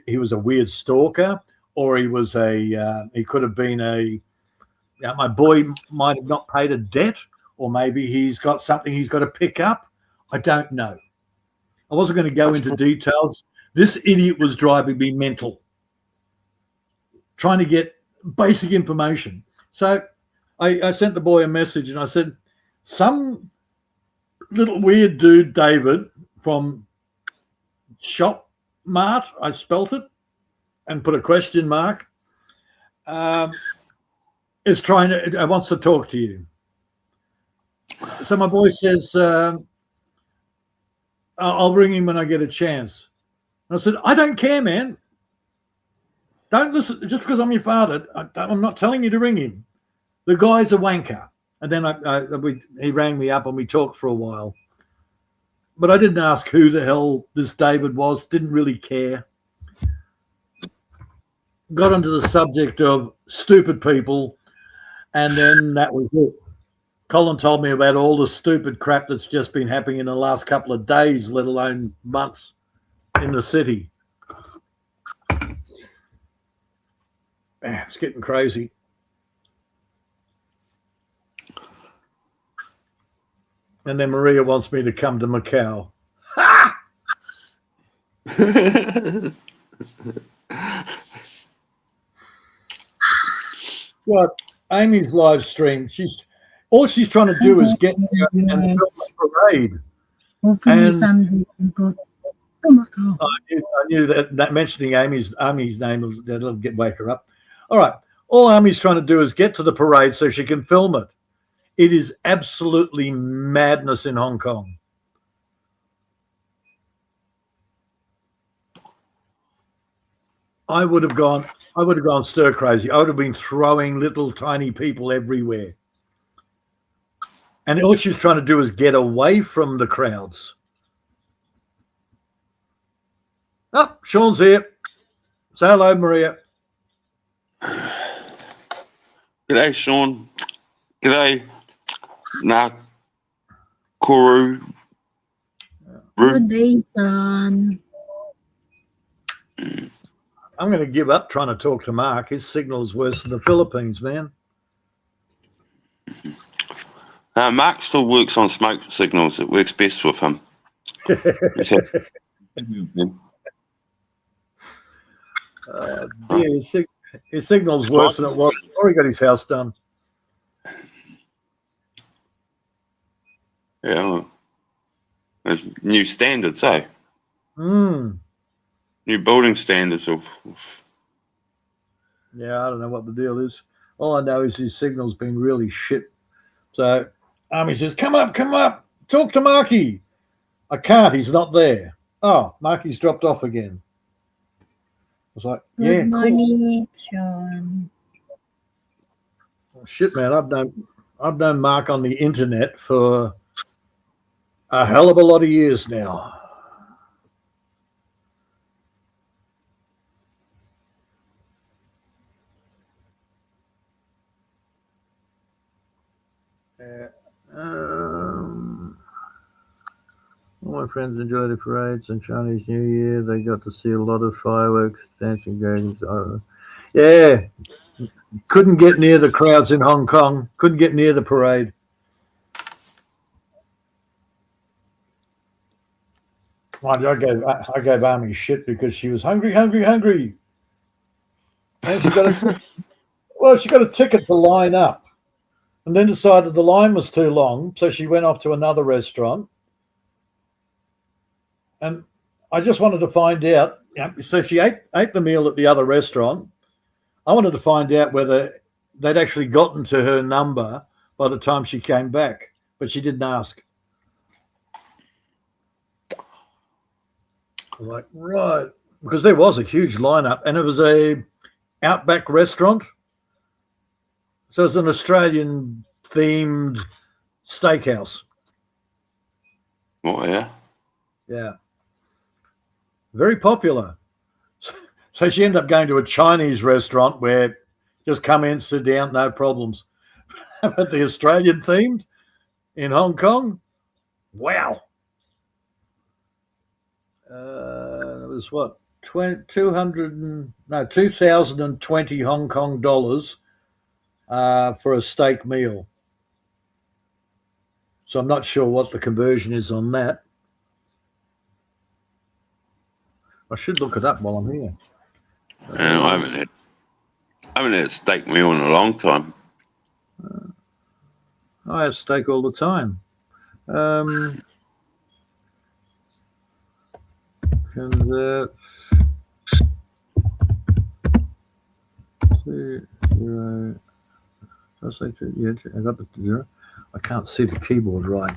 he was a weird stalker, or he was he could have been my boy might have not paid a debt, or maybe he's got something he's got to pick up. I don't know. I wasn't going to go into details. This idiot was driving me mental, trying to get basic information. So I sent the boy a message and I said, some little weird dude, David, from ShopMart, I spelt it and put a question mark, is wants to talk to you. So my boy says, I'll ring him when I get a chance. And I said, I don't care, man. Don't listen. Just because I'm your father, I'm not telling you to ring him. The guy's a wanker. And then he rang me up and we talked for a while. But I didn't ask who the hell this David was. Didn't really care. Got onto the subject of stupid people. And then that was it. Colin told me about all the stupid crap that's just been happening in the last couple of days, let alone months in the city. Man, it's getting crazy. And then Maria wants me to come to Macau. Ha! Well, Amy's live stream. All she's trying to do is get me and film the parade. Hopefully someday we go to Macau. I knew that mentioning Amy's name, that'll wake her up. All right. All Amy's trying to do is get to the parade so she can film it. It is absolutely madness in Hong Kong. I would have gone stir crazy. I would have been throwing little tiny people everywhere. And all she's trying to do is get away from the crowds. Oh, Sean's here. Say hello, Maria. G'day, Sean. G'day, Nakuru. Good day, son. I'm going to give up trying to talk to Mark. His signal's worse than the Philippines, man. Mark still works on smoke signals. It works best with him. Dear, his signal's worse than it was before he got his house done. Yeah, well, there's new standards, eh? Mm. New building standards of Yeah, I don't know what the deal is. All I know is his signal's been really shit. So Army says, come up, talk to Marky. I can't, he's not there. Oh, Marky's dropped off again. I was like, yeah, Good cool. morning, Sean. Oh, shit, man, I've known Mark on the internet for a hell of a lot of years now. All my friends enjoy the parades and Chinese New Year. They got to see a lot of fireworks, dancing dragons. Yeah, couldn't get near the crowds in Hong Kong. Couldn't get near the parade. Mind you, I gave Army shit because she was hungry. And she got a ticket to line up, and then decided the line was too long, so she went off to another restaurant. And I just wanted to find out. So she ate the meal at the other restaurant. I wanted to find out whether they'd actually gotten to her number by the time she came back, but she didn't ask. I'm like, right, because there was a huge lineup, and it was a Outback restaurant. So it's an Australian themed steakhouse. oh yeah. Yeah. Very popular. So she ended up going to a Chinese restaurant where just come in, sit down, no problems. But the Australian themed in Hong Kong, wow. It was what, 2,020 Hong Kong dollars for a steak meal. So I'm not sure what the conversion is on that. I should look it up while I'm here. I haven't had a steak meal in a long time. I have steak all the time. Convert 2 0. Did I say 2? Yeah, I got the 0. I can't see the keyboard right.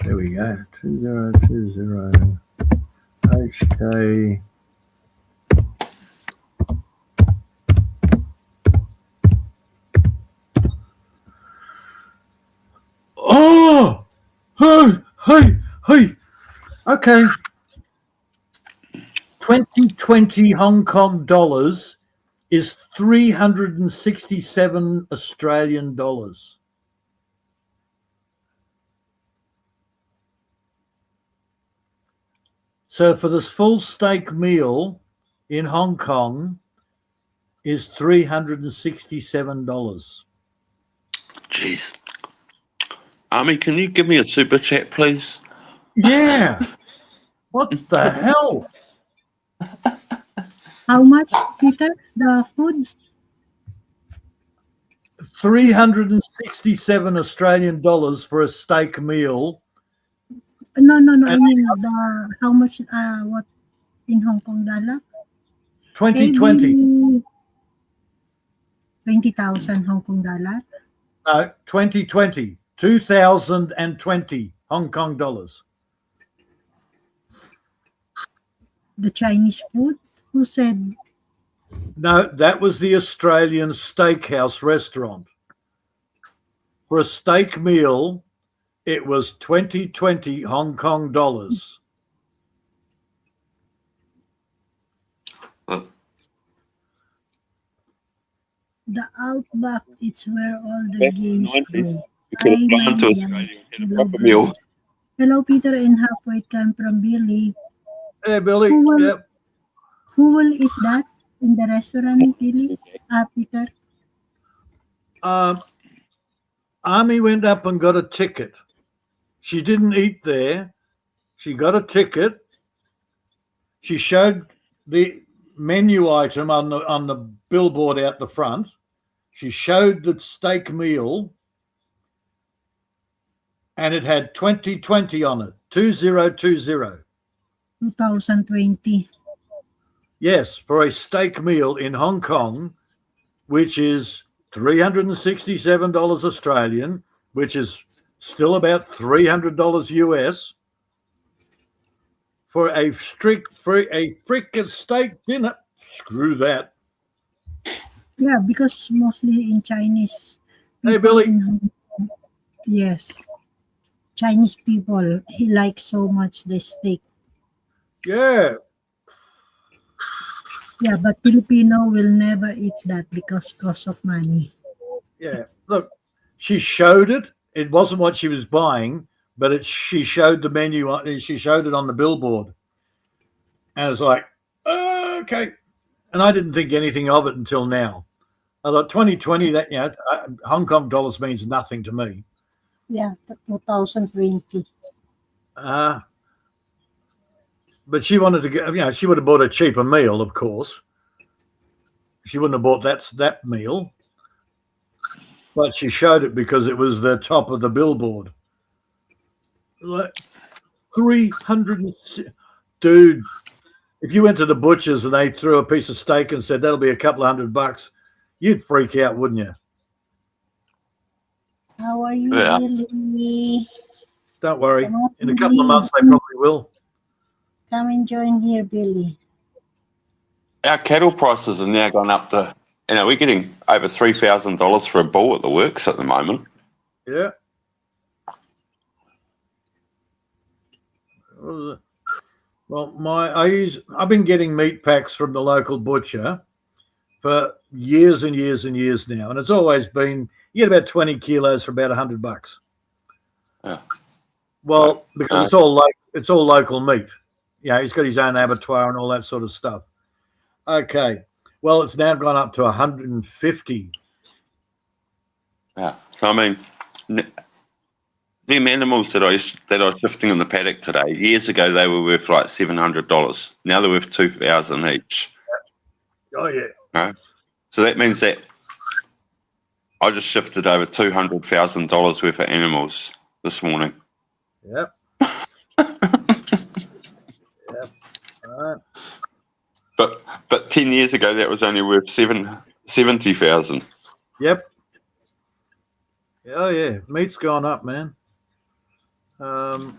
There we go. 2020 HK. Oh, hey. Okay. 2020 Hong Kong dollars is 367 Australian dollars. So for this full steak meal in Hong Kong is $367. Jeez. Army, can you give me a super chat, please? Yeah. What the hell? How much, Peter, the food? 367 Australian dollars for a steak meal. No. I mean, how much, what, in Hong Kong dollar? 2020. 20,000 Hong Kong dollar? 2020. 2020 Hong Kong dollars. The Chinese food? Who said? No, that was the Australian steakhouse restaurant. For a steak meal, it was 2020 Hong Kong dollars. The outback, it's where all the Back in the gays 90s, go. you could have Hi, flown to Maya. Australia and had a Hello, proper meal. Billy. Hello, Peter and half Whitcomb from Billy. Hey, Billy. Who will, Yep. who will eat that in the restaurant, Billy? Peter? Army went up and got a ticket. She didn't eat there. She got a ticket. She showed the menu item on the billboard out the front. She showed the steak meal, and it had 2020 on it. 2020. 2020. Yes, for a steak meal in Hong Kong, which is $367 Australian, which is still about $300 US. For a freaking steak dinner. Screw that. Yeah, because mostly in Chinese. Hey, people Billy. in Hong Kong. Yes. Chinese people, he likes so much the steak. Yeah. Yeah, but Filipino will never eat that because cost of money. Yeah. Look, she showed it. It wasn't what she was buying, but she showed the menu. She showed it on the billboard. And it's like, okay. And I didn't think anything of it until now. I thought 2020, that, you know, Hong Kong dollars means nothing to me. Yeah, 2020. But she wanted to get, you know, she would have bought a cheaper meal, of course. She wouldn't have bought that meal. But she showed it because it was the top of the billboard. Like 300, dude. If you went to the butcher's and they threw a piece of steak and said that'll be a couple of $100, you'd freak out, wouldn't you? How are you, Yeah. Billy? Don't worry. Come on, In a couple of Billy. months, they probably will. Come and join here, Billy. Our cattle prices have now gone up to, you know, we're getting over $3,000 for a bull at the works at the moment. Yeah. What was it? Well, I've been getting meat packs from the local butcher for years and years and years now, and it's always been you get about 20 kilos for about $100. Yeah. Well, because it's all local meat. Yeah, he's got his own abattoir and all that sort of stuff. Okay. Well, it's now gone up to 150. Yeah. So I mean, them animals that I was shifting in the paddock today, years ago they were worth like $700. Now they're worth $2,000 each. Oh yeah. Right? So that means that I just shifted over $200,000 worth of animals this morning. Yep. Yep. All right. But 10 years ago that was only worth 70,000. Yep. Oh yeah, meat's gone up, man. Well,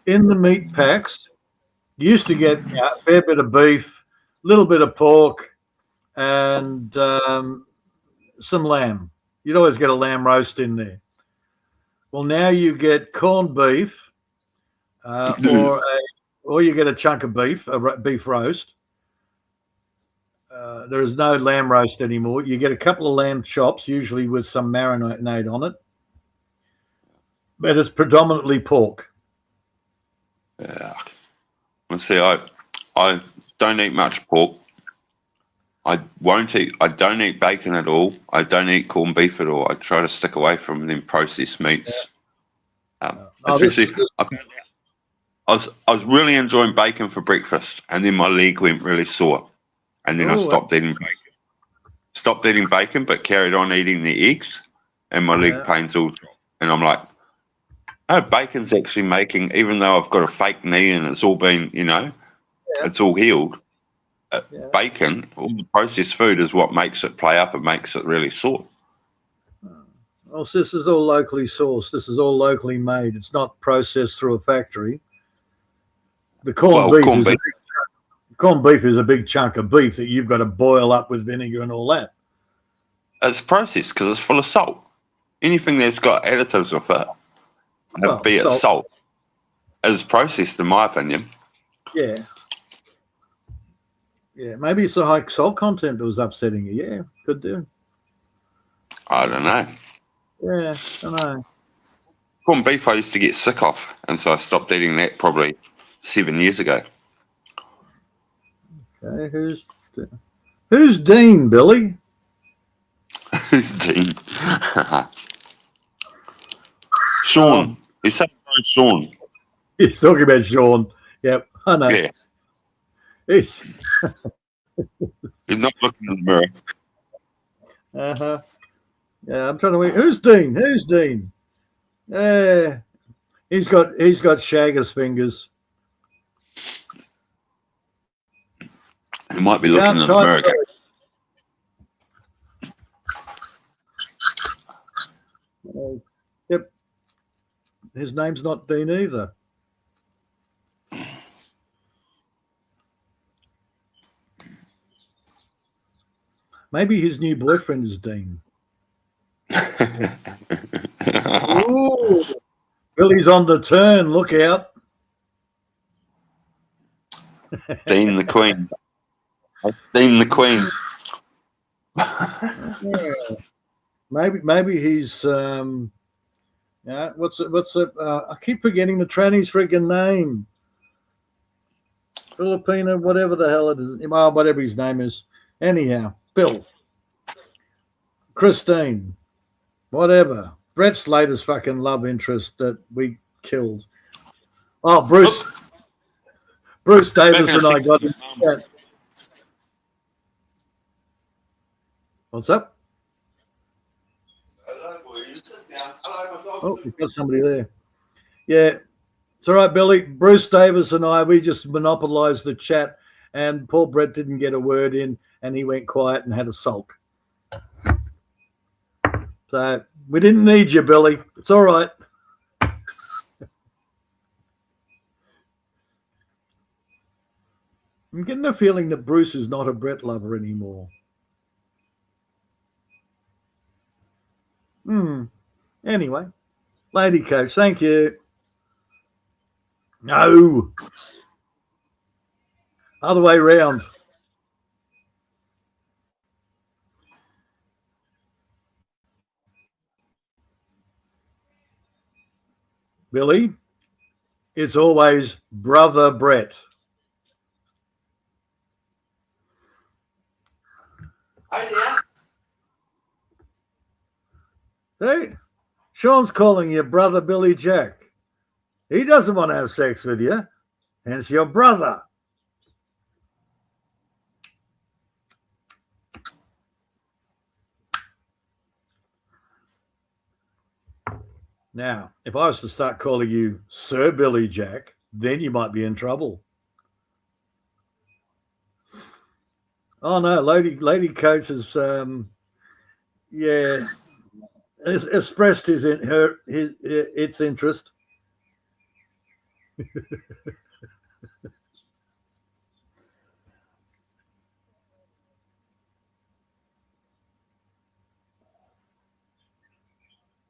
in the meat packs, you used to get a fair bit of beef, a little bit of pork, and some lamb. You'd always get a lamb roast in there. Well, now you get corned beef, or you get a chunk of beef, a beef roast. There is no lamb roast anymore. You get a couple of lamb chops, usually with some marinade on it. But it's predominantly pork. Yeah. Well, see, I don't eat much pork. I don't eat bacon at all. I don't eat corned beef at all. I try to stick away from them processed meats. I was really enjoying bacon for breakfast, and then my leg went really sore, and then I stopped eating bacon. Stopped eating bacon, but carried on eating the eggs, and my leg pains all dropped. And I'm like, oh, bacon's actually making, even though I've got a fake knee and it's all been, it's all healed. Bacon, all the processed food is what makes it play up. It makes it really sore. Well, this is all locally sourced. This is all locally made. It's not processed through a factory. The corned beef is a big chunk of beef that you've got to boil up with vinegar and all that. It's processed because it's full of salt. Anything that's got additives with it, be it salt, is processed, in my opinion. Yeah. Yeah, maybe it's the high salt content that was upsetting you. Yeah, could do. I don't know. Yeah, I know. Corned beef I used to get sick of, and so I stopped eating that probably 7 years ago. Okay, who's Dean, Billy? Who's Dean? Sean. He's saying Sean. He's talking about Sean. Yep, I know. Yeah. He's He's not looking in the mirror. uh-huh. Yeah, I'm trying to wait. Who's Dean? Who's Dean? He's got Shagger's fingers. He might be looking in the mirror again. Yep. His name's not Dean either. Maybe his new boyfriend is Dean. Ooh, Billy's on the turn. Look out. Dean the Queen. Dean the Queen. Yeah. Maybe he's yeah. What's it? I keep forgetting the tranny's freaking name. Filipino, whatever the hell it is. Well, whatever his name is. Anyhow, Bill, Christine, whatever. Brett's latest fucking love interest that we killed. Oh, Bruce Davis and I got in chat. What's up? Oh, we've got somebody there. Yeah, it's all right, Billy. Bruce Davis and I, we just monopolized the chat, and poor Brett didn't get a word in, and he went quiet and had a sulk. So we didn't need you, Billy. It's all right. I'm getting the feeling that Bruce is not a Brett lover anymore. Anyway, Lady Coach, thank you. No. Other way round. Billy, it's always Brother Brett. Hey, Sean's calling you Brother Billy Jack. He doesn't want to have sex with you, hence your brother. Now, if I was to start calling you Sir Billy Jack, then you might be in trouble. Oh no, Lady Coach has yeah, expressed its interest.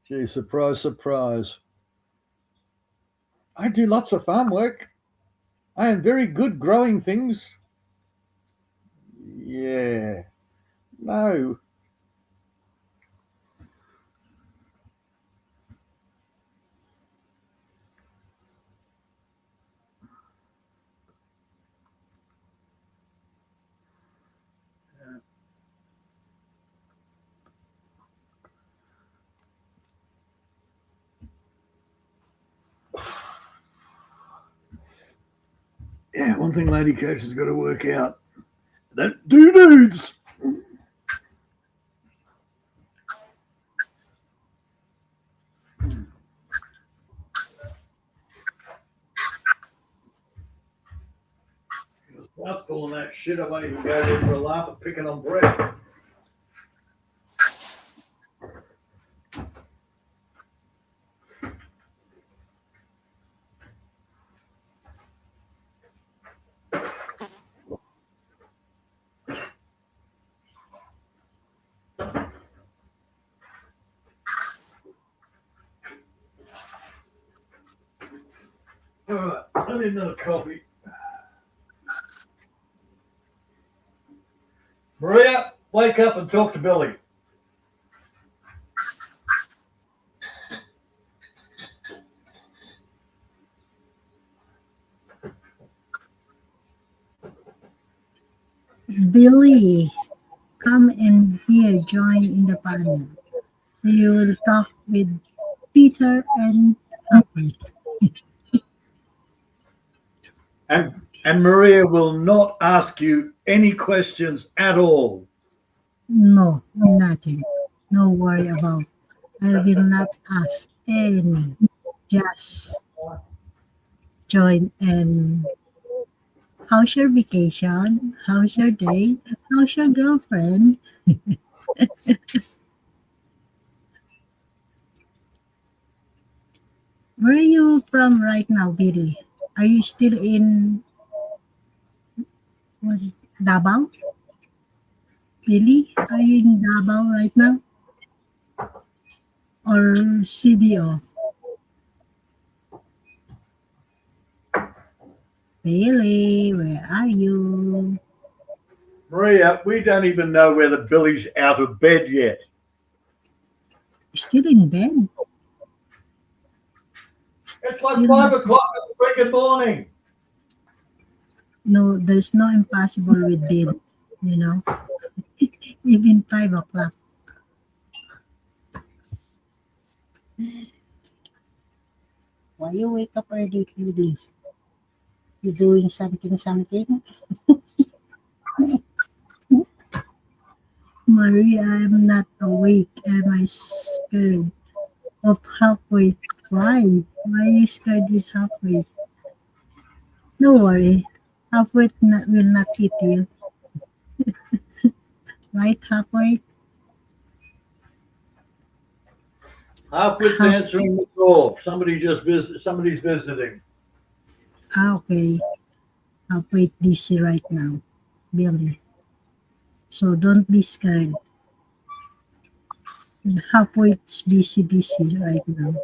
Gee, surprise, surprise. I do lots of farm work. I am very good growing things. Yeah. No. Yeah, one thing Lady Coach has got to work out. That dudes. Stop pulling that shit. I won't even go there for a laugh at picking on bread. All right, I need another coffee. Wake up and talk to Billy. Billy, come in here, join in the panel. We will talk with Peter and Albert. And Maria will not ask you any questions at all. No, nothing. No worry about. I will not ask any. Just join and how's your vacation? How's your day? How's your girlfriend? Where are you from right now, Billy? Are you still in what, Davao? Billy, are you in Davao right now? Or CDO? Billy, where are you? Maria, we don't even know whether Billy's out of bed yet. Still in bed? It's like 5 o'clock in the freaking morning. No, there's no impossible with Bill, you know. Even 5 o'clock. Why you wake up early, Billy? You doing something? Maria, I'm not awake. Am I scared of halfway? Why? Why are you scared with halfway? No worry. Halfway will not hit you. Right, halfway? Halfway's answering the call. Somebody's visiting. Okay. Halfway busy right now, Billy. So don't be scared. Halfway's busy right now.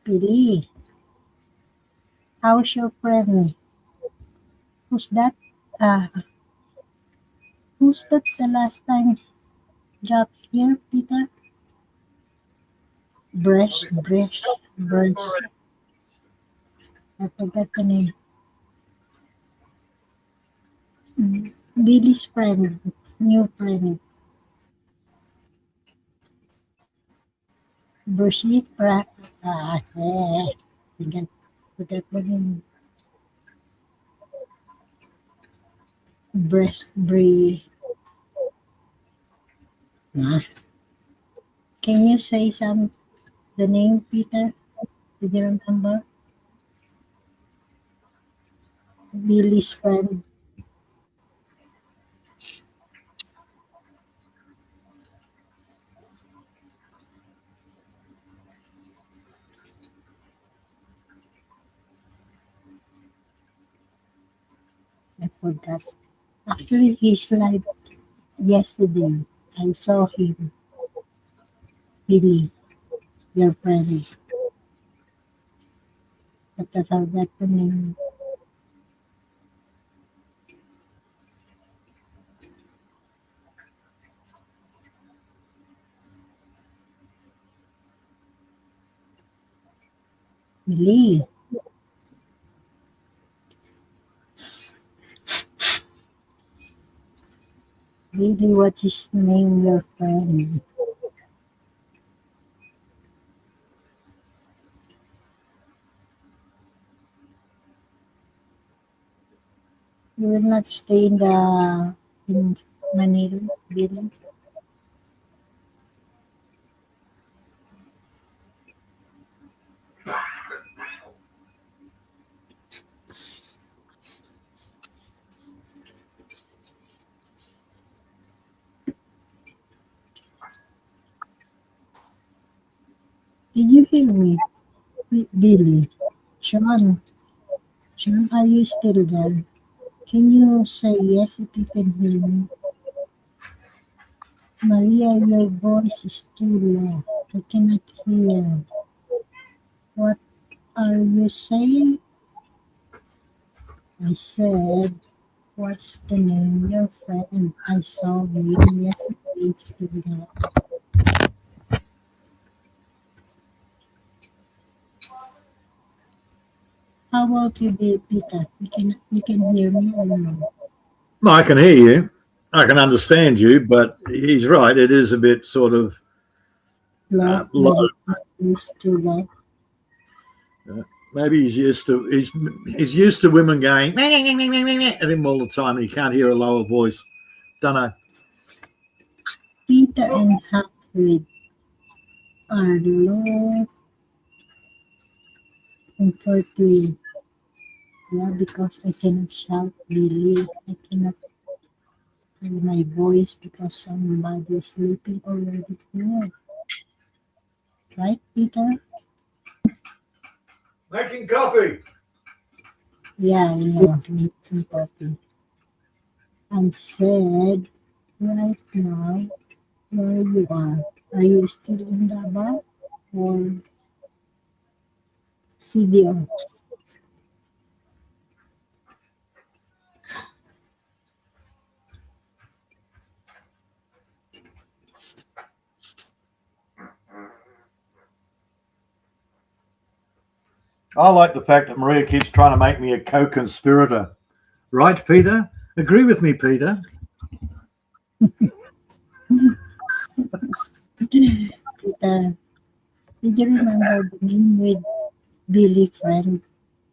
Billy, how's your friend? Who's that? Who's that the last time dropped here, Peter? Borz. I forgot the name. Billy's friend, new friend. Borz, forgot the name. Can you say the name, Peter? Did you remember? Billy's friend. I forgot. Actually, he's live yesterday. I saw him. Billy, your friend. But I forgot the name. Billy. Billy, what is name your friend? You will not stay in Manila, Billy? Did you hear me, Billy? Sean, are you still there? Can you say yes if you can hear me? Maria, your voice is too low. I cannot hear. What are you saying? I said, what's the name of your friend? I saw him yesterday doing that. How about you, Peter? You can hear me or no? No, I can hear you. I can understand you, but he's right. It is a bit sort of Low, low. It's too low. Maybe he's used to women going at him all the time, and he can't hear a lower voice. Don't know. Peter and Hapwood are low compared to you. Yeah, because I cannot shout really. I cannot hear my voice because somebody is sleeping already here. Right, Peter? Making copy. Yeah, I know. Making copy. And said, right now, where you are. Are you still in the bar or CDO? I like the fact that Maria keeps trying to make me a co-conspirator. Right, Peter? Agree with me, Peter. Peter, did you remember the name with Billy friend?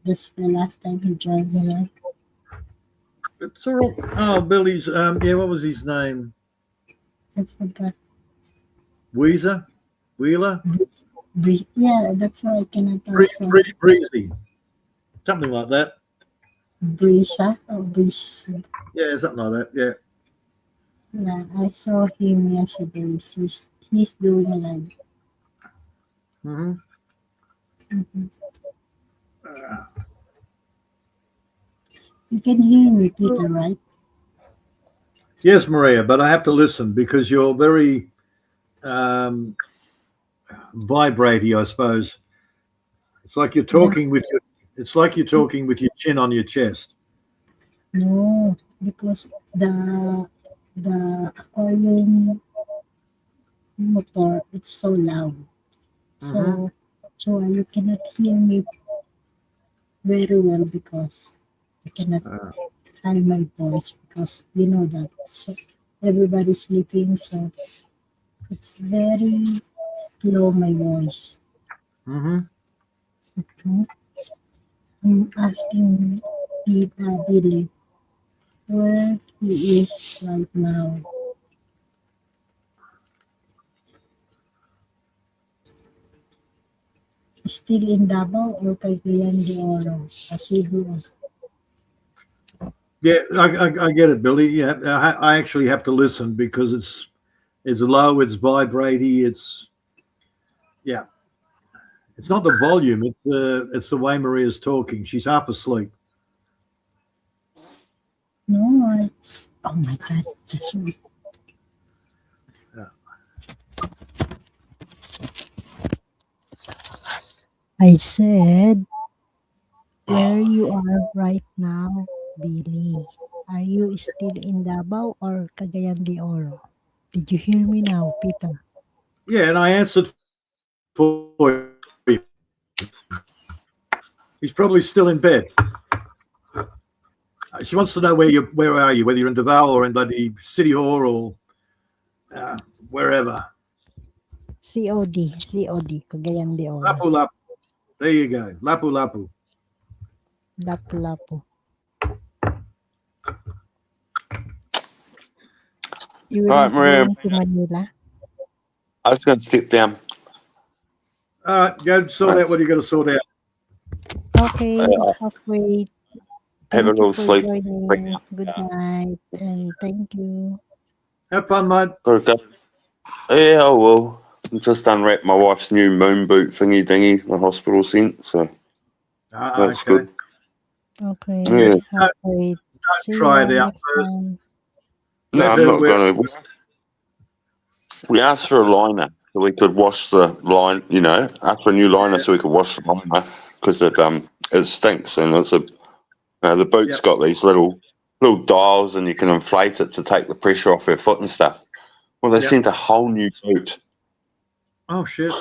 That's the last time he joined here. It's all right. Oh, Billy's. Yeah, what was his name? I forgot. Weezer? Wheeler? Yeah, that's why I cannot also. Breezy. Something like that. Brisa or Breeze. Yeah, something like that. Yeah. Yeah, I saw him yesterday. He's doing a live. Mm-hmm. Mhm. You can hear me, Peter, right? Yes, Maria, but I have to listen because you're very vibraty, I suppose. It's like you're talking with your. It's like you're talking with your chin on your chest. No, because the aquarium motor it's so loud. So that's why you cannot hear me very well because I cannot hide my voice because you know that. So everybody's sleeping, so it's very slow my voice. Mm-hmm. Okay. I'm asking Billy where he is right now. Still in Davao or Cagayan de Oro? Cebu. Yeah, I get it, Billy. Yeah, I actually have to listen because it's low, it's vibraty, it's not the volume, it's the way Maria's talking. She's half asleep. No, oh my God, just wait. I said, where you are right now, Billy? Are you still in Davao or Cagayan de Oro? Did you hear me now, Peter? Yeah, and I answered for you. He's probably still in bed. She wants to know where are you, whether you're in Davao or in bloody City Hall or wherever. COD, Cagayan de Oro. Lapu. There you go. Lapu. Lapu. You will All right, not Maria. going to Manila? I was going to step down. All right, go sort out what you got to sort out. Okay, halfway. Have a Thank you little for sleep. joining. Good night and thank you. Have fun, mate. Gotta go. Yeah, I will. Just unwrapped my wife's new moon boot thingy dingy the hospital sent, so that's Okay. good. Okay, Yeah. halfway. See try you it out next first. time. No, Let I'm her not wear- going to. We asked for a liner so we could wash the line, asked for a new liner so we could wash the liner because it stinks and The boot's got these little dials, and you can inflate it to take the pressure off her foot and stuff. Well, they sent a whole new boot. Oh shit.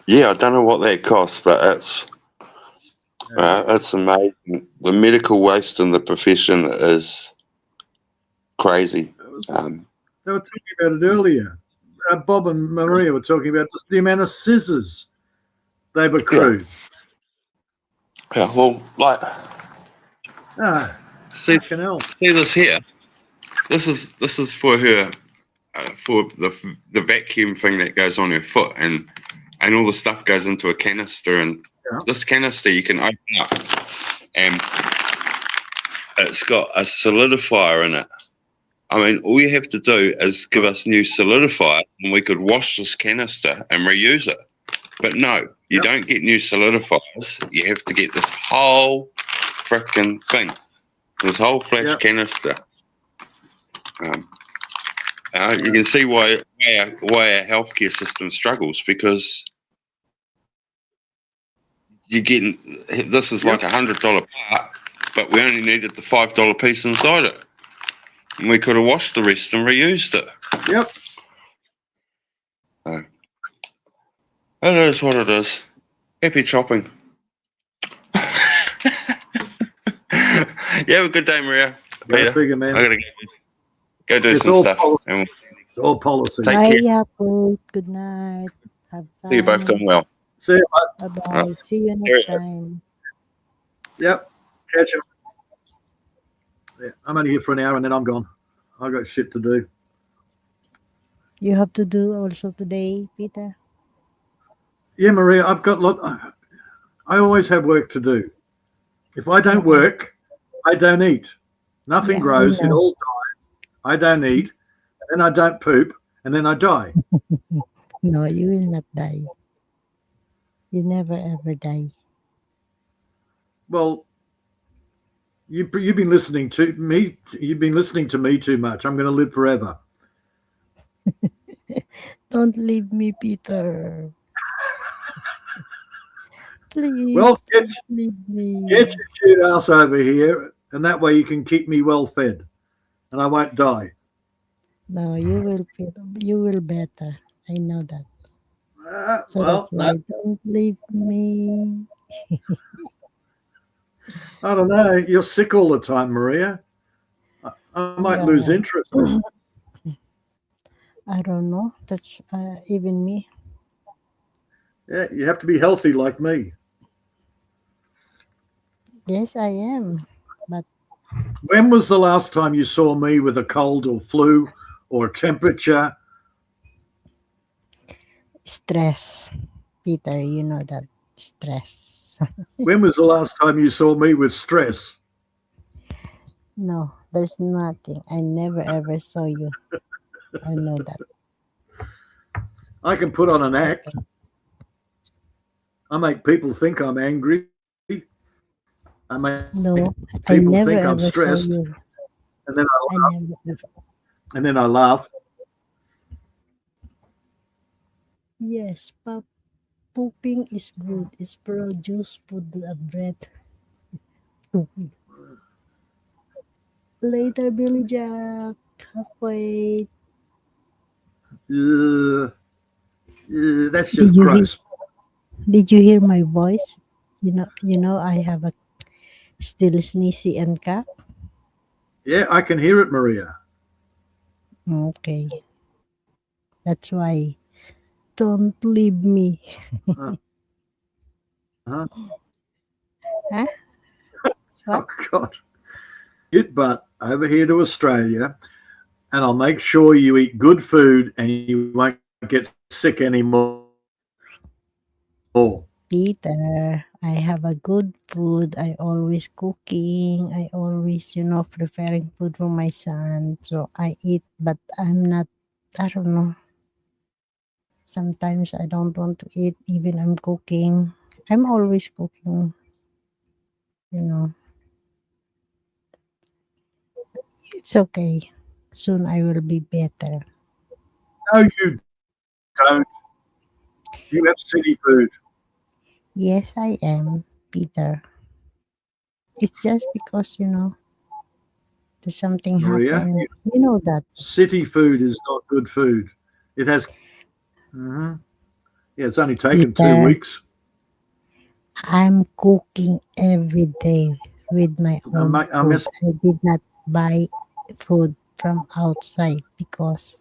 Yeah, I don't know what that costs, but it's amazing. The medical waste in the profession is crazy. They were talking about it earlier. Bob and Maria were talking about the amount of scissors they've accrued. Yeah, well, like, see this here. This is for her, for the vacuum thing that goes on her foot, and all the stuff goes into a canister, and this canister you can open up, and it's got a solidifier in it. I mean, all you have to do is give us new solidifier, and we could wash this canister and reuse it. But no, you don't get new solidifiers. You have to get this whole frickin' thing, this whole flash canister. You can see why our healthcare system struggles, because you get this is like $100 part, but we only needed the $5 piece inside it, and we could have washed the rest and reused it. Yep. It is what it is. Happy chopping. You have a good day, Maria. Peter, bigger, man. I gotta go do some stuff. And it's all policy. take Bye, care. Yakult. Good night. Have fun. See you both doing well. See you, mate. Bye-bye. See you next time. Yep. Catch you. Yeah, I'm only here for an hour and then I'm gone. I got shit to do. You have to do also today, Peter. Yeah, Maria, I've got I always have work to do. If I don't work, I don't eat. Nothing grows. It all dies. I don't eat, and then I don't poop, and then I die. No, you will not die. You never ever die. Well, you've been listening to me. You've been listening to me too much. I'm going to live forever. Don't leave me, Peter. Please, Well, don't leave me. get your shit ass over here, and that way you can keep me well fed, and I won't die. No, you will better. I know that. So Well, that's why don't leave me. I don't know. You're sick all the time, Maria. I might lose interest. I don't know. That's even me. Yeah, you have to be healthy like me. Yes, I am. But When was the last time you saw me with a cold or flu or temperature? stress, Peter, you know that stress. When was the last time you saw me with stress? No, there's nothing. I never ever saw you. I know that. I can put on an act. I make people think I'm angry. I make No, I people never think I'm ever saw stressed, you. and then I I laugh. never ever. And then I laugh. Yes, pooping is good. It's produce food breath. Later, Billy Jack. Halfway. That's just gross. Did you hear my voice? You know, I have a still sneezy and cough. Yeah, I can hear it, Maria. Okay. That's why. Don't leave me. Huh? Huh? Oh, God. Get butt over here to Australia, and I'll make sure you eat good food and you won't get sick anymore. Peter, I have a good food. I always cooking. I always, preparing food for my son. So I eat, but I'm not, I don't know. Sometimes I don't want to eat even I'm cooking. I'm always cooking. It's okay. Soon I will be better. No, you don't. You have city food. Yes, I am, Peter. It's just because, there's something Maria, happened. You know that. city food is not good food. It has. Mhm. Yeah, it's only taken 2 Peter, weeks. I'm cooking every day with my own I food. miss. I did not buy food from outside because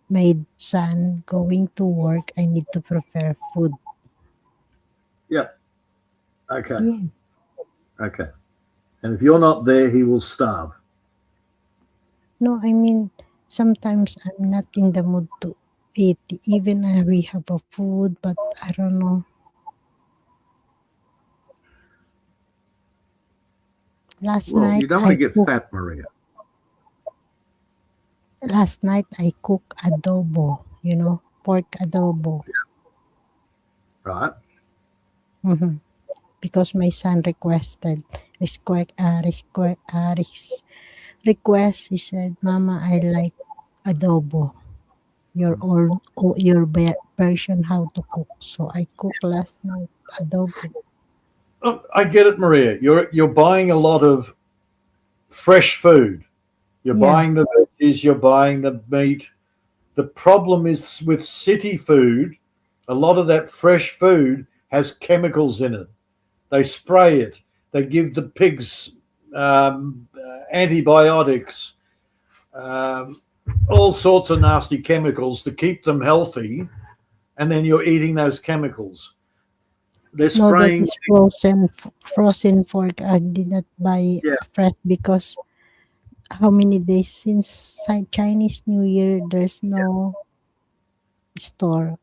my son going to work. I need to prepare food. Yeah. Okay. Yeah. Okay. And if you're not there, he will starve. No, I mean, sometimes I'm not in the mood to eat. Even we have a food, but I don't know. Last Well, night you don't want I to get cook. fat, Maria. Last night I cook adobo. Pork adobo. Right? hmm Because my son request. He said, "Mama, I like adobo. Your version how to cook." So I cooked last night adobo. Oh, I get it, Maria. You're buying a lot of fresh food. You're Yeah. buying the veggies. You're buying the meat. The problem is with city food. A lot of that fresh food has chemicals in it. They spray it. They give the pigs antibiotics, um, all sorts of nasty chemicals to keep them healthy, and then you're eating those chemicals. They're No, that spraying. is frozen pork. I did not buy Yeah, fresh because how many days since Chinese New Year there's no store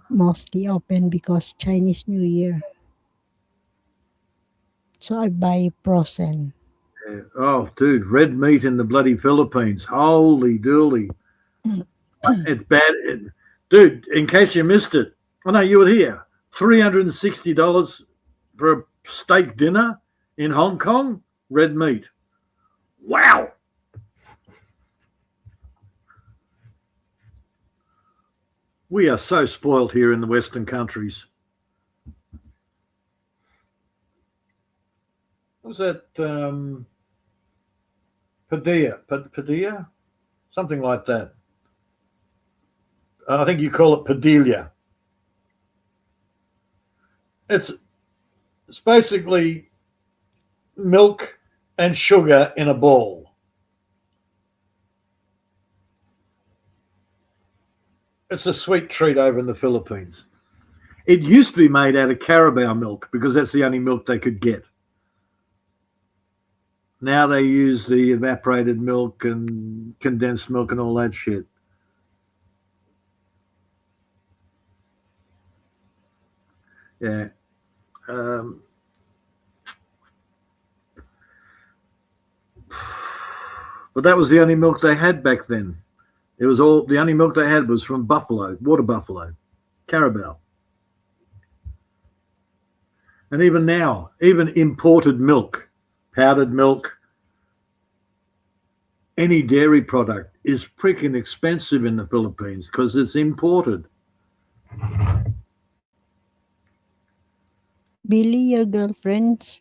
mostly open because Chinese New Year. So I buy frozen. yeah. Oh, dude, red meat in the bloody Philippines. Holy dooly. It's bad. Dude, in case you missed it, I know you were here. $360 for a steak dinner in Hong Kong, red meat. Wow. We are so spoiled here in the Western countries. What was that? Padilla? Something like that. I think you call it Padilla. It's basically milk and sugar in a ball. It's a sweet treat over in the Philippines. It used to be made out of Carabao milk because that's the only milk they could get. Now they use the evaporated milk and condensed milk and all that shit. Yeah. But that was the only milk they had back then. It was all the only milk they had was from buffalo, water buffalo, Carabao. And even now, even imported milk, powdered milk, any dairy product is freaking expensive in the Philippines because it's imported. Billy, your girlfriend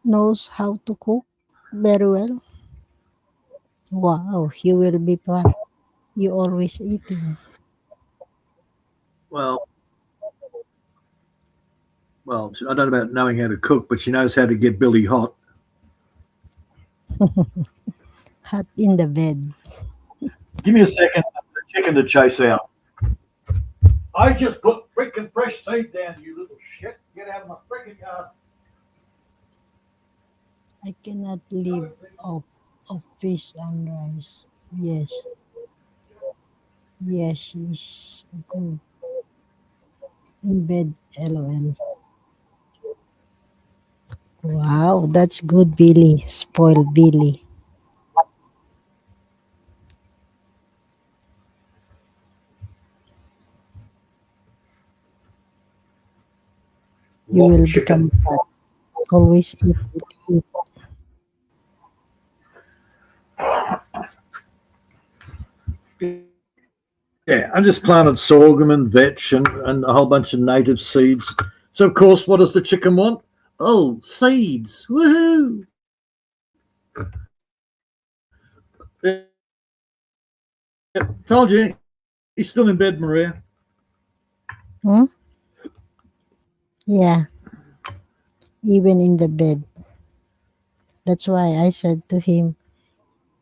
knows how to cook very well. Wow, you will be fat. You always eating. Well, I don't know about knowing how to cook, but she knows how to get Billy hot. Hot in the bed. Give me a second. The chicken to chase out. I just put freaking fresh seed down, you little shit. Get out of my freaking yard. I cannot live off of fish and rice. Yes. Yes, she's good. In bed, LOL. Wow, that's good, Billy. Spoiled Billy. You will become fat. Always eat, eat, eat. Yeah, I just planted sorghum and vetch and a whole bunch of native seeds So, of course, what does the chicken want? Oh, seeds. Woohoo. Yep, told you. He's still in bed, Maria. Hmm? Yeah, even in the bed. That's why I said to him,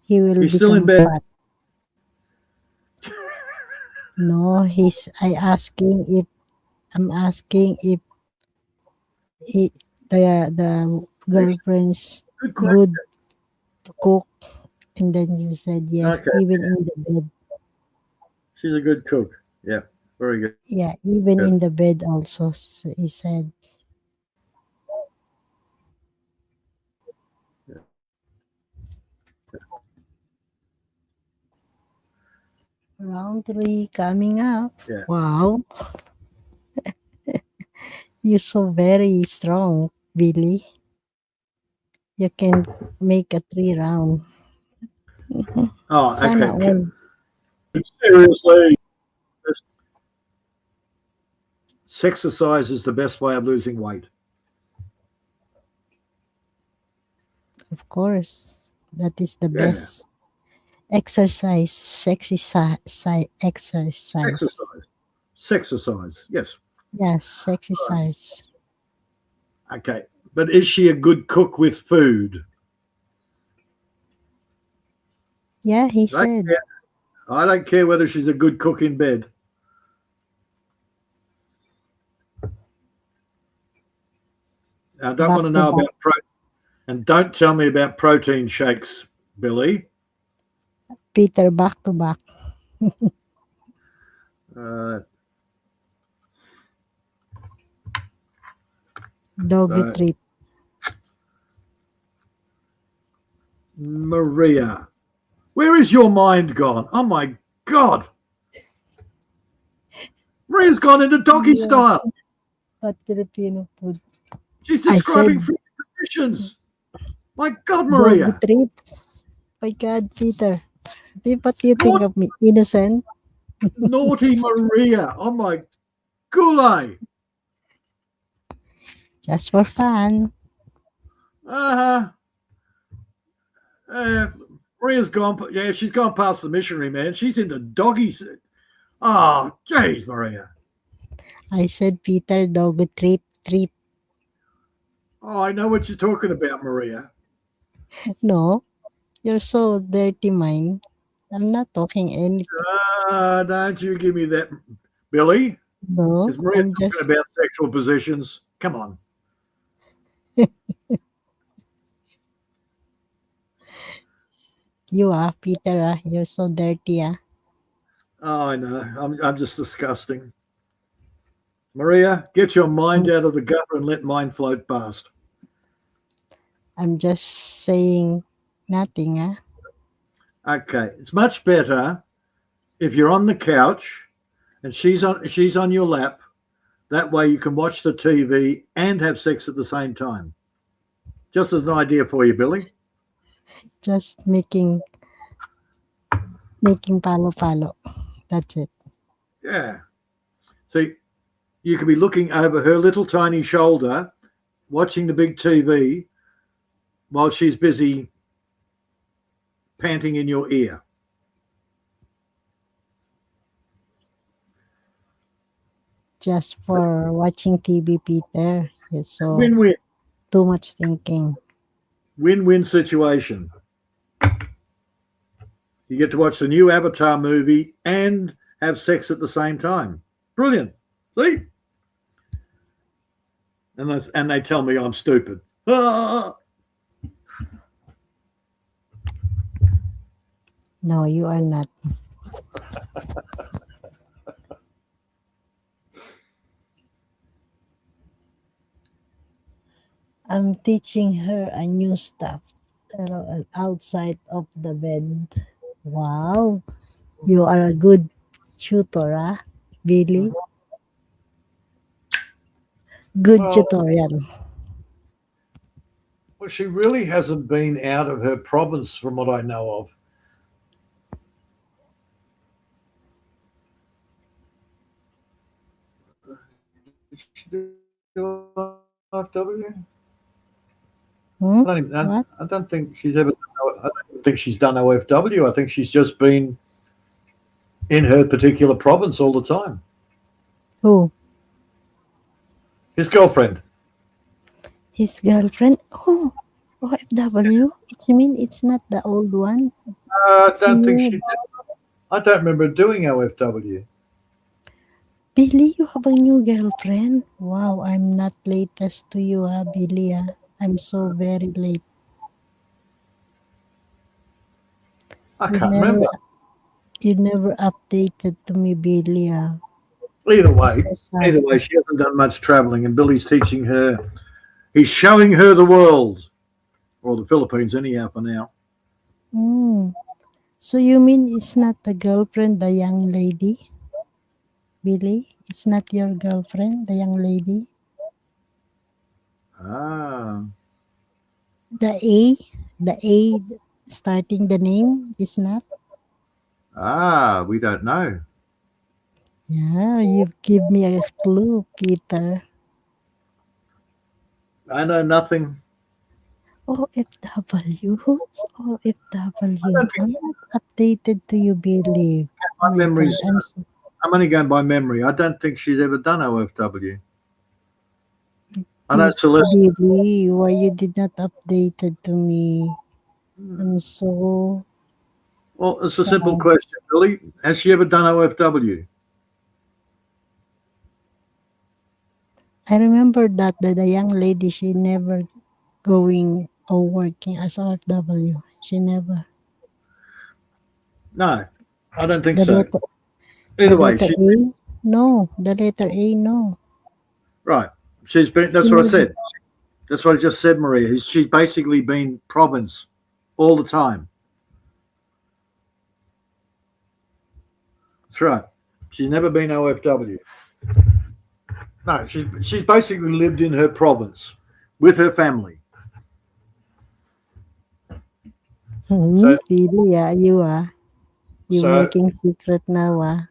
he will He's still in become bed. fat. No, I'm asking if he, the girlfriend's Good question. good to cook, and then she said yes, Okay. even in the bed. She's a good cook. Yeah, very good. Yeah, even Good. in the bed also, he said. Round 3 coming up. Yeah. Wow. You're so very strong, Billy. You can make a 3 round. Oh, Sana okay. all. Seriously, exercise is the best way of losing weight. Of course. That is the Yeah. best. Exercise. Sexy exercise. Exercise. Yes. Yes, exercise. Okay. But is she a good cook with food? Yeah, he I don't said. care. I don't care whether she's a good cook in bed. I don't Back want to to know back. about and don't tell me about protein shakes, Billy. Peter, back to back. Uh, Doggy uh, trip. Maria, where is your mind gone? Oh my God. Maria's gone into doggy Yeah. style. What Filipino food? She's I describing said food positions. My God, doggy Maria. trip. My God, Peter. What do you think Naughty, of me? Innocent? naughty Maria. Oh my gulay. Just for fun. Uh-huh. Maria's gone. Yeah, she's gone past the missionary, man. She's into doggies. Oh, jeez, Maria. I said, Peter, doggy trip, trip. Oh, I know what you're talking about, Maria. No, you're so dirty, mind. I'm not talking anything. Don't you give me that, Billy. No, Is Maria I'm talking just, about sexual positions? Come on. you are, Peter, you're so dirty, Oh, I know. I'm just disgusting. Maria, get your mind out of the gutter and let mine float past. I'm just saying nothing, Okay, it's much better if you're on the couch and she's on your lap. That way you can watch the TV and have sex at the same time. Just as an idea for you, Billy. Just making palo. That's it. Yeah. See, you could be looking over her little tiny shoulder, watching the big TV while she's busy panting in your ear. Just for watching TV, Peter. You're so Win-win. too much thinking. Win-win situation. You get to watch the new Avatar movie and have sex at the same time. Brilliant. See? And they tell me I'm stupid. Ah! No, you are not. I'm teaching her a new stuff outside of the bed. Wow, you are a good tutor, Billy. Good Well, tutorial. well, she really hasn't been out of her province from what I know of. OFW? Hmm? I What? don't think she's ever. I don't think she's done OFW. I think she's just been in her particular province all the time. Who? His girlfriend. His girlfriend? Oh, OFW? You mean it's not the old one? I It's don't think new. she did. I don't remember doing OFW. Billy, you have a new girlfriend? Wow, I'm not latest to you, Billy. I'm so very late. I You can't never, remember. you never updated to me, Billy. Either way, So sad. she hasn't done much traveling, and Billy's teaching her. He's showing her the world, or the Philippines, anyhow, for now. Mm. So you mean it's not the girlfriend, the young lady? Billy, it's not your girlfriend, the young lady? Ah, The A starting the name is not? we don't know. Yeah, you give me a clue, Peter. I know nothing. OFW? Who's OFW? I don't think I'm not updated to you, Billy. Oh my my God, memory's. I'm only going by memory. I don't think she's ever done OFW. I know Celeste. Billy, why you did not update it to me? I'm so Well, it's a simple sad. question, Billy. Has she ever done OFW? I remember that the young lady, she never going or working as OFW. She never. No, I don't think The so. letter, Either way, A? No. The letter A, no. right. She's been. That's She what I never. said. That's what I just said, Maria. She's basically been province all the time. That's right. She's never been OFW. No, she's basically lived in her province with her family. So, Billy, you so making secret now,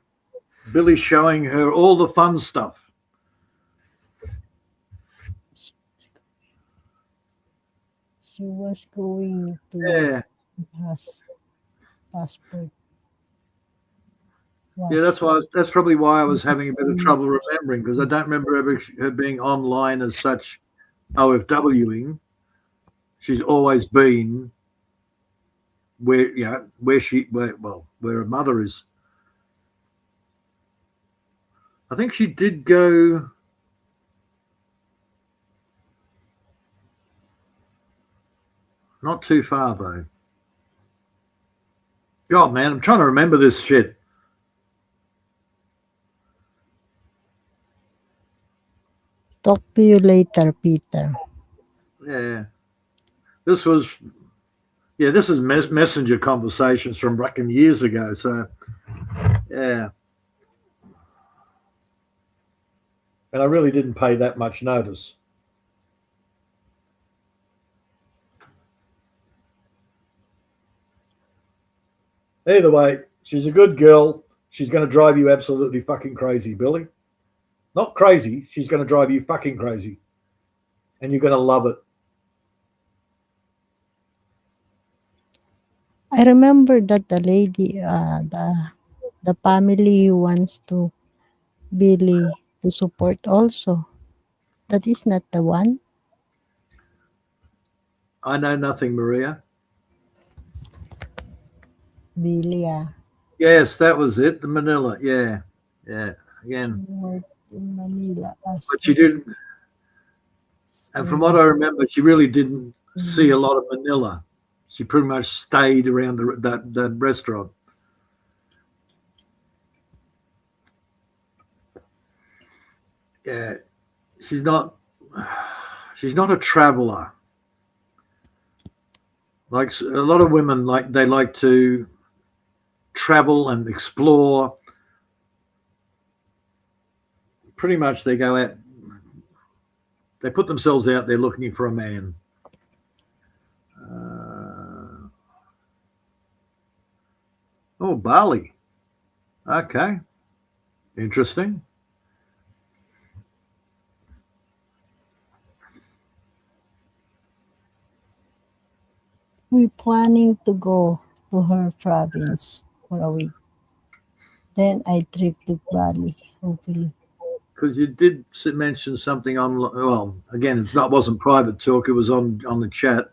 Billy's showing her all the fun stuff. She was going to Yeah, passport. yeah. That's probably why I was having a bit of trouble remembering, because I don't remember her being online as such OFWing. She's always been where where her mother is. I think she did go. Not too far though. God, man, I'm trying to remember this shit. Talk to you later, Peter. Yeah, this is messenger conversations from reckon years ago. So yeah, and I really didn't pay that much notice. Either way, she's a good girl. She's going to drive you absolutely fucking crazy, Billy. Not crazy. She's going to drive you fucking crazy, and you're going to love it. I remember that the lady, the family wants to Billy to support also. That is not the one. I know nothing, Maria. Billy, Yes, that was it. The Manila. Yeah, yeah. Again, somewhere in Manila. but she didn't. And from what I remember, she really didn't see a lot of Manila. She pretty much stayed around that restaurant. Yeah, she's not a traveler. Like a lot of women, they like to travel and explore. Pretty much, they go out. They put themselves out there looking for a man. Oh, Bali. Okay. Interesting. we're planning to go to her province for a week. Then I trip to Bali, hopefully. Because you did mention something on. Well, again, wasn't private talk. It was on the chat.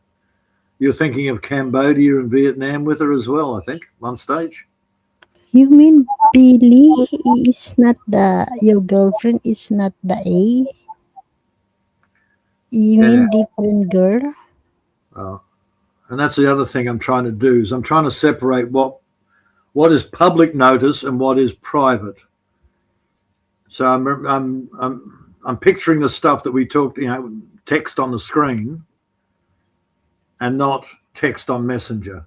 You're thinking of Cambodia and Vietnam with her as well. I think one stage. You mean Billy is not your girlfriend is not the A? You mean different girl? Oh, and that's the other thing I'm trying to do is I'm trying to separate what is public notice and what is private. So I'm picturing the stuff that we talked, text on the screen, and not text on Messenger.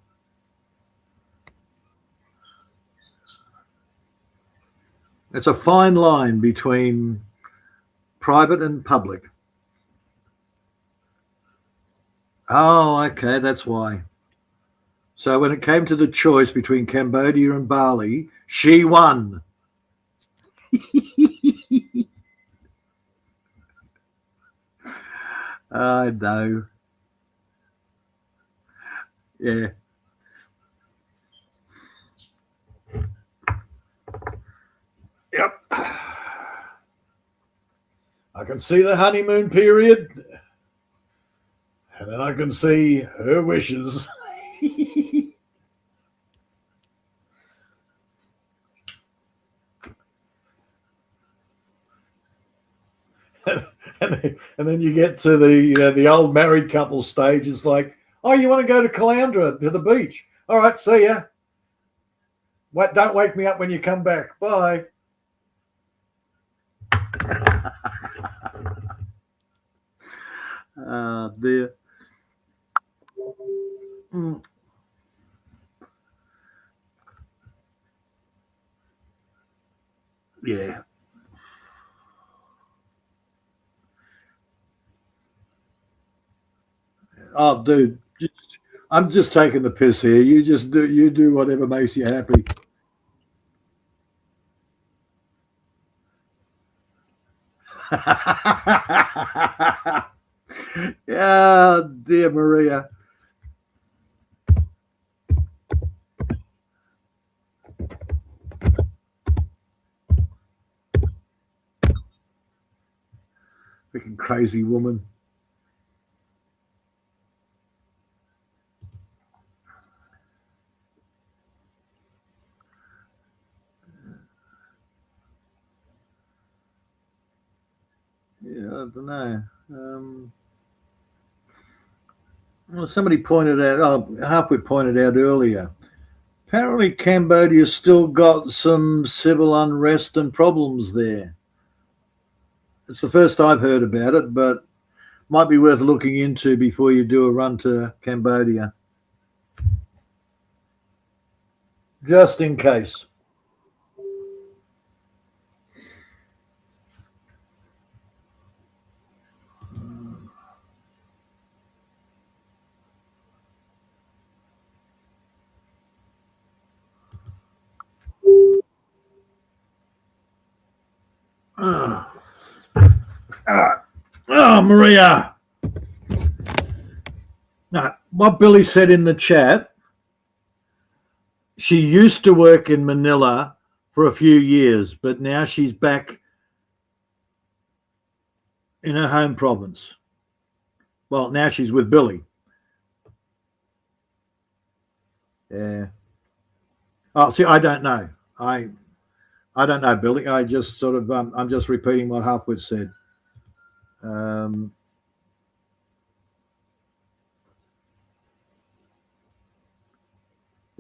It's a fine line between private and public. Oh, okay, that's why. So when it came to the choice between Cambodia and Bali, she won. I know. Yeah. Yep. I can see the honeymoon period, and then I can see her wishes. And then you get to the old married couple stage. It's like, oh, you want to go to Caloundra, to the beach? All right, see ya. Don't wake me up when you come back. Bye. Oh, dear. Yeah. Oh, dude, I'm just taking the piss here. You do whatever makes you happy. Yeah, dear Maria. Freaking crazy woman. Yeah, I don't know. Well, somebody pointed out, Harpwood pointed out earlier, apparently Cambodia's still got some civil unrest and problems there. It's the first I've heard about it, but might be worth looking into before you do a run to Cambodia. Just in case. Oh, Maria. No, what Billy said in the chat, she used to work in Manila for a few years, but now she's back in her home province. Well, now she's with Billy. Yeah. Oh, see, I don't know. I don't know, Billy. I just sort of, I'm just repeating what Harpwood said.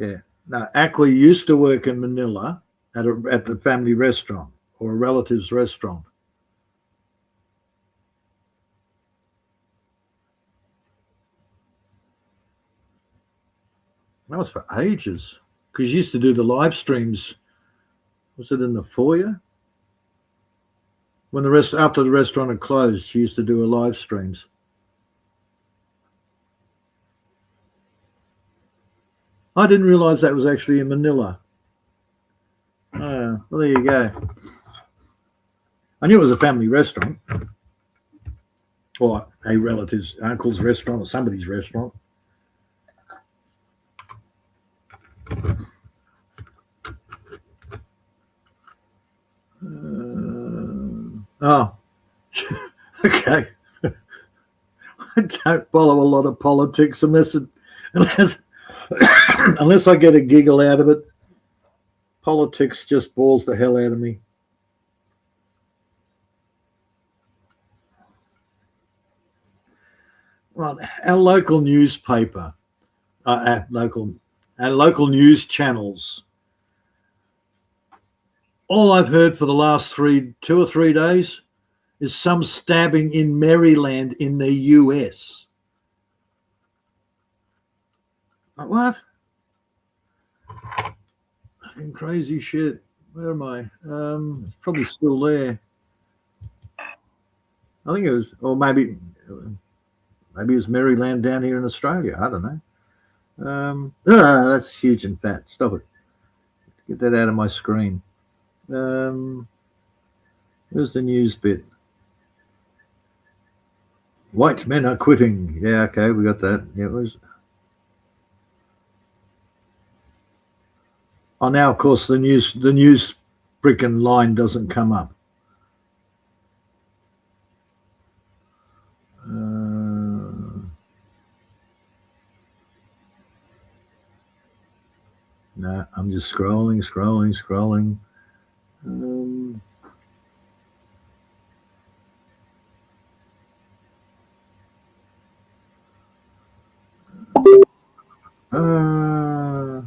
Yeah. No, Aqua used to work in Manila at the family restaurant or a relative's restaurant. That was for ages. Because she used to do the live streams. Was it in the foyer? When after the restaurant had closed, she used to do her live streams. I didn't realize that was actually in Manila. Oh, well, there you go. I knew it was a family restaurant. Or a relative's uncle's restaurant or somebody's restaurant. Oh, okay. I don't follow a lot of politics unless unless I get a giggle out of it. Politics just bores the hell out of me. Well, our local newspaper, our local news channels. All I've heard for the last 2 or 3 days is some stabbing in Maryland in the US. What? Fucking crazy shit. Where am I? It's probably still there. I think it was, or maybe it was Maryland down here in Australia. I don't know. That's huge and fat. Stop it. Get that out of my screen. Where's the news bit? White men are quitting. Yeah, okay, we got that. Yeah, it was. Oh, now of course the news freaking line doesn't come up. No, I'm just scrolling.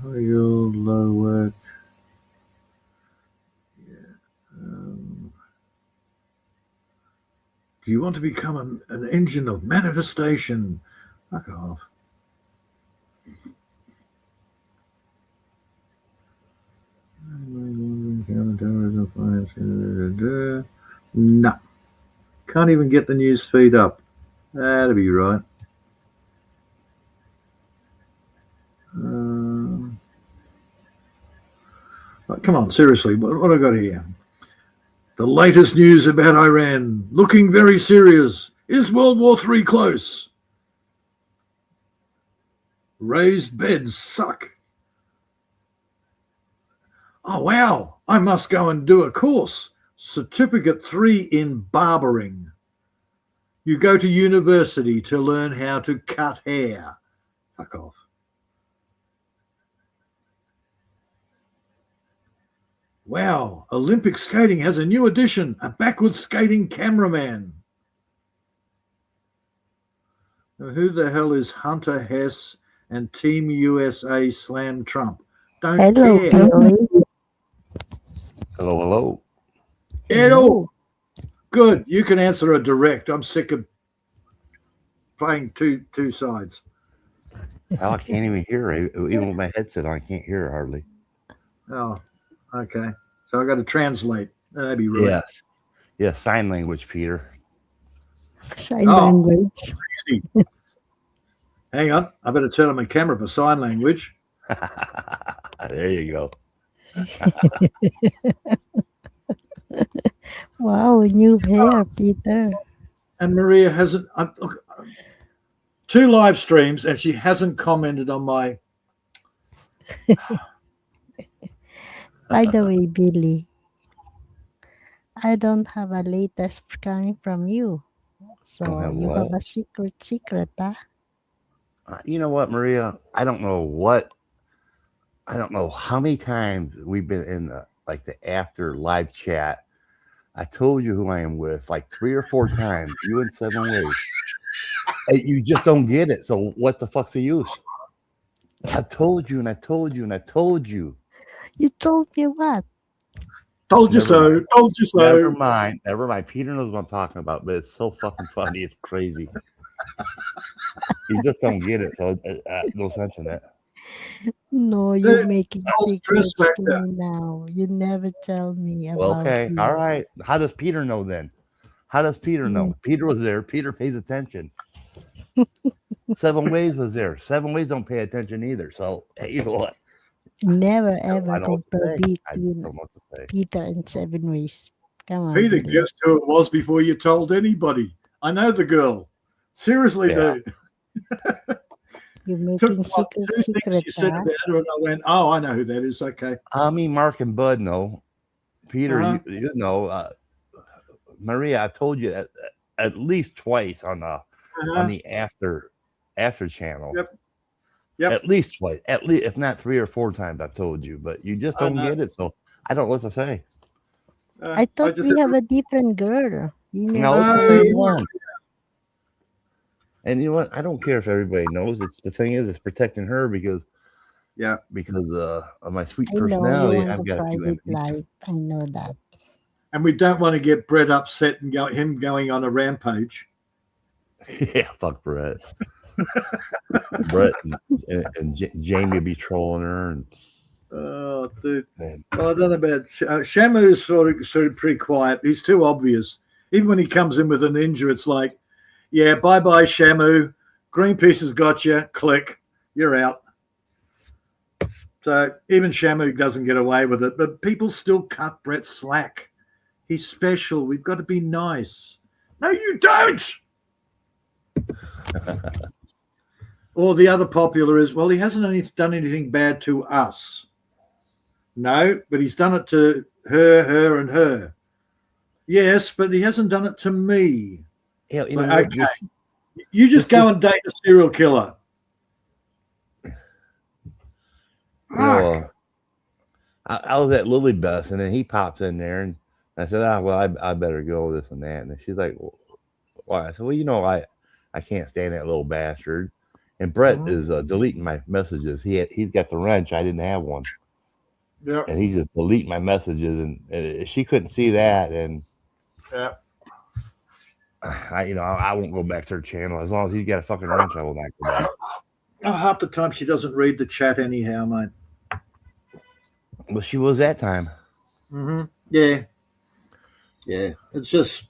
Real low work. Yeah. Do you want to become an engine of manifestation? Fuck off. No. Can't even get the news feed up. That'll be right. Come on, seriously, what I got here? The latest news about Iran, looking very serious. Is World War III close? Raised beds suck. Oh, wow, I must go and do a course. Certificate 3 in barbering. You go to university to learn how to cut hair. Fuck off. Wow, Olympic skating has a new addition, a backwards skating cameraman. Now, who the hell is Hunter Hess and Team USA slam Trump? Don't Hello, care. Billy. Hello. Hello. Good. You can answer a direct. I'm sick of playing two sides. I can't even hear her. Even with my headset on, I can't hear her hardly. Oh, okay. So I got to translate. That'd be right. Yes. Yeah, sign language, Peter. Sign language. Easy. Hang on. I better turn on my camera for sign language. There you go. Wow, new hair, Peter. And Maria hasn't. Look, 2 live streams, and she hasn't commented on my. By the way, Billy, I don't have a latest coming from you. So you have a secret, huh? You know what, Maria? I don't know how many times we've been in the after live chat. I told you who I am with like 3 or 4 times. You in 7 ways. And you just don't get it. So what the fuck's the use? I told you and I told you and I told you. You told me what? Told you so. Told you so. Never mind. Peter knows what I'm talking about, but it's so fucking funny. It's crazy. You just don't get it. So no sense in it. No, you're making secrets to me now. You never tell me about Okay, you. all right. How does Peter know then? How does Peter know? Peter was there. Peter pays attention. 7 ways was there. 7 ways don't pay attention either. So hey, you know what? Never ever compare between Peter and 7 ways. Come on. Peter guessed who it was before you told anybody. I know the girl. Seriously, dude. You're making secret. You said about her, and I went, "Oh, I know who that is." Okay. Me, Mark, and Bud know. Peter, you know, Maria, I told you at least twice on the after channel. Yep. Yep. At least twice, at least if not 3 or 4 times, I've told you, but you just don't get it. So I don't know what to say. I thought we have a different girl. You No, know, it's the same one. And you know what? I don't care if everybody knows. It's the thing is, it's protecting her because of my sweet I know you personality. want I've a got a few private enemies. life. I know that. And we don't want to get Brett upset and him going on a rampage. Yeah, fuck Brett. Brett and Jamie be trolling her. And, oh, dude. Man. Well, I don't know about Shamu is sort of pretty quiet. He's too obvious. Even when he comes in with a ninja, it's like, yeah, bye-bye, Shamu. Greenpeace has got you. Click. You're out. So even Shamu doesn't get away with it, but people still cut Brett slack. He's special. We've got to be nice. No, you don't. Or the other popular is, well, he hasn't done anything bad to us. No, but he's done it to her, and her. Yes, but he hasn't done it to me. Yeah, you know, okay. You just go and date a serial killer. I was at Lily Beth, and then he pops in there, and I said, I better go, this and that. And she's like, why? I said, well, you know, I can't stand that little bastard. And Brett is deleting my messages. He's got the wrench. I didn't have one. Yeah. And he's just deleting my messages, and she couldn't see that. And yeah, I won't go back to her channel as long as he's got a fucking wrench. I will not go back. Half the time she doesn't read the chat anyhow, mate. Well, she was that time. Mm-hmm. Yeah. It's just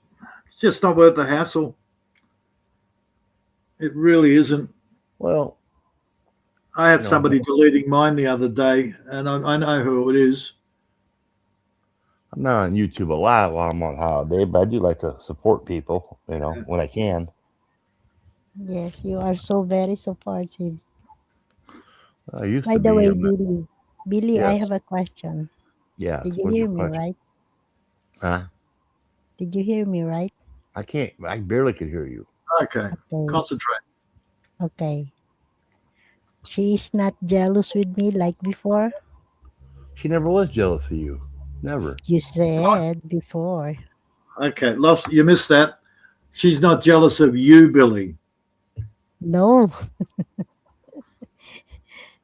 not worth the hassle. It really isn't. Well, I had somebody deleting mine the other day, and I know who it is. I'm not on YouTube a lot while I'm on holiday, but I do like to support people, when I can. Yes, you are so very supportive. I used By to the be. way, Billy, Yes. I have a question. Yeah. Did you what's hear your me question? right? Huh? Did you hear me right? I can't. I barely could hear you. Okay. Concentrate. Okay. She is not jealous with me like before? She never was jealous of you. Never. You said before. Okay, you missed that. She's not jealous of you, Billy. No.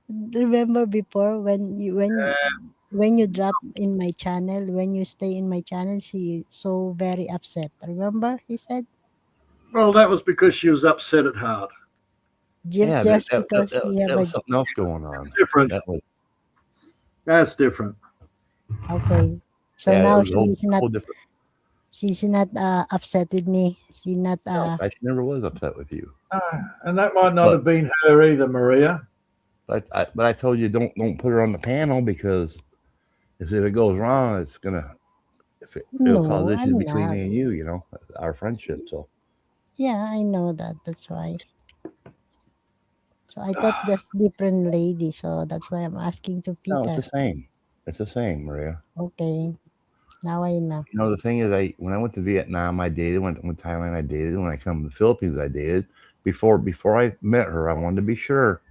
Remember before when you drop in my channel, when you stay in my channel, she so very upset. Remember, he said? Well, that was because she was upset at heart. Just because she have that was something else going on. That's different. That's different. Okay. So Yeah, now it was whole different. she's not upset with me. She not No, she never was upset with you. And that might not have been her either, Maria. But I told you don't put her on the panel because if it goes wrong, it'll cause issues between me and you. Our friendship. So yeah, I know that. That's why. So I thought just different lady. So that's why I'm asking to Peter. no, it's the same. It's the same, Maria. Okay. Now I know. The thing is, when I went to Vietnam, I dated. Went to Thailand, I dated. When I come to the Philippines, I dated. Before I met her, I wanted to be sure.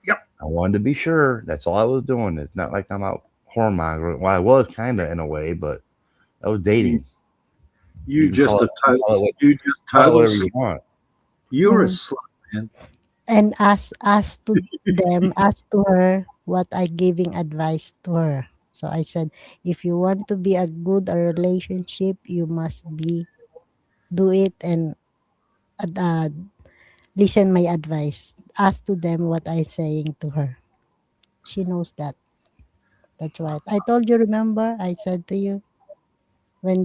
Yep. I wanted to be sure. That's all I was doing. It's not like I'm out whoremongering. Well, I was kind of in a way, but I was dating. You just whatever you want. You're a slut, man. And ask to them, ask to her what I giving advice to her. So I said, if you want to be a good relationship, you must do it and listen my advice. Ask to them what I saying to her. She knows that. That's right. I told you, remember? I said to you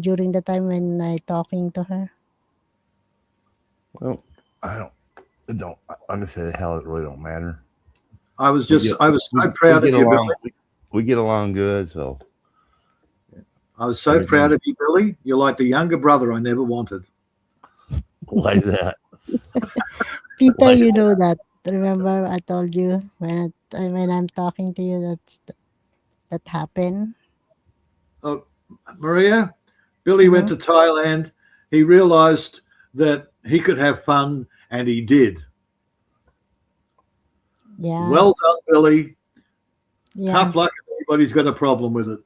during the time when I talking to her. Well, honestly, the hell, it really don't matter. I was so proud of you, Billy. We get along good, so. I was so proud of you, Billy. You're like the younger brother I never wanted. Like that. Peter, you know that. Remember, I told you when I'm talking to you that happened. Oh, Maria, Billy went to Thailand he realized that he could have fun, and he did. Yeah. Well done, Billy. Yeah. Tough luck if anybody's got a problem with it.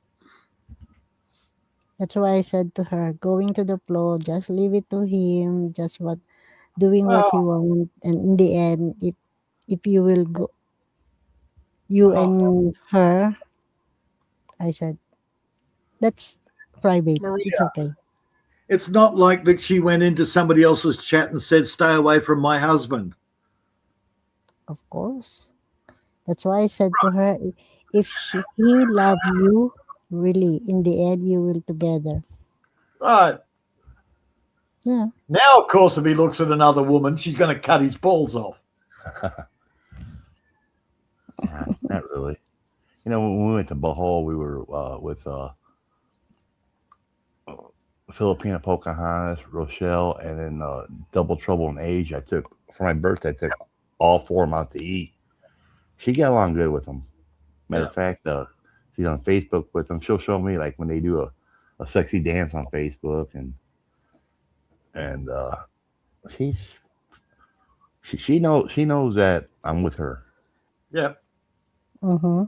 That's why I said to her, going to the flow, just leave it to him, just doing what he wants. And in the end, if you will go, you and her, I said, that's private. It's Maria, okay. it's not like that she went into somebody else's chat and said, stay away from my husband. Of course. That's why I said to her, if he love you, really, in the end, you will together. Right. Yeah. Now, of course, if he looks at another woman, she's going to cut his balls off. Not really. You know, when we went to Bohol, we were with Filipina Pocahontas, Rochelle, and then Double Trouble in Asia. For my birthday, I took all 4 of them out to eat. She got along good with them. Matter of fact, she's on Facebook with them. She'll show me like when they do a sexy dance on Facebook, and she knows that I'm with her. Yeah. Mm-hmm.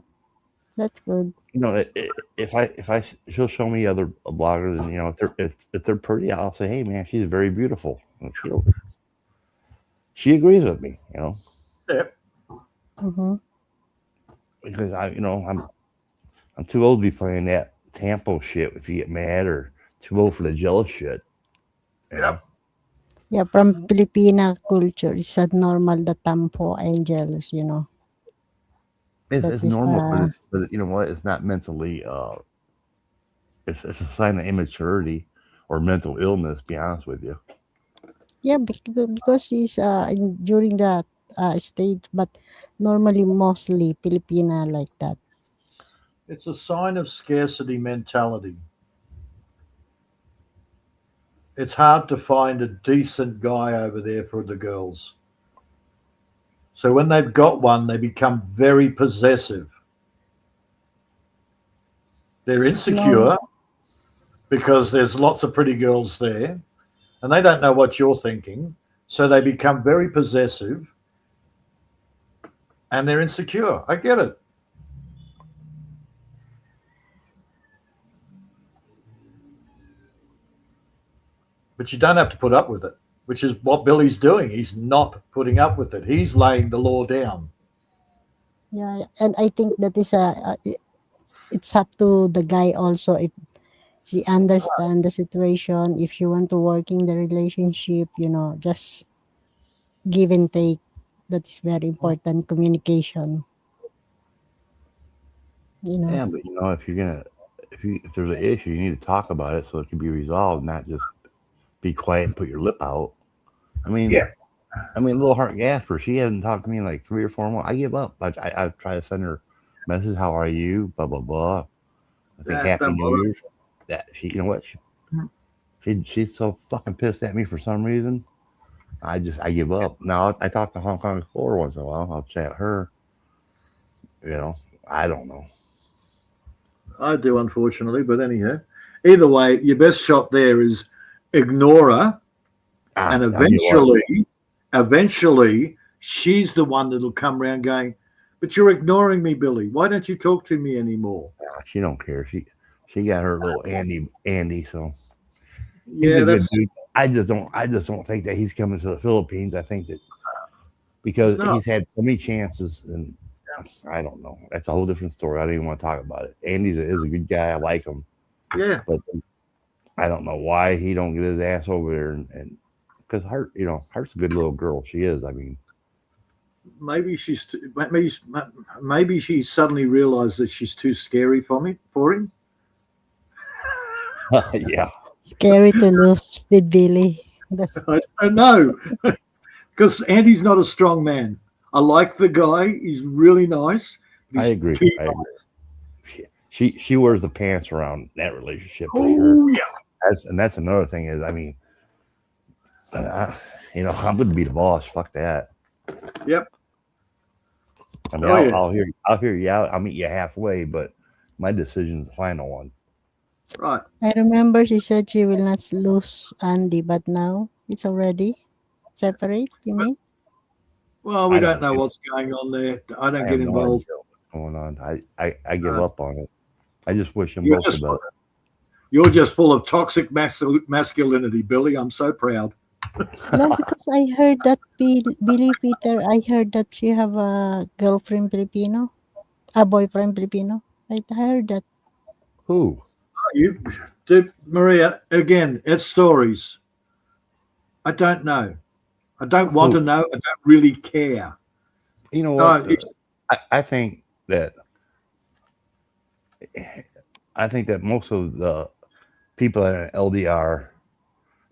That's good. You know, she'll show me other bloggers, and you know, if they're pretty, I'll say, hey man, she's very beautiful. And she agrees with me, you know. Yeah. Mm-hmm. Because I'm too old to be playing that tampo shit if you get mad, or too old for the jealous shit. Yeah. Yeah, from Filipina culture, it's not normal the tampo and jealous, you know. It's normal, but you know what? It's not mentally. It's a sign of immaturity or mental illness. To be honest with you. Yeah, because he's during that stage, but normally mostly Filipina like that. It's a sign of scarcity mentality. It's hard to find a decent guy over there for the girls. So when they've got one, they become very possessive. They're insecure because there's lots of pretty girls there, and they don't know what you're thinking. So they become very possessive, and they're insecure. I get it. But you don't have to put up with it, which is what Billy's doing. He's not putting up with it. He's laying the law down. Yeah, and I think that is it's up to the guy also if he understand the situation. If you want to work in the relationship, you know, just give and take. That is very important. Communication. You know. Yeah, but you know, if there's an issue, you need to talk about it so it can be resolved, not just be quiet and put your lip out. I mean, Little Heart Gasper, she hasn't talked to me in like 3 or 4 months. I give up. I try to send her messages. How are you? Blah blah blah. I think Happy New Year's. That you know what? She's so fucking pissed at me for some reason. I give up. Now I talk to Hong Kong Explorer once in a while. I'll chat her. You know, I don't know. I do, unfortunately, but anyhow, either way, your best shot there is ignore her, and eventually, she's the one that'll come around going, "But you're ignoring me, Billy. Why don't you talk to me anymore?" She don't care. She got her little Andy. So yeah, that's. I just don't think that he's coming to the Philippines. I think that because he's had so many chances, and I don't know. That's a whole different story. I don't even want to talk about it. Andy is a good guy. I like him. Yeah, but I don't know why he don't get his ass over there, and because Hart's a good little girl. She is. I mean, maybe she suddenly realized that she's too scary for him. Yeah. Scary to lose with Billy. I don't know, because Andy's not a strong man. I like the guy; he's really nice. I agree. She wears the pants around that relationship. Oh yeah, that's another thing is, I mean, I'm going to be the boss. Fuck that. Yep. I mean, I'll hear you out. I'll meet you halfway, but my decision's the final one. Right. I remember she said she will not lose Andy, but now it's already separate, you mean? Well, we I don't don't know get- what's going on there. I don't I get have no involved. idea what's going on. I give Uh, up on it. I just wish them You're both just, the best. you're just full of toxic masculinity, Billy. I'm so proud. No, because I heard that Billy Peter, I heard that you have a girlfriend Filipino, a boyfriend Filipino. I heard that. Who? You, Maria, again, it's stories. I don't know. I don't want to know. I don't really care. You know what? No, I think that most of the people in LDR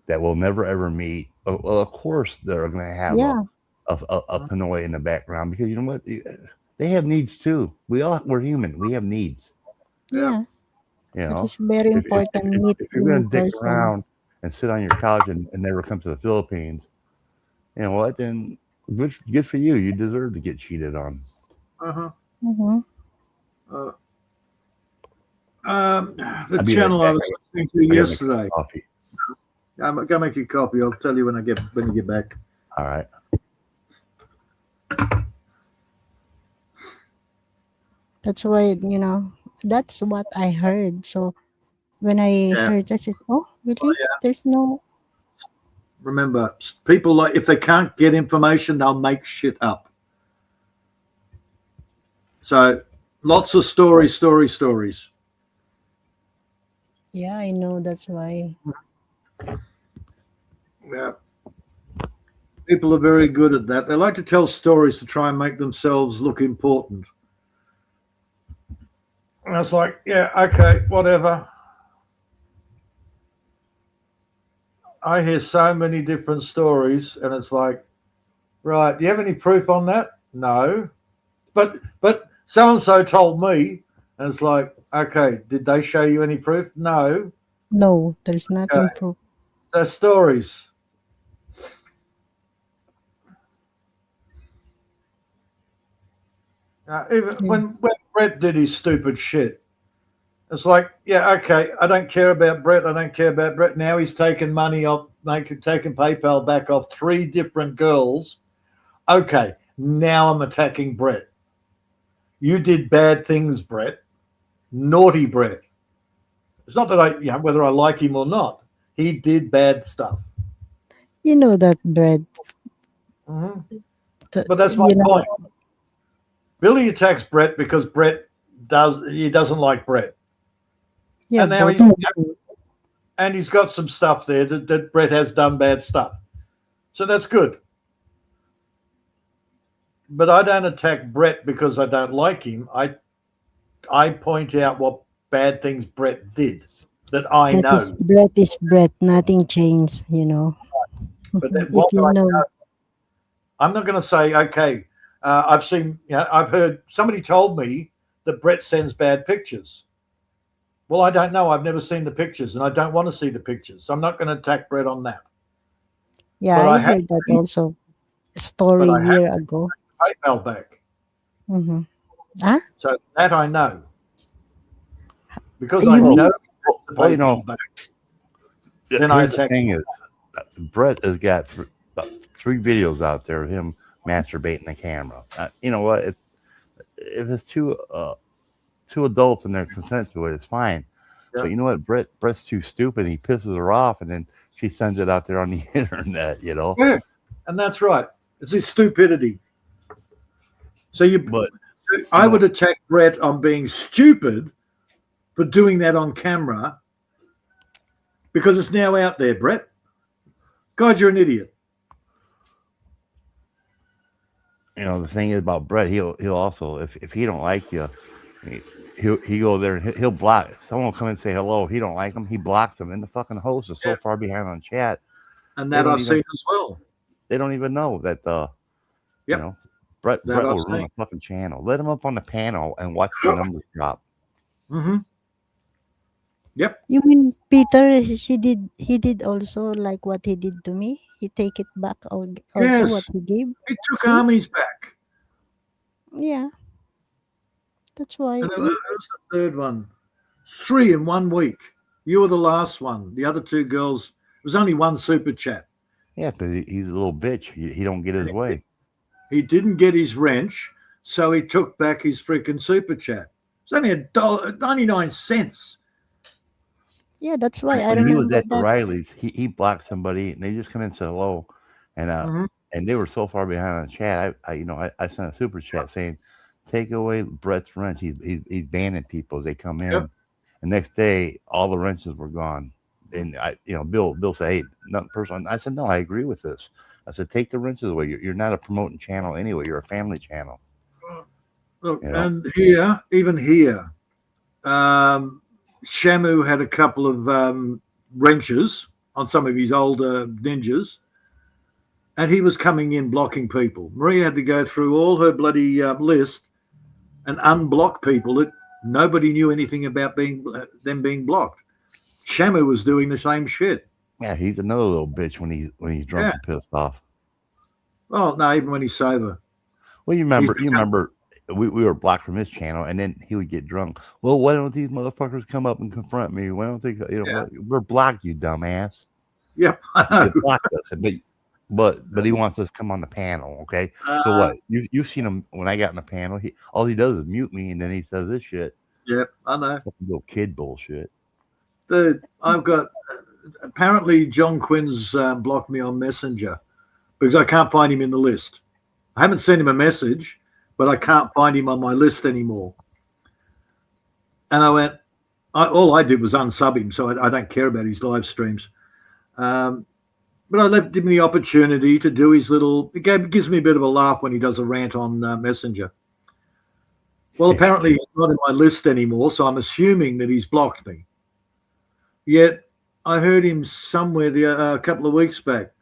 that will never ever meet, well, of course they're going to have Yeah. a Pinoy in the background, because you know what? They have needs too. We're human. We have needs. Yeah. You It know, is very important meet if you're in going to dick person. around and sit on your couch and never come to the Philippines, you know what? Then good for you. You deserve to get cheated on. uh-huh. Mm-hmm. The I'll be channel right I was back. listening to I gotta make yesterday. coffee. I'm gonna make you a copy. I'll tell you when you get back. All right. That's why, that's what I heard. So when I Yeah. heard, I said, oh, really? There's no. Remember, people like, if they can't get information, they'll make shit up. So lots of stories. Yeah, I know. That's why. Yeah. People are very good at that. They like to tell stories to try and make themselves look important. And I was like, yeah, okay, whatever. I hear so many different stories, and it's like, right, do you have any proof on that? No. But so and so told me, and it's like, okay, did they show you any proof? No. No, there's nothing proof. They're stories. Even when Brett did his stupid shit, it's like, yeah, okay, I don't care about Brett. Now he's taken money off, taken PayPal back off 3 different girls. Okay, now I'm attacking Brett. You did bad things, Brett. Naughty Brett. It's not that whether I like him or not. He did bad stuff. You know that, Brett. Mm-hmm. But that's my point. Billy attacks Brett because he doesn't like Brett. Yeah, and now he's got some stuff there that Brett has done bad stuff. So that's good. But I don't attack Brett because I don't like him. I point out what bad things Brett did that I know. Brett is Brett. Nothing changed, But I'm not going to say, okay, I've heard somebody told me that Brett sends bad pictures. Well, I don't know. I've never seen the pictures, and I don't want to see the pictures. So I'm not going to attack Brett on that. Yeah, I heard that also. A story a year ago. PayPal back. Mm-hmm. Huh? So that I know. Because I know. Well, back. Then the thing is, Brett has got 3 videos out there of him masturbating the camera. You know what? If it's two adults and they're consent to it, it's fine. Yeah. But you know what? Brett's too stupid. He pisses her off, and then she sends it out there on the internet. Yeah, and that's right. It's his stupidity. So I would attack Brett on being stupid for doing that on camera because it's now out there, Brett. God, you're an idiot. The thing is about Brett, he'll also, if he don't like you, he'll go there and he'll block. Someone will come and say hello. He don't like him. He blocks them. And the fucking host is so far behind on chat. And that I've seen as well. They don't even know that Brett will ruin a fucking channel. Let him up on the panel and watch the numbers drop. Mm-hmm. Yep. You mean Peter? He did also like what he did to me. He take it back also what he gave. He took armies back. Yeah. That's why. And there's the third one. 3 in 1 week. You were the last one. The other two girls, it was only one super chat. Yeah, because he's a little bitch. He don't get his way. He didn't get his wrench, so he took back his freaking super chat. It's only $1.99. Yeah, that's why I When he was remember at the that. Riley's, he blocked somebody, and they just come in and said hello, and Mhm. and they were so far behind on the chat. I sent a super chat saying, "Take away Brett's wrench. He's banning people as they come in." Yep. And next day, all the wrenches were gone. And Bill said, "Hey, nothing personal." I said, "No, I agree with this." I said, "Take the wrenches away. You're not a promoting channel anyway. You're a family channel." Look, You know? and even here, Shamu had a couple of wrenches on some of his older ninjas, and he was coming in blocking people. Maria had to go through all her bloody list and unblock people that nobody knew anything about them being blocked. Shamu was doing the same shit. Yeah, he's another little bitch when he's drunk and pissed off. Well, no, even when he's sober. Well, you remember we were blocked from his channel, and then he would get drunk. Well, why don't these motherfuckers come up and confront me? Why don't they? We're blocked, you dumbass. Yep, I know. They blocked us, but he wants us to come on the panel. Okay, so what? You've seen him when I got in the panel. All he does is mute me, and then he says this shit. Yep, I know. Fucking little kid bullshit. Dude, I've got apparently John Quinn's blocked me on Messenger because I can't find him in the list. I haven't sent him a message, but I can't find him on my list anymore. And I went, all I did was unsub him, so I don't care about his live streams. But I left him the opportunity to do his little. It gives me a bit of a laugh when he does a rant on Messenger. Well, apparently he's not in my list anymore, so I'm assuming that he's blocked me. Yet I heard him somewhere a couple of weeks back.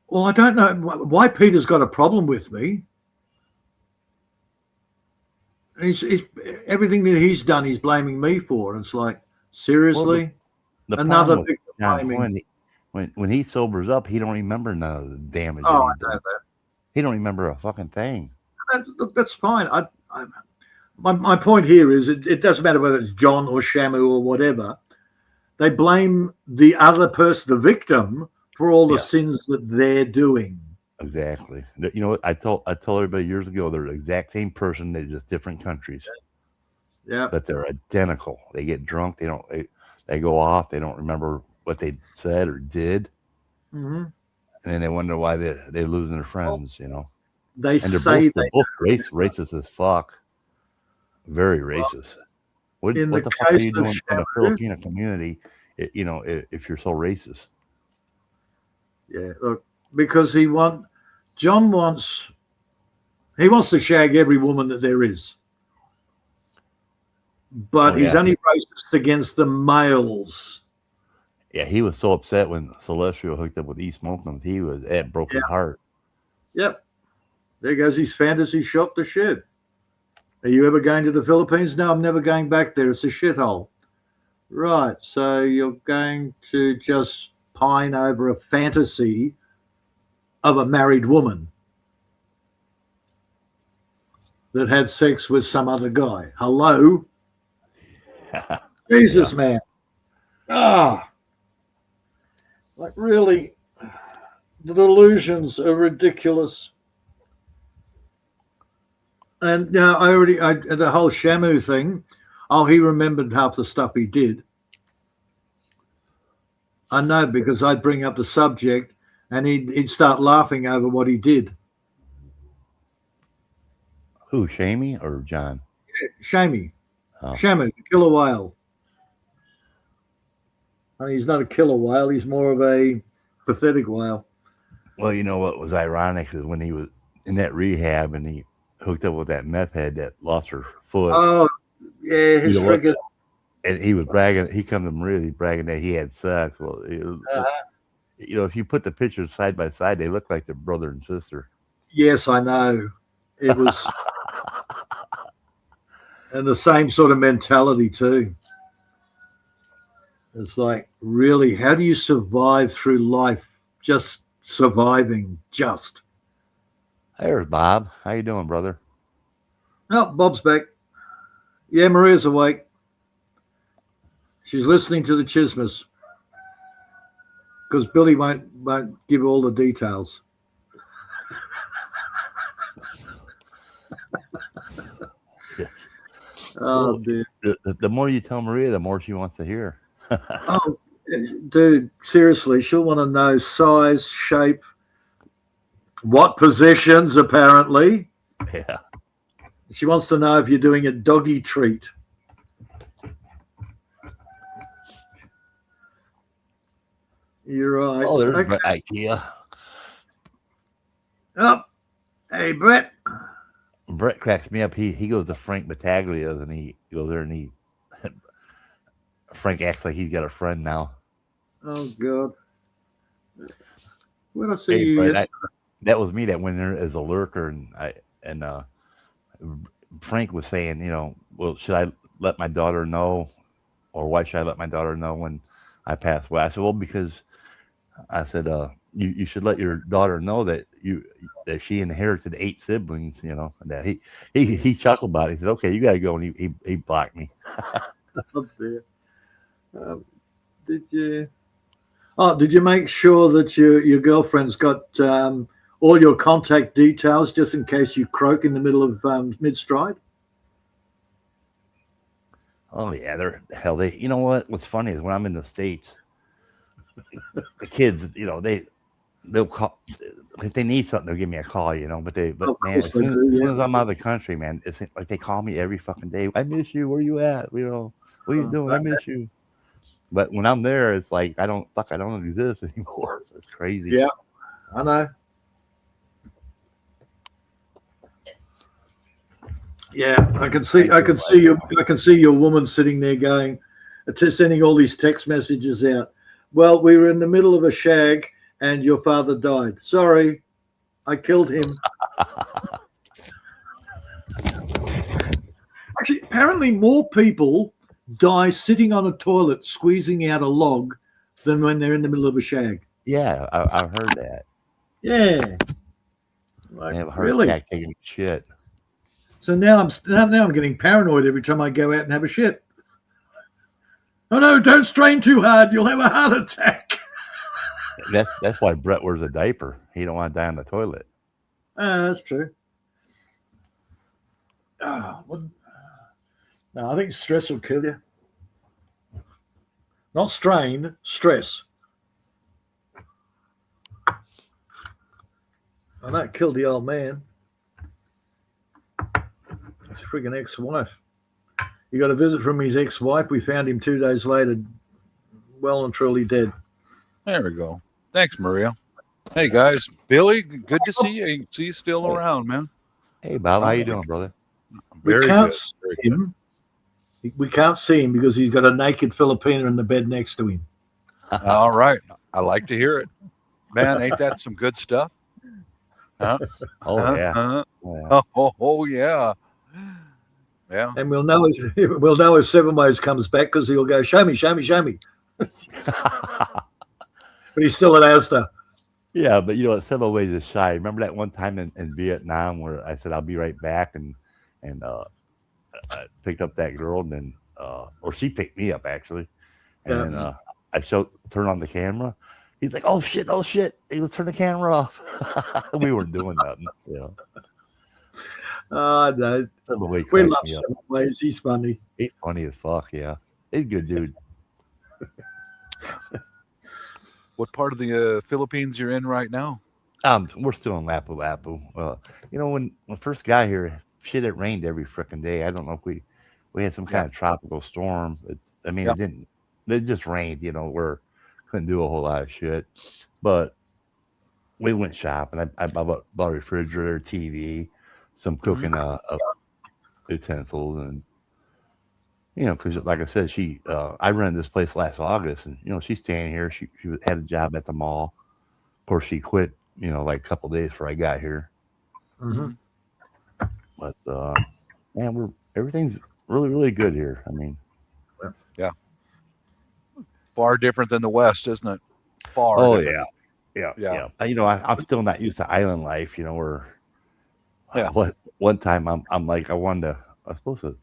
Well, I don't know why Peter's got a problem with me. He's everything that he's done, he's blaming me for. It's like, seriously? Well, another victim blaming. When he sobers up, he don't remember none of the damage. Oh, I know that. He don't remember a fucking thing. That's fine. My point here is it doesn't matter whether it's John or Shamu or whatever. They blame the other person, the victim, for all the sins that they're doing. Exactly. You know what? I told everybody years ago they're the exact same person. They're just different countries. Yeah. But they're identical. They get drunk. They go off. They don't remember what they said or did. Mm-hmm. And then they wonder why they're losing their friends, you know. They're both racist as fuck. Very racist. What the fuck are you doing in a Filipino community, if you're so racist? Yeah, look, because John wants to shag every woman that there is. But he's only racist against the males. Yeah, he was so upset when Celestial hooked up with E Smoking. He was at broken heart. Yep. There goes his fantasy shot to shit. Are you ever going to the Philippines? No, I'm never going back there. It's a shithole. Right. So you're going to just pine over a fantasy of a married woman that had sex with some other guy. Hello? Jesus, man. Like, really, the delusions are ridiculous. And now the whole Shamu thing, he remembered half the stuff he did. I know, because I'd bring up the subject and he'd start laughing over what he did. Who, Shamey or John? Yeah, Shamey. Oh. Shamu, the killer whale. I mean, he's not a killer whale. He's more of a pathetic whale. Well, you know what was ironic is when he was in that rehab and he hooked up with that meth head that lost her foot. Oh, yeah, his friggin'. And he was bragging. He come to Maria, he's bragging that he had sex. Well, if you put the pictures side by side, they look like they're brother and sister. Yes, I know. It was, and the same sort of mentality too. It's like, really, how do you survive through life? Just surviving, just. There's Bob. How you doing, brother? No, Bob's back. Yeah, Maria's awake. She's listening to the Chismas because Billy won't give all the details. Oh, dude. The more you tell Maria, the more she wants to hear. Oh, dude, seriously, she'll want to know size, shape, what positions, apparently. Yeah. She wants to know if you're doing a doggy treat. You're right. Oh, there's Okay. IKEA. Oh, hey, Brett. Brett cracks me up. He goes to Frank Battaglia's and he goes there and Frank acts like he's got a friend now. Oh, God. When I see Hey, you Brett, yesterday. that was me that went there as a lurker, and Frank was saying, well, should I let my daughter know, or why should I let my daughter know when I pass away? I said, well, because I said, you should let your daughter know that she inherited 8 siblings, that he chuckled about it. He said, okay, you gotta go, and he blocked me. Oh, dear. Did you make sure that your girlfriend's got all your contact details just in case you croak in the middle of mid-stride? Oh yeah, they. You know what's funny is when I'm in the States, the kids, they'll call if they need something. They'll give me a call, but man, as soon as I'm out of the country, man, it's like they call me every fucking day. I miss you. Where you at? What are you doing? I miss you. But when I'm there, it's like I don't exist anymore. So it's crazy. Yeah, I know. Yeah, I can see your woman sitting there going, sending all these text messages out. Well, we were in the middle of a shag and your father died. Sorry, I killed him. Actually, apparently more people die sitting on a toilet squeezing out a log than when they're in the middle of a shag. Yeah, I've heard that. Yeah. They have a heart attack taking shit. So now I'm getting paranoid every time I go out and have a shit. Oh no, don't strain too hard, you'll have a heart attack. That's why Brett wears a diaper. He don't want to die on the toilet. That's true. No, I think stress will kill you. Not strain, stress. And that killed the old man. His friggin' ex-wife. He got a visit from his ex-wife. We found him 2 days later, well and truly dead. There we go. Thanks, Maria. Hey, guys. Billy, good to see you. See you still around, man. Hey, Bob. How you doing, brother? Very good. Very good. We can't see him because he's got a naked Filipina in the bed next to him. All right. I like to hear it. Man, ain't that some good stuff? Huh? Oh, yeah. Oh, yeah. Yeah. And we'll know if Seven Ways comes back because he'll go, show me. But he's still at Asda. Yeah, but Seven Ways is shy. Remember that one time in Vietnam where I said I'll be right back and I picked up that girl and then or she picked me up actually. And then I turned on the camera. He's like, oh shit. Hey, let's turn the camera off. We weren't doing nothing. Oh, no. We love Seven Ways. He's funny. He's funny as fuck, yeah. He's a good dude. What part of the Philippines you're in right now? We're still in Lapu-Lapu. When I first got here, shit, it rained every freaking day. I don't know if we had some kind of tropical storm. It didn't. It just rained. We couldn't do a whole lot of shit. But we went shopping. I bought a refrigerator, TV, some cooking utensils, and because like I said, I rented this place last August, and she's staying here. She had a job at the mall. Of course, she quit. Like a couple days before I got here. Mm-hmm. But man, everything's really, really good here. I mean, yeah, far different than the West, isn't it? Far. Oh different. Yeah. I'm still not used to island life. Where one time I'm like I was supposed to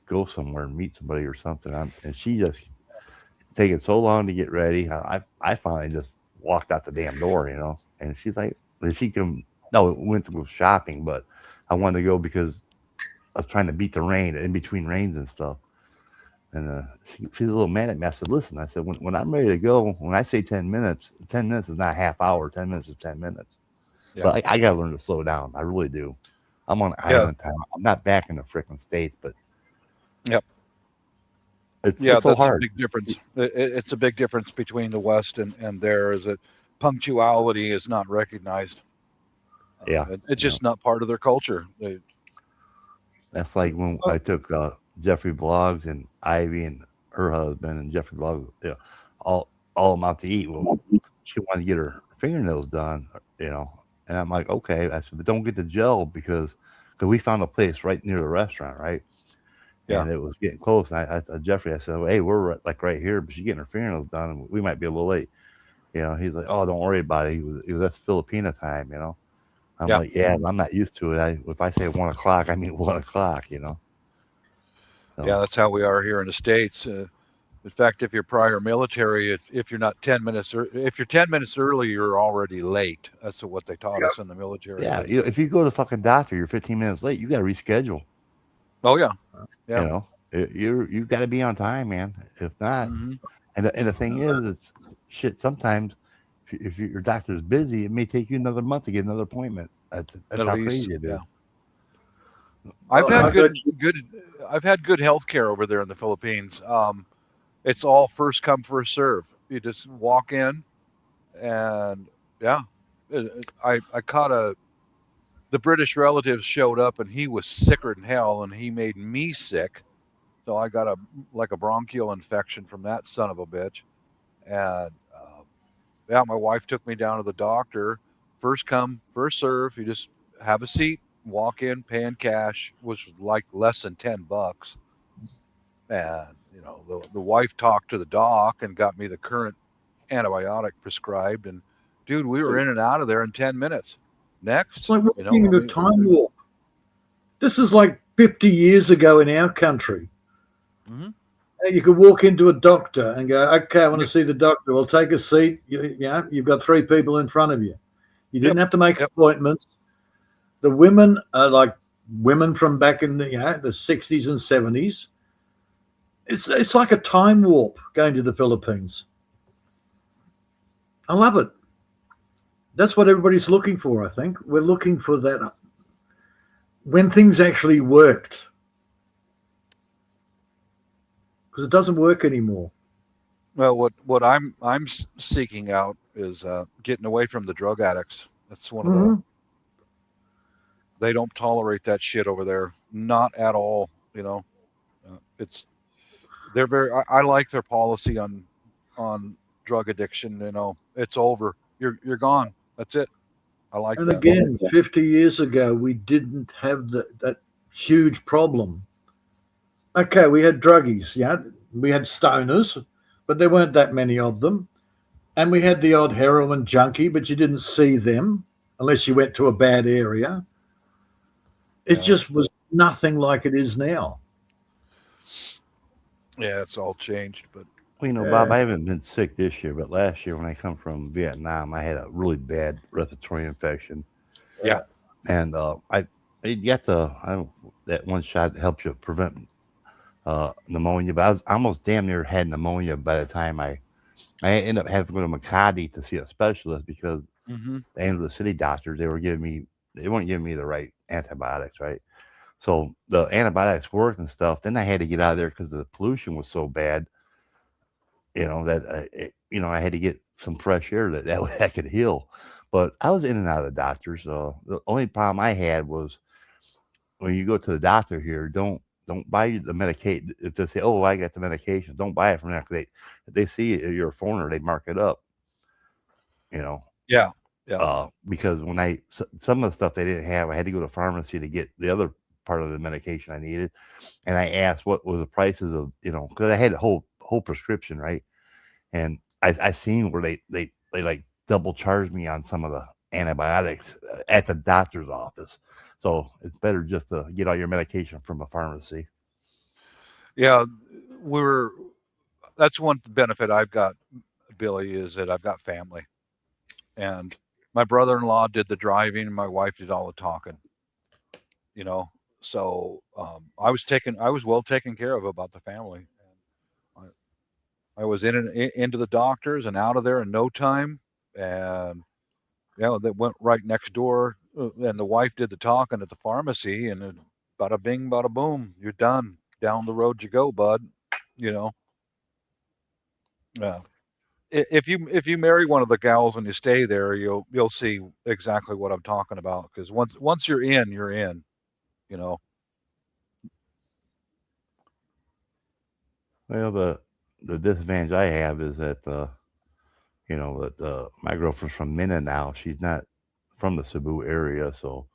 go somewhere and meet somebody or something, and she just taking so long to get ready. I finally just walked out the damn door, and she's like, went to go shopping, but I wanted to go because I was trying to beat the rain in between rains and stuff. And she's a little mad at me. I said, listen, I said, when I'm ready to go, when I say 10 minutes, 10 minutes is not a half hour. 10 minutes is 10 minutes. Yeah. But I got to learn to slow down. I really do. I'm on island time. I'm not back in the frickin' States, but Yep. it's Yeah, so that's a hard. big difference. It's a big difference between the West and there is that punctuality is not recognized. Yeah. It's just not part of their culture. That's like when I took Jeffrey Blogs and Ivy and her husband and Jeffrey Blogs, all of them out to eat. Well, she wanted to get her fingernails done, and I'm like, okay. I said, but don't get the gel because we found a place right near the restaurant, right? Yeah. And it was getting close. And I told Jeffrey, I said, well, hey, we're right here, but she's getting her fingernails done, and we might be a little late. He's like, oh, don't worry about it. He was that's Filipina time, I'm Yeah. like, yeah, I'm not used to it. If I say 1 o'clock, I mean 1 o'clock, So, Yeah, that's how we are here in the States. In fact, if you're prior military, if you're not 10 minutes, if you're 10 minutes early, you're already late. That's what they taught us in the military. yeah, if you go to fucking doctor, you're 15 minutes late. You got to reschedule. Oh yeah, yeah. You got to be on time, man. If not, and the thing is, it's shit. Sometimes, if your doctor's busy, it may take you another month to get another appointment. That's how crazy it is. Yeah. I've had good health care over there in the Philippines. It's all first come, first serve. You just walk in, and I caught the British relative showed up, and he was sicker than hell, and he made me sick. So I got a bronchial infection from that son of a bitch, and my wife took me down to the doctor. First come, first serve. You just have a seat, walk in, pay in cash, which was like less than $10. And the wife talked to the doc and got me the current antibiotic prescribed. And dude, we were in and out of there in 10 minutes. Next, it's like walking in a time warp. This is like 50 years ago in our country. You could walk into a doctor and go, okay, I want to see the doctor. Well, take a seat. You've got 3 people in front of you. You didn't have to make appointments. The women are like women from back in the 60s and 70s. It's like a time warp going to the Philippines. I love it. That's what everybody's looking for, I think. We're looking for that when things actually worked. Because it doesn't work anymore. Well, what I'm seeking out is getting away from the drug addicts. That's one of the. They don't tolerate that shit over there, not at all. They're very. I like their policy on drug addiction. It's over. You're gone. That's it. I like that. And again, 50 years ago, we didn't have that huge problem. Okay, we had druggies, we had stoners, but there weren't that many of them. And we had the odd heroin junkie, but you didn't see them unless you went to a bad area. It just was nothing like it is now. Yeah, it's all changed. But Bob, I haven't been sick this year, but last year when I come from Vietnam, I had a really bad respiratory infection. Yeah. And I got that one shot that helps you prevent pneumonia, but I was almost damn near had pneumonia by the time I ended up having to go to Makati to see a specialist because the end of the city doctors, they weren't giving me the right antibiotics, right? So the antibiotics worked and stuff. Then I had to get out of there because the pollution was so bad, that I had to get some fresh air that way I could heal. But I was in and out of the doctors. The only problem I had was when you go to the doctor here, don't buy the medication. If they say, "Oh, I got the medication," don't buy it from there. If they see you're a foreigner, they mark it up. Yeah. Because when some of the stuff they didn't have, I had to go to the pharmacy to get the other part of the medication I needed, and I asked what was the prices of because I had a whole prescription, right? And I seen where they like double charged me on some of the antibiotics at the doctor's office. So it's better just to get all your medication from a pharmacy. Yeah, that's one benefit I've got, Billy, is that I've got family, and my brother-in-law did the driving, and my wife did all the talking. You know, so I was well taken care of about the family. And I was into the doctors and out of there in no time, and that went right next door. And the wife did the talking at the pharmacy, and then bada bing, bada boom, you're done. Down the road you go, bud. You know, if you marry one of the gals and you stay there, you'll see exactly what I'm talking about. Because once you're in, you're in. You know. Well, the disadvantage I have is that my girlfriend's from Mindanao. She's not from the Cebu area, so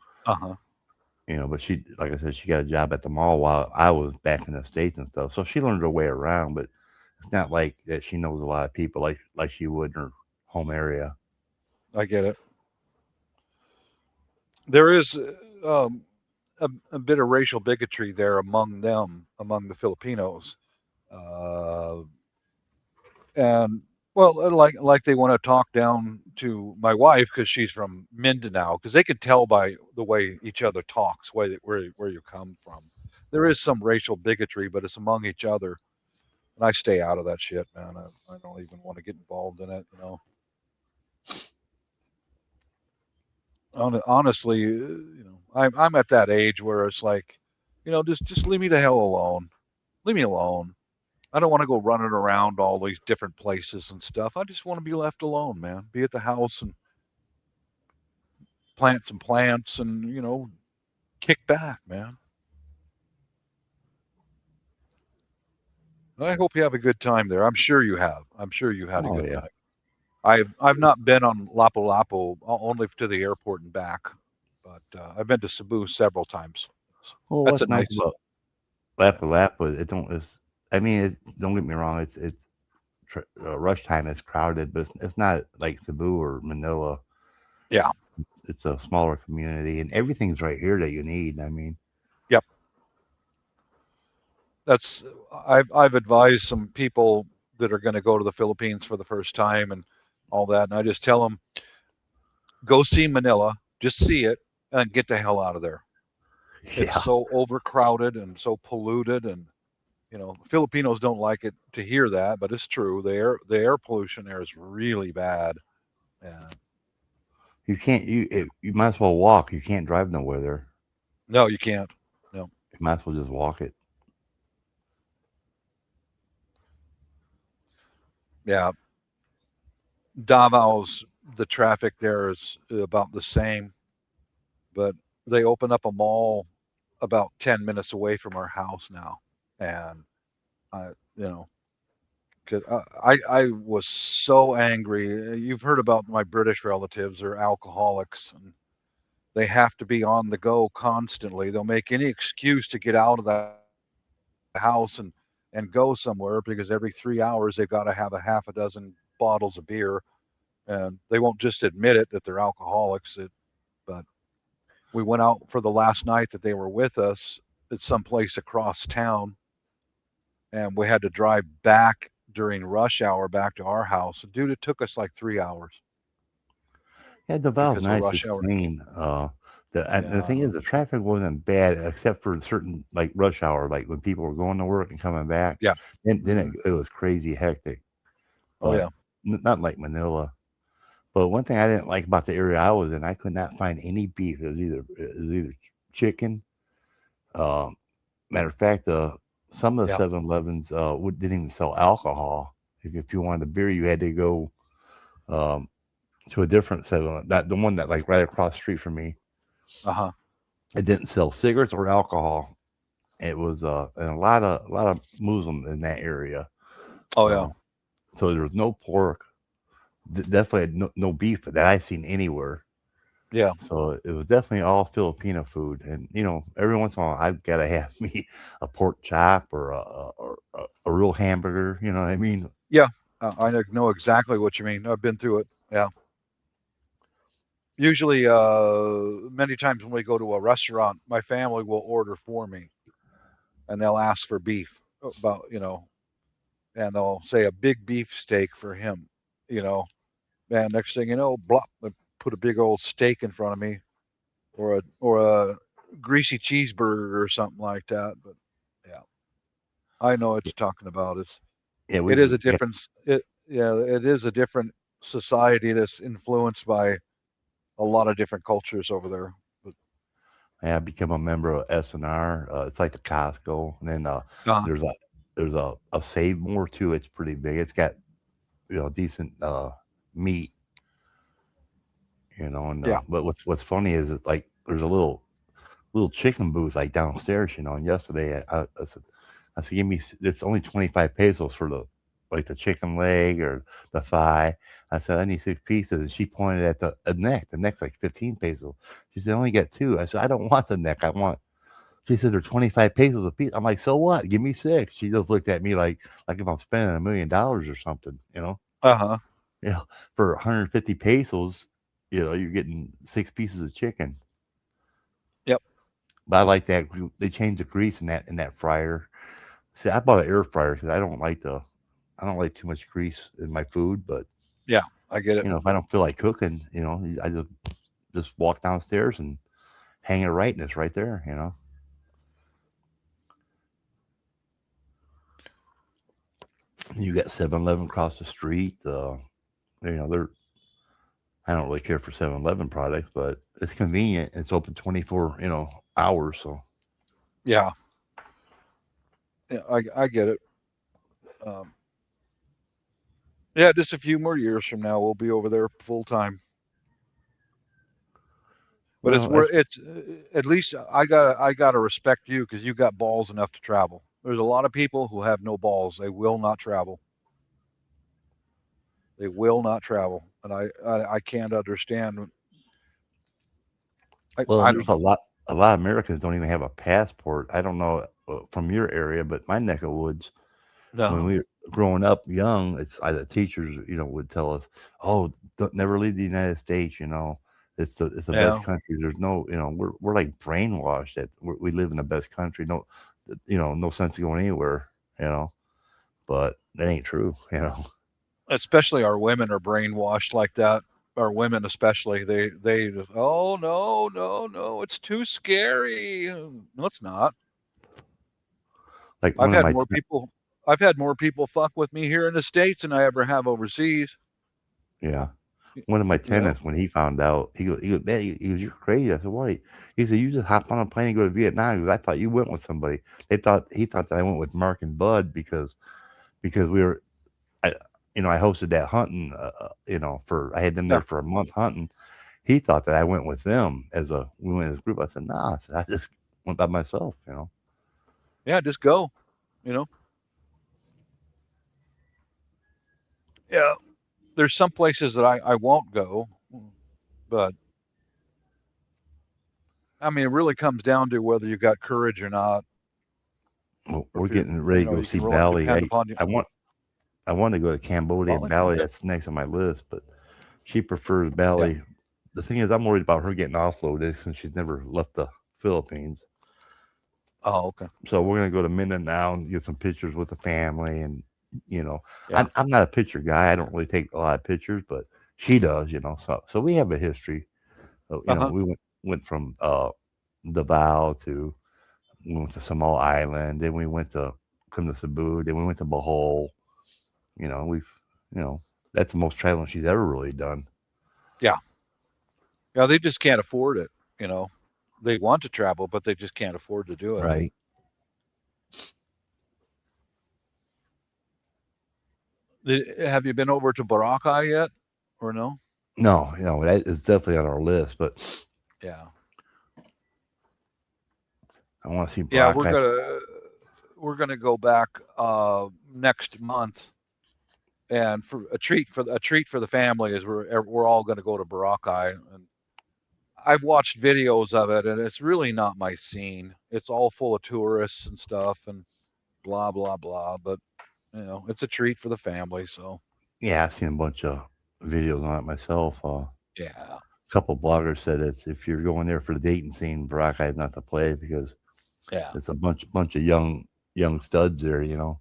but she, like I said, she got a job at the mall while I was back in the States and stuff. So she learned her way around, but it's not like that she knows a lot of people like she would in her home area. I get it. There is a bit of racial bigotry there among the Filipinos, and well, like they want to talk down to my wife because she's from Mindanao, because they can tell by the way each other talks where you come from. There is some racial bigotry, but it's among each other, and I stay out of that shit, man. I don't even want to get involved in it, you know. Honestly, I'm at that age where it's like, just leave me the hell alone. Leave me alone. I don't want to go running around all these different places and stuff. I just want to be left alone, man. Be at the house and plant some plants and, kick back, man. I hope you have a good time there. I'm sure you have. I'm sure you had a good time. I've not been on Lapu-Lapu, only to the airport and back, but I've been to Cebu several times. Well, what's nice about Lapu-Lapu, don't get me wrong, it's rush time is crowded, but it's not like Cebu or Manila. Yeah, it's a smaller community, and everything's right here that you need. Yep. I've advised some people that are going to go to the Philippines for the first time and all that, and I just tell them, go see Manila, just see it, and get the hell out of there. It's so overcrowded and so polluted, and Filipinos don't like it to hear that, but it's true. The air pollution there is really bad. Yeah. You might as well walk. You can't drive nowhere there. No, you can't. No. You might as well just walk it. Yeah. Davao's, the traffic there is about the same, but they open up a mall about 10 minutes away from our house now, and I was so angry. You've heard about my British relatives. They're alcoholics, and they have to be on the go constantly. They'll make any excuse to get out of the house and go somewhere, because every 3 hours they've got to have a half a dozen bottles of beer, and they won't just admit it that they're alcoholics. But we went out for the last night that they were with us at some place across town, and we had to drive back during rush hour back to our house. Dude, it took us like 3 hours. Yeah, Davao's nice. It's clean. The thing is, the traffic wasn't bad except for certain like rush hour, like when people were going to work and coming back. Yeah. Then it was crazy hectic. But not like Manila. But one thing I didn't like about the area I was in, I could not find any beef. It was either chicken. Matter of fact, some of the 7-Elevens didn't even sell alcohol. If you wanted a beer, you had to go to a different 7-Eleven, not the one that like right across the street from me. It didn't sell cigarettes or alcohol. It was and a lot of Muslims in that area. So there was no pork. Definitely no beef that I've seen anywhere. Yeah. So it was definitely all Filipino food, and every once in a while I've got to have me a pork chop or a real hamburger. You know what I mean? Yeah, I know exactly what you mean. I've been through it. Yeah. Usually, many times when we go to a restaurant, my family will order for me, and they'll ask for beef. and they'll say a big beef steak for him. You know, man. Next thing you know, blop, they put a big old steak in front of me, or a greasy cheeseburger or something like that. But yeah, I know what you're talking about. Yeah, It is a different. It is a different society that's influenced by a lot of different cultures over there. But I become a member of SNR. It's like the Costco, and then there's a Save More too. It's pretty big. It's got decent meat, and Yeah. but what's funny is that, like, there's a little chicken booth like downstairs, and yesterday I said, give me, it's only 25 pesos for the chicken leg or the thigh. I said, I need 6 pieces. And she pointed at the neck. The neck's like 15 pesos. She said, I only get 2. I said, I don't want the neck. She said, they're 25 pesos a piece. I'm like, so what? Give me 6. She just looked at me like if I'm spending $1 million or something, Uh-huh. For 150 pesos, you're getting 6 pieces of chicken. Yep. But I like that they changed the grease in that fryer. See, I bought an air fryer because I don't like too much grease in my food. But yeah, I get it. If I don't feel like cooking, I just walk downstairs and hang it right, and it's right there. You got 7-Eleven across the street. They're, I don't really care for 7-Eleven products, but it's convenient. It's open 24 hours. So yeah, I get it. Yeah, just a few more years from now, we'll be over there full time. But it's at least I gotta respect you because you got balls enough to travel. There's a lot of people who have no balls. They will not travel. They will not travel, and I can't understand. There's a lot of Americans don't even have a passport. I don't know from your area, but my neck of woods, when we were growing up young, it's the teachers, would tell us, "Oh, never leave the United States." It's the best country. There's no, we're like brainwashed that we live in the best country. No, no sense of going anywhere. But that ain't true. Especially our women are brainwashed like that. Our women, especially, they oh no, it's too scary. No, it's not. Like I've had more people fuck with me here in the States than I ever have overseas. Yeah. One of my tenants, when he found out, he goes, man, you're crazy. I said, why? He said, you just hop on a plane and go to Vietnam. He goes, I thought you went with somebody. He thought that I went with Mark and Bud because we were, I hosted that hunting, I had them there for a month hunting. He thought that I went with them we went as a group. I said, nah, I just went by myself, Yeah, just go, Yeah, there's some places that I won't go, but I mean, it really comes down to whether you've got courage or not. Well, we're getting ready to go see Bali. I want to go to Cambodia and Bali. That's next on my list, but she prefers Bali. Yeah. The thing is, I'm worried about her getting offloaded since she's never left the Philippines. Oh, okay. So we're gonna go to Mindanao and get some pictures with the family, and I'm not a picture guy. I don't really take a lot of pictures, but she does, So we have a history. We went from Davao we went to Samoa Island, then we went to Cebu, then we went to Bohol. That's the most traveling she's ever really done. Yeah. Yeah, they just can't afford it. They want to travel, but they just can't afford to do it. Right. Have you been over to Boracay yet, or no? No, that is definitely on our list, but yeah, I want to see Boracay. Yeah, we're gonna go back next month, and for a treat for the family is we're all gonna go to Boracay, and I've watched videos of it, and it's really not my scene. It's all full of tourists and stuff, and blah blah blah. But it's a treat for the family. So yeah, I've seen a bunch of videos on it myself. Yeah, a couple bloggers said that if you're going there for the dating scene, Boracay is not the place because it's a bunch of young studs there. Yeah.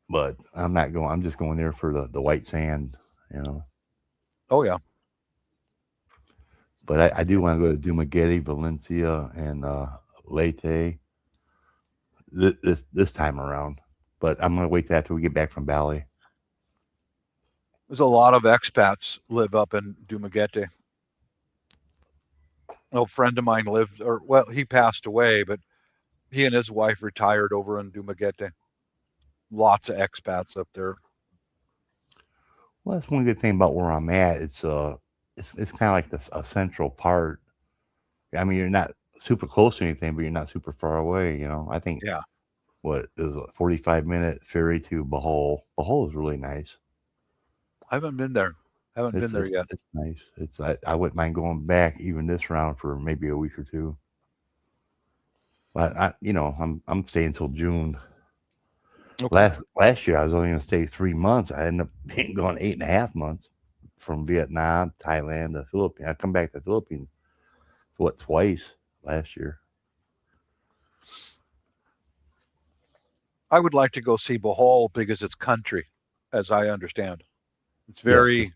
but I'm not going. I'm just going there for the white sand, Oh yeah. But I do want to go to Dumaguete, Valencia, and Leyte this time around. But I'm going to wait till we get back from Bali. There's a lot of expats live up in Dumaguete. An old friend of mine lived, he passed away, but he and his wife retired over in Dumaguete. Lots of expats up there. Well, that's one good thing about where I'm at. It's kind of like a central part. I mean, you're not super close to anything, but you're not super far away. I think. Yeah. What it was a 45-minute ferry to Bohol. Bohol is really nice. I haven't been there. Been there yet. It's nice. I wouldn't mind going back even this round for maybe a week or two. But I'm staying until June. Okay. Last year I was only going to stay 3 months. I ended up being gone 8.5 months from Vietnam, Thailand, the Philippines. I come back to the Philippines twice last year. I would like to go see Bohol because it's country, as I understand. It's very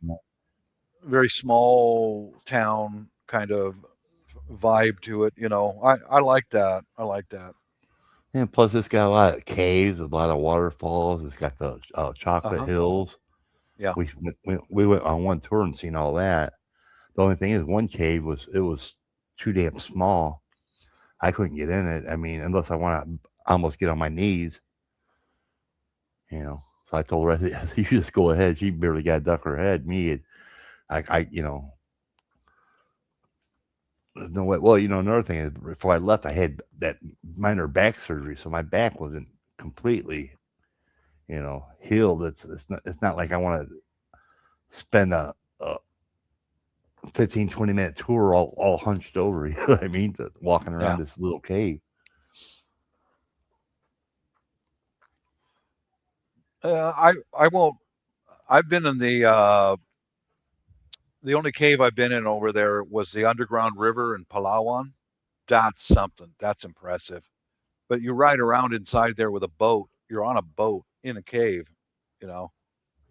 small town kind of vibe to it. I like that. And plus, it's got a lot of caves, a lot of waterfalls. It's got the chocolate hills. Yeah, we went on one tour and seen all that. The only thing is, one cave was too damn small. I couldn't get in it. I mean, unless I want to almost get on my knees. So I told her, you just go ahead. She barely got to duck her head. Me, no way. Well, another thing is, before I left, I had that minor back surgery, so my back wasn't completely, healed. It's not like I want to spend a 15-20 minute tour all hunched over. You know what I mean? Walking around this little cave. I won't. I've been in the only cave I've been in over there was the underground river in Palawan. That's something. That's impressive. But you ride around inside there with a boat. You're on a boat in a cave. That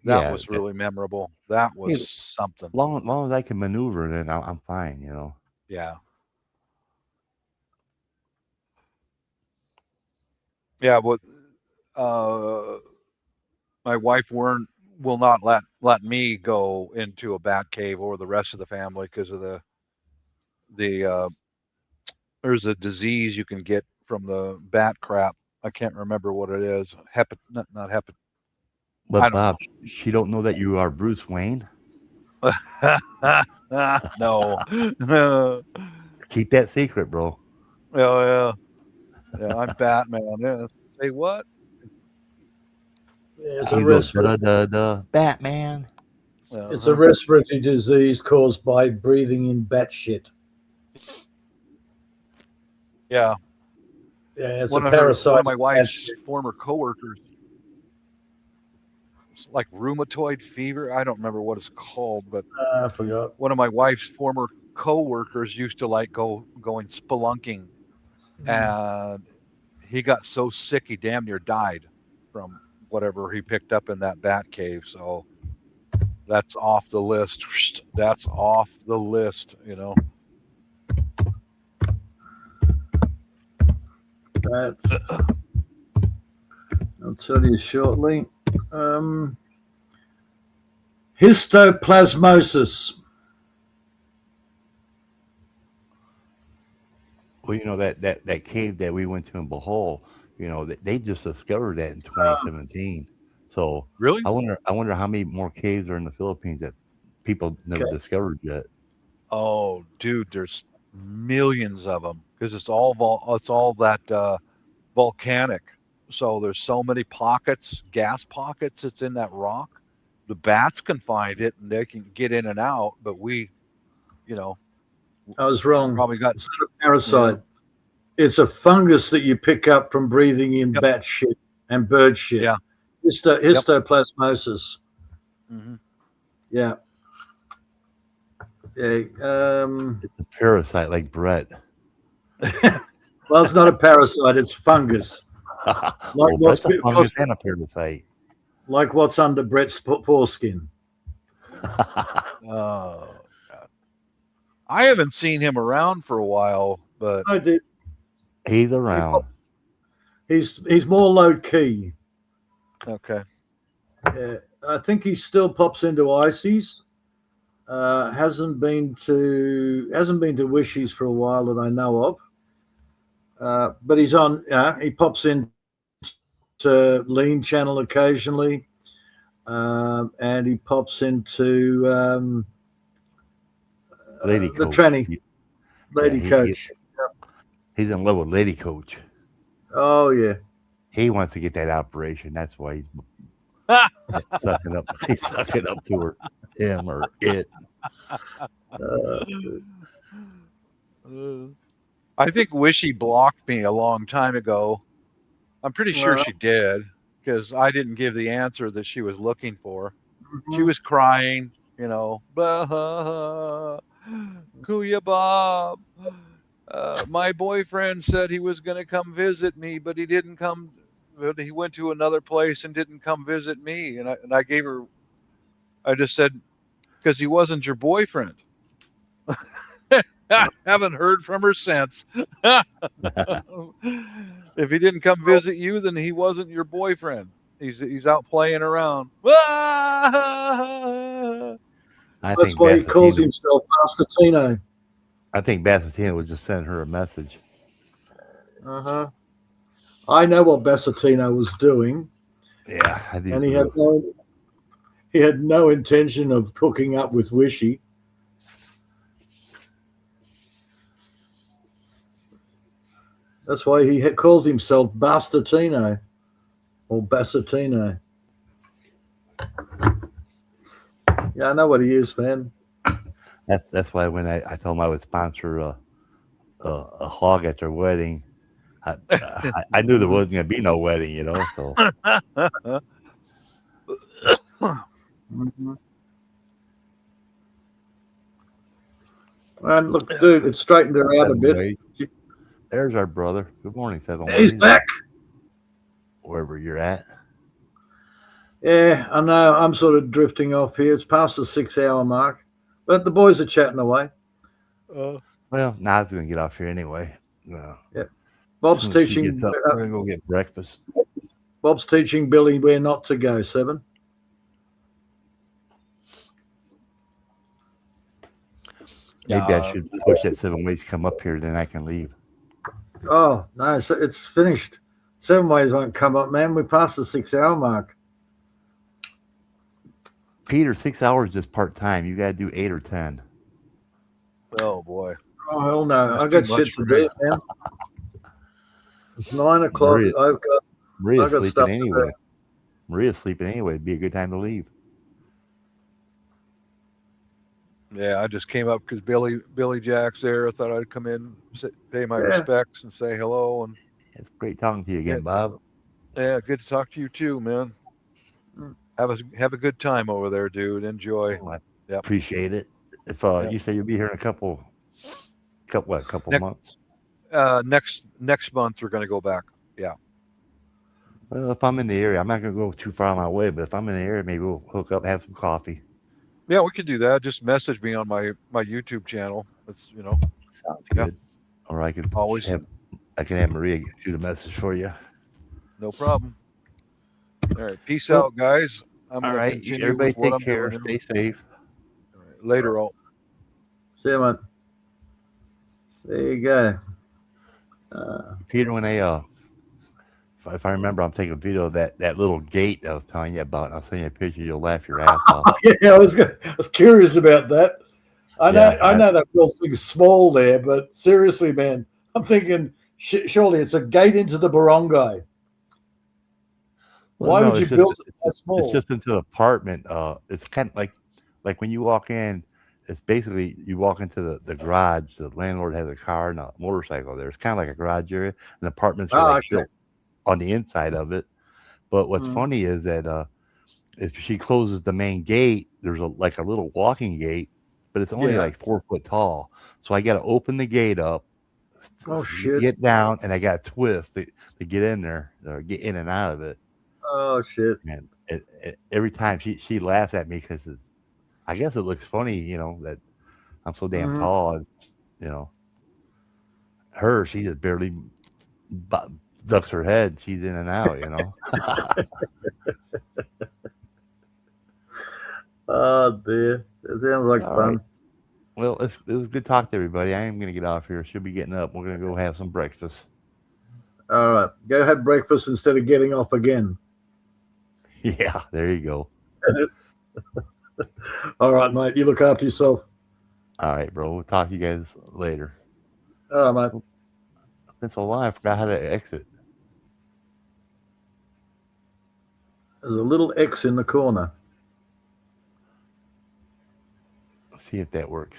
was really memorable. That was something. Long as I can maneuver, then I'm fine. Yeah. Yeah, but my wife will not let me go into a bat cave or the rest of the family because of the there's a disease you can get from the bat crap. I can't remember what it is. Not hepatitis. But Bob, she don't know that you are Bruce Wayne. No. Keep that secret, bro. Oh yeah. I'm Batman. Yeah. Say what? Yeah, it's a respiratory Batman. It's a respiratory disease caused by breathing in bat shit. Yeah. Yeah, it's a parasite. One of my wife's former coworkers, it's like rheumatoid fever. I don't remember what it's called, but I forgot. One of my wife's former coworkers used to like going spelunking, and he got so sick he damn near died from whatever he picked up in that bat cave. So that's off the list. That's off the list, I'll tell you shortly. Histoplasmosis. Well, that cave that we went to in Bohol, they just discovered that in 2017. So really, I wonder how many more caves are in the Philippines that people never discovered yet. Oh, dude, there's millions of them because it's all that volcanic. So there's so many pockets, gas pockets that's in that rock. The bats can find it and they can get in and out, but I was wrong. Probably got it's not a parasite. Yeah. It's a fungus that you pick up from breathing in bat shit and bird shit. Yeah. Histoplasmosis. Mm-hmm. Yeah. Yeah. It's a parasite like Brett. Well, it's not a parasite, it's fungus. Like Brett's a fungus and a parasite. like what's under Brett's foreskin. Oh, God. I haven't seen him around for a while, but I did. He's around. He's more low key. okay. Yeah, I think he still pops into ices. Hasn't been to Wishies for a while that I know of. But he's on. He pops in to Lean Channel occasionally, and he pops into Lady the Coach. tranny lady coach. He's in love with Lady Coach. Oh yeah. He wants to get that operation. That's why he's sucking up. He's sucking up to her, him or it. I think Wishy blocked me a long time ago. I'm pretty sure she did because I didn't give the answer that she was looking for. She was crying, you know, Kuya Bob. My boyfriend said he was going to come visit me, but he didn't come. He went to another place and didn't come visit me. And I gave her, I just said, because he wasn't your boyfriend. I haven't heard from her since. If he didn't come visit you, then he wasn't your boyfriend. He's out playing around. That's why he calls himself Pastor Tino. I think Bassatino would just send her a message. I know what Bassatino was doing. Yeah, I do. And he had no intention of hooking up with Wishy. That's why he calls himself Bastatino or Bassatino. Yeah, I know what he is, man. That's why when I told him I would sponsor a hog at their wedding, I knew there wasn't going to be no wedding, you know. So. And look, dude, it straightened her out a bit. There's our brother. Good morning, Seven. He's back. Wherever you're at. Yeah, I know. I'm sort of drifting off here. It's past the 6-hour mark, but the boys are chatting away. Well, now I was going to get off here anyway. Yeah. Bob's teaching. We're going to go get breakfast. Bob's teaching Billy where not to go, Seven. Maybe I should push that 7 ways to come up here, then I can leave. Oh, no, it's finished. 7 ways won't come up, man. We're past the 6-hour mark. Peter, 6 hours is part-time. You got to do 8 or 10. Oh, boy. Oh, hell no. That's I got too much shit to for me. do, man. It's 9 o'clock. Maria's sleeping stuff anyway. Maria's sleeping anyway. It'd be a good time to leave. Yeah, I just came up because Billy Jack's there. I thought I'd come in, pay my respects, and say hello. And it's great talking to you again, Bob. Yeah, good to talk to you too, man. Have a good time over there, dude. Enjoy. I appreciate it. If you say you'll be here in a couple months. Next month we're gonna go back. Yeah. Well, if I'm in the area, I'm not gonna go too far on my way, but if I'm in the area, maybe we'll hook up, have some coffee. Yeah, we could do that. Just message me on my YouTube channel. That's sounds good. Or I could I can have Maria shoot a message for you. No problem. All right, peace out, guys. All right, everybody take care. Stay safe. All right, later, all. See you, man. There you go. Peter, when if I remember, I'm taking a video of that little gate I was telling you about. I'll send you a picture. You'll laugh your ass off. Yeah, I was curious about that. I know that real thing's small there, but seriously, man, I'm thinking surely it's a gate into the barangay. Why would you build it that small? It's just into the apartment. It's kind of like when you walk in, it's basically you walk into the garage. The landlord has a car and a motorcycle there. It's kind of like a garage area, and apartments are built on the inside of it. But what's funny is that if she closes the main gate, there's a little walking gate, but it's only like 4 foot tall. So I got to open the gate up, get down, and I got to twist to get in there or get in and out of it. Oh shit! Man, every time she laughs at me because I guess it looks funny, you know, that I'm so damn tall. And, you know, she just barely ducks her head. She's in and out, you know. Oh dear, it sounds like All fun. right. Well, it was good talk to everybody. I am going to get off here. She'll be getting up. We're going to go have some breakfast. All right, go have breakfast instead of getting off again. Yeah, there you go. All right, mate. You look after yourself. All right, bro. We'll talk to you guys later. All right, mate. That's a lie. I forgot how to exit. There's a little X in the corner. Let's see if that works.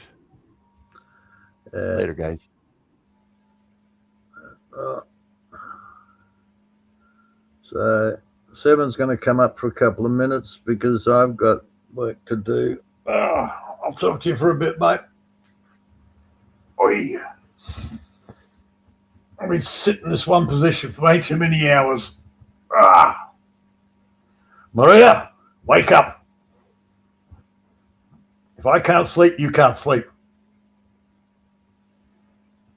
Later, guys. So 7's going to come up for a couple of minutes because I've got work to do. I'll talk to you for a bit, mate. Oi. I've been sitting in this one position for way too many hours. Maria, wake up. If I can't sleep, you can't sleep.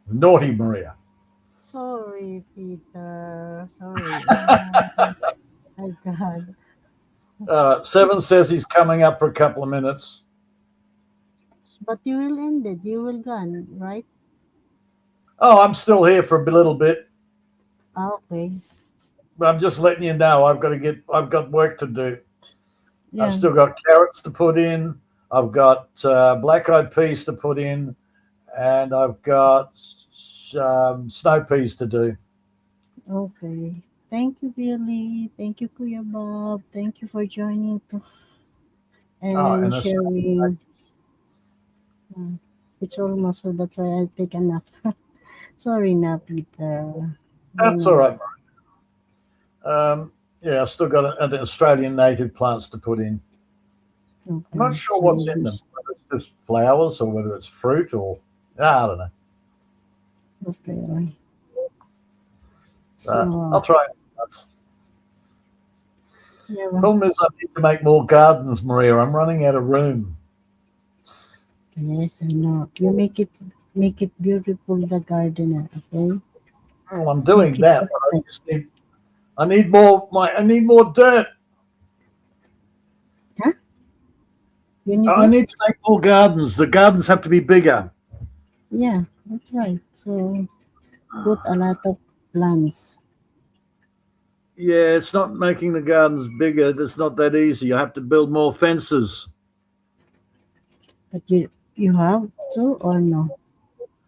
Naughty Maria. Sorry, Peter. Sorry. Oh, God. 7 says he's coming up for a couple of minutes. But you will end it. You will gone, right? Oh, I'm still here for a little bit. Okay. But I'm just letting you know I've got work to do. Yeah. I've still got carrots to put in. I've got black-eyed peas to put in, and I've got snow peas to do. Okay. Thank you, Billy. Thank you, Kuya Bob. Thank you for joining and sharing. It's almost, so that's why I take a nap. Sorry, nap, Peter. That's all right, Marie. Yeah, I've still got an Australian native plants to put in. Okay. I'm not sure what's in them, whether it's just flowers or whether it's fruit or I don't know. Okay. So, I'll try it. yeah, Problem is I need to make more gardens, Maria. I'm running out of room. yes, I know. You make it beautiful, the gardener, okay? Well, I'm doing that. But I need more dirt. Huh? I need to make more gardens. The gardens have to be bigger. Yeah, that's right. So put a lot of plants. Yeah, it's not making the gardens bigger. It's not that easy. I have to build more fences. But you have to or no?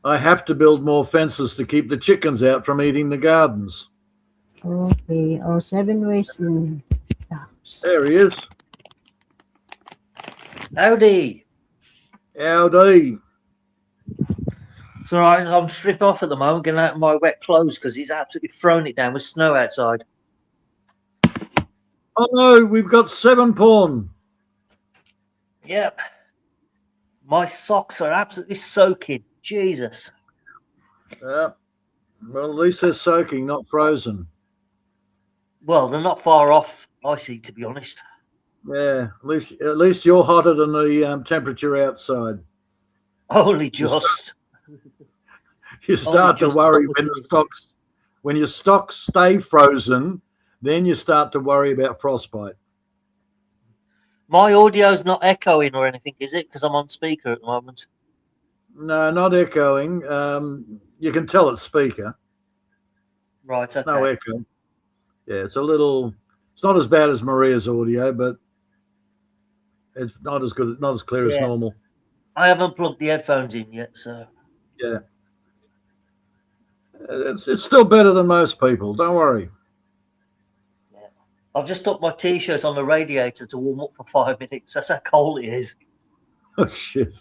I have to build more fences to keep the chickens out from eating the gardens. Okay. 7 ways in the house. There he is. Howdy. Howdy. It's all right. I'm stripped off at the moment, getting out of my wet clothes because he's absolutely thrown it down with snow outside. Oh no, we've got 7 porn. Yep. My socks are absolutely soaking. Jesus. Yeah. Well, at least they're soaking, not frozen. Well, they're not far off icy, to be honest. Yeah, at least you're hotter than the temperature outside. Only just. You start to worry when your stocks stay frozen, then you start to worry about frostbite. My audio's not echoing or anything, is it? Because I'm on speaker at the moment. No, not echoing. You can tell it's speaker. Right, okay. No echo. Yeah, it's not as bad as Maria's audio, but it's not as good, not as clear as normal. I haven't plugged the headphones in yet, so. Yeah. It's still better than most people. Don't worry. Yeah. I've just stuck my T-shirt on the radiator to warm up for 5 minutes. That's how cold it is. Oh, shit.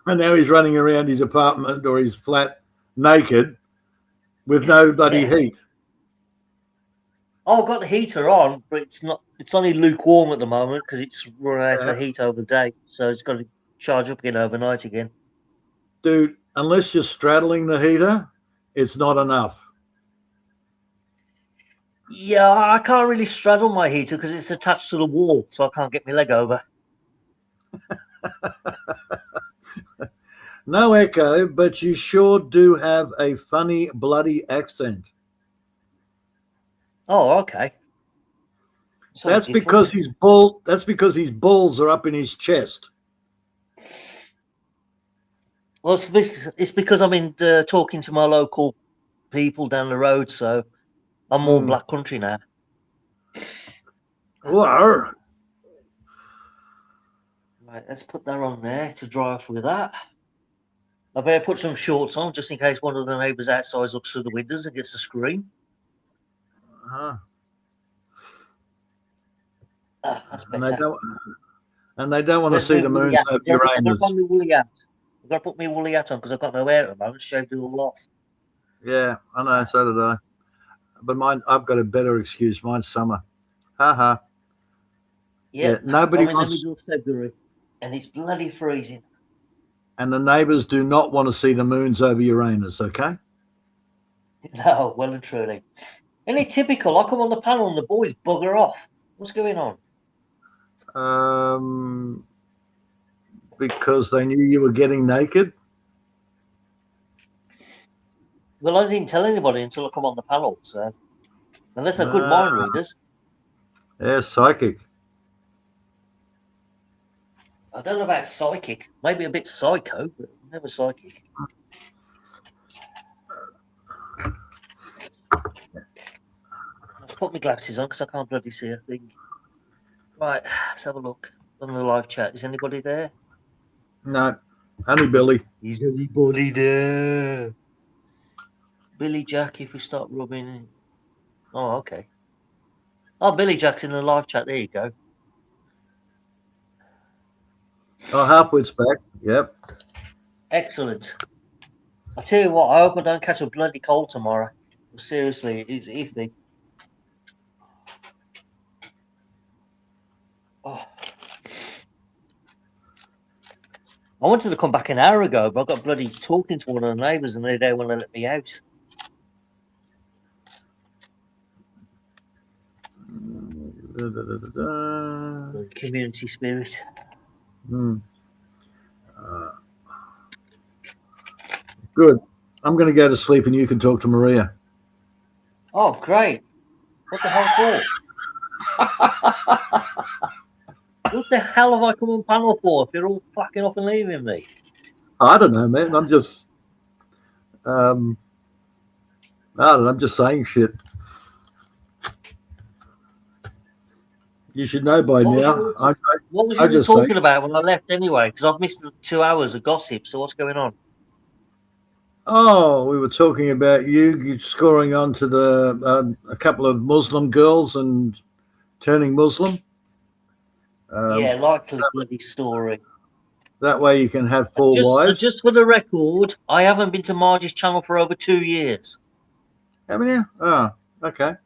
And now he's running around his apartment or his flat naked with no bloody heat. Oh, I've got the heater on, but it's only lukewarm at the moment because it's run out of heat over the day. So it's got to charge up again overnight again. Dude, unless you're straddling the heater, it's not enough. Yeah, I can't really straddle my heater because it's attached to the wall, so I can't get my leg over. No echo, but you sure do have a funny bloody accent. Oh, okay. Something That's different. because he's bald. That's because his balls are up in his chest. Well, it's because I'm in talking to my local people down the road, so I'm more black country now. Or Right, let's put that on there to dry off with that. I better put some shorts on just in case one of the neighbours outside looks through the windows and gets a scream. That's better. And they don't want to see the moons over Uranus. I've got to put my woolly hat. I've got to put my woolly hat on because I've got no hair at the moment. Shaved it all off. Yeah, I know. So did I. But mine, I've got a better excuse. Mine's summer. Ha. Yeah, nobody I'm in the middle of February, and it's bloody freezing. And the neighbours do not want to see the moons over Uranus. Okay. No, well and truly. Isn't it typical? I come on the panel and the boys bugger off. What's going on? Because they knew you were getting naked. Well, I didn't tell anybody until I come on the panel, so unless they're good mind readers. Yeah, psychic. I don't know about psychic. Maybe a bit psycho, but never psychic. Let's put my glasses on because I can't bloody see a thing. Right, let's have a look on the live chat. Is anybody there? No, only Billy. Is anybody there? Billy Jack, if we start rubbing. Oh, okay. Oh, Billy Jack's in the live chat. There you go. Oh, Harpwood's back. Yep. Excellent. I tell you what, I hope I don't catch a bloody cold tomorrow. Seriously, it's iffy. Oh. I wanted to come back an hour ago, but I got bloody talking to one of the neighbours and they don't want to let me out. Community spirit. Good. I'm going to go to sleep and you can talk to Maria. Oh, great. What the hell for? What the hell have I come on panel for if you're all fucking off and leaving me? I don't know, man. I'm just, I don't know, I'm just saying shit. You should know by now. What was you talking about when I left anyway? Because I've missed 2 hours of gossip. So what's going on? Oh, we were talking about you scoring onto the a couple of Muslim girls and turning Muslim. Yeah, likely bloody story. That way you can have four wives. Just for the record, I haven't been to Margie's channel for over 2 years. Haven't you? Oh, okay.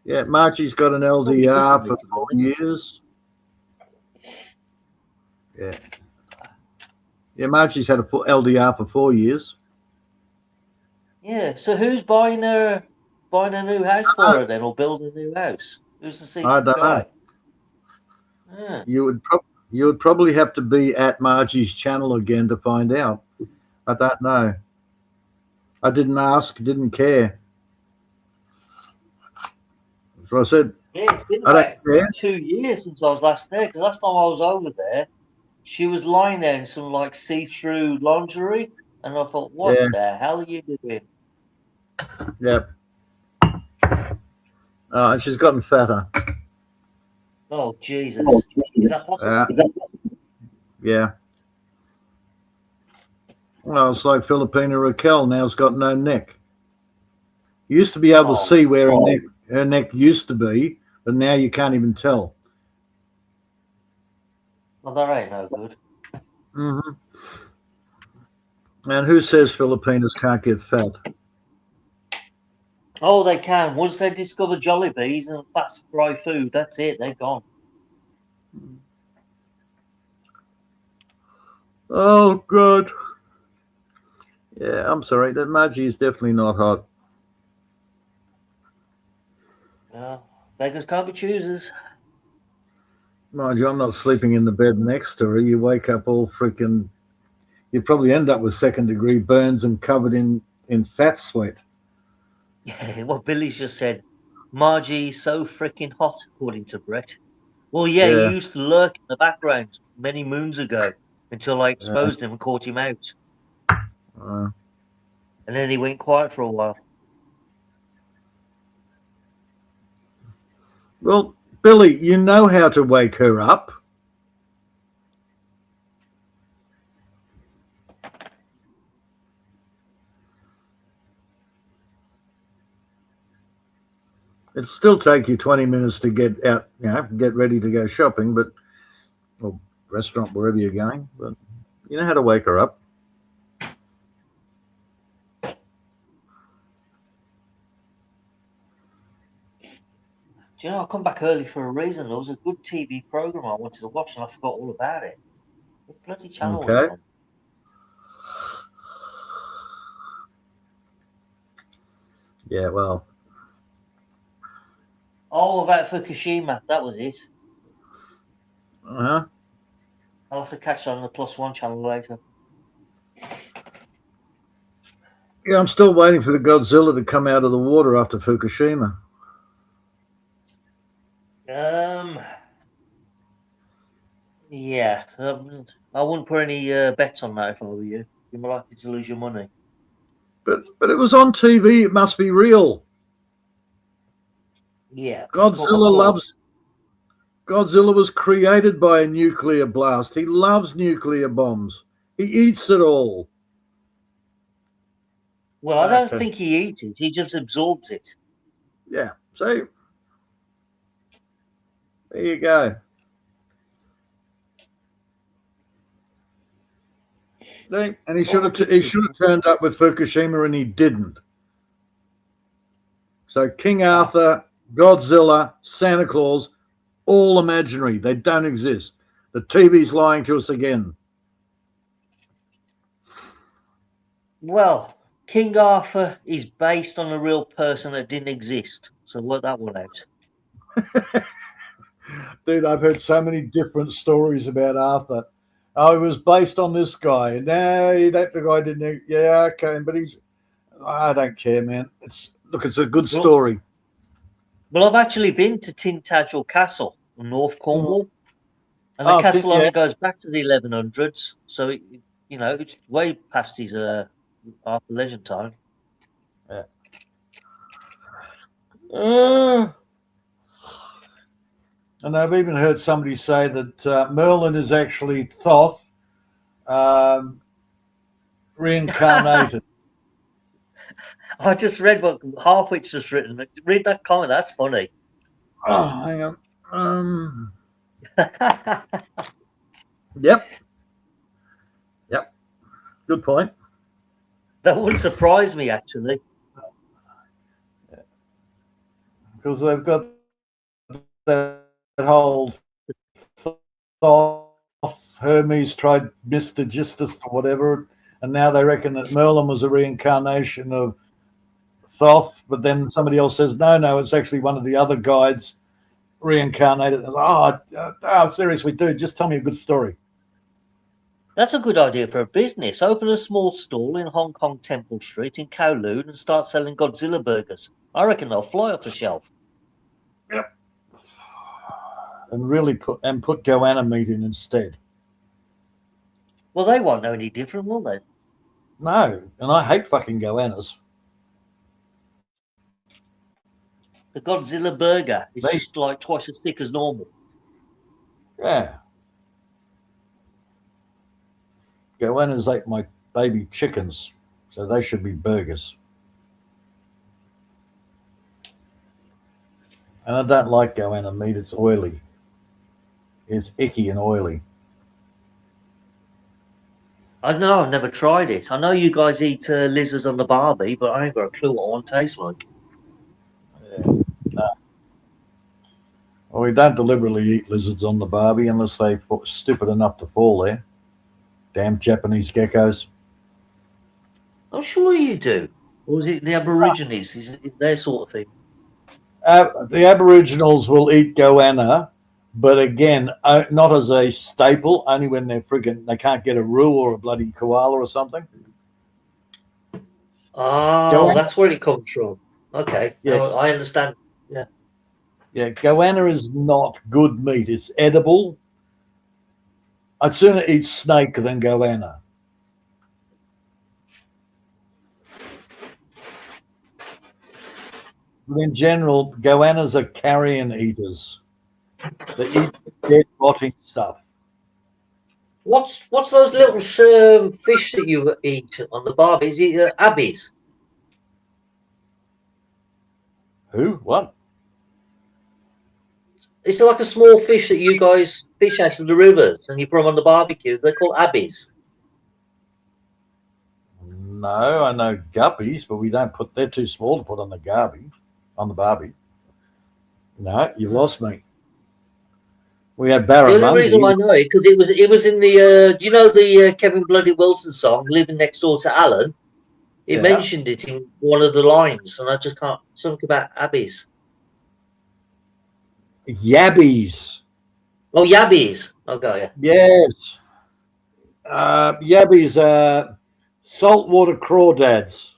Yeah, Margie's got an LDR for 4 years. Yeah. Yeah, Margie's had a LDR for 4 years. Yeah, so who's buying a new house for her then, or building a new house? Who's the secret I don't guy? know. Yeah. You would probably have to be at Margie's channel again to find out. I don't know. I didn't ask, didn't care. So I said, Yeah, it's been about 2 years since I was last there, because last time I was over there, she was lying there in some like see-through lingerie, and I thought, what the hell are you doing? Yep. And she's gotten fatter. Oh, Jesus. Is that possible? Yeah. Well, it's like Filipina Raquel now's got no neck. You used to be able to see where her neck used to be, but now you can't even tell. Well, that ain't no good. Mm-hmm. And who says Filipinas can't get fat? Oh, they can. Once they discover Jollibees and fast fry food, that's it. They're gone. Oh, God. Yeah, I'm sorry. That Margie is definitely not hot. No, beggars can't be choosers. Mind you, I'm not sleeping in the bed next to her. You wake up all freaking. You probably end up with second-degree burns and covered in fat sweat. Yeah, what Billy's just said. Margie's so freaking hot, according to Brett. Well, yeah, he Yeah. used to lurk in the background many moons ago until I exposed him and caught him out. And then he went quiet for a while. Well, Billy, you know how to wake her up. It'll still take you 20 minutes to get out, get ready to go shopping, or restaurant, wherever you're going. But you know how to wake her up. Do you know, I come back early for a reason. There was a good TV program I wanted to watch and I forgot all about it. What bloody channel was it on? Yeah, well. Oh, about Fukushima. That was it. Uh-huh. I'll have to catch that on the +1 channel later. Yeah, I'm still waiting for the Godzilla to come out of the water after Fukushima. Yeah, I wouldn't put any bets on that if I were you. You're more likely to lose your money. But it was on TV. It must be real. Yeah. Godzilla was created by a nuclear blast. He loves nuclear bombs. He eats it all. Well, I don't think he eats it. He just absorbs it. Yeah. So there you go. And he should have turned up with Fukushima, and he didn't. So King Arthur, Godzilla, Santa Claus, all imaginary. They don't exist. The TV's lying to us again. Well, King Arthur is based on a real person that didn't exist. So work that one out. Dude, I've heard so many different stories about Arthur. Oh, it was based on this guy. No, the guy didn't. Yeah, okay, but I don't care, man. It's a good story. Well, I've actually been to Tintagel Castle in North Cornwall, and the castle only goes back to the 1100s. So it's way past his Arthur Legend time. Yeah. And I've even heard somebody say that Merlin is actually Thoth reincarnated. I just read what Harwich just written. Read that comment. That's funny. Oh, hang on. Yep. Good point. That wouldn't surprise me, actually. Because they've got that whole Thoth, Hermes tried Mr. Justus or whatever, and now they reckon that Merlin was a reincarnation of Thoth, but then somebody else says, no, it's actually one of the other guides reincarnated. Seriously, dude, just tell me a good story. That's a good idea for a business. Open a small stall in Hong Kong Temple Street in Kowloon and start selling Godzilla burgers. I reckon they'll fly off the shelf. Yep. And really put goanna meat in instead. Well, they won't know any different, will they? No, and I hate fucking goannas. The Godzilla burger is just like twice as thick as normal. Yeah. Goannas ate my baby chickens, so they should be burgers. And I don't like goanna meat. It's oily. It's icky and oily. I know, I've never tried it. I know you guys eat lizards on the barbie, but I ain't got a clue what one tastes like. Yeah. No. Well, we don't deliberately eat lizards on the barbie unless they're stupid enough to fall there. Damn Japanese geckos. I'm sure you do. Or is it the Aborigines? Is it their sort of thing? The Aboriginals will eat goanna, but again, not as a staple. Only when they can't get a roo or a bloody koala or something. Oh, Goanna, that's where it comes from. Okay, yeah, now I understand. Yeah. yeah. Goanna is not good meat. It's edible. I'd sooner eat snake than goanna. But in general, goannas are carrion eaters. They eat dead, rotting stuff. What's those little fish that you eat on the barbie? Is it abbies? Who? What? It's like a small fish that you guys fish out of the rivers and you put them on the barbecue. They're called abbies. No, I know guppies, but we don't put. They're too small to put on the barbie. No, you lost me. We had The only reason I barramundi. know it because it was in the do you know the Kevin Bloody Wilson song "Living Next Door to Alan"? It Yeah, mentioned it in one of the lines, and I just can't something about abbies. yabbies. Oh, yabbies. I got you. Yes, yabbies are saltwater crawdads.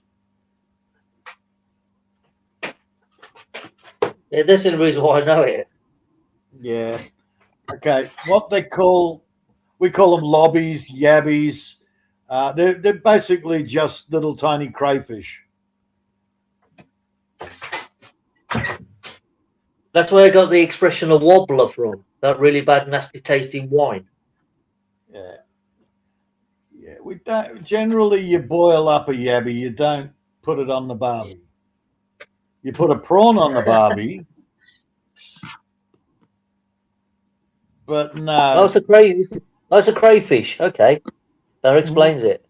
Yeah, that's the reason why I know it. Yeah. Okay. What we call them lobbies, yabbies. They're basically just little tiny crayfish. That's where I got the expression "a wobbler" from. That really bad, nasty tasting wine. Yeah. Yeah. We don't generally. You boil up a yabby. You don't put it on the barbie. You put a prawn on the barbie, but no. Oh, it's a crayfish. Okay, that explains it.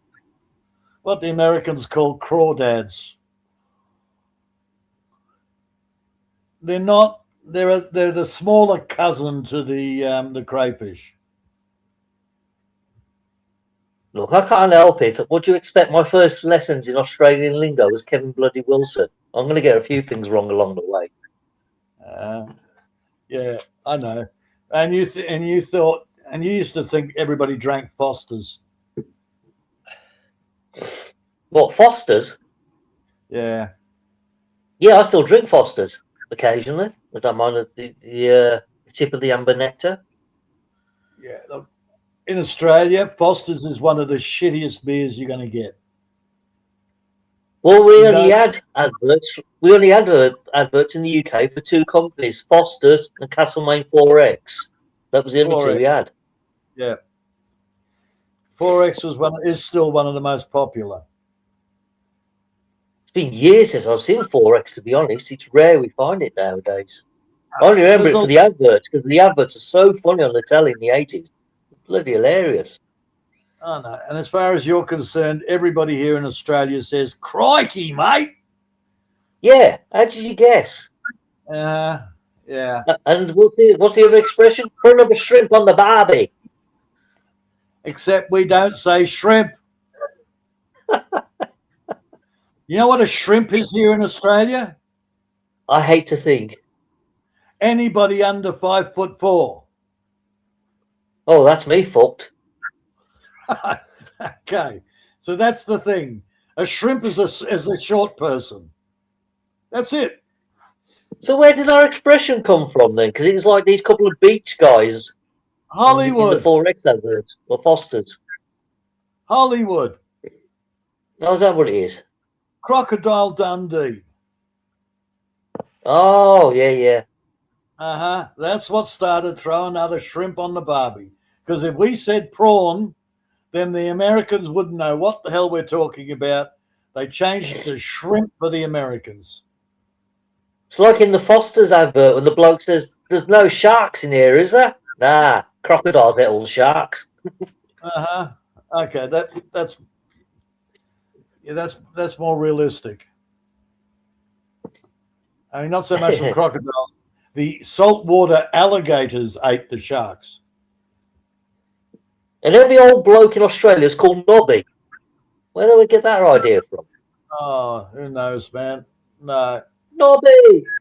What the Americans call crawdads. They're not. They're the smaller cousin to the crayfish. Look, I can't help it. What do you expect? My first lessons in Australian lingo was Kevin Bloody Wilson. I'm going to get a few things wrong along the way. Yeah, I know. And you used to think everybody drank Foster's. What, Foster's? Yeah. Yeah, I still drink Foster's occasionally. I don't mind the tip of the amber nectar. Yeah. Look, in Australia, Foster's is one of the shittiest beers you're going to get. Well, we only had adverts. We only had adverts in the UK for two companies, Foster's and Castlemaine 4X. That was the only two we had. Yeah. 4X is still one of the most popular. It's been years since I've seen 4X, to be honest. It's rare we find it nowadays. I only remember it for the adverts, because the adverts are so funny on the telly in the 80s. Bloody hilarious. Oh, no. And as far as you're concerned, everybody here in Australia says, crikey, mate. Yeah, how did you guess? Yeah. And what's the other expression? Put another shrimp on the barbie. Except we don't say shrimp. You know what a shrimp is here in Australia? I hate to think. Anybody under 5'4". Oh, that's me fucked. Okay, so that's the thing. A shrimp is a short person. That's it. So where did our expression come from then? Because it was like these couple of beach guys. Hollywood. In the 4X adverts or Foster's. Hollywood. Oh, is that what it is? Crocodile Dundee. Oh, yeah. That's what started throwing other shrimp on the barbie. Because if we said prawn, then the Americans wouldn't know what the hell we're talking about. They changed it to shrimp for the Americans. It's like in the Foster's advert when the bloke says, "There's no sharks in here, is there?" Nah, crocodiles eat all the sharks. Okay, that's more realistic. I mean, not so much the crocodile. The saltwater alligators ate the sharks. And every old bloke in Australia is called Nobby. Where do we get that idea from? Oh, who knows, man? No.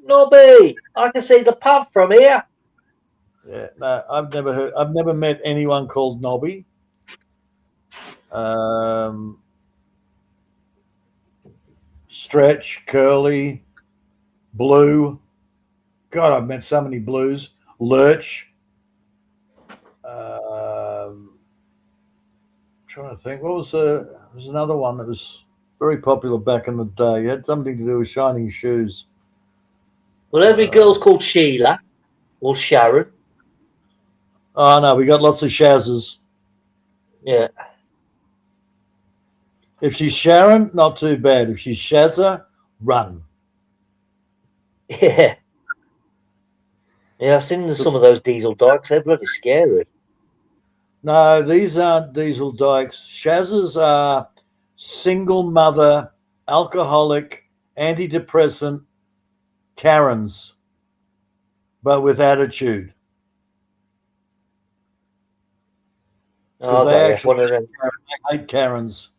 Nobby, I can see the pub from here. Yeah, no, I've never met anyone called Nobby. Stretch, Curly, Blue. God, I've met so many Blues. Lurch. Trying to think, what was there was another one that was very popular back in the day. It had something to do with shining shoes. Well, every girl's called Sheila or Sharon. Oh no, we got lots of Shazzes. Yeah. If she's Sharon, not too bad. If she's Shazza, run. Yeah. Yeah, I've seen some of those diesel dykes. They're bloody scary. No, these aren't diesel dykes. Shazzas are single mother, alcoholic, antidepressant Karens, but with attitude. Oh, They okay, actually one of them. hate Karens.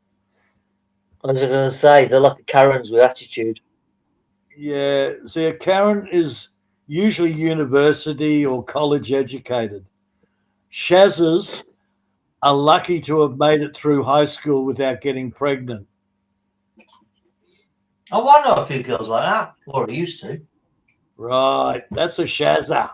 I was going to say, they're like Karens with attitude. Yeah, see, a Karen is usually university or college educated. Shazzas are lucky to have made it through high school without getting pregnant. Oh, I know a few girls like that, or I used to. Right, that's a Shazza.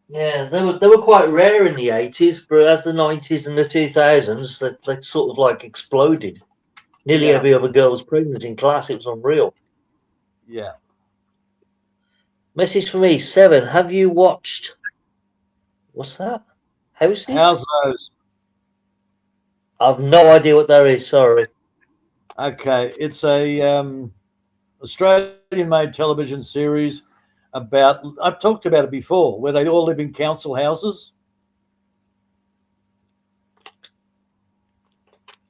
Yeah, they were quite rare in the 80s, but as the 90s and the 2000s, they sort of like exploded. Nearly every other girl was pregnant in class. It was unreal. Yeah. Message for me, 7. Have you watched... What's that? Houses? How's those? I've no idea what that is, sorry. Okay, it's a Australian-made television series about, I've talked about it before, where they all live in council houses.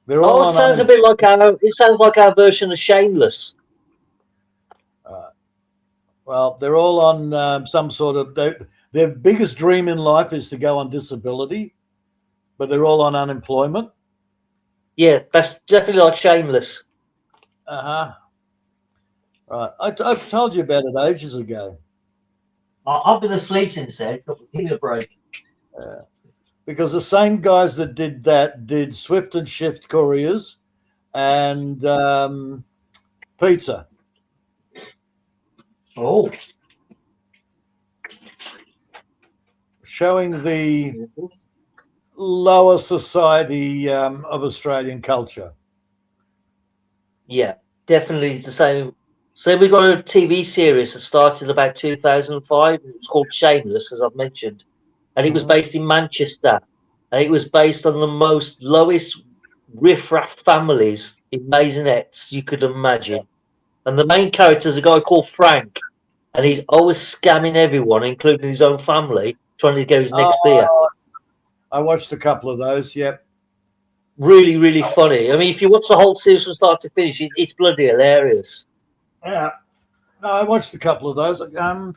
They're all It sounds a bit like our version of Shameless. Well, they're all on some sort of, their biggest dream in life is to go on disability, but they're all on unemployment. Yeah, that's definitely like Shameless. Uh-huh. Right. I've told you about it ages ago. I've been asleep since then. Give me a break. Because the same guys that did that did Swift and Shift Couriers and Pizza. Oh. Showing the lower society of Australian culture. Yeah, definitely the same. So we got a TV series that started about 2005. It was called Shameless, as I've mentioned, and it was based in Manchester. And it was based on the most lowest riffraff families in Maisonettes you could imagine. And the main character is a guy called Frank, and he's always scamming everyone, including his own family, trying to get his next beer. I watched a couple of those. Yep. Really, really funny. I mean, if you watch the whole series from start to finish, it's bloody hilarious. Yeah. No, I watched a couple of those.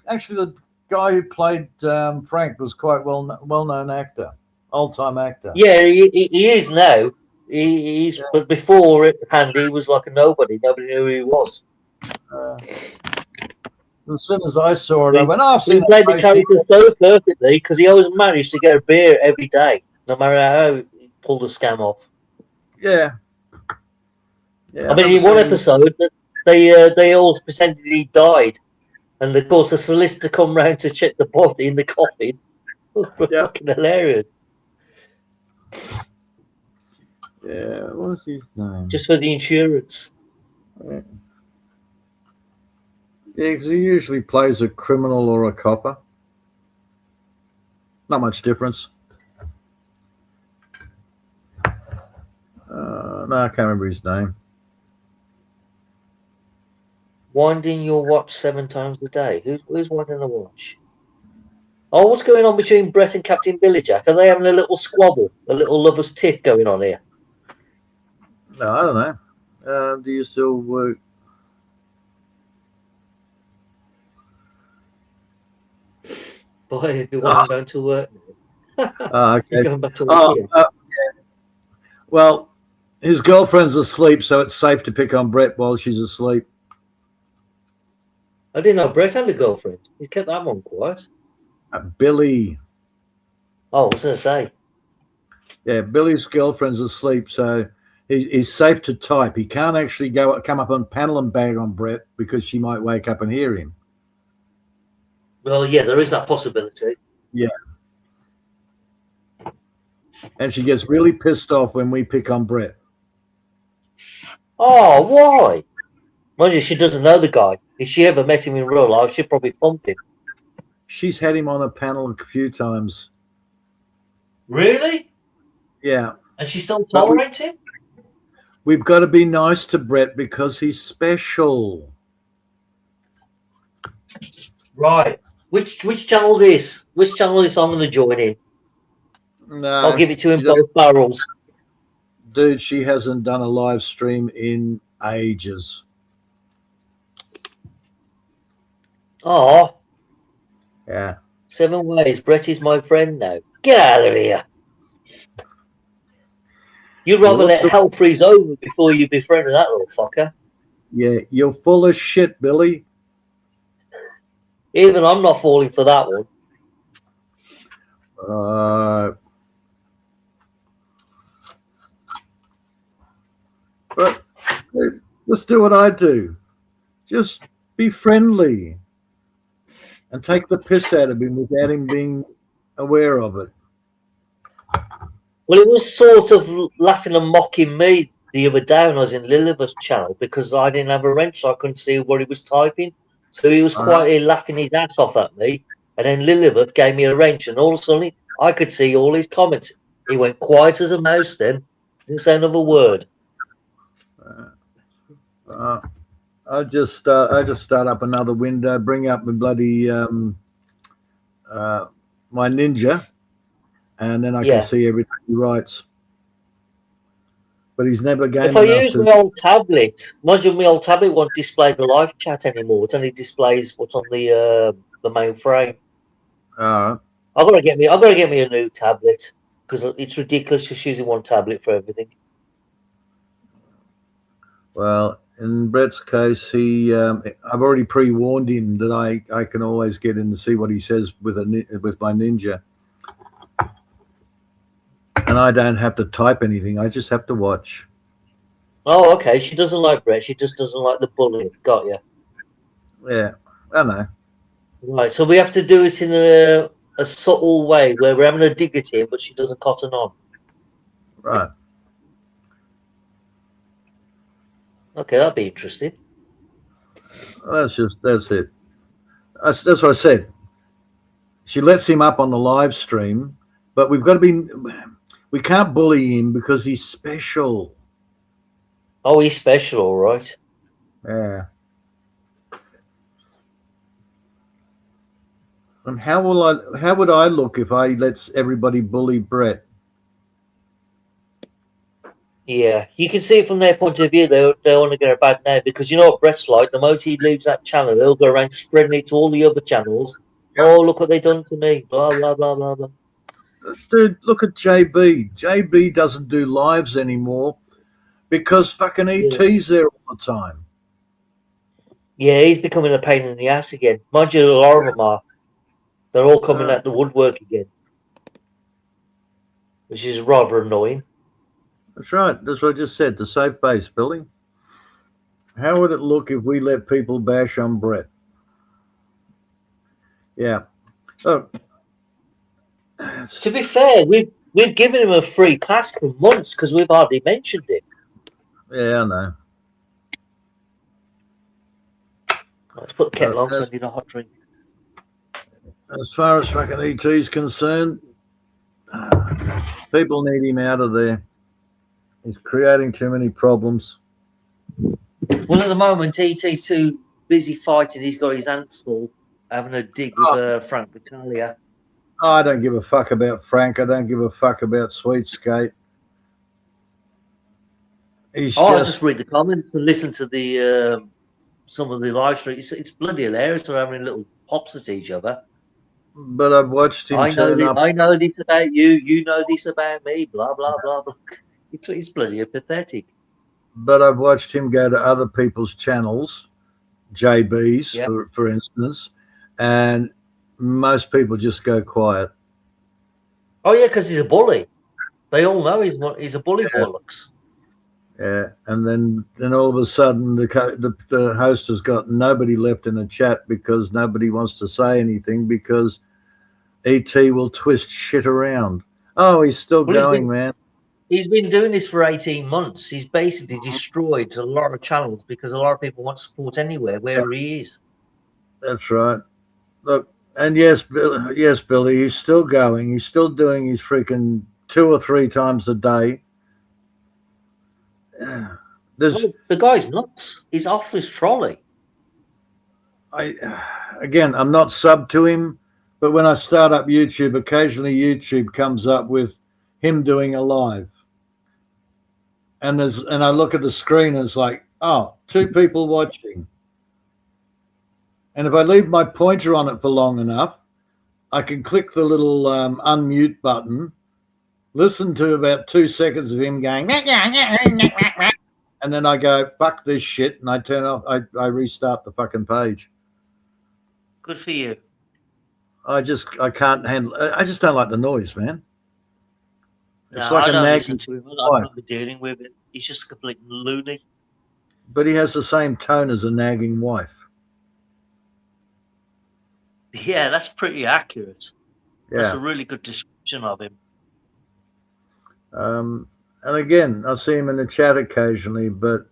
Actually, the guy who played Frank was quite well-known actor, old-time actor. Yeah, he is now. He's but before Handy was like a nobody. Nobody knew who he was. As soon as I saw it, I went, "Oh, I've he seen played the that character so perfectly because he always managed to get a beer every day, no matter how he pulled the scam off." Yeah. Yeah. I mean, in one episode, they all pretended he died, and of course the solicitor come round to check the body in the coffin. Fucking hilarious. Yeah, what's his name? Just for the insurance. Yeah, because he usually plays a criminal or a copper. Not much difference. No, I can't remember his name. Winding your watch 7 times a day. Who's winding the watch? Oh, what's going on between Brett and Captain Billy Jack? Are they having a little squabble, a little lover's tiff going on here? No, I don't know. Do you still work? Boy, everyone's going to work. Okay. Going back to work here. Yeah. Well, his girlfriend's asleep, so it's safe to pick on Brett while she's asleep. I didn't know Brett had a girlfriend. He kept that one quiet. Billy. Oh, I was going to say. Yeah, Billy's girlfriend's asleep, so he's safe to type. He can't actually come up on panel and bag on Brett because she might wake up and hear him. Well, yeah, there is that possibility. Yeah. And she gets really pissed off when we pick on Brett. Oh, why? Mind you, she doesn't know the guy. If she ever met him in real life, she'd probably pump him. She's had him on a panel a few times. Really? Yeah. And she still tolerates him? We've got to be nice to Brett because he's special. Right. Which channel this? Which channel is I'm going to join in? No, I'll give it to him both barrels. Dude, she hasn't done a live stream in ages. Oh. Yeah. 7 ways. Brett is my friend now. Get out of here. You'd rather let hell freeze over before you befriend that little fucker. Yeah, you're full of shit, Billy. Even I'm not falling for that one. But just do what I do. Just be friendly and take the piss out of him without him being aware of it. Well, it was sort of laughing and mocking me the other day when I was in Lilibet's channel because I didn't have a wrench, so I couldn't see what he was typing. So he was quietly laughing his ass off at me. And then Lilibet gave me a wrench, and all of a sudden I could see all his comments. He went quiet as a mouse then. Didn't say another word. I just start up another window, bring up my bloody my Ninja, and then I can see everything he writes. But he's never game If I use my old tablet, mind you, my old tablet won't display the live chat anymore. It only displays what's on the main frame. All right. I've got to get me a new tablet because it's ridiculous just using one tablet for everything. Well, in Brett's case, I've already pre-warned him that I can always get in to see what he says with my Ninja, and I don't have to type anything. I just have to watch. Oh, okay. She doesn't like Brett. She just doesn't like the bullying. Got you. Yeah, I know. Right. So we have to do it in a subtle way where we're having a dig at him, but she doesn't cotton on. Right. Okay, that'd be interesting. Well, that's it. That's what I said. She lets him up on the live stream, but we can't bully him because he's special. Oh, he's special, all right. Yeah. And how would I look if I let everybody bully Brett? Yeah, you can see it from their point of view. They want to get a bad name because you know what Brett's like. The moment he leaves that channel, he'll go around spreading it to all the other channels. Yep. Oh, look what they done to me. Blah, blah, blah, blah, blah. Dude, look at JB. JB doesn't do lives anymore because fucking ET's there all the time. Yeah, he's becoming a pain in the ass again. Mind you, a lot of them are. They're all coming out the woodwork again, which is rather annoying. That's right. That's what I just said. The safe base, Billy. How would it look if we let people bash on Brett? Yeah. Oh. To be fair, we've given him a free pass for months because we've hardly mentioned it. Yeah, I know. Let's put the kettle on so I need a hot drink. As far as fucking ET is concerned, people need him out of there. He's creating too many problems. Well, at the moment, ET's too busy fighting. He's got his hands full, having a dig with Frank Battaglia. I don't give a fuck about Frank. I don't give a fuck about Sweet Skate. I just read the comments and listen to the some of the live streams. It's bloody hilarious. They're having little pops at each other. But I've watched him turn up. I know this about you. You know this about me. Blah blah blah blah. It's bloody pathetic. But I've watched him go to other people's channels JBs, Yeah. for instance, and most people just go quiet. Oh yeah, because he's a bully. They all know he's a bully for looks. Yeah, and then all of a sudden the host has got nobody left in the chat because nobody wants to say anything because ET will twist shit around. Oh, he's still going, man. He's been doing this for 18 months. He's basically destroyed a lot of channels because a lot of people want support anywhere, wherever he is. That's right. Look, and yes, Billy, he's still going. He's still doing his freaking 2 or 3 times a day. The guy's nuts. He's off his trolley. I'm not sub to him, but when I start up YouTube, occasionally YouTube comes up with him doing a live. And I look at the screen and it's like, oh, 2 people watching. And if I leave my pointer on it for long enough, I can click the little unmute button, listen to about 2 seconds of him going, and then I go, fuck this shit, and I turn off, I restart the fucking page. Good for you. I can't handle, I just don't like the noise, man. It's No, like I a don't nagging listen to him. I don't be dealing with it. He's just a complete loony. But he has the same tone as a nagging wife. Yeah, that's pretty accurate. Yeah. That's a really good description of him. And again, I see him in the chat occasionally, but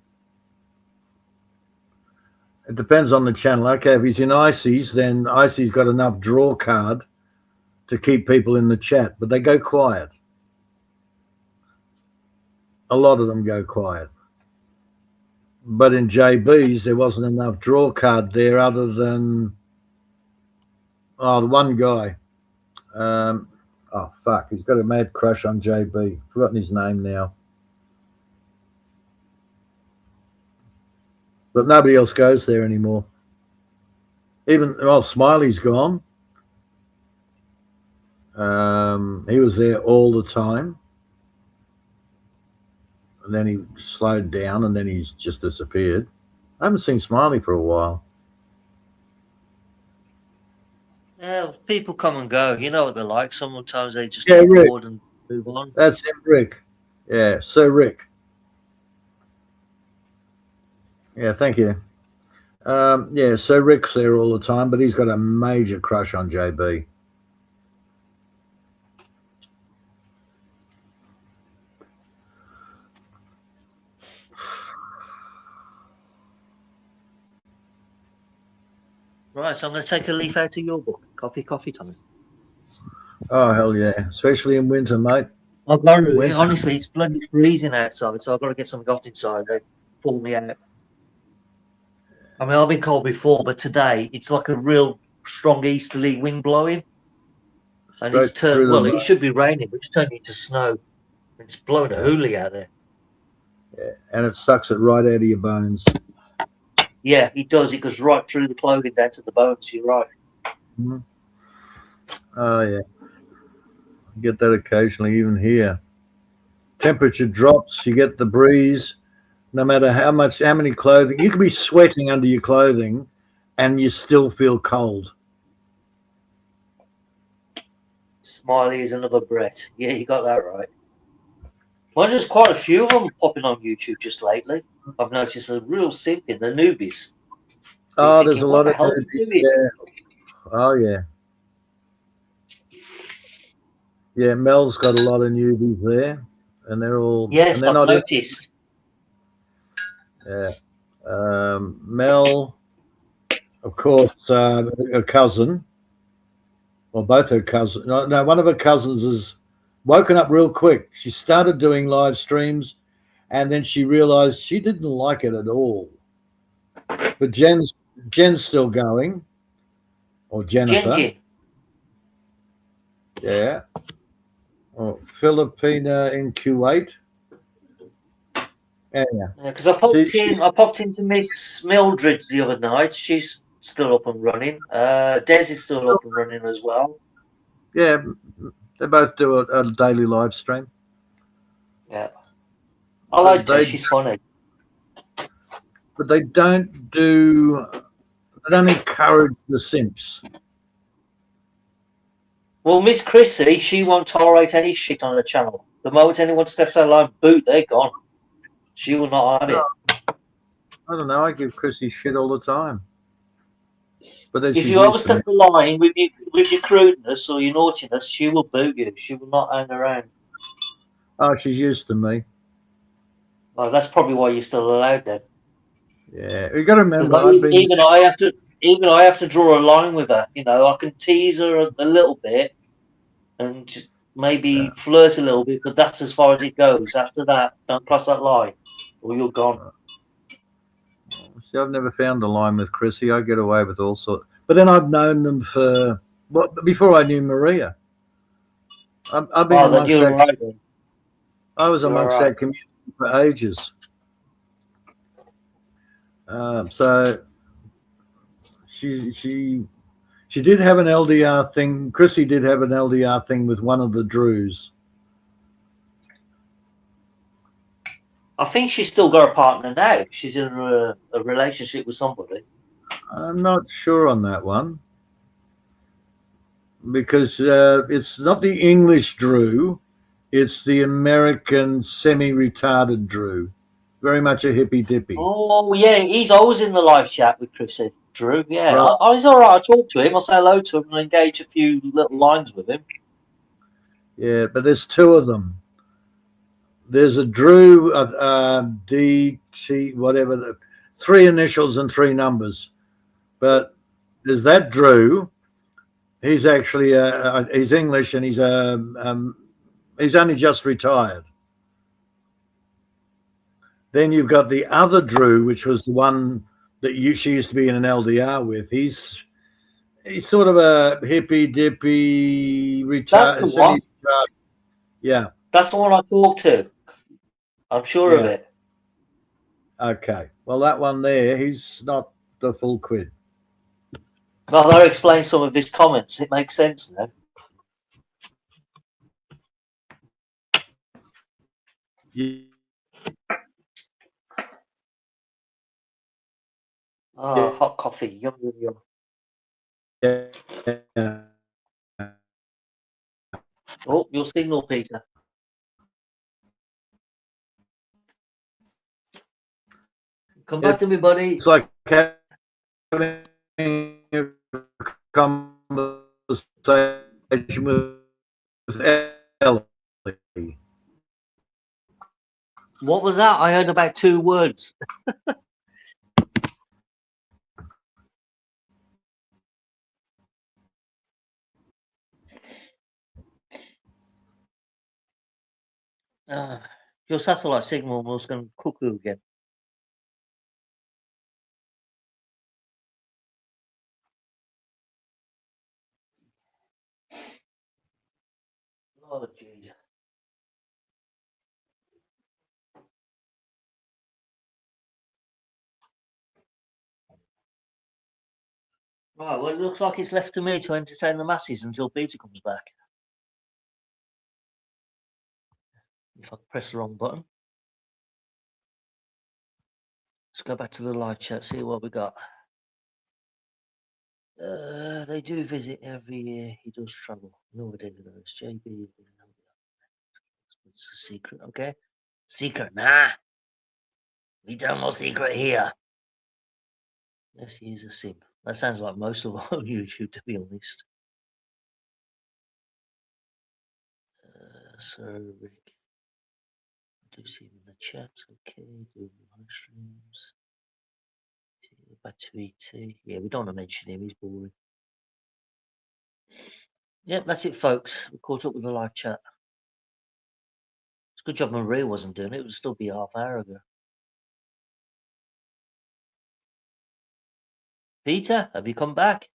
it depends on the channel. Okay, if he's in Icy's, then Icy's got enough draw card to keep people in the chat, but they go quiet. A lot of them go quiet. But in JB's, there wasn't enough draw card there other than, the one guy. Oh, fuck. He's got a mad crush on JB. Forgotten his name now. But nobody else goes there anymore. Smiley's gone. He was there all the time. And then he slowed down and then he's just disappeared. I haven't seen Smiley for a while. Yeah, people come and go. You know what they're like. Sometimes they just get bored and move on. That's him, Rick. Yeah, Sir Rick. Yeah, thank you. Yeah, Sir Rick's there all the time, but he's got a major crush on JB. Right, so I'm going to take a leaf out of your book. Coffee time. Oh, hell yeah. Especially in winter, mate. I've got to, honestly, it's bloody freezing outside, so I've got to get some got inside. They pull me out. I mean, I've been cold before, but today it's like a real strong easterly wind blowing. And it's turned, well, it should be raining, but it's turning into snow. It's blowing a hoolie out there. Yeah, and it sucks it right out of your bones. Yeah, it does. It goes right through the clothing down to the bones. You're right. Mm-hmm. Oh, yeah. I get that occasionally, even here. Temperature drops, you get the breeze, no matter how many clothing. You could be sweating under your clothing and you still feel cold. Smiley is another Brett. Yeah, you got that right. Well, there's quite a few of them popping on YouTube just lately. I've noticed a real simping, the newbies. Oh, there's a lot of newbies. Yeah. Oh, yeah. Yeah, Mel's got a lot of newbies there, and they're all. Yes, and they're I've noticed. Yeah. Mel, of course, her cousin, or both her cousins. No, one of her cousins has woken up real quick. She started doing live streams, and then she realized she didn't like it at all. But Jen's still going, or Jennifer. Jen. Yeah. Or Filipina in Kuwait. Yeah. Because I popped into Miss Mildred the other night. She's still up and running. Des is still up and running as well. Yeah, they both do a daily live stream. Yeah. I like Des. She's funny. But they don't do I don't encourage the simps. Well, Miss Chrissy, she won't tolerate any shit on the channel. The moment anyone steps out of line, boot, they're gone. She will not have it. I don't know. I give Chrissy shit all the time. But then If she's you used to me. overstep the line with your crudeness or your naughtiness, she will boot you. She will not hang around. Oh, she's used to me. Well, that's probably why you're still allowed then. Yeah, you got to remember, Even I have to draw a line with her. You know, I can tease her a little bit and just maybe flirt a little bit, but that's as far as it goes. After that, don't cross that line, or you're gone. See, I've never found the line with Chrissy. I get away with all sorts. But then I've known them for before I knew Maria. I've been amongst that. Right then. I was amongst that community for ages. So she did have an LDR thing. Chrissy did have an LDR thing with one of the Drews. I think she's still got a partner now. She's in a relationship with somebody. I'm not sure on that one because it's not the English Drew. It's the American semi-retarded Drew. Very much a hippy dippy. Oh, yeah. He's always in the live chat with Chrissy. Drew, yeah. Right. He's all right. I talk to him. I say hello to him and engage a few little lines with him. Yeah, but there's two of them. There's a Drew, DT, whatever, three initials and three numbers. But there's that Drew. He's actually he's English and he's only just retired. Then you've got the other Drew, which was the one that she used to be in an LDR with. He's sort of a hippy dippy retired. Yeah, that's the one I talk to. I'm sure of it. Okay. Well, that one there, he's not the full quid. Well, that explains some of his comments. It makes sense now. Yeah. Oh, hot coffee. Yum, yum, yum. Yeah. Oh, your signal, Peter. Come back to me, buddy. It's like having a conversation with Ellie. What was that? I heard about 2 words. Your satellite signal was going cuckoo again. Oh, jeez. Right, well, it looks like it's left to me to entertain the masses until Peter comes back. If I press the wrong button. Let's go back to the live chat, see what we got. They do visit every year. He does travel. Nobody knows. JB. It's a secret, okay? Secret, nah. We don't know secret here. Yes, he is a simp. That sounds like most of our YouTube, to be honest. Sir Rick. I do see him in the chat. Okay, doing live streams. Back to ET. Yeah, we don't want to mention him. He's boring. Yep, that's it, folks. We caught up with the live chat. It's a good job Maria wasn't doing it. It would still be half hour ago. Peter, have you come back?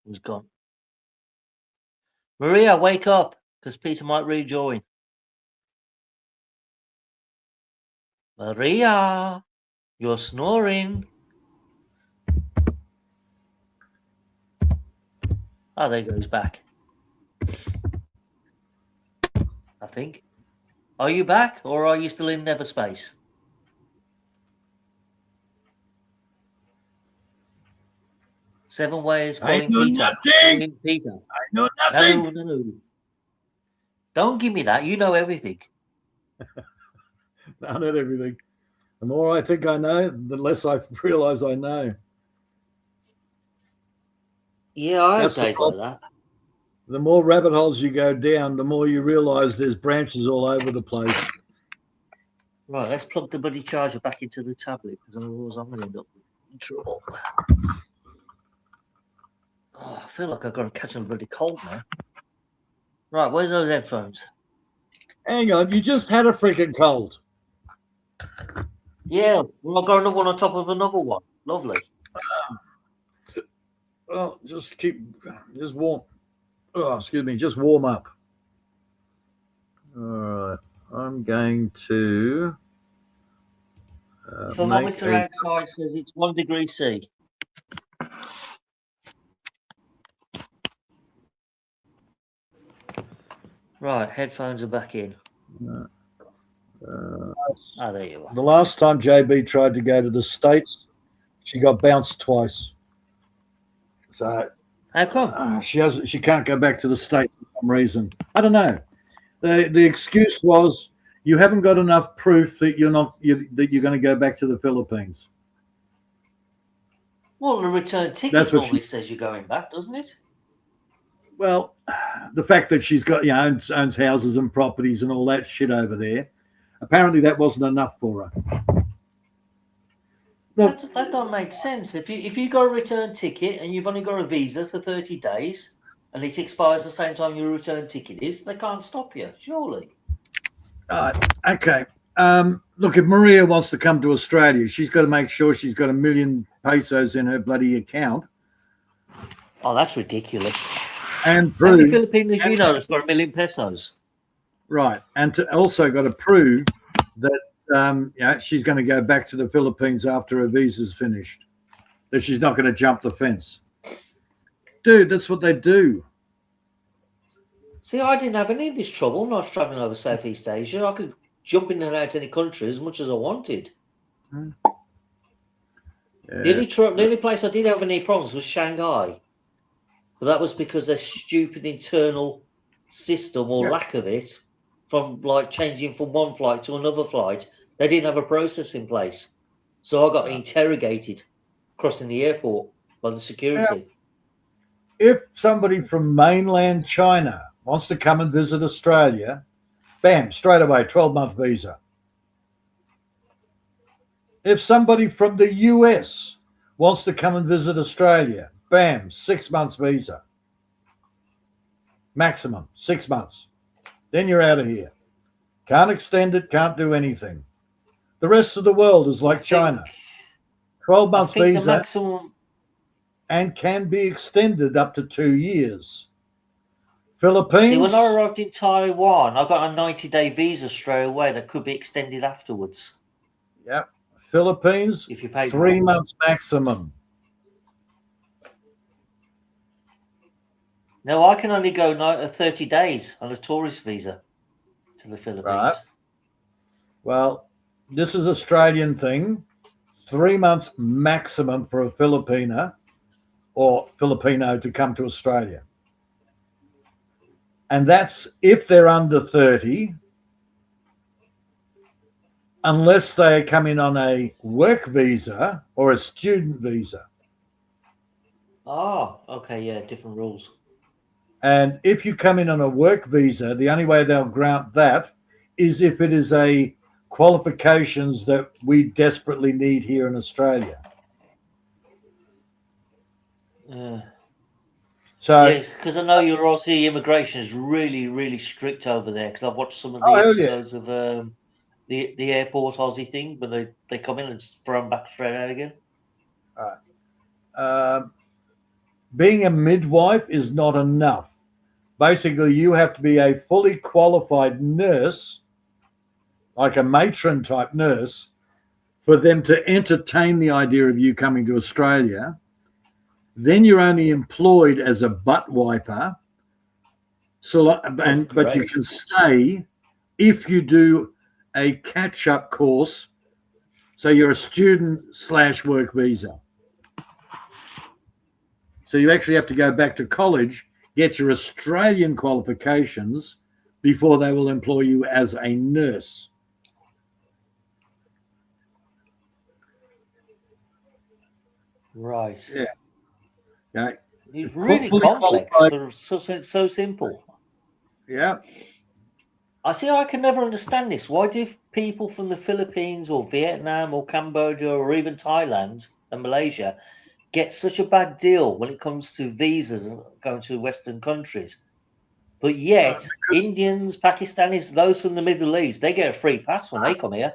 He's gone. Maria, wake up, because Peter might rejoin. Maria, you're snoring. Oh, there goes back. I think. Are you back, or are you still in Neverspace? 7 ways I calling know Peter. nothing. Calling Peter. I know No, nothing. no. Don't give me that. You know everything. No, not everything. The more I think I know, the less I realize I know. Yeah, I have That's the days like problem. that. The more rabbit holes you go down, the more you realize there's branches all over the place. Right, let's plug the bloody charger back into the tablet because otherwise I'm going to end up in trouble. Oh, I feel like I've got to catch a bloody cold now. Right, where's those headphones? Hang on, you just had a freaking cold. Yeah, well, I've got another one on top of another one. Lovely. Well, just warm. Oh, excuse me, just warm up. All right, I'm going to Thermometer outside says it's 1 degree C. Right, headphones are back in. There you are. The last time JB tried to go to the States, she got bounced twice. So how come? She can't go back to the States for some reason. I don't know. The excuse was you haven't got enough proof that you're going to go back to the Philippines. Well, the return ticket That's what normally says you're going back, doesn't it? Well, the fact that she's got owns houses and properties and all that shit over there, apparently that wasn't enough for her. Look, That don't make sense. If you got a return ticket and you've only got a visa for 30 days and it expires the same time your return ticket is, they can't stop you, surely. Okay. Look, if Maria wants to come to Australia, she's got to make sure she's got 1 million pesos in her bloody account. Oh, that's ridiculous. And How many prove Filipinos you know that's got 1 million pesos? right, and to also got to prove that she's going to go back to the Philippines after her visa's finished. That she's not going to jump the fence. Dude, that's what they do. See, I didn't have any of this trouble when I was travelling over Southeast Asia. I could jump in and out any country as much as I wanted. Yeah. The only place I did have any problems was Shanghai. But that was because their stupid internal system or lack of it, from like changing from one flight to another flight, they didn't have a process in place. So I got interrogated crossing the airport by the security. If somebody from mainland China wants to come and visit Australia, bam, straight away, 12-month visa. If somebody from the US wants to come and visit Australia, bam, 6 months visa. Maximum, 6 months. Then you're out of here. Can't extend it, can't do anything. The rest of the world is like China. 12 months visa maximum... and can be extended up to 2 years. Philippines. See, when I arrived in Taiwan, I got a 90-day visa straight away that could be extended afterwards. Yep. Philippines, if you pay 3 months maximum. No, I can only go 30 days on a tourist visa to the Philippines. Right. Well, this is Australian thing. 3 months maximum for a Filipina or Filipino to come to Australia. And that's if they're under 30, unless they come in on a work visa or a student visa. Oh, okay, yeah, different rules. And if you come in on a work visa, the only way they'll grant that is if it is a qualifications that we desperately need here in Australia. So, because I know your Aussie immigration is really, really strict over there. Because I've watched some of the episodes of the airport Aussie thing, but they come in and throw them back straight out again. Being a midwife is not enough. Basically, you have to be a fully qualified nurse, like a matron type nurse, for them to entertain the idea of you coming to Australia. Then you're only employed as a butt wiper. But you can stay if you do a catch-up course. So you're a student/work visa. So you actually have to go back to college, get your Australian qualifications before they will employ you as a nurse. Right. Yeah. Okay. It's really Fully complex, qualified. but it's so simple. Yeah. I can never understand this. Why do people from the Philippines or Vietnam or Cambodia or even Thailand and Malaysia get such a bad deal when it comes to visas and going to Western countries? But yet, Indians, Pakistanis, those from the Middle East, they get a free pass when they come here.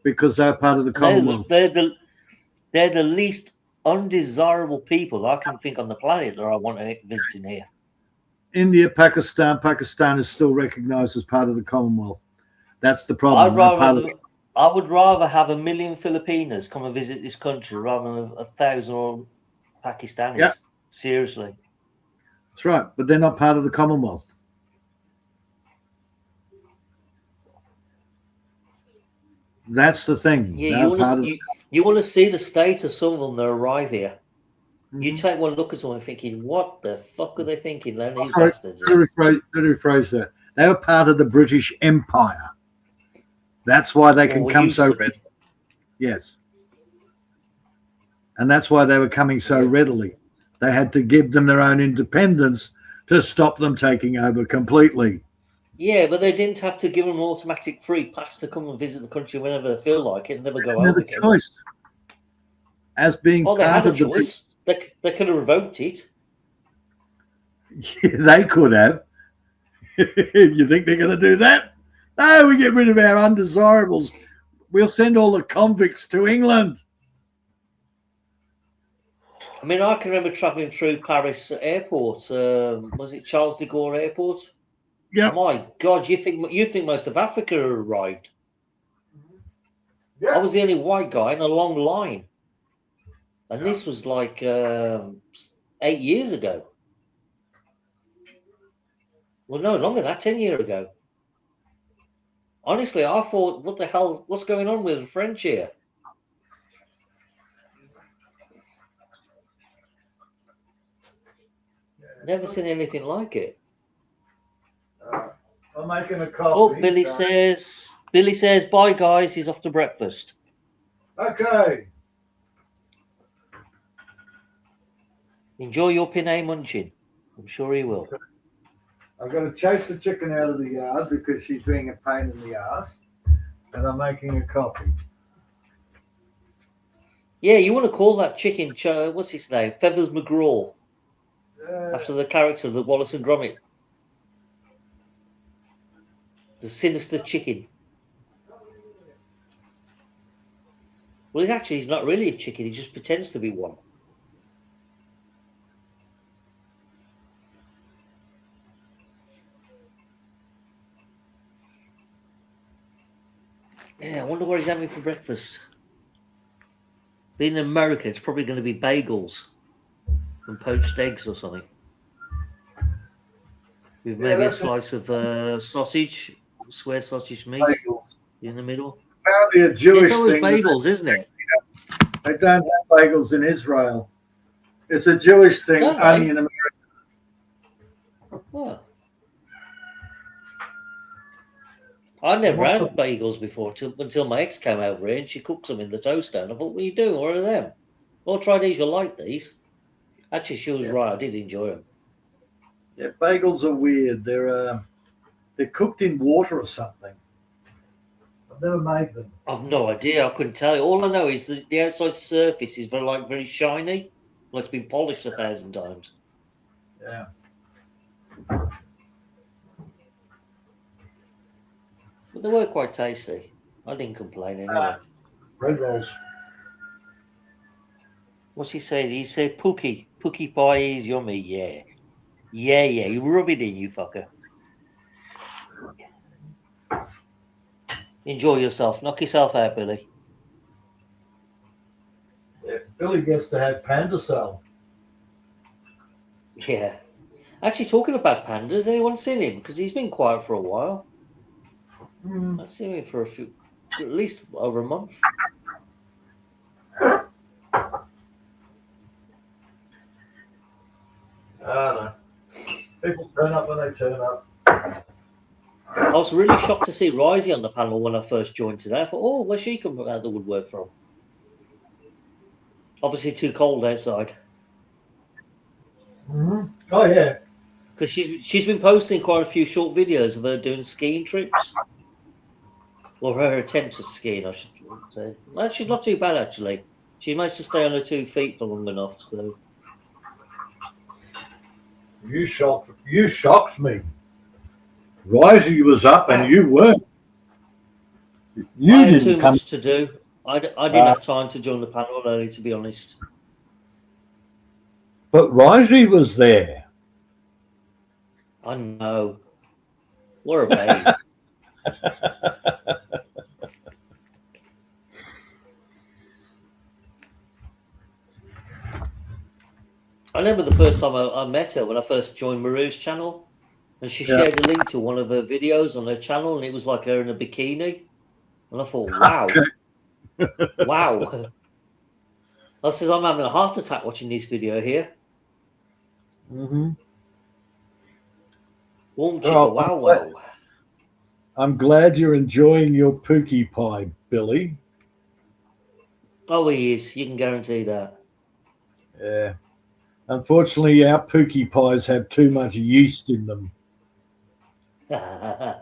Because they're part of the Commonwealth. They're the least undesirable people I can think on the planet that I want to visit in here. India, Pakistan is still recognized as part of the Commonwealth. That's the problem. I would rather have 1 million Filipinos come and visit this country rather than 1,000 Pakistanis. Yeah. Seriously. That's right, but they're not part of the Commonwealth. That's the thing. Yeah, you want to see the state of some of them that arrive here. Mm-hmm. You take one look at someone thinking, what the fuck are they thinking? These bastards. Let me rephrase that. They were part of the British Empire. That's why they can come so readily. Yes. And that's why they were coming so readily. They had to give them their own independence to stop them taking over completely. Yeah, but they didn't have to give them an automatic free pass to come and visit the country whenever they feel like it and never go over again. Another choice. As being part of the choice. They could have revoked it. Yeah, they could have. You think they're going to do that? No, we get rid of our undesirables. We'll send all the convicts to England. I mean, I can remember travelling through Paris airport. Was it Charles de Gaulle Airport? Yeah. My God, you think most of Africa arrived? Yeah. I was the only white guy in a long line, and this was like 8 years ago. Well, no, longer than that, 10 years ago. Honestly, I thought, what the hell? What's going on with the French here? Never seen anything like it. I'm making a coffee. Oh, Billy says, bye guys, he's off to breakfast. Okay. Enjoy your pinay munching. I'm sure he will. I've got to chase the chicken out of the yard because she's being a pain in the ass. And I'm making a coffee. Yeah, you want to call that chicken, what's his name? Feathers McGraw. After the character of the Wallace and Gromit. The sinister chicken. Well, he's not really a chicken. He just pretends to be one. Yeah, I wonder what he's having for breakfast. Being in America, it's probably going to be bagels and poached eggs or something. With maybe a slice of sausage, square sausage meat in the middle. Apparently a Jewish thing. It's always bagels, isn't it? They don't have bagels in Israel. It's a Jewish thing, only in America. Oh. I never had bagels before until my ex came over here and she cooked them in the toaster. And I thought, what are you doing? What are them? Well, try these. You'll like these. Actually, she was right. I did enjoy them. Yeah, bagels are weird. They're cooked in water or something. I've never made them. I've no idea. I couldn't tell you. All I know is that the outside surface is very shiny, like it's been polished 1,000 times. Yeah. But they were quite tasty. I didn't complain anyway. Bread rolls. What's he saying? He said Pookie pie is yummy. Yeah. Yeah. You rub it in, you fucker. Enjoy yourself. Knock yourself out, Billy. Yeah, Billy gets to have panda cell. Yeah. Actually, talking about pandas, anyone seen him? Because he's been quiet for a while. I've seen him for at least over a month. No. People turn up when they turn up. I was really shocked to see Risey on the panel when I first joined today. I thought, oh, where's she come out of the woodwork from? Obviously too cold outside. Mm-hmm. Oh, yeah. Because she's been posting quite a few short videos of her doing skiing trips. Or her attempts at skiing, I should say. Well, she's not too bad, actually. She managed to stay on her 2 feet for long enough. So. You shocked me. Risey was up and you weren't. You I had didn't too come. much to do. I didn't have time to join the panel early, to be honest. But Risey was there. I know. What a babe. I remember the first time I met her when I first joined Maru's channel, and she shared a link to one of her videos on her channel, and it was like her in a bikini, and I thought, wow, wow. I says, I'm having a heart attack watching this video here. Mm-hmm. Wow. I'm glad you're enjoying your pookie pie, Billy. Oh, he is. You can guarantee that. Yeah. Unfortunately, our pookie pies have too much yeast in them. Yeah.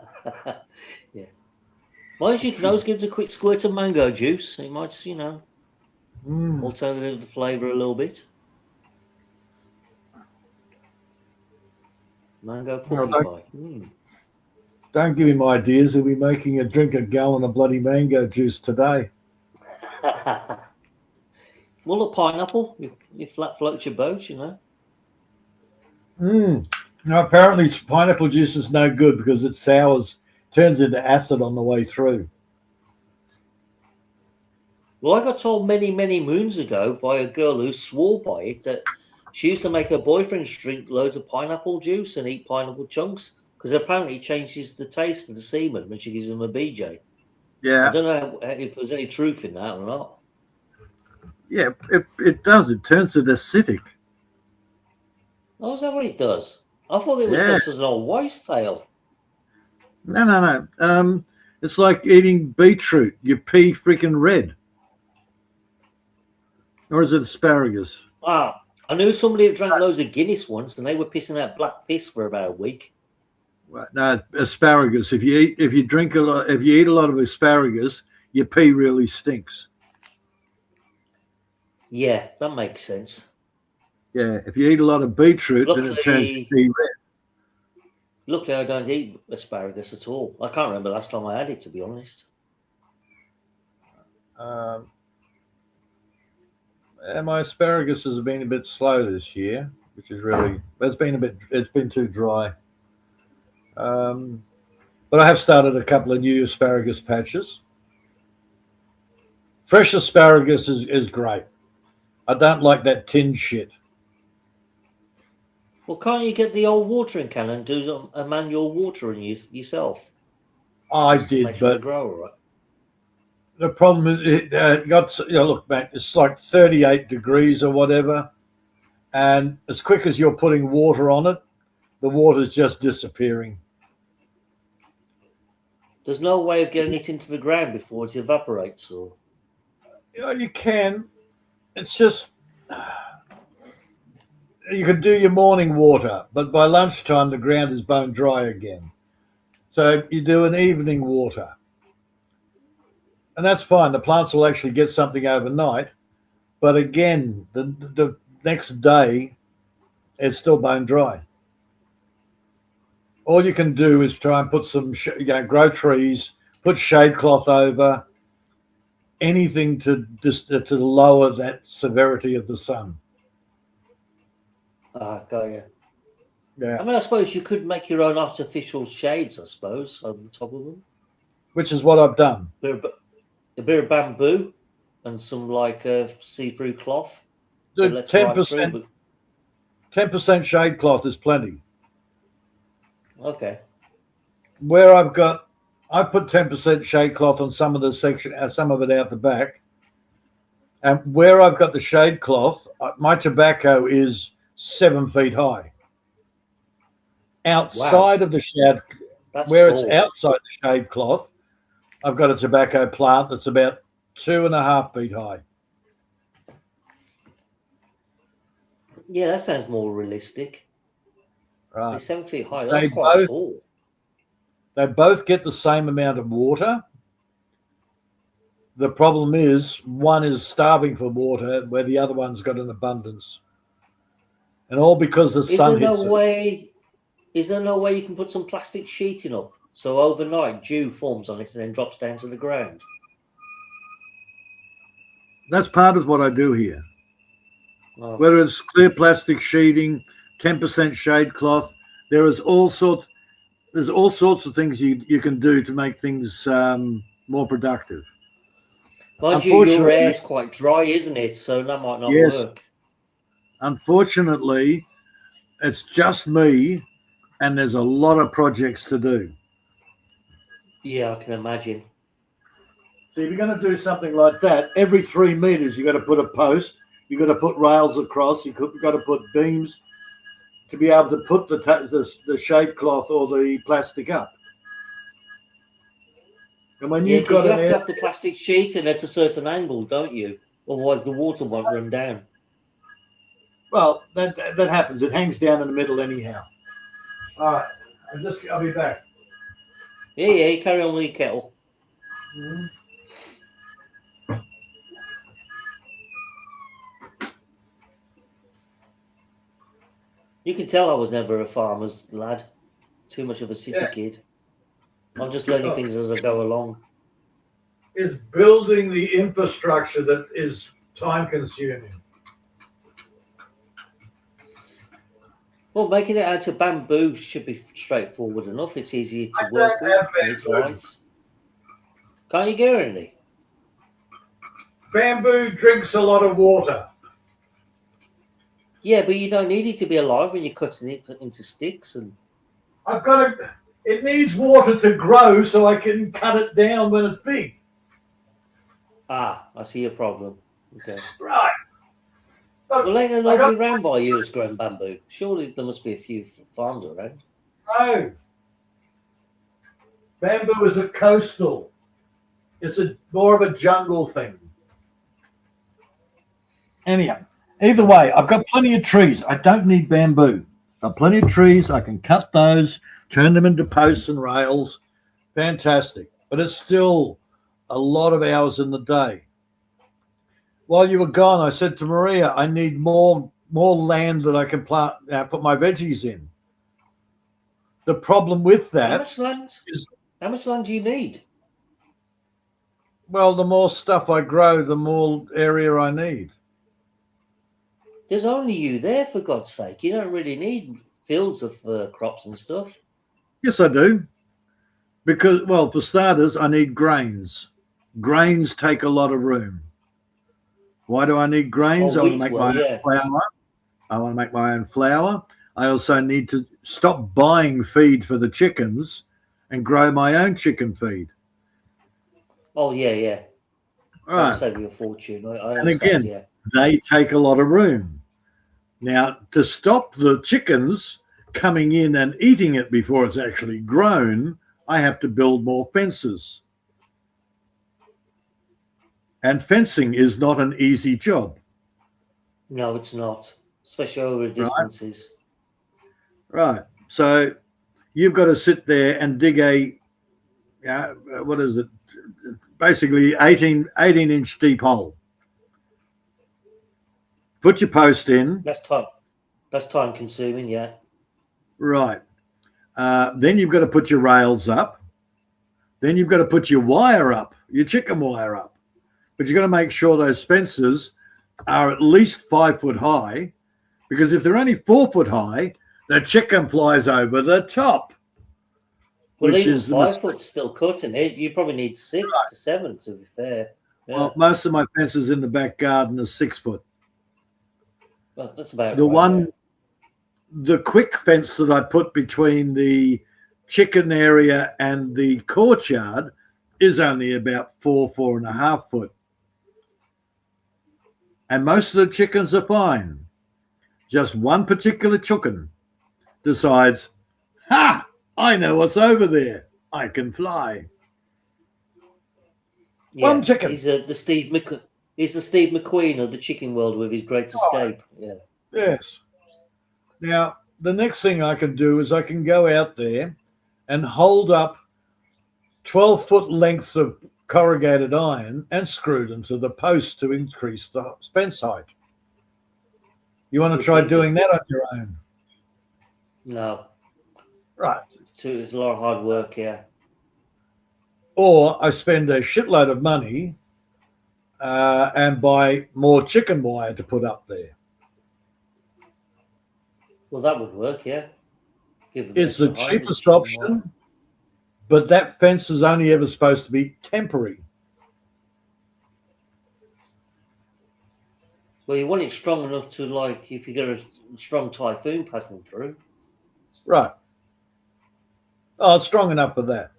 Why don't you can always give it a quick squirt of mango juice? It might, you know, alternative the flavour a little bit. Mango pookie pie. Don't give him ideas. He'll be making drink a gallon of bloody mango juice today. Well, a pineapple, you flat float your boat, you know. Now, apparently, pineapple juice is no good because it sours, turns into acid on the way through. Well, I got told many, many moons ago by a girl who swore by it that she used to make her boyfriends drink loads of pineapple juice and eat pineapple chunks because apparently it changes the taste of the semen when she gives them a BJ. Yeah. I don't know if there's any truth in that or not. Yeah, it does. It turns it acidic. Oh, is that what it does? I thought it was just as an old wives' tale. No. It's like eating beetroot. You pee freaking red. Or is it asparagus? Ah, I knew somebody who drank loads of Guinness once, and they were pissing out black piss for about a week. Right. No, asparagus. If you eat a lot of asparagus, your pee really stinks. Yeah, that makes sense. Yeah, if you eat a lot of beetroot, then it turns your pee red. Luckily, I don't eat asparagus at all. I can't remember last time I had it, to be honest. My asparagus has been a bit slow this year, which is really it's been too dry. But I have started a couple of new asparagus patches. Fresh asparagus is great. I don't like that tin shit. Well, can't you get the old watering can and do a manual watering yourself? I did, but the problem is look, mate, it's like 38 degrees or whatever, and as quick as you're putting water on it, the water's just disappearing. There's no way of getting it into the ground before it evaporates, or you can. It's just you can do your morning water, but by lunchtime the ground is bone dry again. So you do an evening water. And that's fine. The plants will actually get something overnight. But again, the next day, it's still bone dry. All you can do is try and put some, grow trees, put shade cloth over, anything to lower that severity of the sun. Got you. Yeah. I mean, I suppose you could make your own artificial shades, I suppose, over the top of them. Which is what I've done. A bit of bamboo and some like see-through cloth. 10% shade cloth is plenty. Okay. Where I put 10% shade cloth on some of the section, some of it out the back. And where I've got the shade cloth, my tobacco is 7 feet high. outside of the shade, That's where cool. it's outside the shade cloth, I've got a tobacco plant that's about 2.5 feet high. Yeah, that sounds more realistic. So Right. it's 7 feet high. They That's quite both- tall. They both get the same amount of water. The problem is one is starving for water where the other one's got an abundance. And all because the sun hits it. Is there no way you can put some plastic sheeting up so overnight dew forms on it and then drops down to the ground? That's part of what I do here. Oh. Whether it's clear plastic sheeting, 10% shade cloth, there's all sorts of things you can do to make things more productive. Mind you, your air's quite dry, isn't it? So that might not work. Unfortunately, it's just me, and there's a lot of projects to do. Yeah, I can imagine. So if you're going to do something like that, every 3 meters you've got to put a post, you've got to put rails across, you've got to put beams to be able to put the shade cloth or the plastic up. And when you've got you have to have the plastic sheet and at a certain angle, don't you? Otherwise the water won't run down. Well, that happens. It hangs down in the middle anyhow. All right, I'll be back. Yeah, carry on with your kettle. You can tell I was never a farmer's lad. Too much of a city kid. I'm just learning things as I go along. It's building the infrastructure that is time consuming. Well, making it out of bamboo should be straightforward enough. It's easy to work with. It's nice. Can't you get any? Bamboo drinks a lot of water. Yeah, but you don't need it to be alive when you're cutting it into sticks. And it needs water to grow so I can cut it down when it's big. I see your problem. Okay. Right. Well, ain't there nobody around by you that's growing bamboo? Surely there must be a few farms around. No. Bamboo is a coastal. It's more of a jungle thing. Anyhow, either way, I've got plenty of trees. I don't need bamboo. I've got plenty of trees. I can cut those, turn them into posts and rails. Fantastic. But it's still a lot of hours in the day. While you were gone, I said to Maria, I need more land that I can plant, put my veggies in. The problem with that How much land do you need? Well, the more stuff I grow, the more area I need. There's only you there, for God's sake. You don't really need fields of crops and stuff. Yes, I do. Because, well, for starters, I need grains. Grains take a lot of room. Why do I need grains? I want to make my own flour. I want to make my own flour. I also need to stop buying feed for the chickens and grow my own chicken feed. Oh, yeah. Right. Save you a fortune. And again, they take a lot of room. Now, to stop the chickens coming in and eating it before it's actually grown, I have to build more fences. And fencing is not an easy job. No, it's not, especially over distances. Right. So you've got to sit there and dig what is it? Basically 18-inch deep hole. Put your post in. That's time consuming, yeah. Right. Then you've got to put your rails up. Then you've got to put your wire up, your chicken wire up. But you've got to make sure those fences are at least 5 foot high, because if they're only 4 foot high, the chicken flies over the top. Well, even 5 foot's still cutting it. You probably need 6 to 7, to be fair. Yeah. Well, most of my fences in the back garden are 6 foot. Well, that's about the quick fence that I put between the chicken area and the courtyard is only about 4.5 foot. And most of the chickens are fine. Just one particular chicken decides, Ha! I know what's over there. I can fly. One chicken. He's the Steve McQueen of the chicken world with his Great Escape. Yeah. Yes. Now, the next thing I can do is I can go out there and hold up 12-foot lengths of corrugated iron and screw them to the post to increase the fence height. You want to try doing that on your own? No. Right. So it's a lot of hard work, yeah. Or I spend a shitload of money and buy more chicken wire to put up there. Well, that would work, yeah. It's the cheapest option, but that fence is only ever supposed to be temporary. Well, you want it strong enough to, like, if you get a strong typhoon passing through. Right. Oh, it's strong enough for that.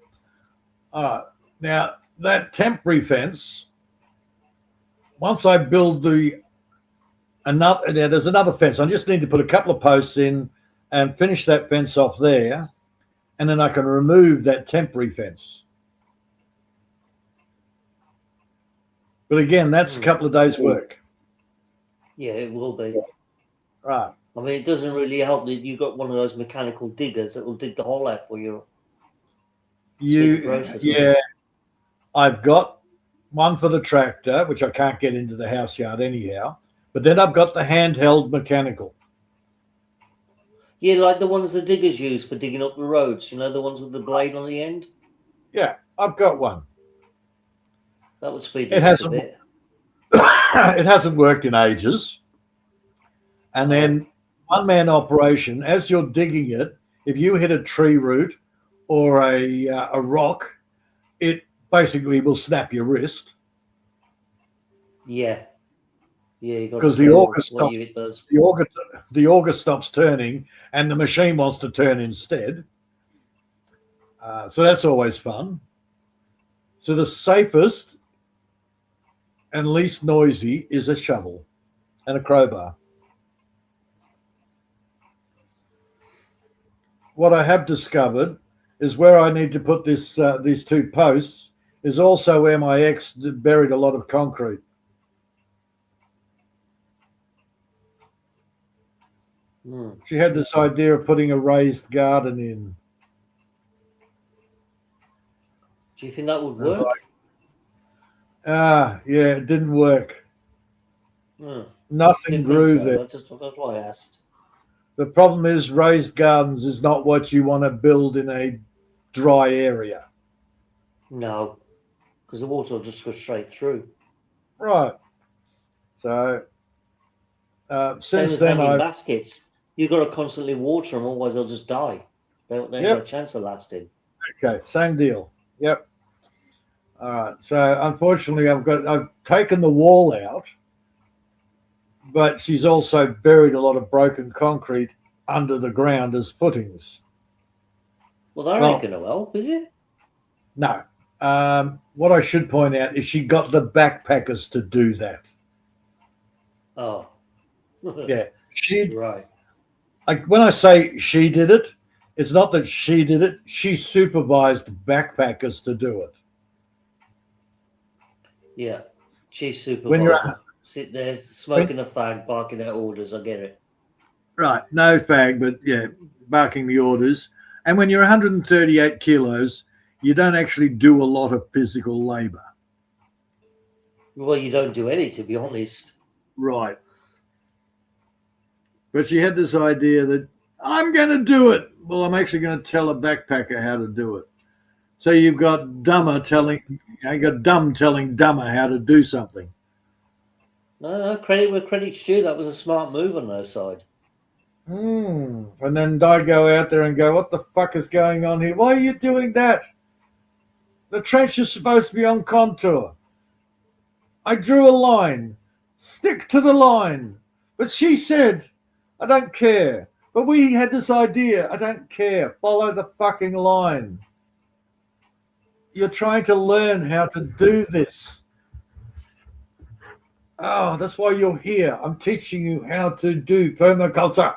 All right. Now, that temporary fence, once I build there's another fence. I just need to put a couple of posts in and finish that fence off there, and then I can remove that temporary fence. But again, that's a couple of days' work. Yeah, it will be. Right. I mean, it doesn't really help that you've got one of those mechanical diggers that will dig the hole out for you. Yeah, I've got one for the tractor, which I can't get into the house yard anyhow. But then I've got the handheld mechanical. Yeah, like the ones the diggers use for digging up the roads. You know, the ones with the blade on the end? Yeah, I've got one. That would speed it up a bit. It hasn't worked in ages. And then one-man operation, as you're digging it, if you hit a tree root or a rock, it basically will snap your wrist. Yeah. Yeah, because the auger stops turning and the machine wants to turn instead. So that's always fun. So the safest and least noisy is a shovel and a crowbar. What I have discovered is where I need to put this these two posts is also where my ex buried a lot of concrete. She had this idea of putting a raised garden in. Do you think that would work? Yeah, it didn't work. Nothing grew there. That's why I asked. The problem is raised gardens is not what you want to build in a dry area. No, because the water will just go straight through. Right. So since then baskets. You've got to constantly water them, otherwise they'll just die. They ain't got a chance of lasting. Okay, same deal. Yep. All right. So unfortunately, I've taken the wall out, but she's also buried a lot of broken concrete under the ground as footings. Well, that ain't going to help, is it? No. What I should point out is she got the backpackers to do that. Oh. Yeah. Right. Like when I say she did it, it's not that she did it. She supervised backpackers to do it. Yeah. She supervised. When you're sit there smoking a fag, barking out orders. I get it. Right. No fag, but yeah, barking the orders. And when you're 138 kilos, you don't actually do a lot of physical labor. Well, you don't do any, to be honest. Right. But she had this idea that I'm going to do it. Well, I'm actually going to tell a backpacker how to do it. So you've got dumb telling dumber how to do something. No, credit where credit's due. That was a smart move on their side. And then I go out there and go, what the fuck is going on here? Why are you doing that? The trench is supposed to be on contour. I drew a line. Stick to the line. But she said, I don't care. But we had this idea. I don't care. Follow the fucking line. You're trying to learn how to do this. Oh, that's why you're here. I'm teaching you how to do permaculture.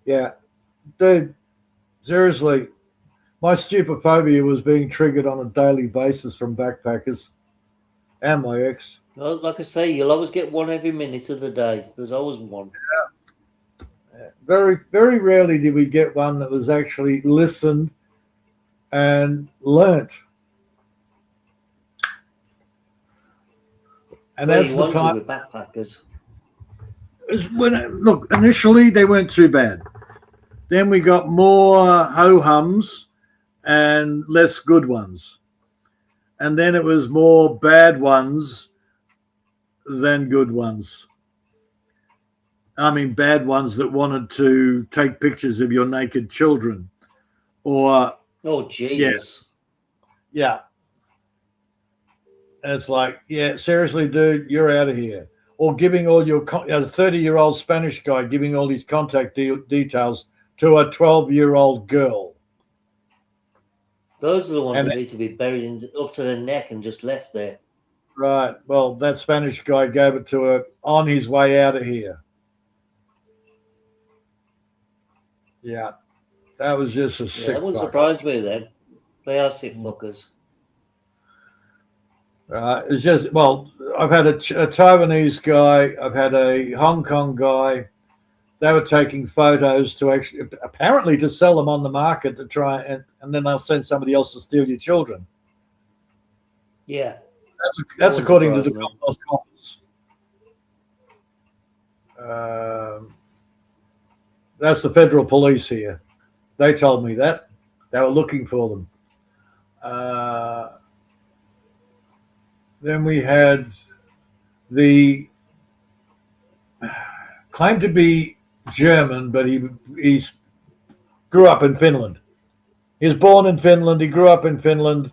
Yeah, dude, seriously, my stupophobia was being triggered on a daily basis from backpackers and my ex. Well, like I say, you'll always get one every minute of the day. There's always one. Very, very rarely did we get one that was actually listened and learnt. And Well, that's you the want to time. with backpackers. Look, initially they weren't too bad. Then we got more ho-hums and less good ones. And then it was more bad ones than good ones. I mean, bad ones that wanted to take pictures of your naked children. Or, Oh, Jesus. yeah. And it's like, yeah, seriously, dude, you're out of here. Or giving all your, a 30-year-old Spanish guy giving all his contact details to a 12-year-old girl. Those are the ones And that need to be buried up to their neck and just left there. Right. Well, that Spanish guy gave it to her on his way out of here. Yeah. That was just a Yeah, sick that wouldn't fuck. surprise me then. They are sick fuckers. It's just, well, I've had a Taiwanese guy. I've had a Hong Kong guy. They were taking photos to actually, apparently to sell them on the market to try, and then they'll send somebody else to steal your children. Yeah. That's according to the surprise me. Commonwealth Commons. That's the federal police here. They told me that. They were looking for them. Then we had the claimed to be German, but he grew up in Finland. He was born in Finland. He grew up in Finland,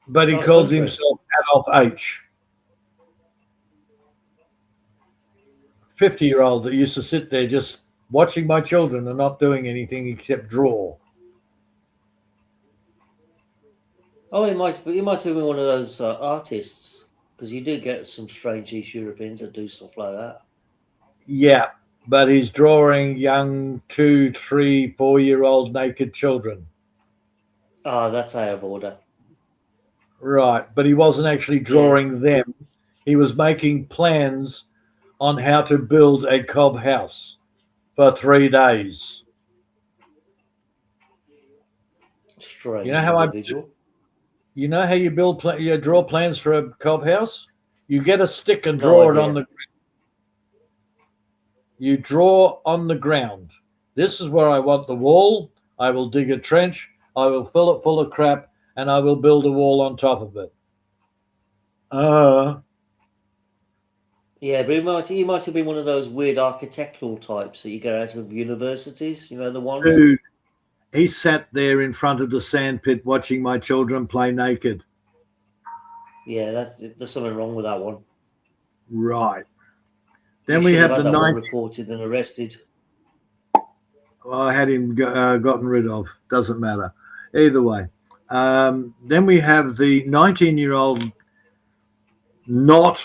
but he called himself Adolf H. 50-year-old that used to sit there just watching my children and not doing anything except draw. Oh, he might be one of those artists, because you do get some strange East Europeans that do stuff like that. Yeah, but he's drawing young 2, 3, 4-year-old naked children. Ah, that's out of order. Right, but he wasn't actually drawing them. He was making plans on how to build a cob house for 3 days. Strange. You know how you know how you build you draw plans for a cob house? You get a stick and draw it on the You draw on the ground. This is where I want the wall. I will dig a trench. I will fill it full of crap, and I will build a wall on top of it. Yeah, but he might have been one of those weird architectural types that you get out of universities. You know, the ones. Dude, he sat there in front of the sandpit watching my children play naked. Yeah, there's something wrong with that one. Right. Then we had the 90 reported and arrested. Well, I had him gotten rid of. Doesn't matter. Either way. Then we have the 19-year-old not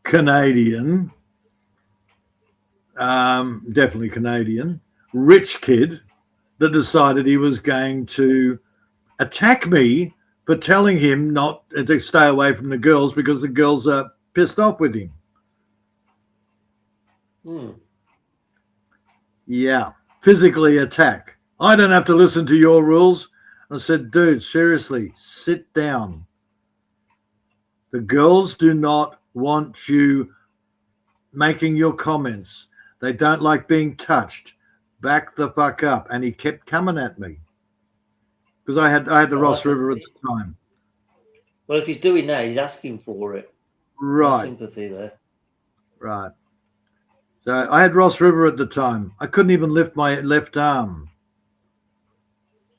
Canadian, definitely Canadian, rich kid that decided he was going to attack me for telling him not to stay away from the girls because the girls are pissed off with him. Yeah, physically attack. I don't have to listen to your rules. I said, dude, seriously, sit down. The girls do not want you making your comments. They don't like being touched. Back the fuck up. And he kept coming at me because I had the Ross River at the time. Well, if he's doing that, he's asking for it. Right. Sympathy there. Right. So I had Ross River at the time. I couldn't even lift my left arm.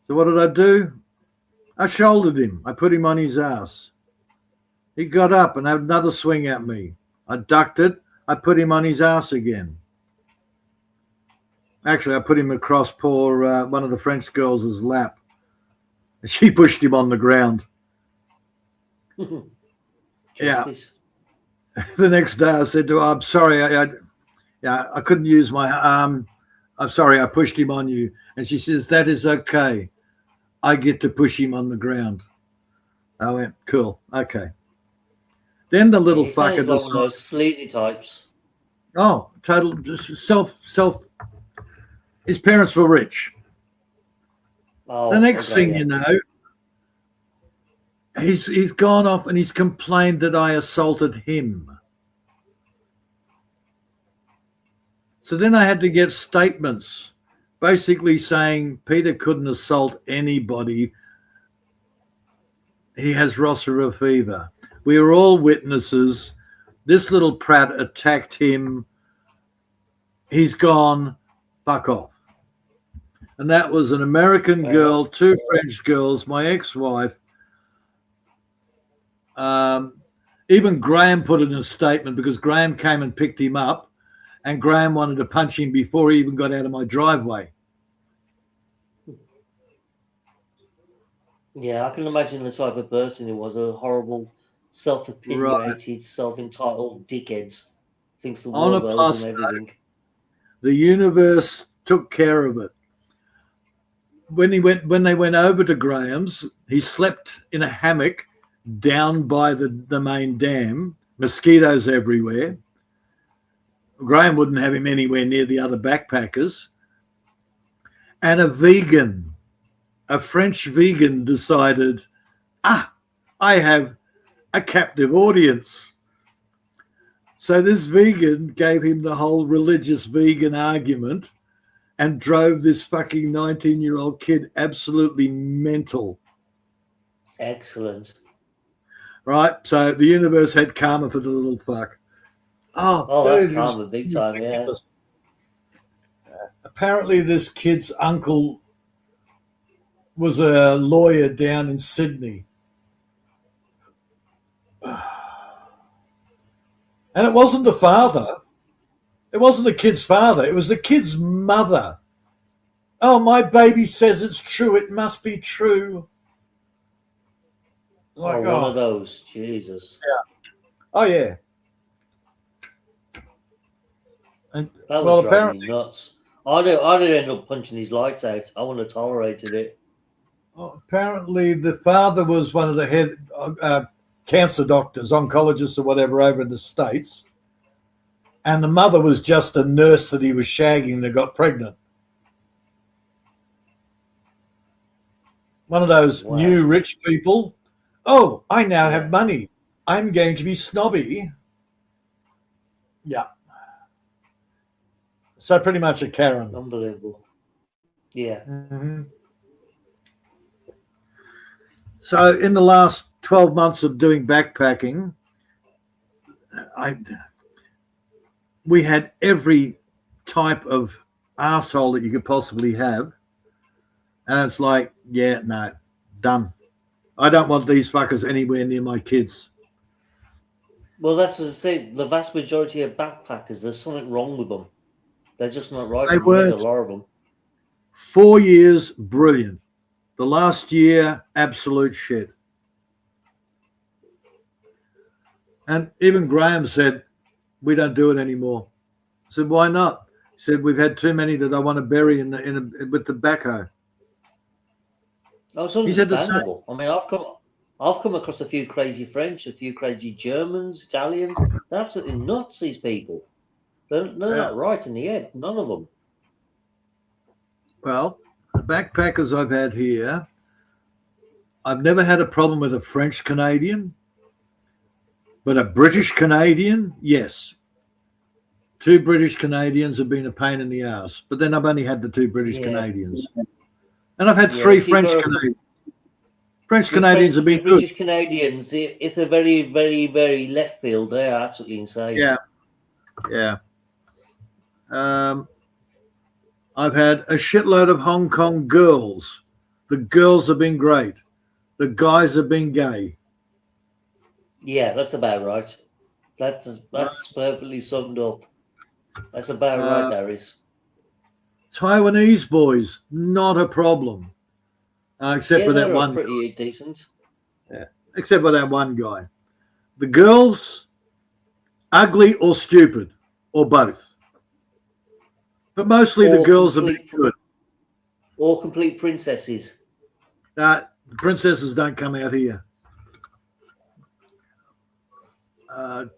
So what did I do? I shouldered him. I put him on his ass. He got up and had another swing at me. I ducked it. I put him on his ass again. Actually, I put him across poor one of the French girls' lap. And she pushed him on the ground. Yeah. The next day I said to her, I'm sorry. Yeah, I couldn't use my arm. I'm sorry, I pushed him on you. And she says, that is okay. I get to push him on the ground. I went, cool, okay. Then the little He sounds fucker like one of those sleazy types. oh, total self. His parents were rich. Oh, The next okay, thing yeah. you know, he's gone off and he's complained that I assaulted him. So then I had to get statements basically saying Peter couldn't assault anybody. He has Rossera fever. We were all witnesses. This little prat attacked him. He's gone. Fuck off. And that was an American girl, 2 French girls, my ex-wife. Even Graham put in a statement because Graham came and picked him up, and Graham wanted to punch him before he even got out of my driveway. Yeah, I can imagine the type of person who was, a horrible, self-opinionated, self-entitled dickheads. Thinks the On a world plus owes him everything. The universe took care of it. When they went over to Graham's, he slept in a hammock down by the main dam, mosquitoes everywhere. Graham wouldn't have him anywhere near the other backpackers. And a French vegan decided, I have a captive audience. So this vegan gave him the whole religious vegan argument and drove this fucking 19-year-old kid absolutely mental. Excellent. Right? So the universe had karma for the little fuck. Oh, dude, that's karma, big time, yeah. Apparently this kid's uncle was a lawyer down in Sydney. And it wasn't the father. It wasn't the kid's father. It was the kid's mother. Oh, my baby says it's true. It must be true. Like, one of those. Jesus. Yeah. Oh, yeah. And, That well, would drive apparently, me nuts. I'd end up punching his lights out. I wouldn't have tolerated it. apparently the father was one of the head cancer doctors, oncologists or whatever over in the States. And the mother was just a nurse that he was shagging that got pregnant. One of those new rich people. Oh, I now have money. I'm going to be snobby. Yeah. So pretty much a Karen. Unbelievable. Yeah. Mm-hmm. So in the last 12 months of doing backpacking, we had every type of asshole that you could possibly have. And it's like, yeah, no, done. I don't want these fuckers anywhere near my kids. Well, that's what I say. The vast majority of backpackers, there's something wrong with them. They're just not right. They A weren't. lot of them. 4 years, brilliant. The last year, absolute shit. And even Graham said, we don't do it anymore. I said, why not? He said, we've had too many that I want to bury with tobacco. Oh, it's He said the understandable. I mean, I've come across a few crazy French, a few crazy Germans, Italians. They're absolutely nuts, these people. They're not right in the head, none of them. Well, the backpackers I've had here, I've never had a problem with a French Canadian, but a British Canadian, yes. 2 British Canadians have been a pain in the ass, but then I've only had the 2 British Canadians. And I've had 3 French Canadians. French Canadians have been good. British Canadians, if they're very, very, very left field, they are absolutely insane. Yeah. Yeah. I've had a shitload of Hong Kong girls. The girls have been great. The guys have been gay. Yeah, that's about right. That's perfectly summed up. That's about right, Darius. Taiwanese boys, not a problem. Except for that one. Pretty decent. Yeah, except for that one guy. The girls, ugly or stupid, or both. But mostly the Or girls have been complete- good. All complete princesses. Princesses don't come out here.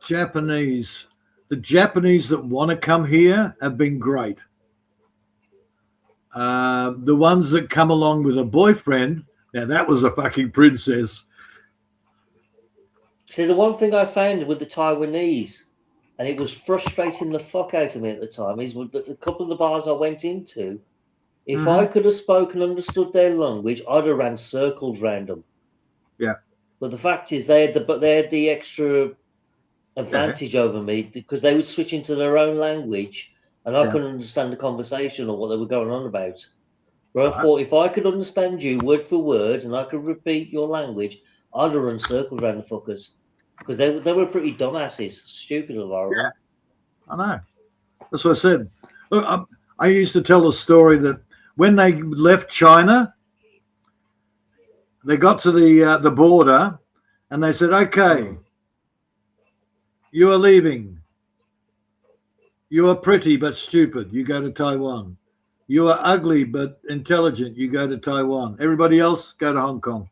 Japanese. The Japanese that want to come here have been great. The ones that come along with a boyfriend, now that was a fucking princess. See, the one thing I found with the Taiwanese, and it was frustrating the fuck out of me at the time, is with a couple of the bars I went into, if I could have spoken and understood their language, I'd have ran circles round them. Yeah. But the fact is, they had the extra advantage over me because they would switch into their own language, and I couldn't understand the conversation or what they were going on about. But I thought if I could understand you word for word and I could repeat your language, I'd have run circles around the fuckers because they were pretty dumbasses, stupid of our own. I know. That's what I said. Look, I used to tell the story that when they left China, they got to the border, and they said, "Okay, you are leaving. You are pretty but stupid. You go to Taiwan. You are ugly but intelligent. You go to Taiwan. Everybody else, go to Hong Kong."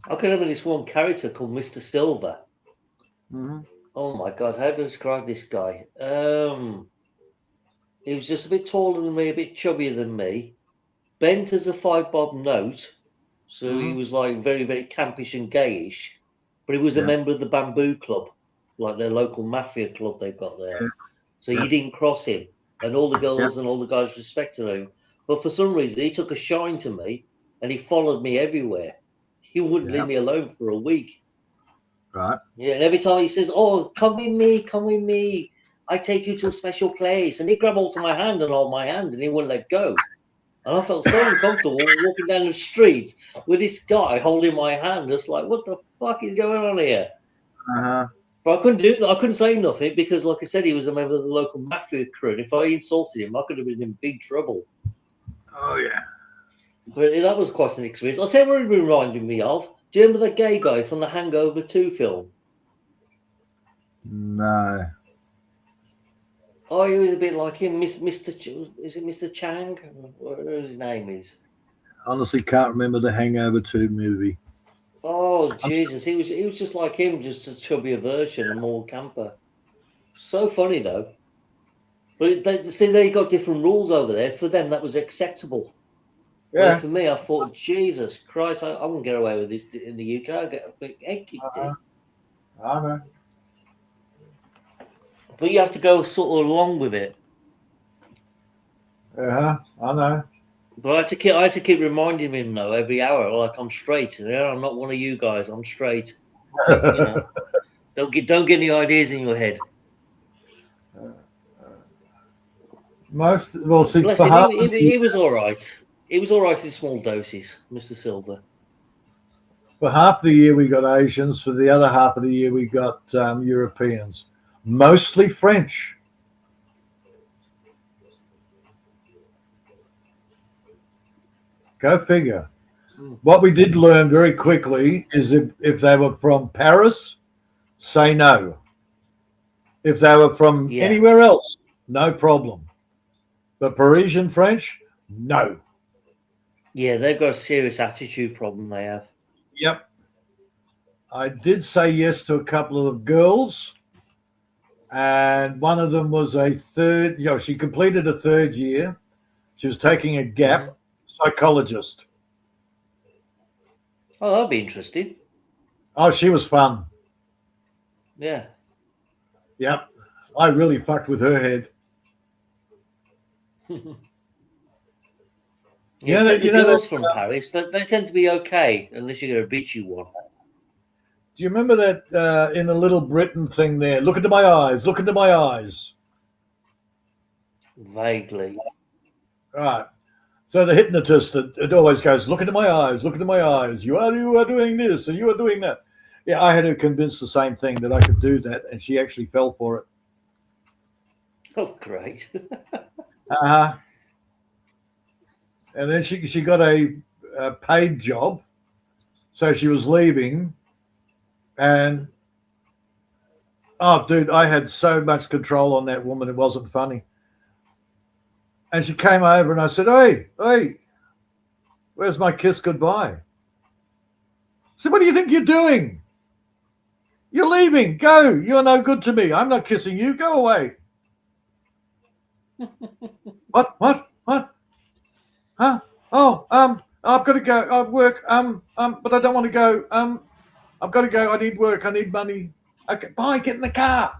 I can remember this one character called Mr. Silver. Oh my God, how to describe this guy? He was just a bit taller than me, a bit chubbier than me, bent as a 5-bob note, so he was like very, very campish and gayish, but he was a member of the Bamboo Club, like their local mafia club they've got there. So you didn't cross him, and all the girls and all the guys respected him. But for some reason, he took a shine to me, and he followed me everywhere. He wouldn't leave me alone for a week. Right. Yeah, and every time he says, "Oh, come with me, I take you to a special place," and he'd grab hold of my hand and hold my hand, and he wouldn't let go. And I felt so uncomfortable walking down the street with this guy holding my hand. It's like, what the fuck is going on here? But I couldn't do that. I couldn't say nothing because, like I said, he was a member of the local mafia crew. And if I insulted him, I could have been in big trouble. Oh, yeah. But that was quite an experience. I'll tell you what it reminded me of. Do you remember the gay guy from the Hangover 2 film? No. Oh, he was a bit like him, Mr. Is it Mr. Chang? Whatever his name is. Honestly, can't remember the Hangover 2 movie. Oh Jesus, he was just like him, just a chubbier version, a more camper. So funny though. But they got different rules over there. For them, that was acceptable. Yeah. But for me, I thought, Jesus Christ, I wouldn't get away with this in the UK. I'd get a big egg kicked in. I know. But you have to go sort of along with it. I know. But I had to keep reminding him though every hour, like I'm straight. I'm not one of you guys. I'm straight. Don't get any ideas in your head. He was all right. He was all right in small doses, Mr. Silver. For half the year we got Asians. For the other half of the year we got Europeans, mostly French. Go figure. What we did learn very quickly is if they were from Paris, say no. If they were from anywhere else, no problem. But Parisian French, no. Yeah, they've got a serious attitude problem they have. Yep. I did say yes to a couple of girls, and one of them was she completed a third year. She was taking a gap, psychologist. Oh, that'd be interesting. Oh, she was fun. Yeah. Yep. I really fucked with her head. The girls from Paris, but they tend to be okay unless you're going to beat you one. Do you remember that in the Little Britain thing there? Look into my eyes. Look into my eyes. Vaguely. Right. So the hypnotist, it always goes, look into my eyes. Look into my eyes. You are doing this and you are doing that. Yeah, I had her convinced the same thing, that I could do that, and she actually fell for it. Oh, great. And then she got a paid job, so she was leaving, and Oh, dude, I had so much control on that woman. It wasn't funny. And she came over and I said, hey, where's my kiss goodbye? I said, what do you think you're doing? You're leaving. Go. You're no good to me. I'm not kissing you. Go away. What? Huh? Oh, I've got to go. I work. But I don't want to go. I've got to go. I need work. I need money. Okay, bye. Get in the car.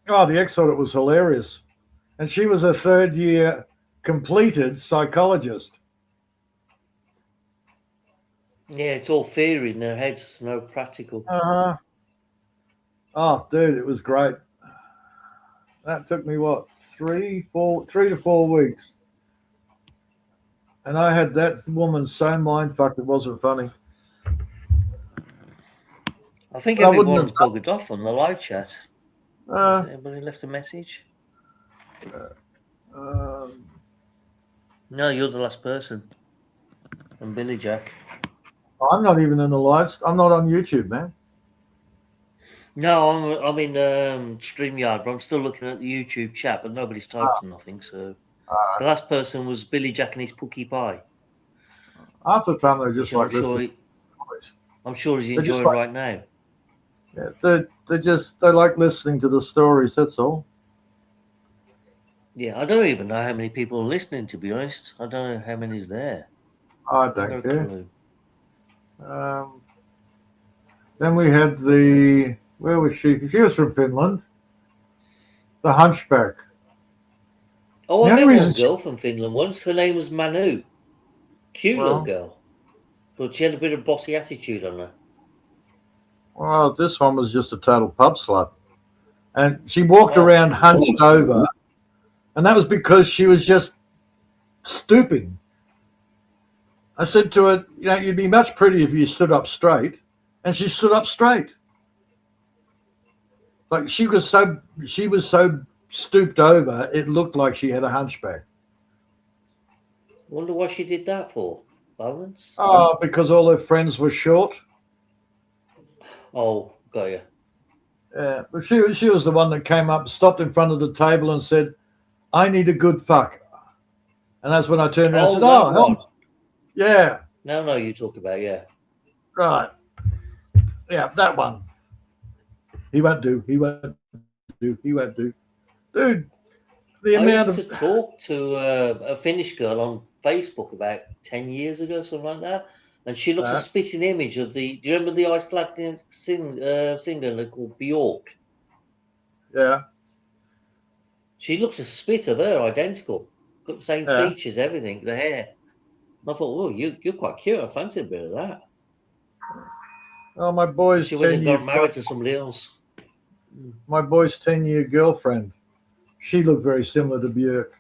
Oh, the ex thought it was hilarious. And she was a third year completed psychologist. Yeah, it's all theory in their heads, no practical. Uh-huh. Oh, dude, it was great. That took me, what, 3 to 4 weeks. And I had that woman so mind-fucked it wasn't funny. I think But I wouldn't everyone's have buggered off on the live chat. Anybody left a message? No, you're the last person. And Billy Jack. I'm not even in the lives. I'm not on YouTube, man. No, I'm in StreamYard, but I'm still looking at the YouTube chat, but nobody's typed nothing, so... The last person was Billy Jack and his Pookie Pie. Half the time they're just I'm like sure listening. I'm sure he's They're just enjoying like- right now. Yeah, they like listening to the stories, that's all. Yeah, I don't even know how many people are listening, to be honest. I don't know how many's there. I No don't care. clue. Then we had where was she? She was from Finland. The Hunchback. Oh, The I only met one reason she- girl from Finland once. Her name was Manu. Cute little Well- girl. But she had a bit of bossy attitude on her. Well, this one was just a total pub slut. And she walked Oh. around hunched over. And that was because she was just stupid. I said to her, you'd be much prettier if you stood up straight. And she stood up straight. Like she was so stooped over, it looked like she had a hunchback. Wonder what she did that for. Balance? Oh, because all her friends were short. Oh, got you. Yeah, but she was the one that came up, stopped in front of the table and said, I need a good fuck. And that's when I turned around and said, that one. yeah, No, you talk about, yeah. right. Yeah, that one. He won't do. Dude, the I amount used of... to talk to a Finnish girl on Facebook about 10 years ago, something like that. And she looks a spitting image of do you remember the Icelandic singer called Bjork? Yeah. She looks a spit of her, identical. Got the same Yeah. features, everything, the hair. And I thought, oh, you're quite cute. I fancy a bit of that. Oh, my boy's She went and 10-year got married to somebody else. my boy's 10-year girlfriend. She looked very similar to Björk.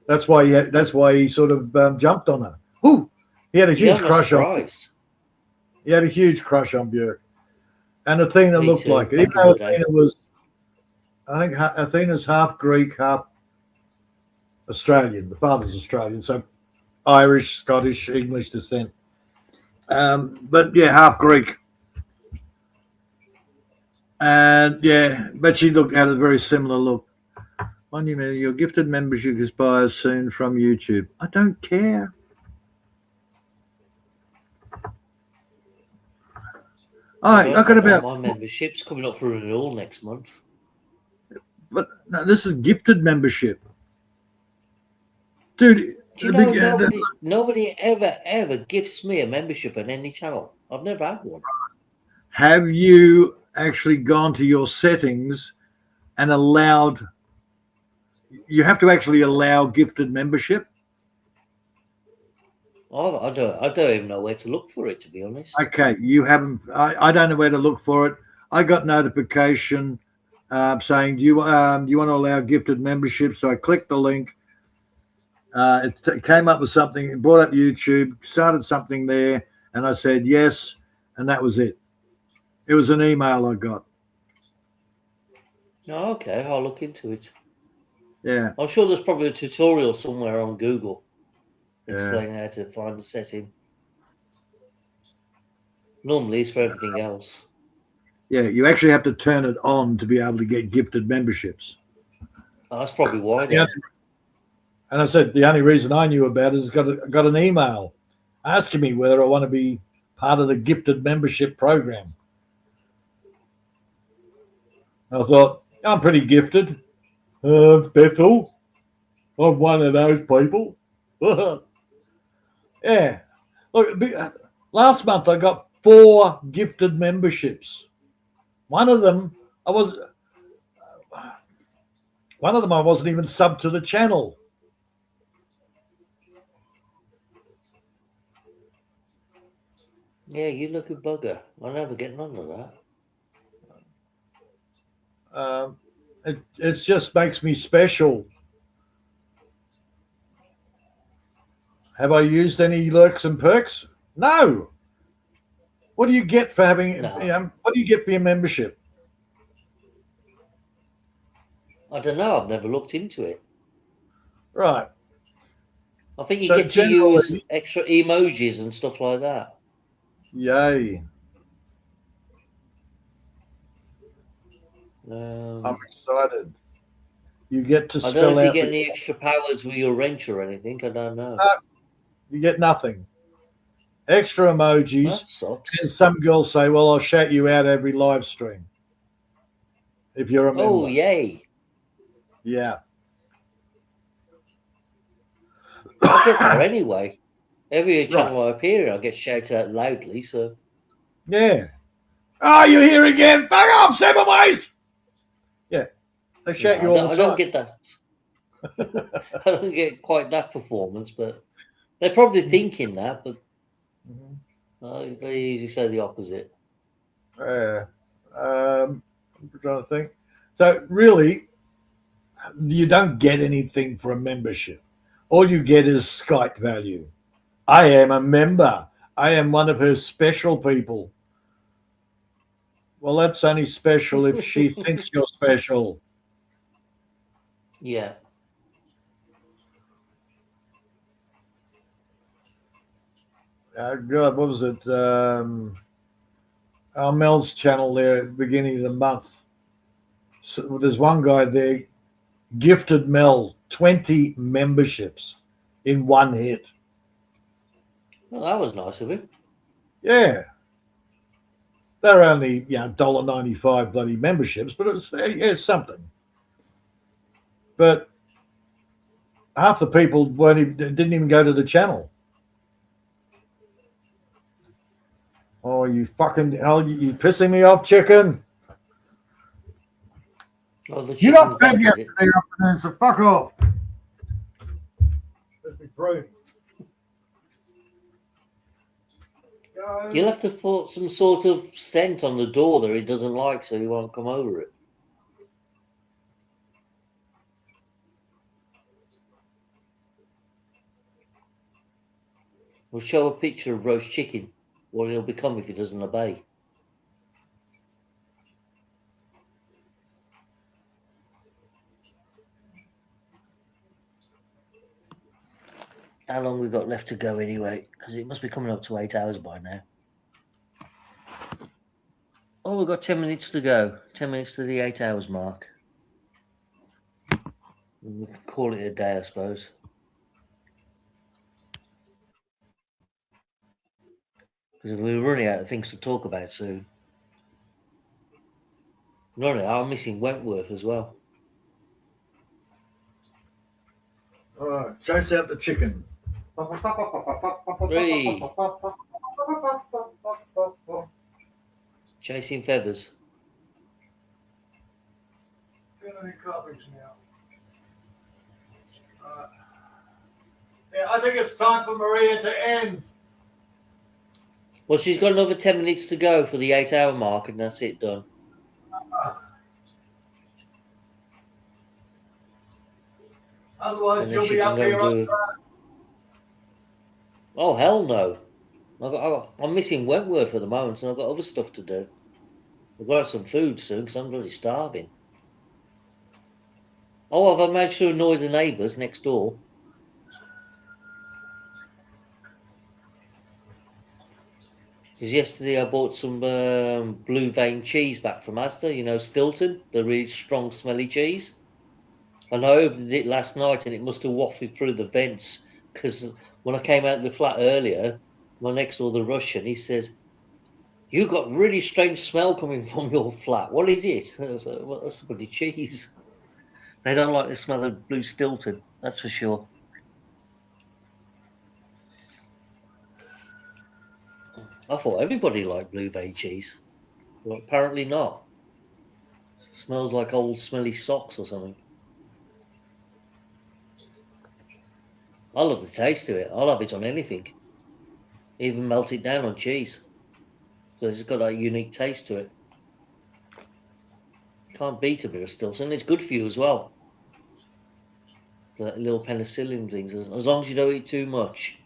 That's why he sort of jumped on her. Ooh, he had a huge crush on. He had a huge crush on Björk, and Athena looked like it. Even though Athena was, I think Athena's half Greek, half Australian. The father's Australian, so Irish, Scottish, English descent. But yeah, half Greek. And yeah, but she had a very similar look. Monument, your gifted membership expires soon from YouTube. I don't care. All right, I got about... My membership's coming up for renewal next month. But no, this is gifted membership. Dude, Do you know nobody ever gifts me a membership on any channel? I've never had one. have you actually gone to your settings and allowed... You have to actually allow gifted membership? Oh, I don't even know where to look for it, to be honest. Okay, you haven't... I don't know where to look for it. I got notification saying, do you want to allow gifted membership? So I clicked the link. It came up with something, it brought up YouTube, started something there, and I said yes, and that was it. It was an email I got. Oh, okay, I'll look into it. Yeah. I'm sure there's probably a tutorial somewhere on Google explaining how to find the setting. Normally, it's for everything else. Yeah, you actually have to turn it on to be able to get gifted memberships. Oh, that's probably why Yeah. then. And I said the only reason I knew about it is got an email asking me whether I want to be part of the gifted membership program. I thought, I'm pretty gifted. Bethel, I'm one of those people. Yeah. Look, last month I got 4 gifted memberships. One of them I wasn't even subbed to the channel. Yeah, you lucky bugger. I never get none of that. It just makes me special. Have I used any lurks and perks? No. What do you get for having? No. What do you get for your membership? I don't know. I've never looked into it. Right. I think you So get to use extra emojis and stuff like that. Yay. I'm excited. You get to I spell don't know if you out get any extra powers with your wrench or anything. I don't know. You get nothing. Extra emojis. That sucks. And some girls say, well, I'll shout you out every live stream. If you're a member. Oh, yay. Yeah. I get that anyway. Every channel I appear in, I get shouted out loudly, so. Yeah. Oh, you're here again. Back up, 7 ways. Yeah. They shout you all the time. I don't get that. I don't get quite that performance, but they're probably thinking that, but they usually say the opposite. Yeah. I'm trying to think. So really, you don't get anything for a membership. All you get is Skype value. I am a member. I am one of her special people. Well, that's only special if she thinks you're special. Yeah. God, what was it? Our Mel's channel there at the beginning of the month. So there's one guy there, gifted Mel 20 memberships in one hit. Well, that was nice of him. Yeah. They're only, $1.95 bloody memberships, but it's something. But half the people didn't even go to the channel. Oh, you fucking hell, you pissing me off, chicken. Oh, You got fed yesterday afternoon, so fuck off. Let's be prune. You'll have to put some sort of scent on the door that he doesn't like so he won't come over it. We'll show a picture of roast chicken, what he'll become if he doesn't obey. How long we've got left to go anyway? Because it must be coming up to 8 hours by now. Oh, we've got 10 minutes to go. 10 minutes to the 8 hours mark. We can call it a day, I suppose. Because we're running out of things to talk about soon. I'm missing Wentworth as well. All right, chase out the chicken. 3. Chasing feathers. Yeah, I think it's time for Maria to end. Well, she's got another 10 minutes to go for the 8 hour mark, and that's it done. Otherwise, you'll be up here on Oh, hell no. I'm missing Wentworth at the moment, and I've got other stuff to do. I've got to have some food soon because I'm really starving. Oh, have I managed to annoy the neighbours next door? Because yesterday I bought some blue vein cheese back from Asda, you know, Stilton, the really strong, smelly cheese. And I opened it last night and it must have wafted through the vents. Because when I came out of the flat earlier, my next door, the Russian, he says, "You got really strange smell coming from your flat. What is it?" I was like, "Well, that's bloody cheese." They don't like the smell of blue Stilton, that's for sure. I thought everybody liked blue vein cheese. Well, apparently not. It smells like old smelly socks or something. I love the taste of it. I'll have it on anything. Even melt it down on cheese. So it's got that unique taste to it. Can't beat a bit of Stilton. It's good for you as well. The little penicillin things, as long as you don't eat too much.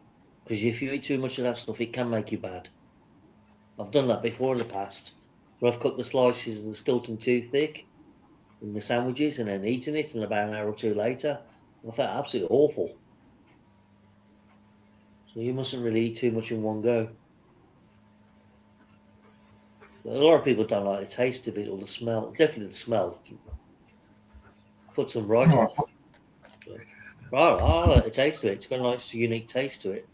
Because if you eat too much of that stuff, it can make you bad. I've done that before in the past, where I've cut the slices of the Stilton too thick in the sandwiches and then eaten it, and about an hour or two later, I felt absolutely awful. So you mustn't really eat too much in one go. But a lot of people don't like the taste of it or the smell. Definitely the smell. Puts them right off. Right, I like the taste of it. It's got a nice, unique taste to it.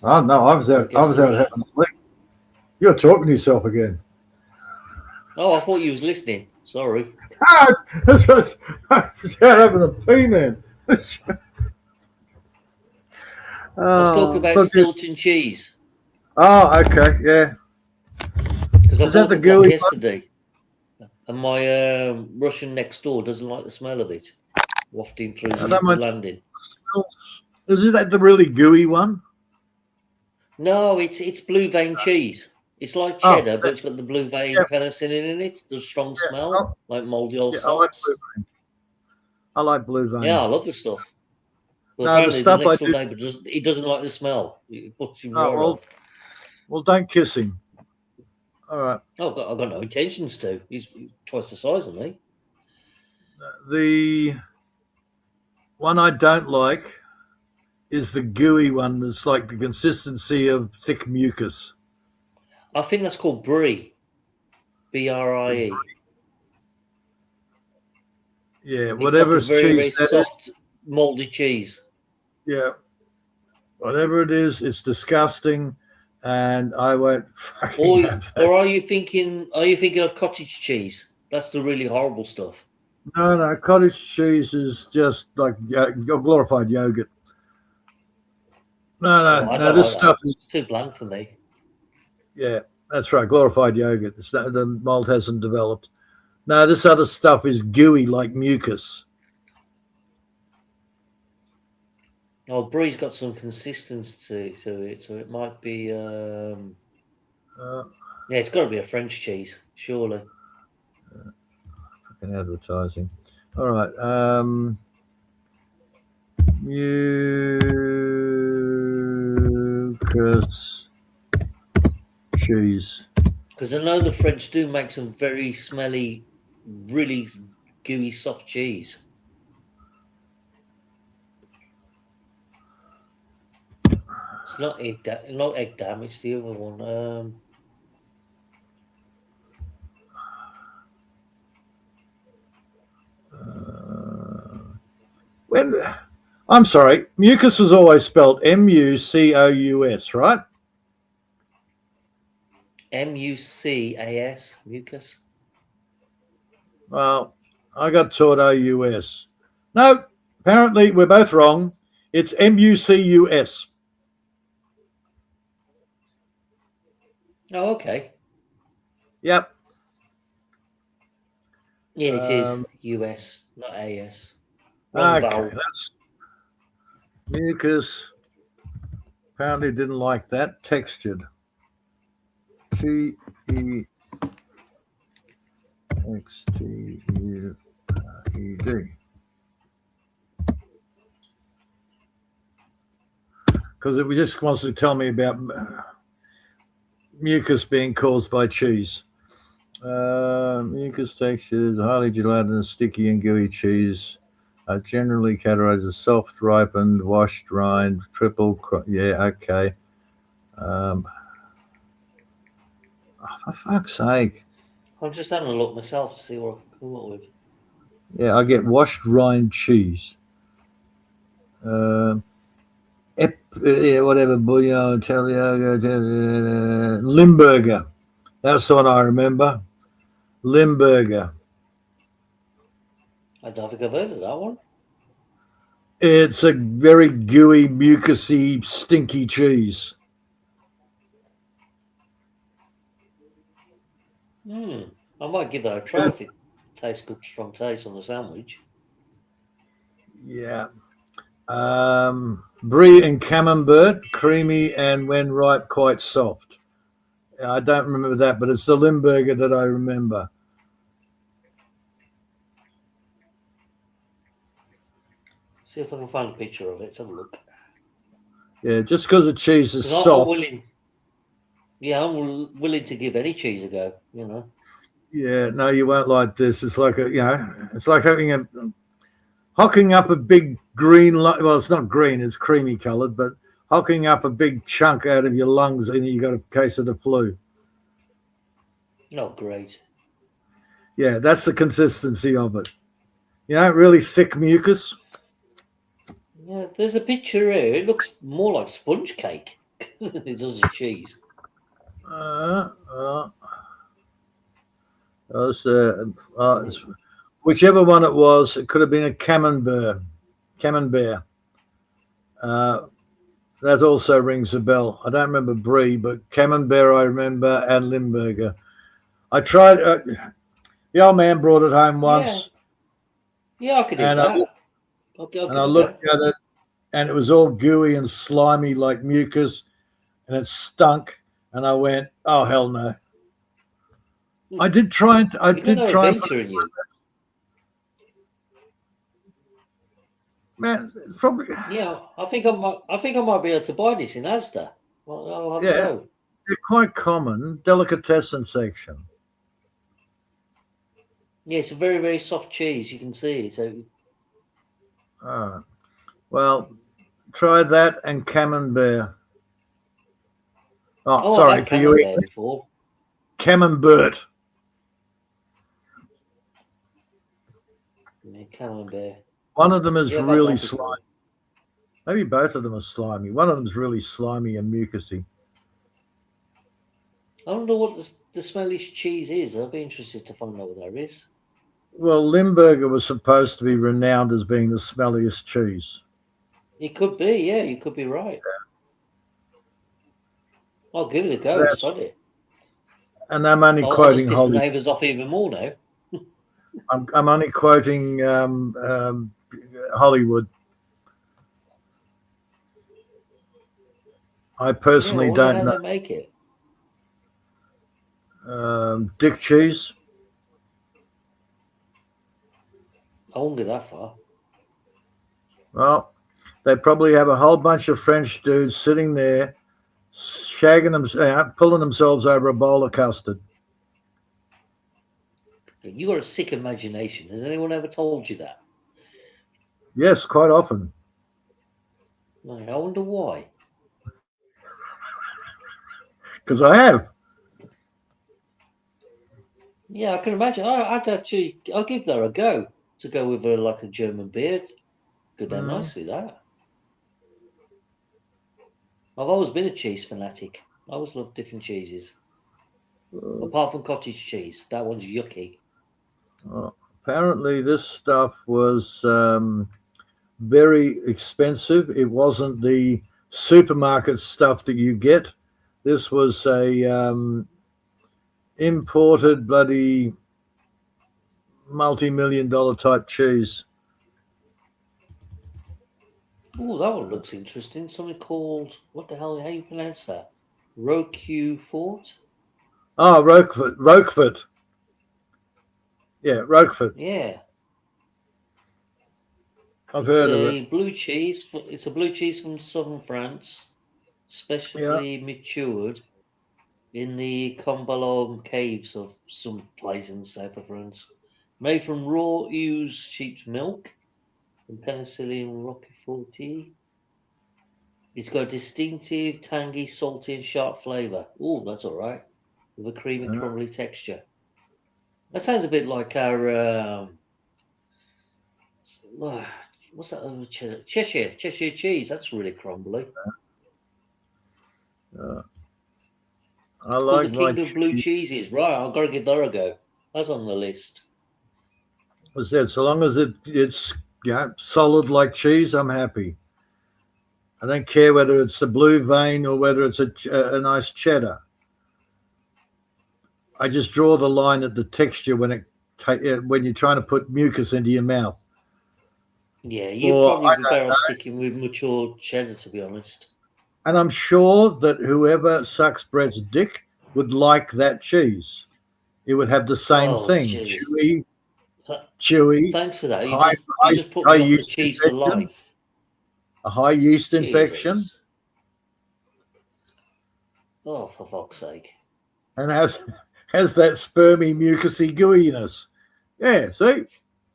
Oh no, I was out having a sleep. You're talking to yourself again. Oh, I thought you was listening. Sorry. I was out having a pee, man. I was talking about Stilton cheese. Oh, okay, yeah. Because I Is that bought the the gooey one yesterday, and my Russian next door doesn't like the smell of it wafting through the landing. Is that the really gooey one? No, it's blue vein cheese. It's like cheddar, but it's got the blue vein penicillin in it. The strong smell, like mouldy old socks. I like blue vein. Yeah, I love the stuff. But No, apparently the stuff the next I door do. neighbour he doesn't like the smell. It puts him right off. Well, don't kiss him. All right. Oh, I've got no intentions to. He's twice the size of me. The one I don't like is the gooey one that's like the consistency of thick mucus. I think that's called brie. B-R-I-E. Yeah, whatever it's like a very, cheese very soft, mouldy cheese. Yeah, whatever it is, it's disgusting, and I won't fucking have that. Or are you thinking of cottage cheese? That's the really horrible stuff. No, cottage cheese is just like glorified yogurt. No, this stuff is too bland for me. Yeah, that's right, glorified yogurt. The mold hasn't developed. No, this other stuff is gooey like mucus. Oh, brie's got some consistency to it, so it might be. Yeah, it's got to be a French cheese, surely. Fucking advertising. All right. Mucus cheese. Because I know the French do make some very smelly, really gooey, soft cheese. It's not egg dam. It's the other one. I'm sorry, mucus is always spelled M-U-C-O-U-S, right? M-U-C-A-S, mucus. Well, I got taught O-U-S. No, apparently we're both wrong. It's M-U-C-U-S. Oh, okay. Yep. Yeah, it is US, not AS. Okay, that's mucus. Apparently didn't like that. Textured. T-E-X-T-U-E-D. Because it just wants to tell me about mucus being caused by cheese. Mucus texture is highly gelatinous, sticky, and gooey cheese. Generally categorized as soft, ripened, washed, rind, yeah, okay. Oh, for fuck's sake. I'm just having a look myself to see what I can come up with. Yeah, I get washed rind cheese. Yeah, whatever, bouillon, Limburger. That's the one I remember. Limburger. I don't think I've heard of that one. It's a very gooey, mucusy, stinky cheese. I might give that a try if it tastes good, strong taste on the sandwich. Yeah. Brie and camembert, creamy and when ripe, quite soft. I don't remember that, but it's the Limburger that I remember. See if I can find a picture of it. Let's have a look. Yeah, just because the cheese is 'Cause soft. I'm willing to give any cheese a go, you know. Yeah, no, you won't like this. It's like it's like hocking up a big green. Well, it's not green; it's creamy coloured, but hocking up a big chunk out of your lungs, and you got a case of the flu. Oh, great. Yeah, that's the consistency of it. You know, really thick mucus. Yeah, there's a picture here. It looks more like sponge cake than it does a cheese. Whichever one it was, it could have been a camembert. That also rings a bell. I don't remember Brie, but camembert I remember, and Limburger. I tried. The old man brought it home once. Yeah, I could eat that. I looked at it, and it was all gooey and slimy like mucus, and it stunk. And I went, "Oh hell no!" I did try. I did try. Man, probably. Yeah, I think I might be able to buy this in Asda. Well, I'll have to go. They're quite common. Delicatessen section. Yeah, it's a very, very soft cheese. You can see it. So. Well, try that and camembert. Oh, sorry, for you. Before. Camembert. Yeah, camembert. One of them is really slimy. Maybe both of them are slimy. One of them is really slimy and mucusy. I wonder what the smelliest cheese is. I'll be interested to find out what that is. Well, Limburger was supposed to be renowned as being the smelliest cheese. It could be, yeah. You could be right. I'll give it a go. Sod it. And I'm only quoting Hollywood. I'll neighbours off even more now. I'm only quoting Hollywood. I personally don't know. How they make it? Dick cheese. I won't go that far. Well, they probably have a whole bunch of French dudes sitting there, shagging them, pulling themselves over a bowl of custard. You got a sick imagination. Has anyone ever told you that? Yes, quite often. I wonder why. Because I have. Yeah, I can imagine. I'll give that a go to go with like a German beer. Go down nicely, that. I've always been a cheese fanatic. I always loved different cheeses. Apart from cottage cheese. That one's yucky. Apparently this stuff was very expensive. It wasn't the supermarket stuff that you get. This was a imported bloody multi-million-dollar type cheese. Oh, that one looks interesting. Something called, what the hell, how you pronounce that? Roquefort? Oh, Roquefort. Yeah, Roquefort. Yeah. I've heard of it. Blue cheese. It's a blue cheese from southern France, specially matured in the Combalon caves of some place in the south of France. Made from raw used sheep's milk, penicillin roquefort. It's got a distinctive, tangy, salty, and sharp flavour. Oh, that's all right. With a creamy, crumbly texture. That sounds a bit like our what's that other Cheshire cheese? That's really crumbly. I It's like called the my King of Blue Cheeses. Right, I've got to give that a go. That's on the list. I said, so long as it's solid like cheese, I'm happy. I don't care whether it's the blue vein or whether it's a nice cheddar. I just draw the line at the texture when you're trying to put mucus into your mouth. Yeah, you'd Or, probably I be don't better off know. sticking with mature cheddar, to be honest. And I'm sure that whoever sucks Brett's dick would like that cheese. It would have the same thing. Geez. Chewy. Thanks for that. High You just put me off the cheese for infection, life. a high yeast infection. Jesus. Oh, for fuck's sake. And has that spermy, mucusy gooiness. Yeah, see?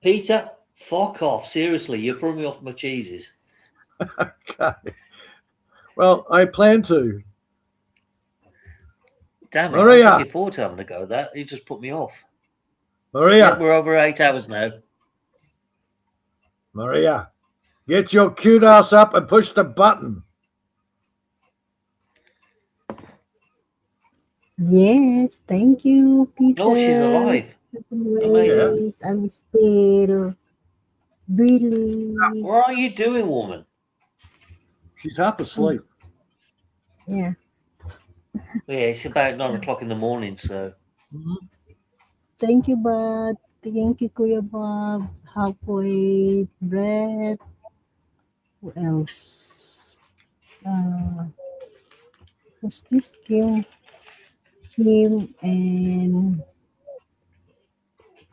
Peter, fuck off. Seriously, you're putting me off my cheeses. Okay. Well, I plan to. Damn it, Maria. I'm looking forward to having a go at that. You just put me off. Maria. Yeah, we're over 8 hours now. Maria, get your cute ass up and push the button. Yes, thank you, Peter. Oh, she's alive. Amazing. I'm still breathing. What are you doing, woman? She's half asleep. Yeah. Yeah, it's about 9 o'clock in the morning, so. Thank you, Bob. Thank you, Kuya Bob. Halfway, Brett. Who else? Who's this? Kim and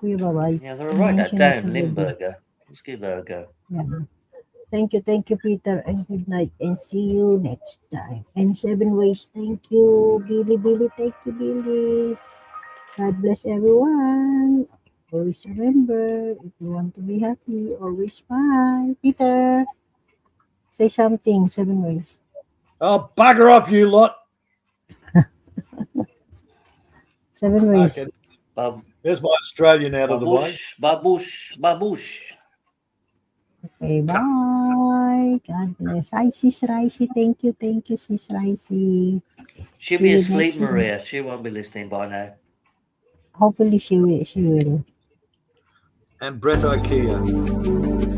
Kuya Bob. Yeah, they're right that down, Limburger. Let's give her a go. Yeah. Thank you, Peter, and good night, and see you next time. And 7 ways, thank you, Billy, thank you, Billy. God bless everyone. Always remember, if you want to be happy, always smile. Peter, say something, 7 ways. Oh, bugger off, you lot. 7 ways. Okay. There's my Australian out of the way. Babush. Okay, bye. God bless. Hi, Sis Ricey. Thank you, Sis Ricey. She'll be asleep, Maria. She won't be listening by now. Hopefully she will. And Brett Ikea.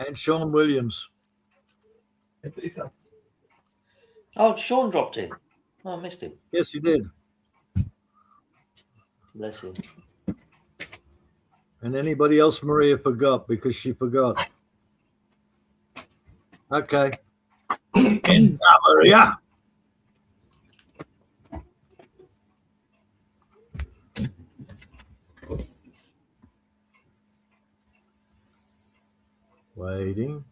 And Sean Williams. Oh, Sean dropped in. Oh, I missed him. Yes, he did. Bless him. And anybody else Maria forgot because she forgot. Okay. In Maria. Waiting.